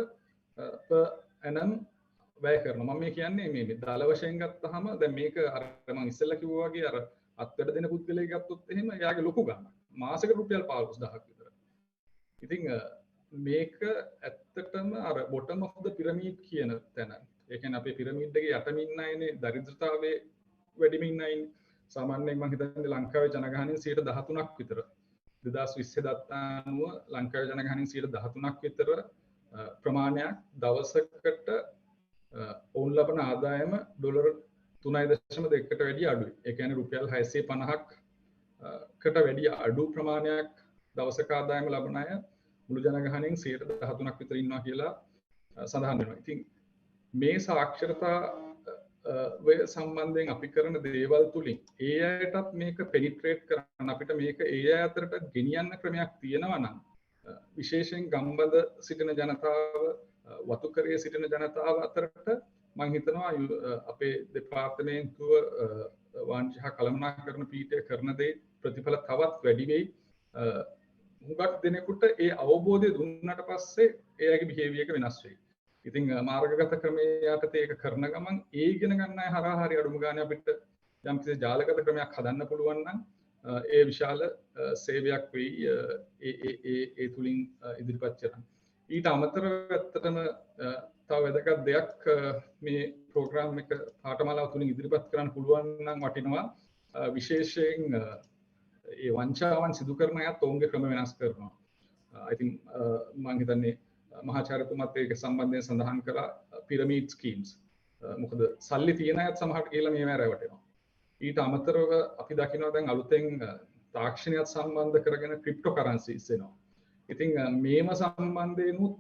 එනම් වැය කරනවා. මම මේ කියන්නේ මේ දල වශයෙන් ගත්තාම දැන් මේක අර මම ඉස්සෙල්ලා කිව්වා වගේ අර අත්වැඩ දෙන පුද්ගලයෙක් ගත්තොත් එහෙම එයාගේ ලොකු ගාණක් මාසෙකට රුපියල් 15000ක් විතර. ඉතින් මේක ඇත්තටම අර bottom of the pyramid කියන තැන. ඒ කියන්නේ අපේ පිරමීඩ් එකේ යටම ඉන්න අයනේ දරිද්‍රතාවයේ වැඩිම ඉන්න අය. සාමාන්‍යයෙන් මම හිතන්නේ ලංකාවේ ජනගහනයෙන් 13% විතර 2020 දත්ත අනුව ලංකාවේ ජනගහනයෙන් 13% විතර ප්‍රමාණයක් දවසකට ඔවුන් ලබන ආදායම ඩොලර් 3.2කට වැඩිය අඩුයි. ඒ කියන්නේ රුපියල් 650කට වැඩිය අඩු ප්‍රමාණයක් දවසක ආදායම ලබන අය මුළු ජනගහනයෙන් 13% විතර ඉන්නවා කියලා සඳහන් වෙනවා. ඉතින් මේ සාක්ෂරතා සම්බන්ධයෙන් අපි කරන දේවල් තුලින් ඒ අයටත් මේක පෙනිට්‍රේට් කරන්න අපිට මේක ඒ අය අතරට ගෙනියන්න ක්‍රමයක් තියෙනවා නම් විශේෂයෙන් ගම්බද සිටින ජනතාව වතුකරයේ සිටින ජනතාව අතරට මම හිතනවා අපේ දෙපාර්තමේන්තුව වාණිජ්‍ය කළමනාකරණ පීඨය කරන දේ ප්‍රතිඵල තවත් වැඩි වෙයි. හුඟක් දෙනෙකුට ඒ අවබෝධය දුන්නට පස්සේ එයාගේ බිහේවියර් එක වෙනස් වෙයි. ඉතින් මාර්ගගත ක්‍රමයේ යටතේ ඒක කරන ගමන් ඒ ඉගෙන ගන්න අය හරහා හරි අඩුම ගානේ අපිට යම් කිසි ජාලගත ක්‍රමයක් හදන්න පුළුවන් නම් ඒ විශාල සේවයක් වෙයි ඒ තුලින් ඉදිරිපත් කරන්න. ඊට අමතරව ඇත්තටම තව වැදගත් දෙයක් මේ ප්‍රෝග්‍රෑම් එක පාඨමාලාව තුලින් ඉදිරිපත් කරන්න පුළුවන් නම් වටිනවා. විශේෂයෙන් ඒ වංචාවන් සිදු කරන අයත් ඔවුන්ගේ ක්‍රම වෙනස් කරනවා. I think මම හිතන්නේ මහාචාර්යතුමත් ඒක සම්බන්ධයෙන් සඳහන් කළා පිරමීඩ් ස්කීම්ස්. මොකද සල්ලි තියෙන අයත් සමහරට කියලා මේවා රැවටෙනවා. ඊට අමතරව අපි දකිනවා දැන් අලුතෙන් තාක්ෂණයත් සම්බන්ධ කරගෙන ක්‍රිප්ටෝ කරන්සිස් එනවා. ඉතින් මේව සම්බන්ධයෙන්ුත්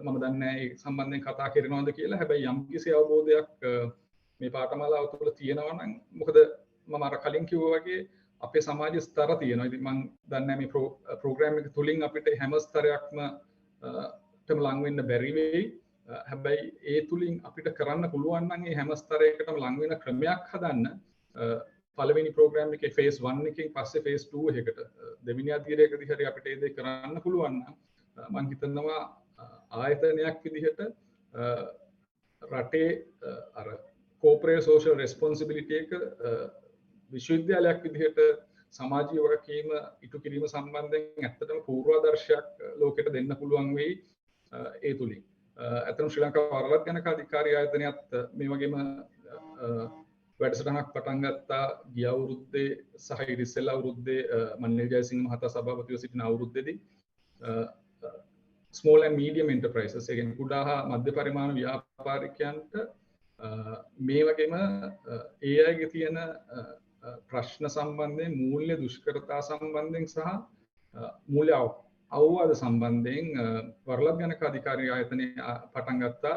මම දන්නේ නැහැ ඒ සම්බන්ධයෙන් කතා කරනවද කියලා. හැබැයි යම් කිසි අවබෝධයක් මේ පාඨමාලාව තුළ තියෙනවා නම් මොකද මම අර කලින් කිව්වා වගේ අපේ සමාජ ස්තර තියෙනවා. ඉතින් මම දන්නේ මේ ප්‍රෝග්‍රෑම් එක තුලින් අපිට හැම ස්තරයක්ම තම ලං වෙන්න බැරි වෙයි. හැබැයි ඒ තුලින් අපිට කරන්න පුළුවන් නම් මේ හැම ස්තරයකටම ලං වෙන ක්‍රමයක් හදන්න පළවෙනි ප්‍රෝග්‍රෑම් එකේ ෆේස් 1 එකෙන් පස්සේ ෆේස් 2 එකකට දෙවෙනි අධීරයකදී හරි අපිට ඒ දේ කරන්න පුළුවන් නම් මම හිතනවා ආයතනයක් විදිහට රටේ අර කෝපරේට් සෝෂල් රෙස්පොන්සිබිලිටි එක විශ්වවිද්‍යාලයක් විදිහට සමාජීය වගකීම ඉටු කිරීම සම්බන්ධයෙන් ඇත්තටම පූර්වාදර්ශයක් ලෝකෙට දෙන්න පුළුවන් වෙයි ඒ තුලින්. ඇත්තටම ශ්‍රී ලංකා වරලත් ගණක අධිකාරී ආයතනයත් මේ වගේම වැඩසටහනක් පටන් ගත්තා ගිය අවුරුද්දේ සහ ඉරිස්සෙල් අවුරුද්දේ මනිල් ජයසිංහ මහතා සභාපතිව සිටින අවුරුද්දේදී small and medium enterprises ඒ කියන්නේ කුඩා හා මධ්‍ය පරිමාණ ව්‍යාපාරිකයන්ට මේ වගේම ඒ අයගේ තියෙන ප්‍රශ්න සම්බන්ධයෙන් මූල්‍ය දුෂ්කරතා සම්බන්ධයෙන් සහ මූල්‍ය අවවාද සම්බන්ධයෙන් වරලත් ගණක අධිකාරී ආයතනය පටන් ගත්තා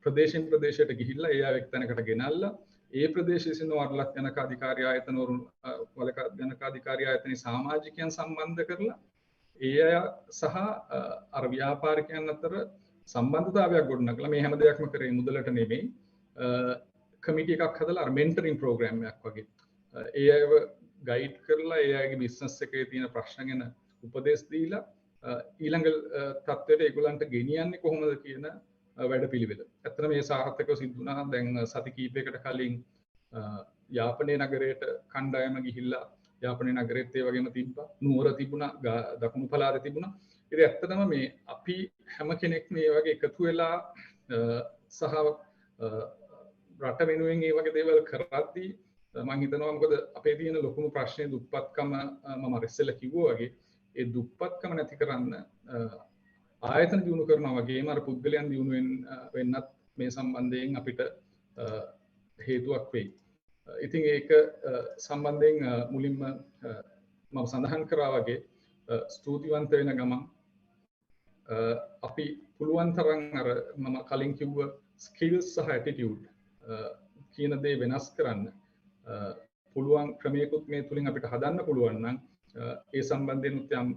ප්‍රදේශයෙන් ප්‍රදේශයට ගිහිල්ලා ඒ අය එක් තැනකට ගෙනල්ලා ඒ ප්‍රදේශයේ සිටින වරලත් ගණක අධිකාරී ආයතනවල වරලත් ගණක අධිකාරී ආයතනයේ සමාජිකයන් සම්බන්ධ කරලා ඒ අය සහ අර ව්‍යාපාරිකයන් අතර සම්බන්ධතාවයක් ගොඩනගලා මේ හැම දෙයක්ම කරේ මුදලට නෙමෙයි කමිටි එකක් හදලා අර මෙන්ටරින් ප්‍රෝග්‍රෑම් එකක් වගේ ඒ අයව ගයිඩ් කරලා ඒ අයගේ බිස්නස් එකේ තියෙන ප්‍රශ්න ගැන උපදෙස් දීලා ඊළඟ තත්ත්වයට ඒගොල්ලන්ට ගෙනියන්නේ කොහොමද කියන වැඩපිළිවෙල. ඇත්තට මේ සාර්ථකව සිද්ධ වුණා. දැන් සති කිහිපයකට කලින් යාපනයේ නගරයට කණ්ඩායම ගිහිල්ලා යාපනයේ නගරෙත් ඒ වගේම තිබ්බා. නුවර තිබුණා, දකුණු පළාතේ තිබුණා. ඉතින් ඇත්තටම මේ අපි හැම කෙනෙක් මේ වගේ එකතු වෙලා සහ රට වෙනුවෙන් ඒ වගේ දේවල් කරද්දී මම හිතනවා මොකද අපේ තියෙන ලොකුම ප්‍රශ්නේ දුප්පත්කම මම ඉස්සෙල්ලා කිව්වා වගේ ඒ දුප්පත්කම නැති කරන්න ආයතන දියුණු කරනවා වගේම අර පුද්ගලයන් දියුණු වෙන්නත් මේ සම්බන්ධයෙන් අපිට හේතුවක් වෙයි. ඉතින් ඒක සම්බන්ධයෙන් මුලින්ම මම සඳහන් කරා වගේ ස්තුතිවන්ත වෙන ගමන් අපි පුළුවන් තරම් අර මම කලින් කිව්ව ස්කිල්ස් සහ ඇටිටියුඩ් කියන දේ වෙනස් කරන්න පුළුවන් ක්‍රමයකුත් මේ තුලින් අපිට හදන්න පුළුවන් නම් ඒ සම්බන්ධයෙන් යම්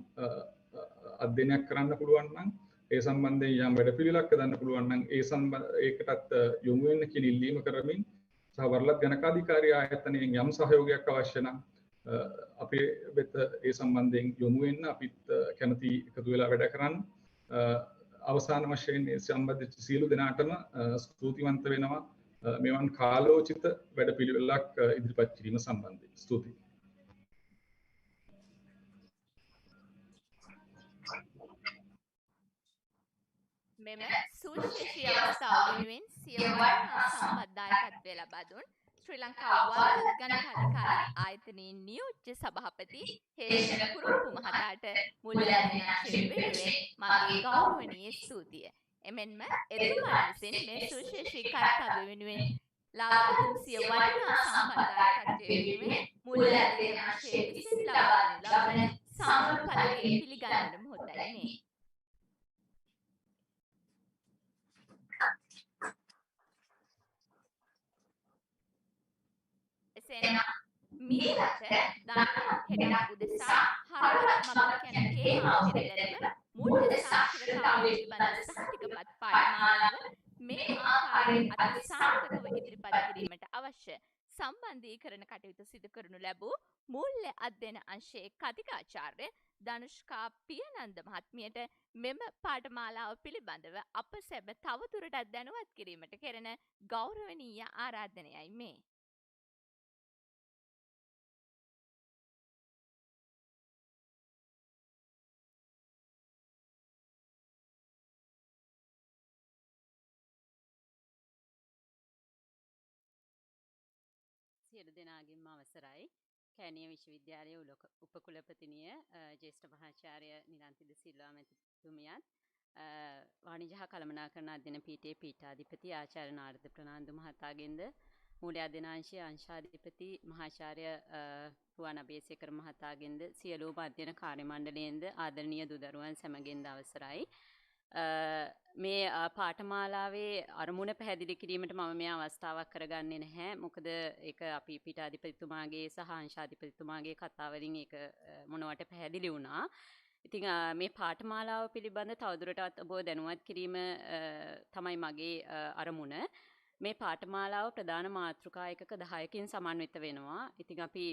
අධ්‍යයනයක් කරන්න පුළුවන් නම් ඒ සම්බන්ධයෙන් යම් වැඩපිළිවෙලක් හදන්න පුළුවන් නම් ඒකටත් යොමු වෙන්න කියන ඉල්ලීම කරමින් සහ වරලත් ගණකාධිකාරී ආයතනයෙන් යම් සහයෝගයක් අවශ්‍ය නම් අපේ වෙත ඒ සම්බන්ධයෙන් යොමු වෙන්න අපිත් කැමති එකතු වෙලා වැඩ කරන්න. අවසාන වශයෙන් සම්බන්ධ සියලු දෙනාටම ස්තුතිවන්ත වෙනවා මෙවන් කාලෝචිත වැඩපිළිවෙලක් ඉදිරිපත් කිරීම සම්බන්ධයෙන්. ස්තුතියි. මෙම සුවිශේෂී අවස්ථාව වෙනුවෙන් සියලු සම්බන්ධතාවය ලබා දුන් ශ්‍රී ලංකා වරලත් ගණකාධිකාරී ආයතනයේ නියෝජ්‍ය සභාපති හේෂ කුරුප්පු මහතාට මුල්‍යන්වීම වෙනුවෙන් මගේ ගෞරවනීය ස්තුතිය. එමෙන්ම එතුමා විසින් මේ සුවිශේෂී කර්තව්‍ය වෙනුවෙන් ලබා දුන් සිය වටිනා සම්බන්ධතාවය වෙනුවෙන් මුල්‍යන්වීම විසින් ලබා ලබන සම්පතේ පිළිගන්න මොහොතයි මේ. මීට දන හෙඩක් උදෙසා හරවත් මම කියන හේමා පෙරදැරිව මූල්‍ය සාක්ෂරතාව පිළිබඳ සහතිකපත් පාඨමාලාව මේ ආකාරයෙන් අති සාර්ථකව ඉදිරිපත් කිරීමට අවශ්‍ය සම්බන්ධීකරණ කටයුතු සිදු කරනු ලැබූ මූල්‍ය අධ්‍යයන අංශයේ කතිකාචාර්ය ධනුෂ්කා පියනන්ද මහත්මියට මෙම පාඨමාලාව පිළිබඳව අප සැබ තවදුරටත් දැනුවත් කිරීමට කෙරෙන ගෞරවනීය ආරාධනයයි මේ. සියලු දෙනාගේම අවසරයි. කෑනිය විශ්වවිද්‍යාලයේ උපකුලපතිනිය ජ්‍යෙෂ්ඨ මහාචාර්ය නිරන්තිද සිල්වා මැතිතුමියත් වාණිජ හා කළමනාකරණ අධ්‍යයන පීඨයේ පීඨාධිපති ආචාර්ය නාරද ප්‍රනාන්දු මහතාගෙන්ද මූල්‍ය අධ්‍යයනාංශයේ අංශාධිපති මහාචාර්ය රුවන් අබේසේකර මහතාගෙන්ද සියලුම අධ්‍යයන කාර්ය මණ්ඩලයෙන්ද ආදරණීය දුදරුවන් සැමගෙන්ද අවසරයි. මේ පාඨමාලාවේ අරමුණ පැහැදිලි කිරීමට මම මේ අවස්ථාවක් කරගන්නේ නැහැ. මොකද ඒක අපි පීඨාධිපතිතුමාගේ සහ අංශාධිපතිතුමාගේ කතා වලින් ඒක මොනවට පැහැදිලි වුණා. ඉතින් මේ පාඨමාලාව පිළිබඳ තවදුරටත් ඔබ දැනුවත් කිරීම තමයි මගේ අරමුණ. මේ පාඨමාලාව ප්‍රධාන මාතෘකා එකක 10කින් සමන්විත වෙනවා. ඉතින් අපි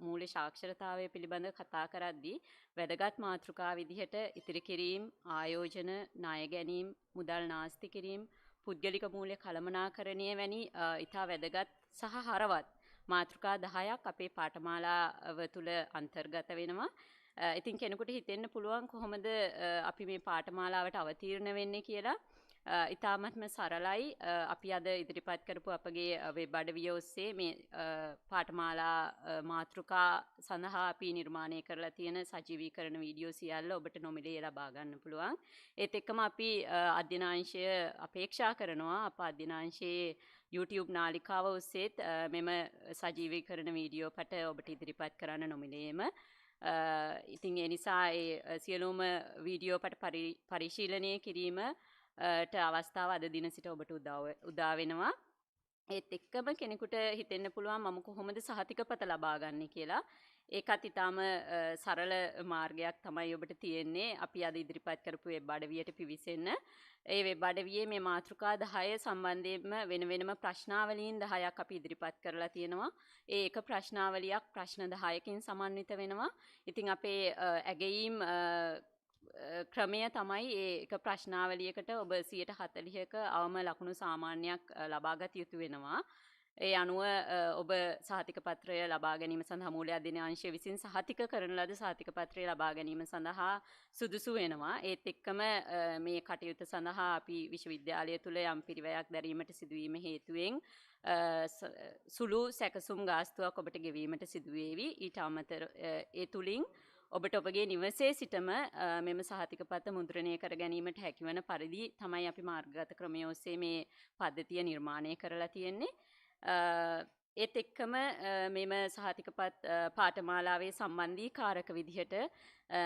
මූල්‍ය සාක්ෂරතාවය පිළිබඳ කතා කරද්දී වැදගත් මාතෘකා විදිහට ඉතිරි කිරීම, ආයෝජන, ණය ගැනීම, මුදල් නාස්ති කිරීම, පුද්ගලික මූල්‍ය කළමනාකරණය වැනි ඉතා වැදගත් සහ හරවත් මාතෘකා 10ක් අපේ පාඨමාලාව තුළ අන්තර්ගත වෙනවා. ඉතින් කෙනෙකුට හිතෙන්න පුළුවන් කොහොමද අපි මේ පාඨමාලාවට අවතීර්ණ වෙන්නේ කියලා. ඉතාමත්ම සරලයි. අපි අද ඉදිරිපත් කරපු අපගේ වෙබ් අඩවිය ඔස්සේ මේ පාඨමාලා මාතෘකා සඳහා අපි නිර්මාණය කරලා තියෙන සජීවීකරණ වීඩියෝ සියල්ල ඔබට නොමිලේ ලබා ගන්න පුළුවන්. ඒත් එක්කම අපි අධ්‍යනාංශය අපේක්ෂා කරනවා අප අධ්‍යනාංශයේ YouTube නාලිකාව ඔස්සේත් මෙම සජීවීකරණ වීඩියෝ පට ඔබට ඉදිරිපත් කරන්න නොමිලේම. ඉතින් ඒ නිසා ඒ සියලුම වීඩියෝ පට පරිශීලනය කිරීම ට අවස්ථාව අද දින සිට ඔබට උදා වෙනවා. ඒත් එක්කම කෙනෙකුට හිතෙන්න පුළුවන් මම කොහොමද සහතිකපත ලබා ගන්න කියලා. ඒකත් ඊටාම සරල මාර්ගයක් තමයි ඔබට තියෙන්නේ. අපි අද ඉදිරිපත් කරපු වෙබ් අඩවියට පිවිසෙන්න. ඒ වෙබ් අඩවියේ මේ මාතෘකා 10 සම්බන්ධයෙන්ම වෙන වෙනම ප්‍රශ්නාවලීන් 10ක් අපි ඉදිරිපත් කරලා තියෙනවා. ඒ එක ප්‍රශ්නාවලියක් ප්‍රශ්න 10කින් සමන්විත වෙනවා. ඉතින් අපේ ඇගයීම් ක්‍රමය තමයි ඒ එක ප්‍රශ්නාවලියකට ඔබ 140ක අවම ලකුණු සාමාන්‍යයක් ලබාගත යුතු වෙනවා. ඒ අනුව ඔබ සහතික පත්‍රය ලබා ගැනීම සඳහා මූල්‍ය අධ්‍යයන අංශය විසින් සහතික කරන ලද සහතික පත්‍රය ලබා ගැනීම සඳහා සුදුසු වෙනවා. ඒත් එක්කම මේ කටයුතු සඳහා අපි විශ්වවිද්‍යාලය තුළ යම් පිරිවැයක් දැරීමට සිදුවීම හේතුවෙන් සුළු සැකසුම් ගාස්තුවක් ඔබට ගෙවීමට සිදුවේවි. ඊට අමතර ඒ තුලින් ඔබට ඔබගේ නිවසේ සිටම මෙම සහතික පත්‍ර මුද්‍රණය කර ගැනීමට හැකිවන පරිදි තමයි අපි මාර්ගගත ක්‍රමය ඔස්සේ මේ පද්ධතිය නිර්මාණය කරලා තියෙන්නේ. ඒත් එක්කම මෙම සහතිකපත් පාඨමාලාවේ සම්බන්ධීකාරක විදිහට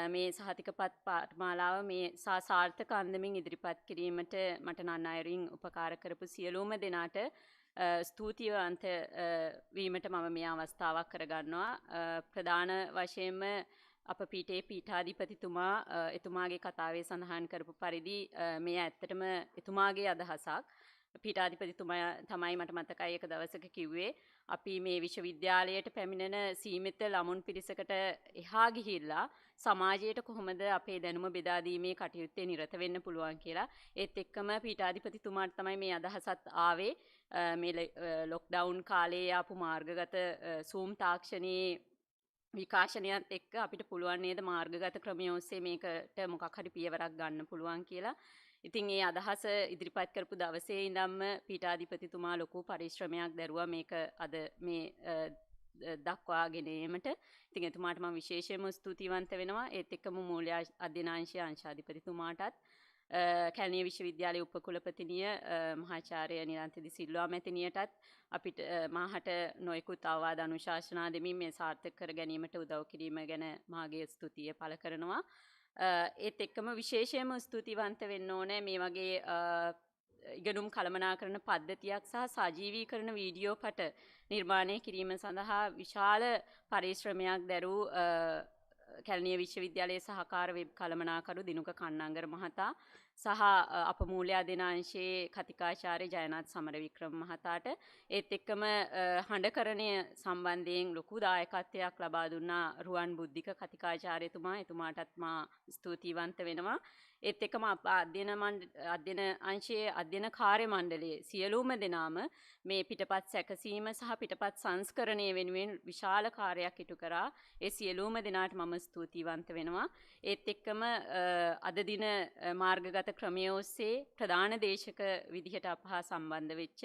මේ සහතිකපත් පාඨමාලාව මේ සාර්ථක අන්දමින් ඉදිරිපත් කිරීමට මට නන් අයරින් උපකාර කරපු සියලුම දෙනාට ස්තුතිවන්ත වීමට මම මේ අවස්ථාවක් කරගන්නවා. ප්‍රධාන වශයෙන්ම අප පීඨයේ පීඨාධිපතිතුමා එතුමාගේ කතාවේ සඳහන් කරපු පරිදි මේ ඇත්තටම එතුමාගේ අදහසක්. පීඨාධිපතිතුමා තමයි මට මතකයි එක දවසක කිව්වේ අපි මේ විශ්වවිද්‍යාලයට පැමිණෙන සීමිත ළමුන් පිරිසකට එහා ගිහිල්ලා සමාජයට කොහොමද අපේ දැනුම බෙදා දීමේ කටයුත්තේ නිරත වෙන්න පුළුවන් කියලා. ඒත් එක්කම පීඨාධිපතිතුමාට තමයි මේ අදහසත් ආවේ. මේ ලොක්ඩවුන් කාලේ ආපු මාර්ගගත Zoom තාක්ෂණයේ විකාශනයත් එක්ක අපිට පුළුවන් නේද මාර්ගගත ක්‍රමය ඔස්සේ මේකට මොකක් හරි පියවරක් ගන්න පුළුවන් කියලා. ඉතින් ඒ අදහස ඉදිරිපත් කරපු දවසේ ඉඳන්ම පීඨාධිපතිතුමා ලොකු පරිශ්‍රමයක් දැරුවා මේක අද මේ දක්වාගෙන ඒමට. ඉතින් එතුමාට මම විශේෂයෙන්ම ස්තුතිවන්ත වෙනවා. ඒත් එක්කම මූල්‍ය අධ්‍යයන අංශයේ අංශාධිපතිතුමාටත් කැලණිය විශ්වවිද්‍යාලයේ උපකුලපතිනිය මහාචාර්ය නිරන්තදි සිල්වා මැතිණියටත් අපිට මාහට නොයෙකුත් අවවාද අනුශාසනා දෙමින් මේ සාර්ථක කර ගැනීමට උදව් කිරීම ගැන මාගේ ස්තුතිය පළ කරනවා. ඒත් එක්කම විශේෂයෙන්ම ස්තුතිවන්ත වෙන්න ඕනේ මේ වගේ ඉගෙනුම් කළමනාකරන පද්ධතියක් සහ සජීවීකරණ වීඩියෝ පට නිර්මාණය කිරීම සඳහා විශාල පරිශ්‍රමයක් දැරූ කැලණිය විශ්වවිද්‍යාලයේ සහකාර වෙබ් කළමනාකරු දිනුක කන්නංගර මහතා සහ අප මූල්‍ය අධ්‍යයන අංශයේ කතිකාචාර්ය ජයනාත් සමරවික්‍රම මහතාට ඒත් එක්කම හඬකරණය සම්බන්ධයෙන් ලොකු දායකත්වයක් ලබා දුන්නා රුවන් බුද්ධික කතිකාචාර්යතුමා. එතුමාටත් මා ස්තුතිවන්ත වෙනවා. ඒත් එක්කම අධ්‍යයන අංශයේ අධ්‍යයන කාර්ය මණ්ඩලයේ සියලුම දෙනාම මේ පිටපත් සැකසීම සහ පිටපත් සංස්කරණය වෙනුවෙන් විශාල කාර්යයක් ඉටු කරා. ඒ සියලුම දෙනාට මම ස්තුතිවන්ත වෙනවා. ඒත් එක්කම අද දින මාර්ගගත ක්‍රමය ඔස්සේ ප්‍රධාන දේශක විදිහට අප හා සම්බන්ධ වෙච්ච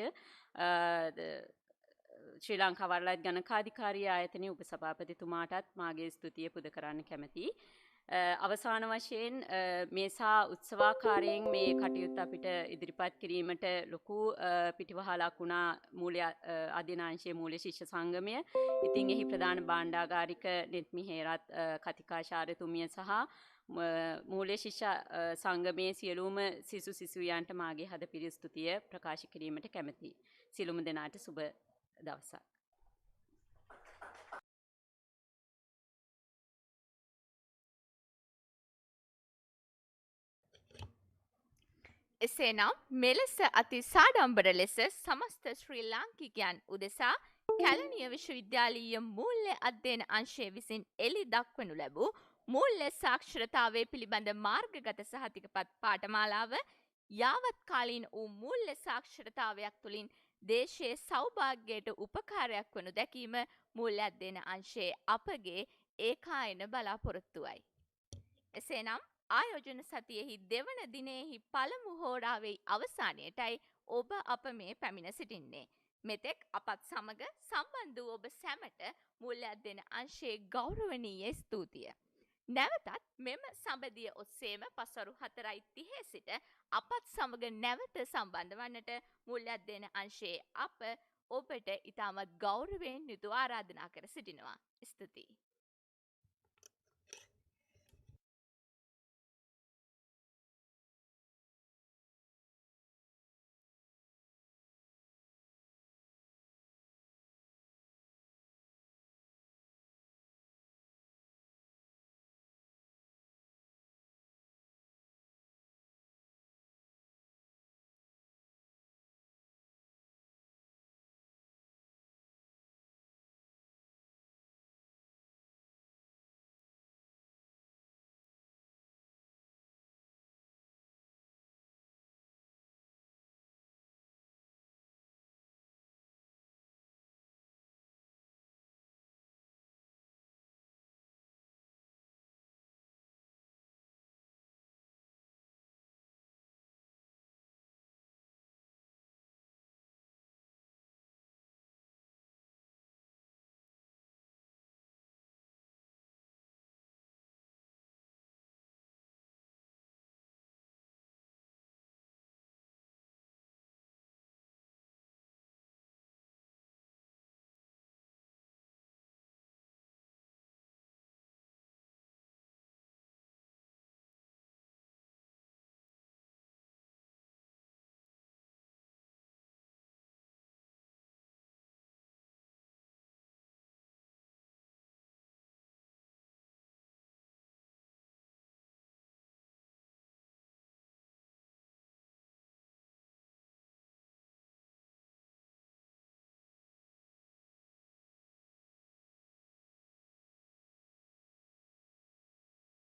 ශ්‍රී ලංකා වරලත් ගණකාධිකාරී ආයතනයේ උපසභාපතිතුමාටත් මාගේ ස්තුතිය පුද කරන්න කැමැතියි. අවසාන වශයෙන් මේසා උත්සවාකාරයෙන් මේ කටයුත්ත අපිට ඉදිරිපත් කිරීමට ලොකු පිටිවහලක් වුණා මූල්‍ය අධ්‍යයන අංශයේ මූල්‍ය ශිෂ්‍ය සංගමය. ඉතින් එහි ප්‍රධාන භාණ්ඩාගාරික නෙත්මි හේරත් කතිකාචාර්යතුමිය සහ මූල්‍ය ශිෂ්‍ය සංගමයේ සියලුම සිසු සිසුවියන්ට මාගේ හදපිරි ස්තුතිය ප්‍රකාශ කිරීමට කැමැතියි. සියලුම දෙනාට සුබ දවසක්. එසේනම් මෙලෙස අති සාඩම්බර ලෙස සමස්ත ශ්‍රී ලාංකිකයන් උදෙසා කැලණිය විශ්වවිද්‍යාලීය මූල්‍ය අධ්‍යයන අංශය විසින් එළි දක්වනු ලැබූ මූල්‍ය සාක්ෂරතාවය පිළිබඳ මාර්ගගත සහතිකපත් පාඨමාලාව යාවත් කාලීන වූ මූල්‍ය සාක්ෂරතාවයක් තුළින් දේශයේ සෞභාග්‍යයට උපකාරයක් වනු දැකීම මූල්‍ය අධ්‍යයන අංශයේ අපගේ ඒකායන බලාපොරොත්තුවයි. එසේනම් ආයෝජන සතියෙහි දෙවන දිනයෙහි පළමු හෝරාවේ අවසානයටයි ඔබ අප මේ පැමිණ සිටින්නේ. මෙතෙක් අපත් සමග සම්බන්ධ වූ ඔබ සැමට මූල්‍ය අධ්‍යයන අංශයේ ගෞරවනීය ස්තුතිය. නැවතත් මෙම සම්බන්ධිය ඔස්සේම පසරු 4:30 සිට අපත් සමග නැවත සම්බන්ධ වන්නට මූල්‍ය අධ්‍යයන අංශයේ අප ඔබට ඉතාමත් ගෞරවයෙන් යුතු ආරාධනා කර සිටිනවා. ස්තුතියි.